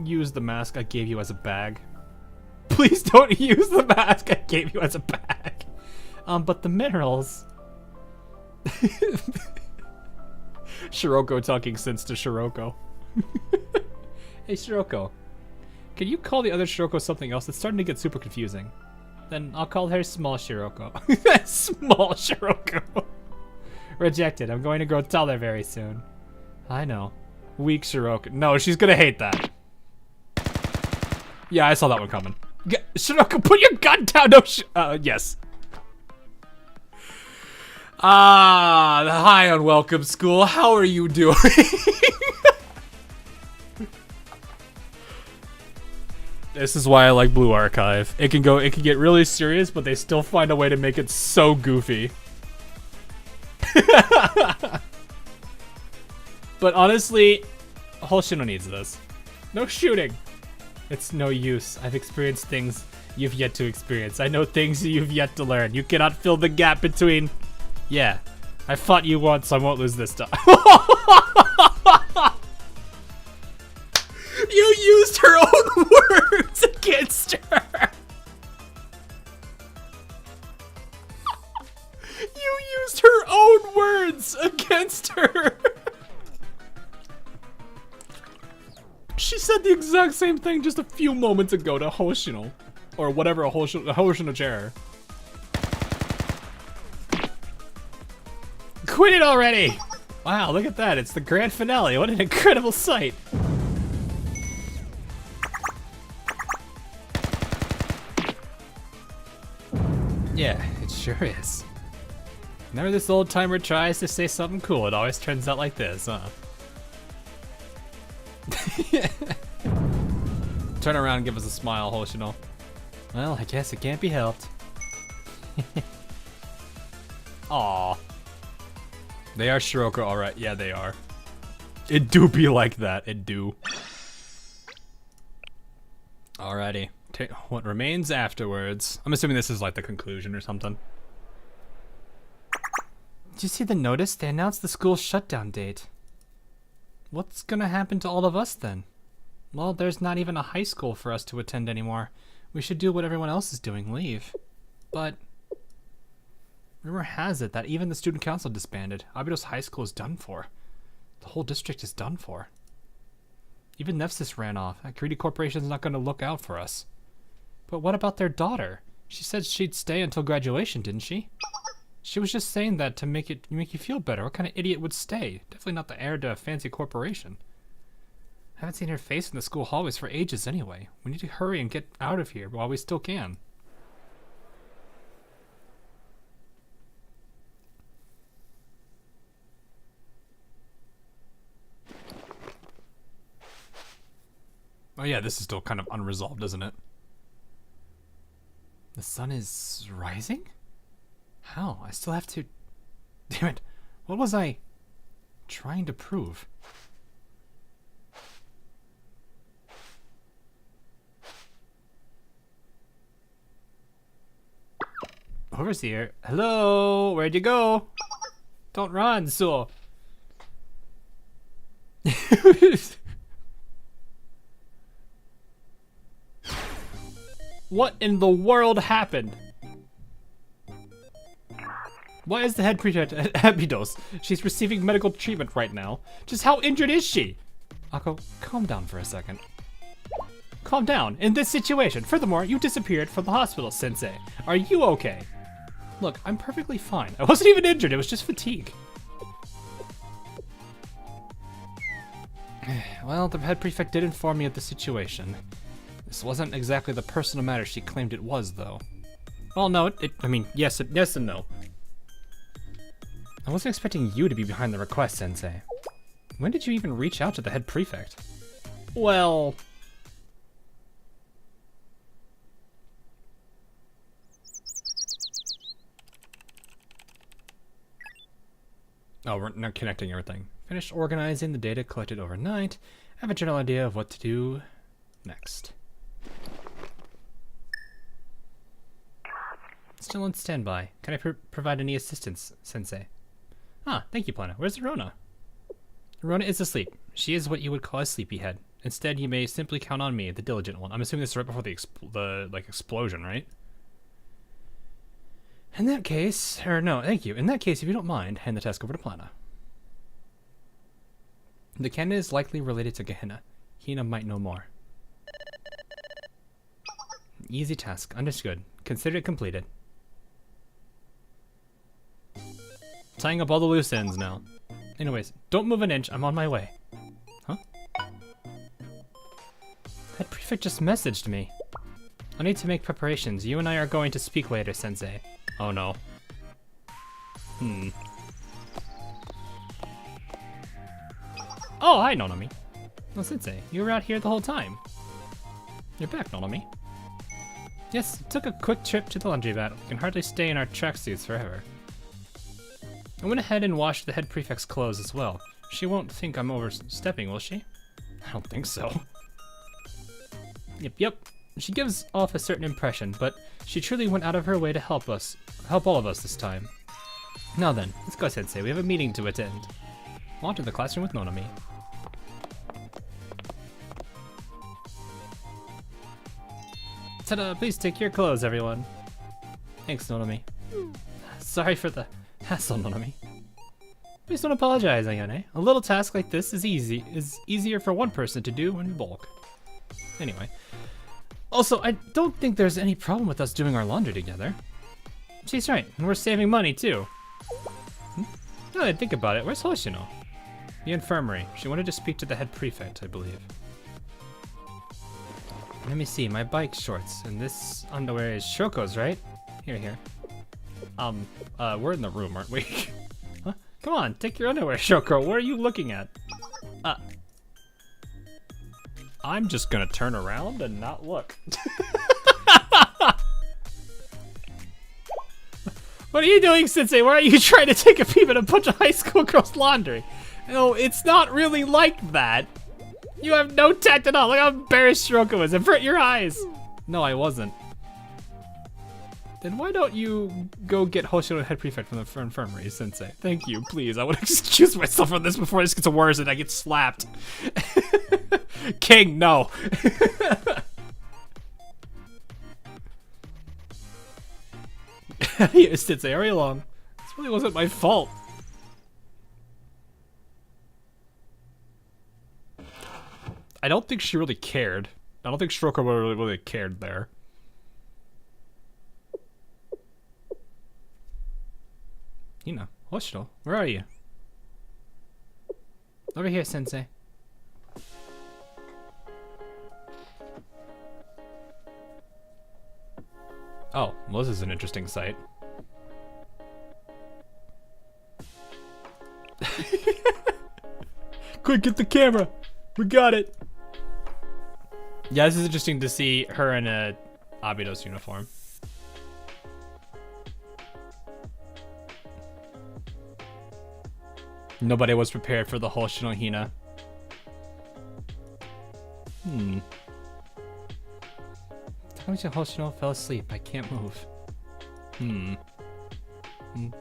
use the mask I gave you as a bag. Please don't use the mask I gave you as a bag. But the minerals... Shiroko talking sense to Shiroko. Hey, Shiroko. Can you call the other Shiroko something else? It's starting to get super confusing. Then I'll call her Small Shiroko. Small Shiroko. Rejected. I'm going to grow taller very soon. I know. Weak Shiroko. No, she's gonna hate that. Yeah, I saw that one coming. Shiroko, put your gun down! No, yes. Hi, Unwelcome School. How are you doing? This is why I like Blue Archive. It can get really serious, but they still find a way to make it so goofy. But honestly, Hoshino needs this. No shooting. It's no use. I've experienced things you've yet to experience. I know things you've yet to learn. You cannot fill the gap between... Yeah, I fought you once, so I won't lose this time. You used her own words against her. You used her own words against her. She said the exact same thing just a few moments ago to Hoshino. Or whatever, a Hoshino chair. Quit it already! Wow, look at that. It's the grand finale. What an incredible sight. Yeah, it sure is. Whenever this old timer tries to say something cool, it always turns out like this, huh? Turn around and give us a smile, Hoshino. Well, I guess it can't be helped. Aw. They are Shiroko, alright. Yeah, they are. It do be like that. It do. Alrighty. What remains afterwards. I'm assuming this is like the conclusion or something. Did you see the notice? They announced the school's shutdown date. What's gonna happen to all of us then? Well, there's not even a high school for us to attend anymore. We should do what everyone else is doing, leave. But rumor has it that even the student council disbanded. Abydos High School is done for. The whole district is done for. Even Nevsis ran off. That greedy corporation's not gonna look out for us. But what about their daughter? She said she'd stay until graduation, didn't she? She was just saying that to make you feel better. What kind of idiot would stay? Definitely not the heir to a fancy corporation. I haven't seen her face in the school hallways for ages anyway. We need to hurry and get out of here while we still can. Oh yeah, this is still kind of unresolved, isn't it? The sun is rising? How? I still have to... Damn it. What was I trying to prove? Overseer. Hello, where'd you go? Don't run, so. What in the world happened? Why is the head prefect at Abydos? She's receiving medical treatment right now. Just how injured is she? Akko, calm down for a second. Calm down. In this situation. Furthermore, you disappeared from the hospital, Sensei. Are you okay? Look, I'm perfectly fine. I wasn't even injured. It was just fatigue. Well, the head prefect did inform me of the situation. This wasn't exactly the personal matter she claimed it was, though. Well, no, I mean, yes and no. I wasn't expecting you to be behind the request, Sensei. When did you even reach out to the head prefect? Well... Oh, we're not connecting everything. Finished organizing the data collected overnight. I have a general idea of what to do next. Still on standby. Can I provide any assistance, Sensei? Ah, thank you, Plana. Where's Rona? Rona is asleep. She is what you would call a sleepyhead. Instead, you may simply count on me, the diligent one. I'm assuming this is right before the explosion, right? In that case, or no, thank you. In that case, if you don't mind, hand the task over to Plana. The canon is likely related to Gehenna. Hina might know more. Easy task. Understood. Consider it completed. Tying up all the loose ends now. Anyways, don't move an inch. I'm on my way. Huh? That prefect just messaged me. I need to make preparations. You and I are going to speak later, Sensei. Oh no. Oh, hi, Nonami. Well, Sensei, you were out here the whole time. You're back, Nonami. Yes, took a quick trip to the laundry vat. We can hardly stay in our tracksuits forever. I went ahead and washed the head prefect's clothes as well. She won't think I'm overstepping, will she? I don't think so. Yep. She gives off a certain impression, but she truly went out of her way to help all of us this time. Now then, let's go, Sensei. We have a meeting to attend. On to the classroom with Nonami. Ta-da! Please take your clothes, everyone. Thanks, Nonami. Sorry for the hassle, Nonami. Please don't apologize, Ayane. A little task like this is easier for one person to do in bulk. Anyway. Also, I don't think there's any problem with us doing our laundry together. She's right, and we're saving money too. Now that I think about it, where's Hoshino? The infirmary. She wanted to speak to the head prefect, I believe. Let me see, my bike shorts, and this underwear is Shoko's, right? Here. We're in the room, aren't we? Huh? Come on, take your underwear, Shoko. What are you looking at? I'm just gonna turn around and not look. What are you doing, Sensei? Why are you trying to take a peep at a bunch of high school girls' laundry? No, it's not really like that. You have no tact at all. Look how embarrassed Shiroko is. Avert your eyes. No, I wasn't. Then why don't you go get Hoshino head prefect from the infirmary, Sensei? Thank you, please. I want to excuse myself from this before this gets worse and I get slapped. King, no. Here, Sensei, hurry along. This really wasn't my fault. I don't think she really cared. I don't think Shiroko really cared there. Hina, Hoshino, where are you? Over here, Sensei. Oh, well, this is an interesting sight. Quick, get the camera! We got it! Yeah, this is interesting to see her in a Abydos uniform. Nobody was prepared for the Hoshino Hina. Hoshino fell asleep. I can't move.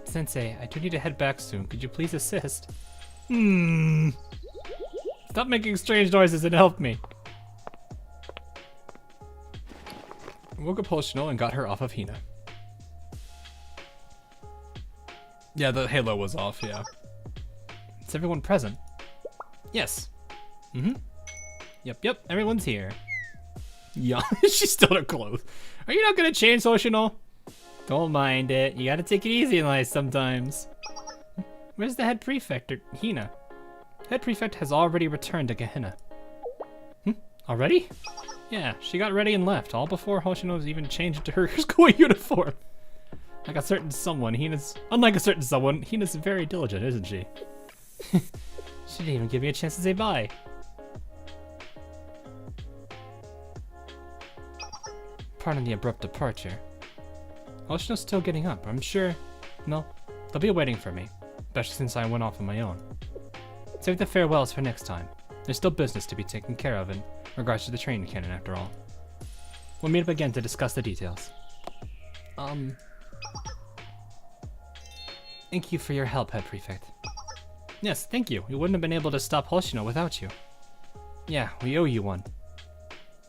Sensei, I do need to head back soon. Could you please assist? Stop making strange noises and help me. I woke up Hoshino and got her off of Hina. Yeah, the halo was off, yeah. Is everyone present? Yes. Yep, everyone's here. Yeah, she's still in her clothes. Are you not gonna change, Hoshino? Don't mind it. You gotta take it easy in life sometimes. Where's the head prefect, or Hina? Head prefect has already returned to Gehenna. Already? Yeah, she got ready and left, all before Hoshino's even changed into her school uniform. Unlike a certain someone, Hina's very diligent, isn't she? She didn't even give me a chance to say bye. Pardon the abrupt departure. Hoshino's still getting up, I'm sure. No, they'll be waiting for me, especially since I went off on my own. Save the farewells for next time. There's still business to be taken care of in regards to the training cannon, after all. We'll meet up again to discuss the details. Thank you for your help, Head Prefect. Yes, thank you. We wouldn't have been able to stop Hoshino without you. Yeah, we owe you one.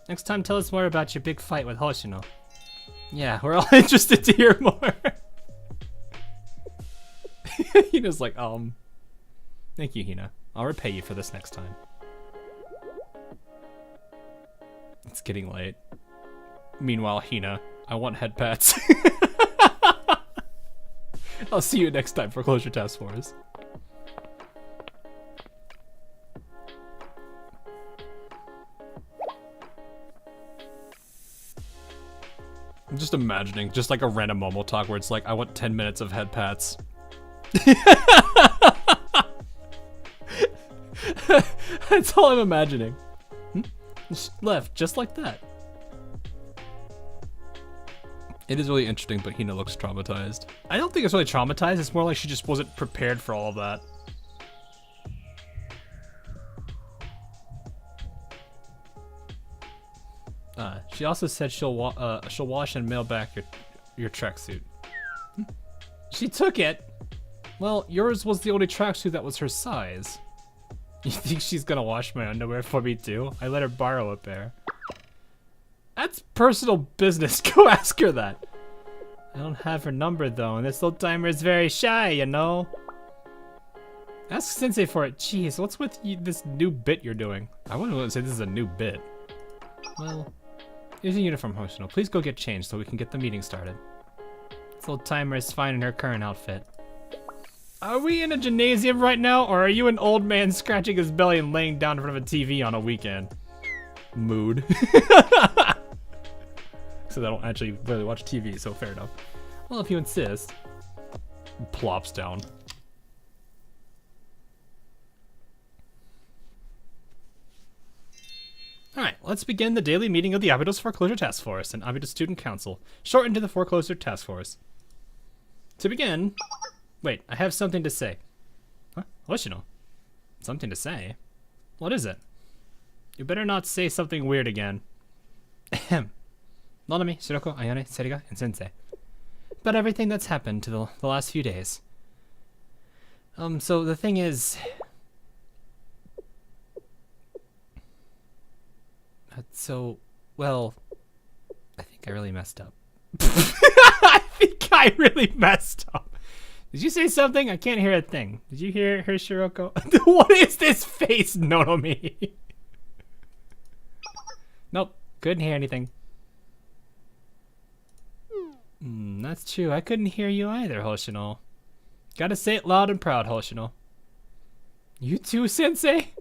Next time, tell us more about your big fight with Hoshino. Yeah, we're all interested to hear more. Hina's like, thank you, Hina. I'll repay you for this next time. It's getting late. Meanwhile, Hina, I want head pats. I'll see you next time for Closure Task Force. I'm just imagining, just like a random Momo talk where it's like, I want 10 minutes of head pats. That's all I'm imagining. Left, just like that. It is really interesting, but Hina looks traumatized. I don't think it's really traumatized, it's more like she just wasn't prepared for all of that. She also said she'll wash and mail back your tracksuit. She took it. Well, yours was the only tracksuit that was her size. You think she's gonna wash my underwear for me too? I let her borrow a pair. That's personal business. Go ask her that. I don't have her number though, and this old timer is very shy, you know. Ask Sensei for it. Jeez, what's with this new bit you're doing? I wouldn't want to say this is a new bit. Well. Here's a uniform, Hoshino. Please go get changed so we can get the meeting started. This old timer is fine in her current outfit. Are we in a gymnasium right now, or are you an old man scratching his belly and laying down in front of a TV on a weekend? Mood. So I don't actually really watch TV, so fair enough. Well, if you insist. Plops down. Alright, let's begin the daily meeting of the Abydos Foreclosure Task Force and Abydos Student Council, shortened to the Foreclosure Task Force. To begin... Wait, I have something to say. Huh? Hoshino? Something to say? What is it? You better not say something weird again. Ahem. Nanami, Shiroko, Ayane, Seriga, and Sensei. About everything that's happened to the last few days. So the thing is... well, I think I really messed up. I think I really messed up. Did you say something? I can't hear a thing. Did you hear her, Shiroko? What is this face, Nonomi? Nope, couldn't hear anything. That's true. I couldn't hear you either, Hoshino. Gotta say it loud and proud, Hoshino. You too, Sensei?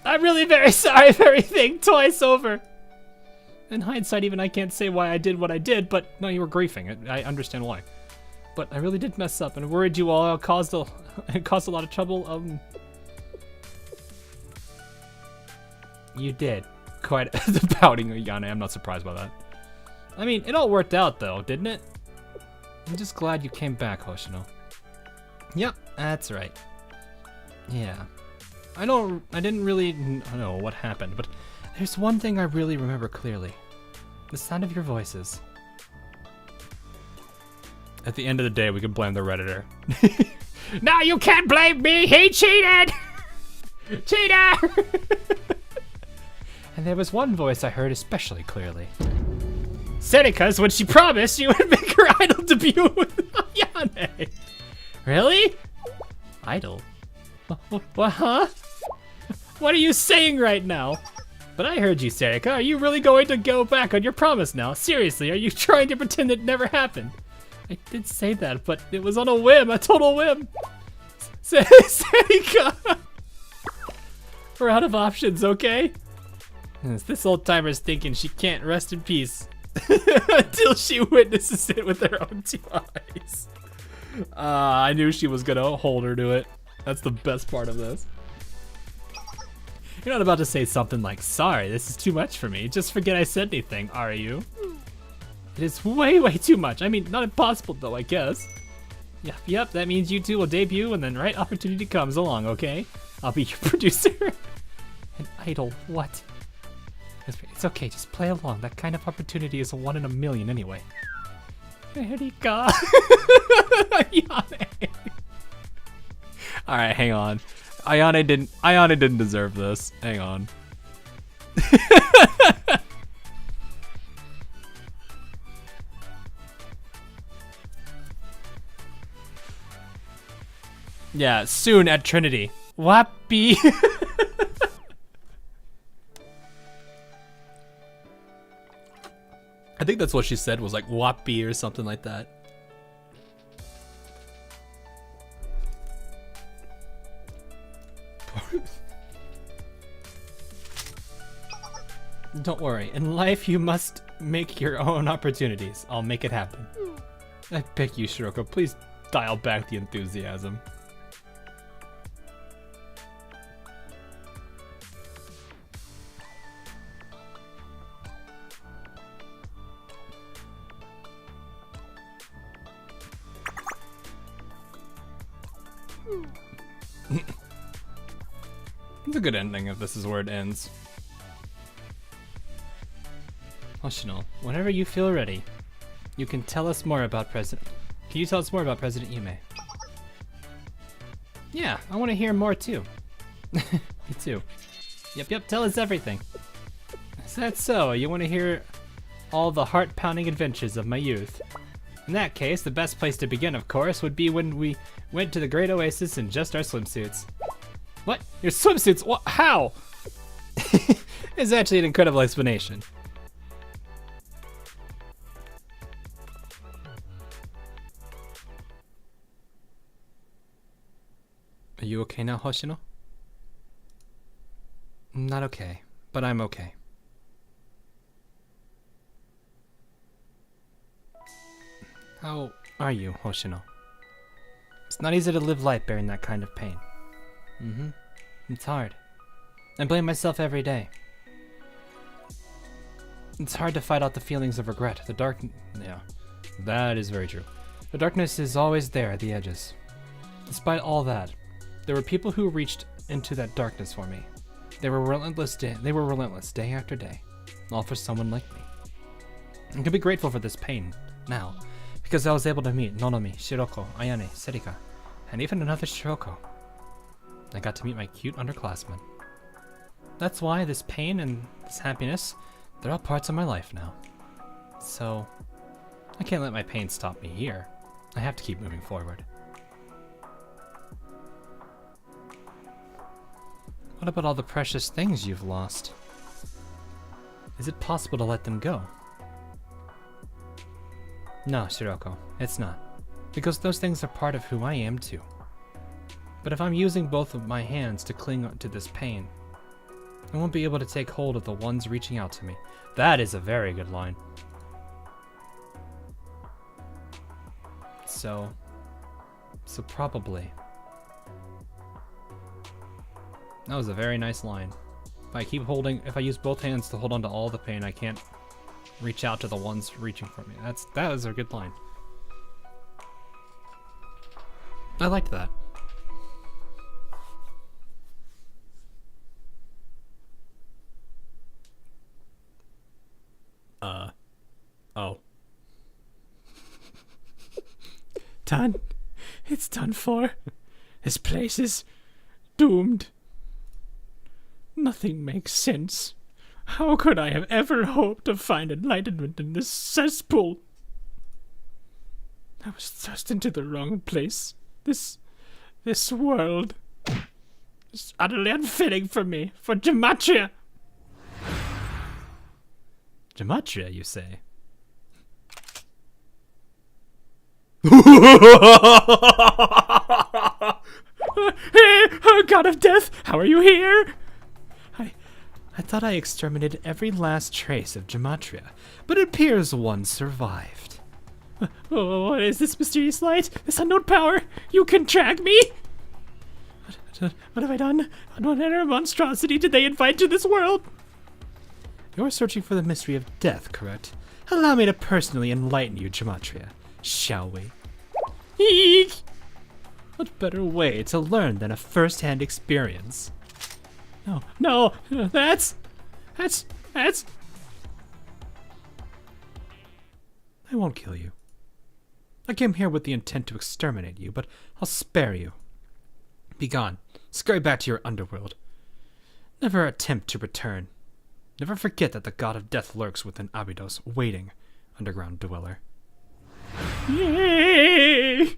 I'm really very sorry for everything twice over. In hindsight, even I can't say why I did what I did, but no, you were griefing. I understand why. But I really did mess up and worried you all. It caused a lot of trouble. You did. Quite the pouting, Ayane. I'm not surprised by that. I mean, it all worked out though, didn't it? I'm just glad you came back, Hoshino. Yep, that's right. Yeah. I didn't really know what happened, but there's one thing I really remember clearly. The sound of your voices. At the end of the day, we can blame the Redditor. No, you can't blame me! He cheated! Cheater! And there was one voice I heard especially clearly. Seneka's when she promised she would make her idol debut with Ayane. Really? Idol? What, huh? What are you saying right now? But I heard you, Serika. Are you really going to go back on your promise now? Seriously, are you trying to pretend it never happened? I did say that, but it was on a whim, a total whim. Serika! We're out of options, okay? This old timer's thinking she can't rest in peace until she witnesses it with her own 2 eyes. I knew she was gonna hold her to it. That's the best part of this. You're not about to say something like, sorry, this is too much for me. Just forget I said anything, are you? It is way, way too much. I mean, not impossible though, I guess. Yep, that means you two will debut when the right opportunity comes along, okay? I'll be your producer. An idol, what? It's okay, just play along. That kind of opportunity is a 1 in a million anyway. Erika. Ayane. Alright, hang on. Ayane didn't deserve this. Hang on. Yeah, soon at Trinity. Wappy. I think that's what she said, was like wappy or something like that. Don't worry, in life you must make your own opportunities. I'll make it happen. I beg you, Shiroko, please dial back the enthusiasm. It's a good ending if this is where it ends. Hoshino, whenever you feel ready, you can tell us more about President... Can you tell us more about President Yume? Yeah, I want to hear more too. Me too. Yep, tell us everything. Is that so? You want to hear all the heart-pounding adventures of my youth? In that case, the best place to begin, of course, would be when we went to the Great Oasis in just our swimsuits. What? Your swimsuits? What? How? It's actually an incredible explanation. Are you okay now, Hoshino? Not okay, but I'm okay. How are you, Hoshino? It's not easy to live life bearing that kind of pain. Mm-hmm. It's hard. I blame myself every day. It's hard to fight out the feelings of regret. Yeah, that is very true. The darkness is always there at the edges. Despite all that, there were people who reached into that darkness for me. They were relentless day after day, all for someone like me. I can be grateful for this pain now, because I was able to meet Nonomi, Shiroko, Ayane, Serika, and even another Shiroko. I got to meet my cute underclassmen. That's why this pain and this happiness, they're all parts of my life now. So, I can't let my pain stop me here. I have to keep moving forward. What about all the precious things you've lost? Is it possible to let them go? No, Shiroko, it's not. Because those things are part of who I am too. But if I'm using both of my hands to cling to this pain, I won't be able to take hold of the ones reaching out to me. That is a very good line. So probably. That was a very nice line. If I use both hands to hold on to all the pain, I can't reach out to the ones reaching for me. That was a good line. I liked that. Oh. Done. It's done for. This place is doomed. Nothing makes sense. How could I have ever hoped to find enlightenment in this cesspool? I was thrust into the wrong place. This world is utterly unfitting for me, for gematria. Gematria, you say? Oh, God of Death, how are you here? I thought I exterminated every last trace of gematria, but it appears one survived. Oh, what is this mysterious light? This unknown power? You can track me? What have I done? What inner monstrosity did they invite to this world? You're searching for the mystery of death, correct? Allow me to personally enlighten you, gematria, shall we? Eek! What better way to learn than a first-hand experience? No, that's... I won't kill you. I came here with the intent to exterminate you, but I'll spare you. Begone. Scurry back to your underworld. Never attempt to return. Never forget that the god of death lurks within Abydos, waiting, underground dweller. Yay!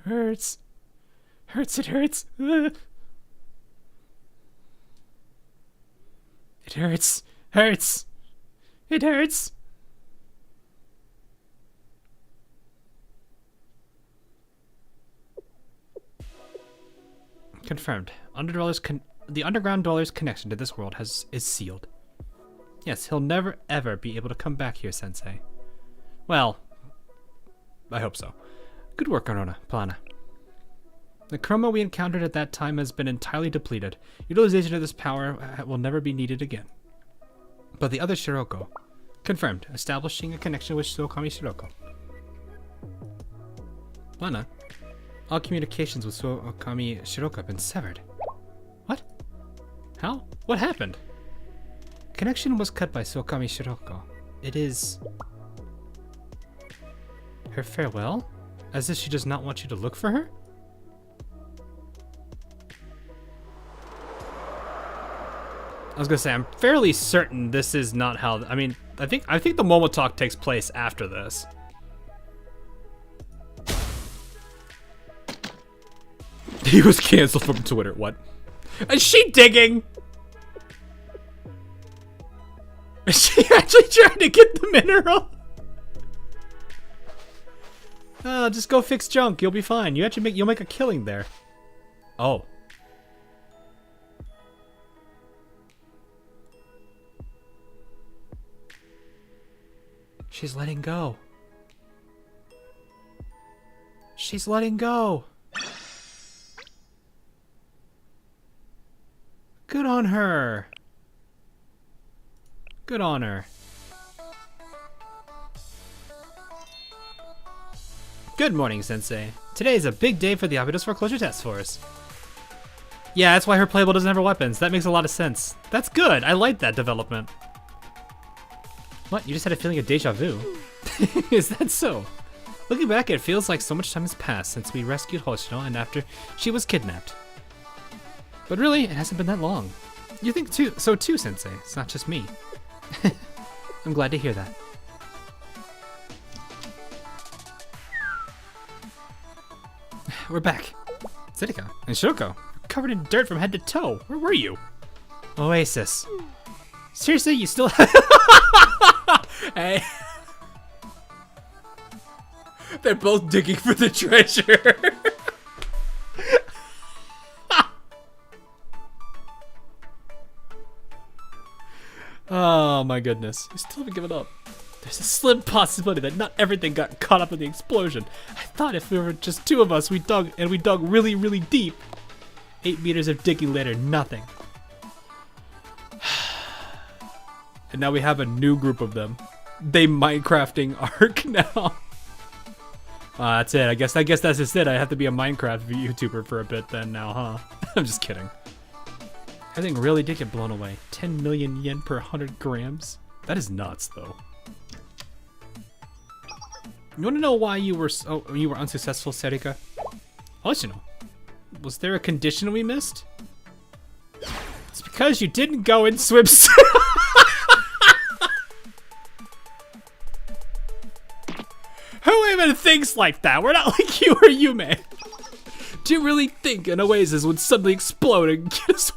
Hurts. It hurts. It hurts. It hurts. Confirmed. The underground dweller's connection to this world is sealed. Yes, he'll never ever be able to come back here, Sensei. Well, I hope so. Good work, Arona, Plana. The chroma we encountered at that time has been entirely depleted. Utilization of this power will never be needed again. But the other Shiroko, confirmed, establishing a connection with Sokami Shiroko. Plana, all communications with Sokami Shiroko have been severed. What? How? What happened? Connection was cut by Sokami Shiroko. It is... her farewell? As if she does not want you to look for her? I was gonna say, I'm fairly certain this is not how... I mean, I think the Momo talk takes place after this. He was canceled from Twitter. What? Is she digging? Is she actually trying to get the mineral? Just go fix junk. You'll be fine. You'll make a killing there. Oh. She's letting go. She's letting go. Good on her. Good on her. Good morning, Sensei. Today is a big day for the Abydos foreclosure task force. Yeah, that's why her playable doesn't have her weapons. That makes a lot of sense. That's good. I like that development. What? You just had a feeling of deja vu? Is that so? Looking back, it feels like so much time has passed since we rescued Hoshino and after she was kidnapped. But really, it hasn't been that long. You think so too, Sensei. It's not just me. I'm glad to hear that. We're back. Zidika and Shoko, covered in dirt from head to toe. Where were you? Oasis. Seriously, you still Hey. They're both digging for the treasure. Oh my goodness. We still haven't given up. There's a slim possibility that not everything got caught up in the explosion. I thought if we were just two of us, we dug really, really deep. 8 meters of digging later, nothing. And now we have a new group of them. They Minecrafting Ark now. That's it. I guess that's just it. I have to be a Minecraft YouTuber for a bit then now, huh? I'm just kidding. Everything really did get blown away. 10 million yen per 100 grams. That is nuts, though. You want to know why you were unsuccessful, Serika? Hoshino, was there a condition we missed? It's because you didn't go in swimsuit. Who even thinks like that? We're not like you or you, man. Do you really think an oasis would suddenly explode and get us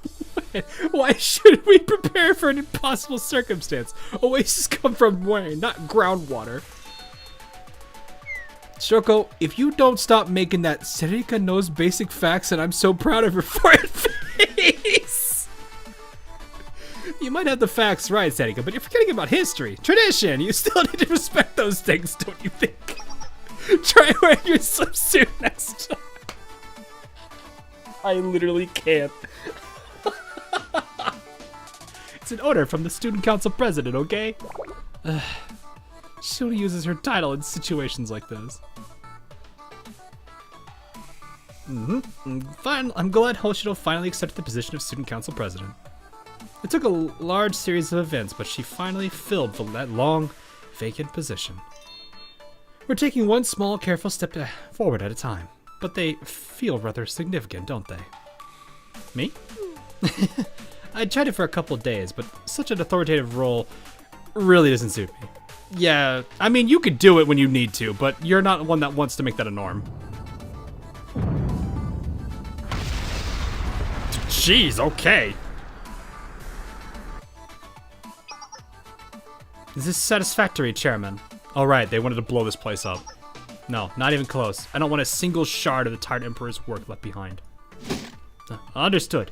wet? Why should we prepare for an impossible circumstance? Oases come from rain, not groundwater. Shoko, if you don't stop making that Serika knows basic facts and I'm so proud of her for it face. You might have the facts right, Serika, but you're forgetting about history, tradition. You still need to respect those things, don't you think? Try wearing your swimsuit next time. I literally can't. It's an order from the student council president, okay? She only uses her title in situations like this. Fine, I'm glad Hoshino finally accepted the position of student council president. It took a large series of events, but she finally filled that long, vacant position. We're taking one small, careful step forward at a time, but they feel rather significant, don't they? Me? I tried it for a couple of days, but such an authoritative role really doesn't suit me. Yeah, I mean, you could do it when you need to, but you're not one that wants to make that a norm. Jeez, okay. Is this satisfactory, Chairman? All right, they wanted to blow this place up. No, not even close. I don't want a single shard of the tired Emperor's work left behind. Understood.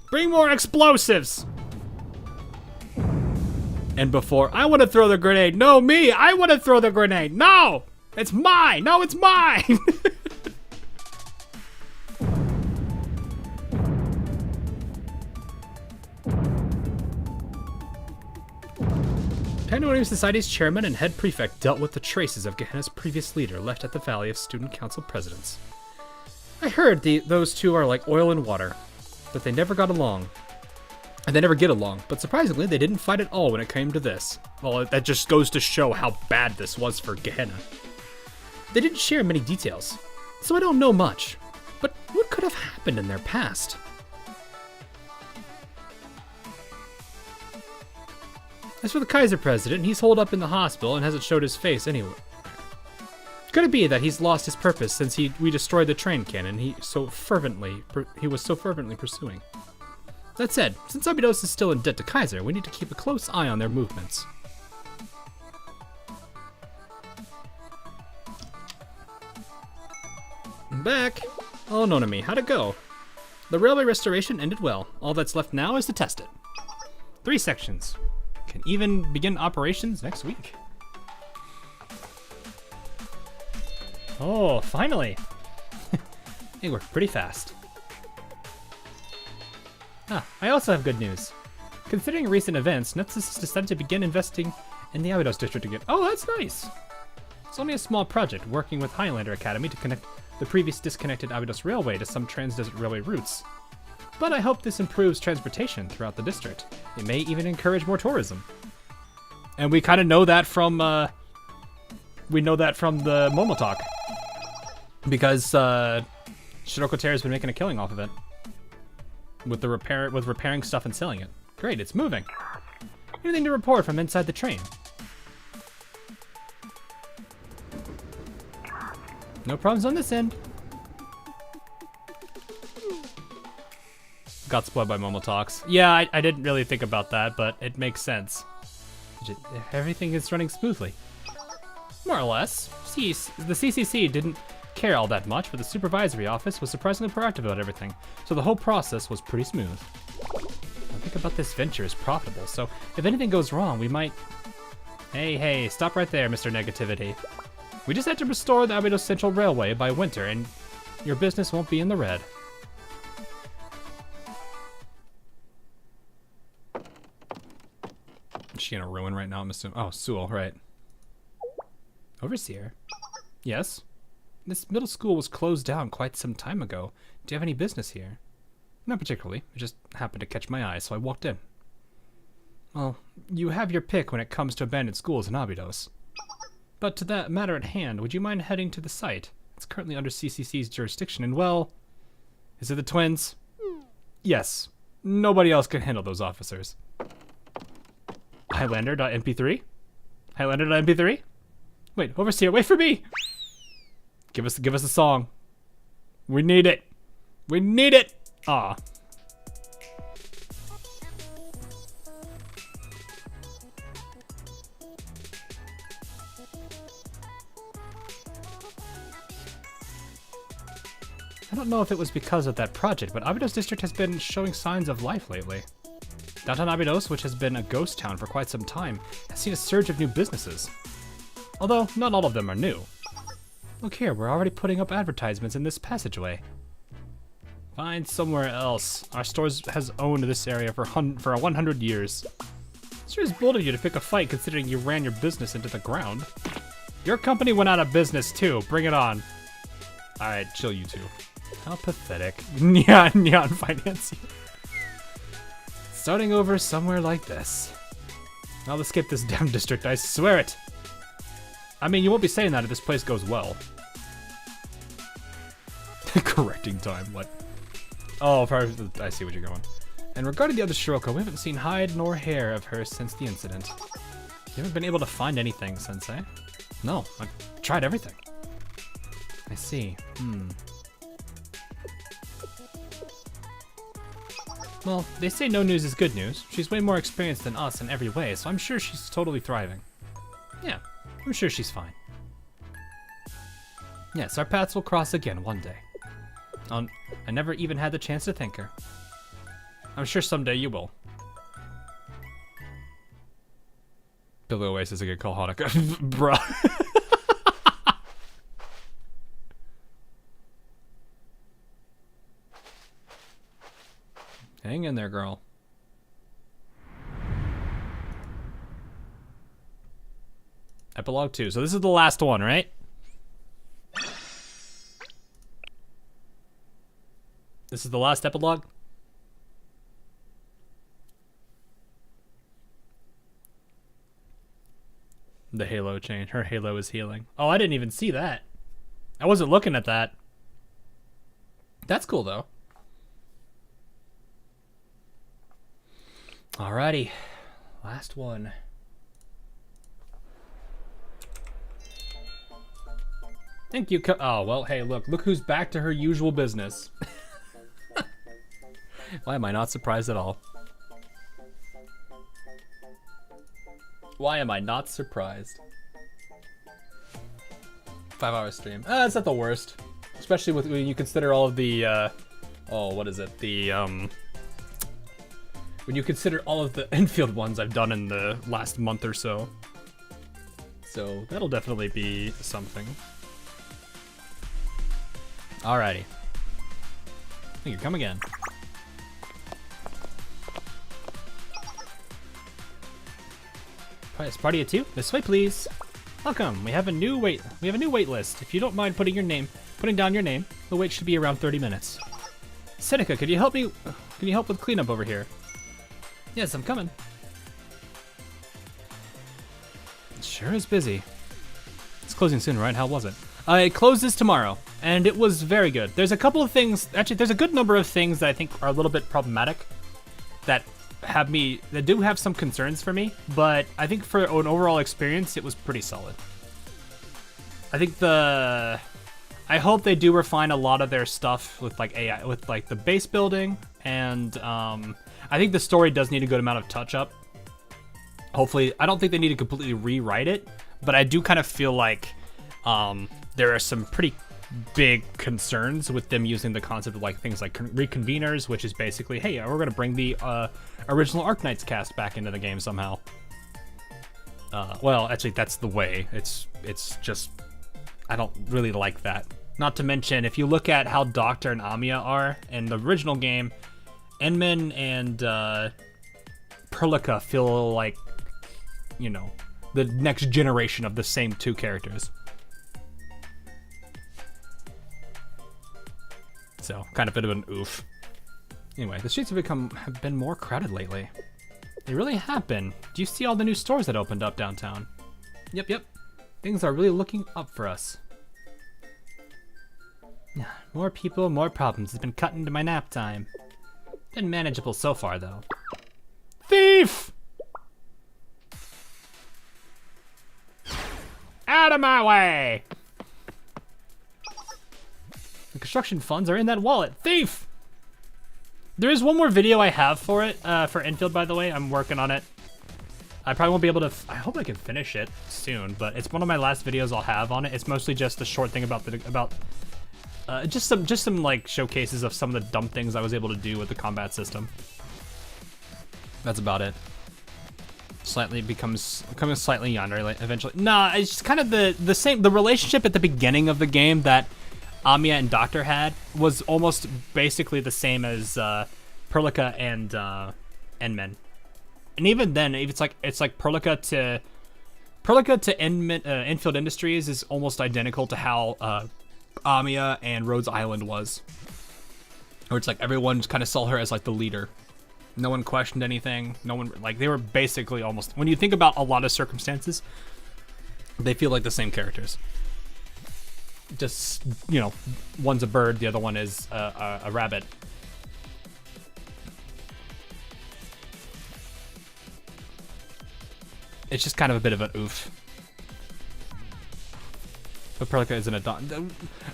Bring more explosives! And before, I want to throw the grenade. No, me! I want to throw the grenade! No! It's mine! No, it's mine! Pandemonium Society's chairman and head prefect dealt with the traces of Gehenna's previous leader left at the Valley of Student Council Presidents. I heard those two are like oil and water, but they never got along. And they never get along, but surprisingly, they didn't fight at all when it came to this. Well, that just goes to show how bad this was for Gehenna. They didn't share many details, so I don't know much. But what could have happened in their past? As for the Kaiser president, he's holed up in the hospital and hasn't showed his face anywhere. Could it be that he's lost his purpose since we destroyed the train cannon he was so fervently pursuing? That said, since Abydos is still in debt to Kaiser, we need to keep a close eye on their movements. I'm back! Oh, Nonami, how'd it go? The railway restoration ended well. All that's left now is to test it. 3 sections. Can even begin operations next week. Oh, finally. It worked pretty fast. I also have good news. Considering recent events, Nutsus has decided to begin investing in the Abydos district again. Oh, that's nice. It's only a small project, working with Highlander Academy to connect the previous disconnected Abydos Railway to some Trans-Desert Railway routes. But I hope this improves transportation throughout the district. It may even encourage more tourism. And we kind of know that from, the Momo talk. Because, Shiroko Terra's been making a killing off of it. With repairing stuff and selling it. Great, it's moving. Anything to report from inside the train? No problems on this end. Got spoiled by Momo Talks. Yeah, I didn't really think about that, but it makes sense. Everything is running smoothly. More or less. The CCC didn't care all that much, but the supervisory office was surprisingly proactive about everything, so the whole process was pretty smooth. I think about this venture is profitable, so if anything goes wrong, we might... Hey, stop right there, Mr. Negativity. We just had to restore the Abydos Central Railway by winter, and your business won't be in the red. Is she gonna ruin right now, I'm assuming? Oh, Sewell, right. Overseer? Yes? This middle school was closed down quite some time ago. Do you have any business here? Not particularly. It just happened to catch my eye, so I walked in. Well, you have your pick when it comes to abandoned schools in Abydos. But to that matter at hand, would you mind heading to the site? It's currently under CCC's jurisdiction, and well... Is it the twins? Yes. Nobody else can handle those officers. Highlander.mp3? Highlander.mp3? Wait, Overseer, wait for me! Give us a song. We need it. We need it! Ah. I don't know if it was because of that project, but Abydos District has been showing signs of life lately. Downtown Abydos, which has been a ghost town for quite some time, has seen a surge of new businesses. Although, not all of them are new. Look here, we're already putting up advertisements in this passageway. Find somewhere else. Our store has owned this area for 100 years. Sure is bold of you to pick a fight considering you ran your business into the ground. Your company went out of business too, bring it on. Alright, chill you two. How pathetic. Neon financier. Starting over somewhere like this. I'll escape this damn district, I swear it. I mean, you won't be saying that if this place goes well. Correcting time, what? Oh, I see what you're going. And regarding the other Shiroko, we haven't seen hide nor hair of her since the incident. You haven't been able to find anything, Sensei? No, I've tried everything. I see. Well, they say no news is good news. She's way more experienced than us in every way, so I'm sure she's totally thriving. Yeah, I'm sure she's fine. Yes, our paths will cross again one day. I never even had the chance to thank her. I'm sure someday you will. Billy Oasis again, call Hanukkah. Bruh. Hang in there, girl. Epilogue 2. So this is the last one, right? This is the last epilogue? The halo chain. Her halo is healing. Oh, I didn't even see that. I wasn't looking at that. That's cool, though. Alrighty. Last one. Thank you. Oh, well, hey, look who's back to her usual business. Why am I not surprised at all? Why am I not surprised? 5-hour stream. It's not the worst. Especially when you consider all of the, what is it? When you consider all of the infield ones I've done in the last month or so. So, that'll definitely be something. Alrighty. You can come again. Price party at 2. This way, please. Welcome. We have a new wait list. If you don't mind putting down your name, the wait should be around 30 minutes. Seneca, could you help me? Can you help with cleanup over here? Yes, I'm coming. It sure is busy. It's closing soon, right? How was it? It closes tomorrow, and it was very good. There's a couple of things. Actually, there's a good number of things that I think are a little bit problematic that do have some concerns for me, but I think for an overall experience, it was pretty solid. I think I hope they do refine a lot of their stuff with like AI, with like the base building, and I think the story does need a good amount of touch up. Hopefully, I don't think they need to completely rewrite it, but I do kind of feel like there are some pretty big concerns with them using the concept of like things like reconveners, which is basically, hey, we're gonna bring the original Arknights cast back into the game somehow. Well, actually, that's the way. It's just, I don't really like that. Not to mention, if you look at how Doctor and Amiya are in the original game, Enman and Perlica feel like, you know, the next generation of the same two characters. So, kind of a bit of an oof. Anyway, the streets have been more crowded lately. They really have been. Do you see all the new stores that opened up downtown? Yep. Things are really looking up for us. More people, more problems. It's been cut into my nap time. Been manageable so far, though. Thief! Out of my way! The construction funds are in that wallet. Thief! There is one more video I have for it, for Enfield, by the way. I'm working on it. I probably won't be able to, I hope I can finish it soon, but it's one of my last videos I'll have on it. It's mostly just a short thing about just some like showcases of some of the dumb things I was able to do with the combat system. That's about it. Becoming slightly yonder eventually. Nah, it's just kind of the same. The relationship at the beginning of the game that Amiya and Doctor had was almost basically the same as Perlica and Enman. And even then, it's like Perlica to Enfield Industries is almost identical to how Amiya and Rhodes Island was. Where it's like everyone kind of saw her as like the leader. No one questioned anything. No one, like, they were basically almost, when you think about a lot of circumstances, they feel like the same characters. Just, you know, one's a bird, the other one is a rabbit. It's just kind of a bit of an oof. But Perlica isn't a dog.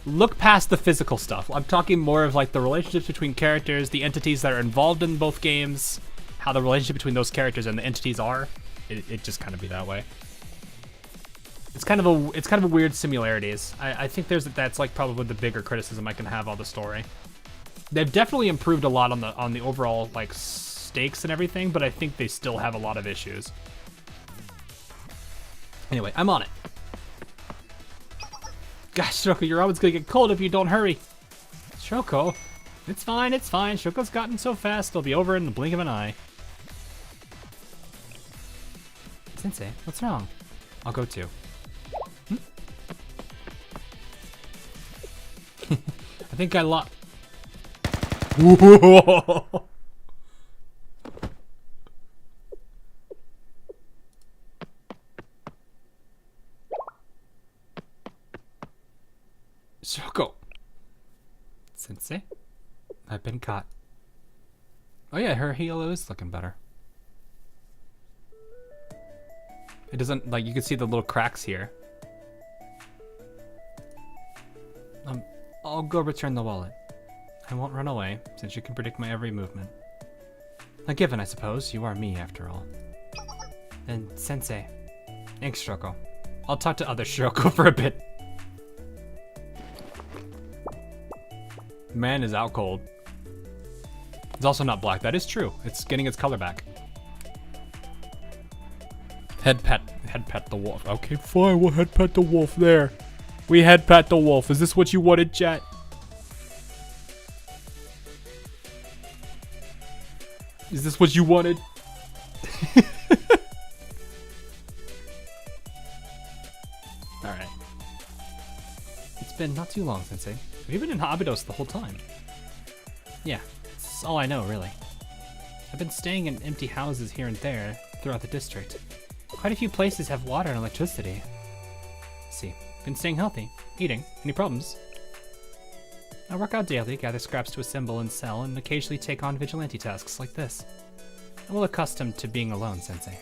Look past the physical stuff. I'm talking more of like the relationships between characters, the entities that are involved in both games, how the relationship between those characters and the entities are. It just kind of be that way. It's kind of a weird similarities. I think that's like probably the bigger criticism I can have on the story. They've definitely improved a lot on the overall like stakes and everything, but I think they still have a lot of issues. Anyway, I'm on it. Gosh, Shoko, your oven's gonna get cold if you don't hurry. Shoko, it's fine. Shoko's gotten so fast, it'll be over in the blink of an eye. Sensei, what's wrong? I'll go too. I think I lost. Shoko. Sensei? I've been caught. Oh yeah, her heel is looking better. It doesn't, like, you can see the little cracks here. I'll go return the wallet. I won't run away, since you can predict my every movement. A given, I suppose. You are me, after all. And Sensei. Thanks, Shoko. I'll talk to other Shoko for a bit. Man is out cold. It's also not black. That is true. It's getting its color back. Head pet the wolf. Okay, fine. We'll head pet the wolf there. We head pet the wolf. Is this what you wanted, chat? Is this what you wanted? Alright. It's been not too long, Sensei. We've been in Abydos the whole time. Yeah, that's all I know, really. I've been staying in empty houses here and there throughout the district. Quite a few places have water and electricity. See, been staying healthy, eating. Any problems? I work out daily, gather scraps to assemble and sell, and occasionally take on vigilante tasks like this. I'm well accustomed to being alone, Sensei.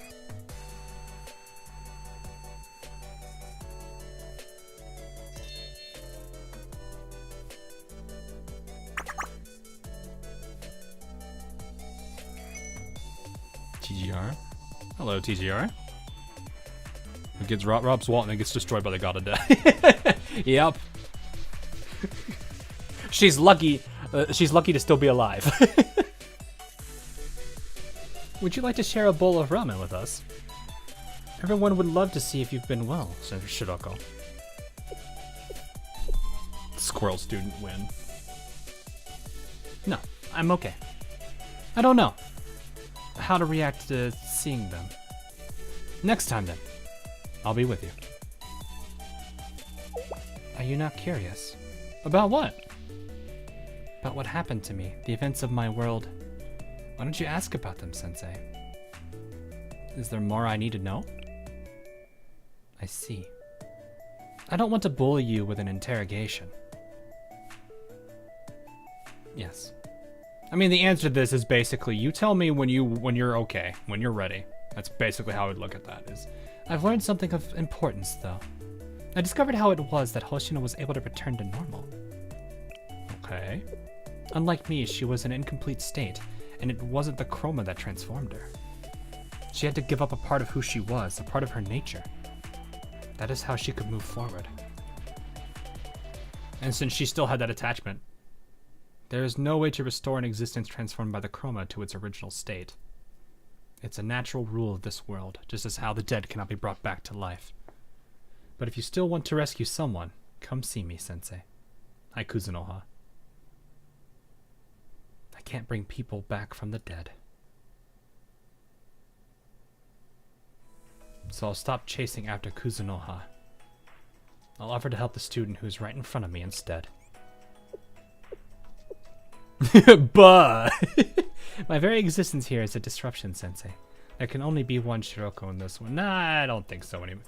TGR. Hello, TGR. Who gets robs Walton and gets destroyed by the god of death. Yep. She's lucky. She's lucky to still be alive. Would you like to share a bowl of ramen with us? Everyone would love to see if you've been well, said Shiroko. Squirrel student win. No, I'm okay. I don't know how to react to seeing them. Next time, then. I'll be with you. Are you not curious? About what? About what happened to me, the events of my world. Why don't you ask about them, Sensei? Is there more I need to know? I see. I don't want to bully you with an interrogation. Yes. I mean, the answer to this is basically you tell me when you're okay, when you're ready. That's basically how I would look at that. Is I've learned something of importance, though. I discovered how it was that Hoshino was able to return to normal. okay. Unlike me, she was in an incomplete state, and it wasn't the chroma that transformed her. She had to give up a part of who she was, a part of her nature. That is how she could move forward. And since she still had that attachment, There is no way to restore an existence transformed by the chroma to its original state. It's a natural rule of this world, just as how the dead cannot be brought back to life. But if you still want to rescue someone, come see me, Sensei. I Kuzunoha. I can't bring people back from the dead. So I'll stop chasing after Kuzunoha. I'll offer to help the student who's right in front of me instead. but My very existence here is a disruption, Sensei. There can only be one Shiroko in this one. Nah, I don't think so anymore.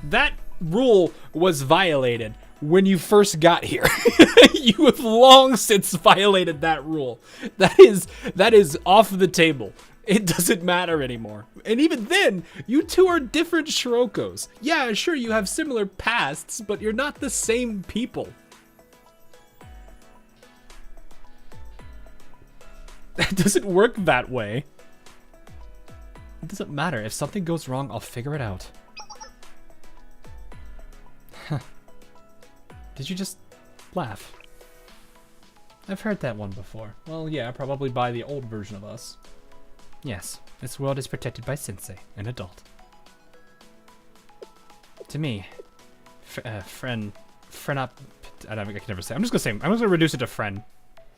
that rule was violated when you first got here. You have long since violated that rule. That is off the table. It doesn't matter anymore. And even then, you two are different Shirokos. Yeah, sure, you have similar pasts, but you're not the same people. That doesn't work that way. It doesn't matter. If something goes wrong, I'll figure it out. Did you just laugh? I've heard that one before. Well, yeah, probably by the old version of us. Yes, this world is protected by Sensei, an adult. To me, friend up. I can never say. I'm just gonna reduce it to friend.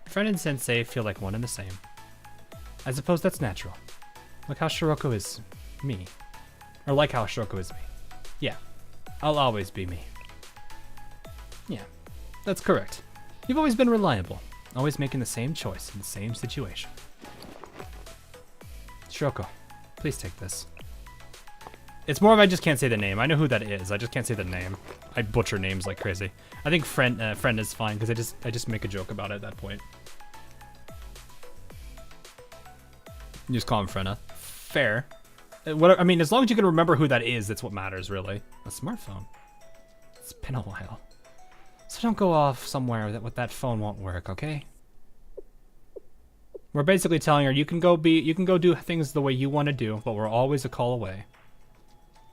Friend and Sensei feel like one and the same. I suppose that's natural. Like how Shiroko is me. Or like how Shiroko is me. Yeah, I'll always be me. Yeah, that's correct. You've always been reliable, always making the same choice in the same situation. Shiroko, please take this. It's more of I just can't say the name. I know who that is. I just can't say the name. I butcher names like crazy. I think friend is fine because I just make a joke about it at that point. You just call him Frenna. Fair. I mean, as long as you can remember who that is, that's what matters, really. A smartphone. It's been a while. So don't go off somewhere with that phone won't work, okay? We're basically telling her you can go do things the way you want to do, but we're always a call away.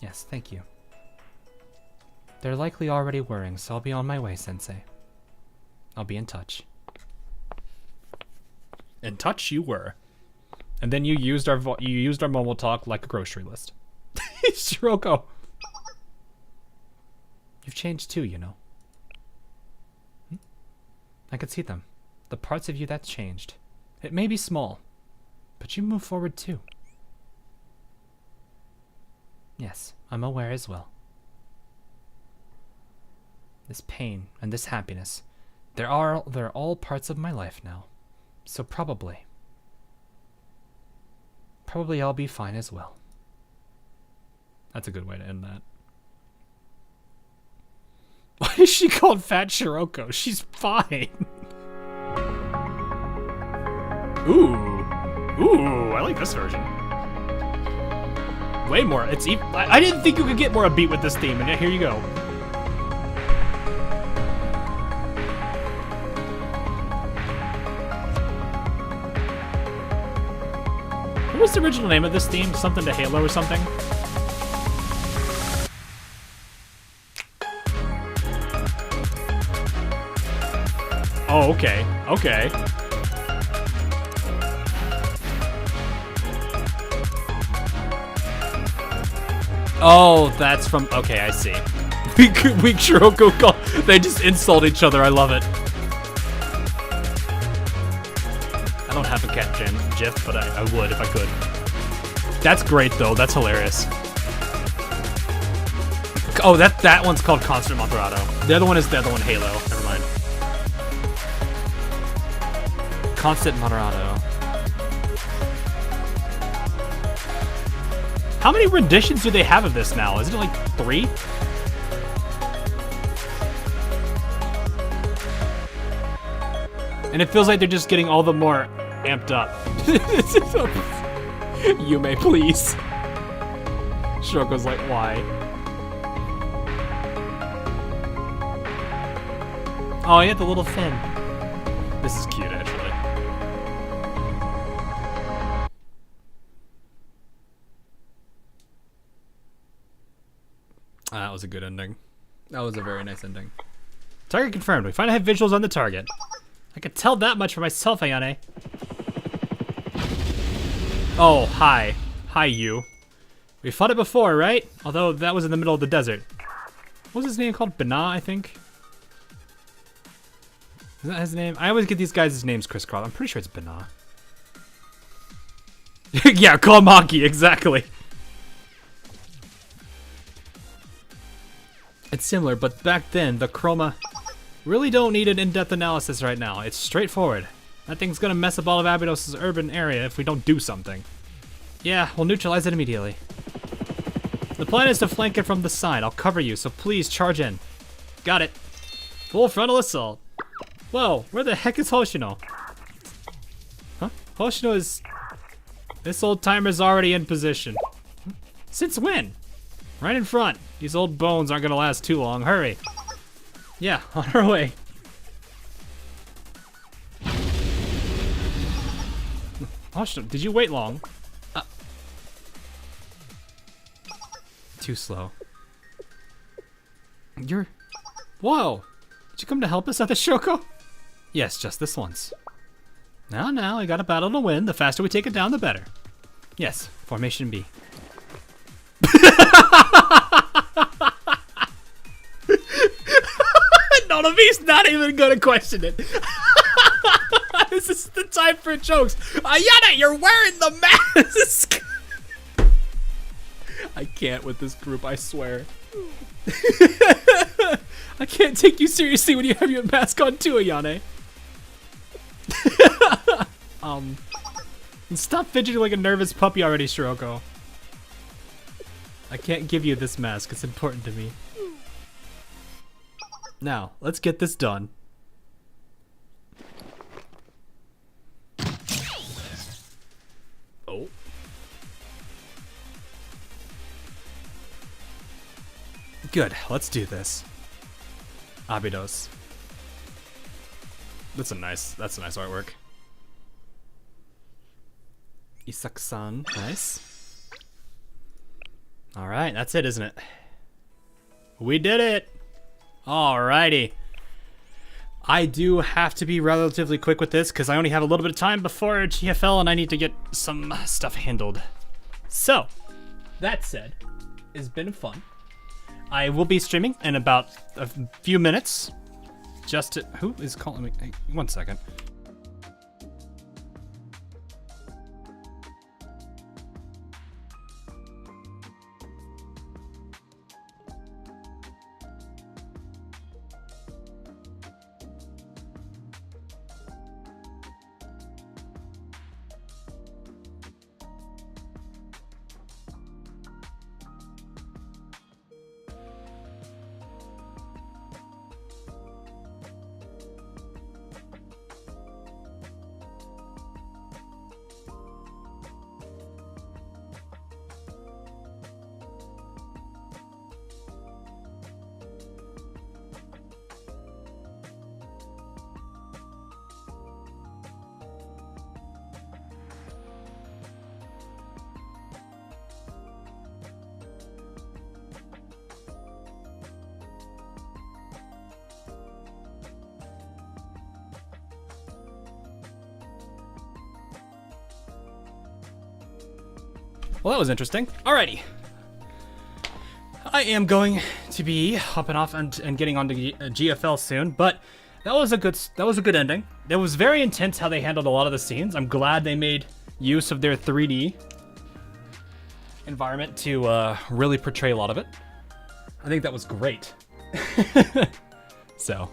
Yes, thank you. They're likely already worrying, so I'll be on my way, Sensei. I'll be in touch. In touch you were. And then you used our mobile talk like a grocery list. Shiroko. You've changed too, you know. I can see them. The parts of you that's changed. It may be small, But you move forward too. Yes, I'm aware as well. This pain and this happiness, they're all parts of my life now. So probably I'll be fine as well. That's a good way to end that. Why is she called Fat Shiroko? She's fine. Ooh, I like this version. Way more. It's even. I didn't think you could get more upbeat with this theme, and yet here you go. What was the original name of this theme? Something to Halo or something? Oh, okay. Okay. Oh, that's from... Okay, I see. Weak Shiroko call. They just insult each other. I love it. I don't have a cat gif, but I would if I could. That's great, though. That's hilarious. Oh, that one's called Constant Monterado. The other one is the other one, Halo. Never mind. Constant Monterado. How many renditions do they have of this now? Isn't it like 3? And it feels like they're just getting all the more amped up. You may please. Shiroko's like, why? Oh, yeah, the little fin. This is cute, actually. That was a good ending. That was a very nice ending. Target confirmed. We finally have visuals on the target. I could tell that much for myself, Ayane. Oh, hi. Hi, you. We fought it before, right? Although that was in the middle of the desert. What was his name called? Bana, I think? Is that his name? I always get these guys' names crisscrossed. I'm pretty sure it's Bana. Yeah, call Maki, exactly. It's similar, but back then, the chroma really don't need an in-depth analysis right now. It's straightforward. That thing's gonna mess up all of Abydos' urban area if we don't do something. Yeah, we'll neutralize it immediately. The plan is to flank it from the side. I'll cover you, so please charge in. Got it. Full frontal assault. Whoa, where the heck is Hoshino? Huh? Hoshino is... This old timer's already in position. Since when? Right in front. These old bones aren't gonna last too long. Hurry. Yeah, on our way. Hoshino, did you wait long? Too slow. You're... Whoa! Did you come to help us at the Shoko? Yes, just this once. Now, I got a battle to win. The faster we take it down, the better. Yes, formation B. Nonavi's not even gonna question it. This is the time for jokes. Ayana, you're wearing the mask! I can't with this group, I swear. I can't take you seriously when you have your mask on too, Ayane. Stop fidgeting like a nervous puppy already, Shiroko. I can't give you this mask, it's important to me. Now, let's get this done. Oh. Good, let's do this. Abydos. That's nice artwork. Isak-san, nice. Alright, that's it, isn't it? We did it! Alrighty. I do have to be relatively quick with this because I only have a little bit of time before GFL and I need to get some stuff handled. So, that said, it's been fun. I will be streaming in about a few minutes. Just to, who is calling me? Hey, 1 second. Well, that was interesting. Alrighty. I am going to be hopping off and getting onto GFL soon, but that was a good ending. It was very intense how they handled a lot of the scenes. I'm glad they made use of their 3D environment to really portray a lot of it. I think that was great. So,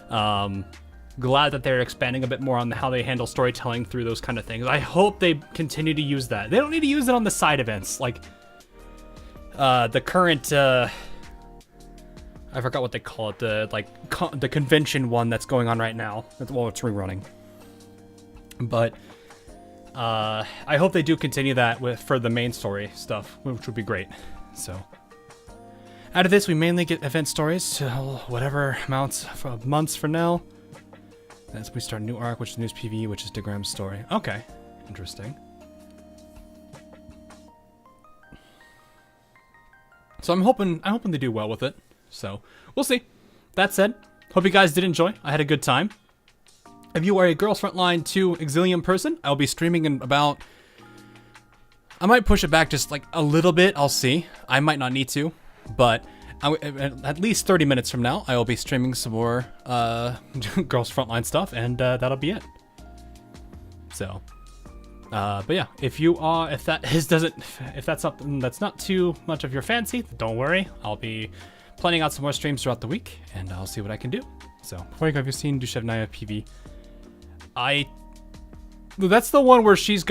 glad that they're expanding a bit more on how they handle storytelling through those kind of things. I hope they continue to use that. They don't need to use it on the side events, like the current I forgot what they call it, the convention one that's going on right now. Well, it's rerunning. But I hope they do continue that for the main story stuff, which would be great. So out of this, we mainly get event stories to whatever amounts for months for now. As we start a new arc, which is News PV, which is DeGram's story. Okay, interesting. So I'm hoping they do well with it. So we'll see. That said, hope you guys did enjoy. I had a good time. If you are a Girls Frontline 2 Exilium person, I'll be streaming in about... I might push it back just like a little bit. I'll see. I might not need to, but at least 30 minutes from now, I will be streaming some more Girls Frontline stuff, and that'll be it. So, but yeah, if that's something that's not too much of your fancy, don't worry. I'll be planning out some more streams throughout the week, and I'll see what I can do. So, before you go, have you seen Dushevnaya PV? That's the one where she's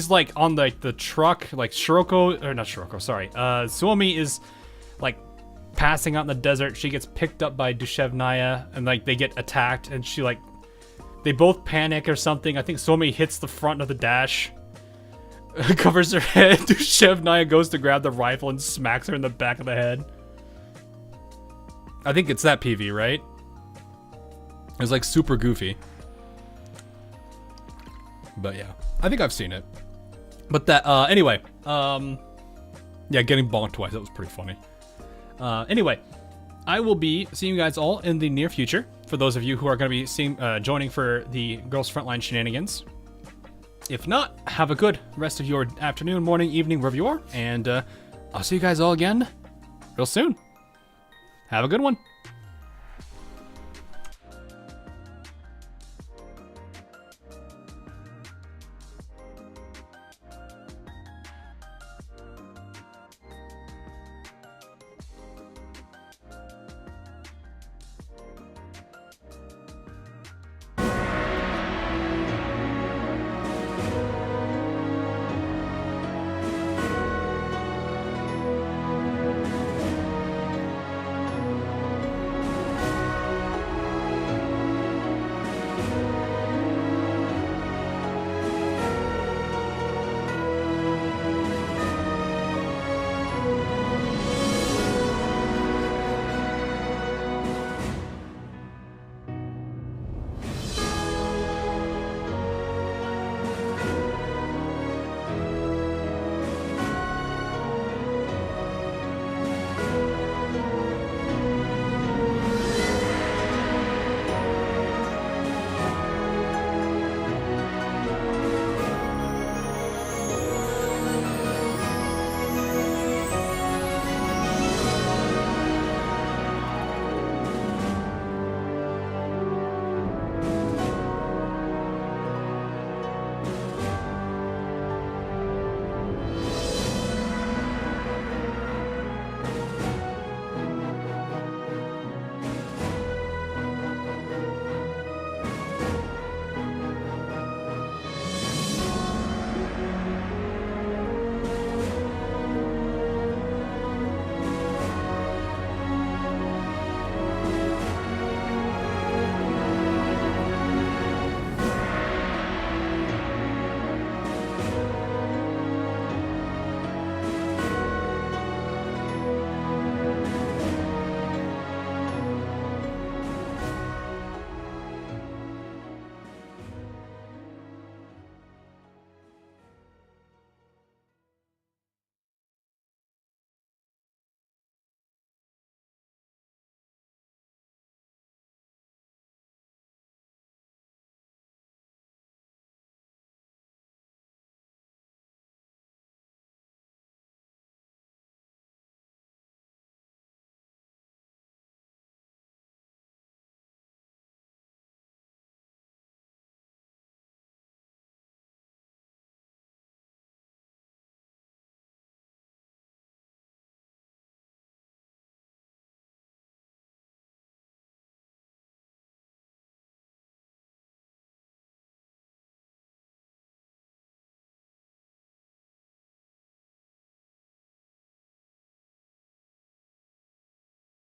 like on the truck, like Suomi is like passing out in the desert. She gets picked up by Dushevnaya, and like they get attacked, and they both panic or something. I think Suomi hits the front of the dash, covers her head. Dushevnaya goes to grab the rifle and smacks her in the back of the head. I think it's that PV, right? It's like super goofy. But yeah, I think I've seen it. But that, anyway, yeah, getting bonked twice, that was pretty funny. Anyway, I will be seeing you guys all in the near future. For those of you who are going to be joining for the Girls Frontline shenanigans. If not, have a good rest of your afternoon, morning, evening, wherever you are. And I'll see you guys all again real soon. Have a good one.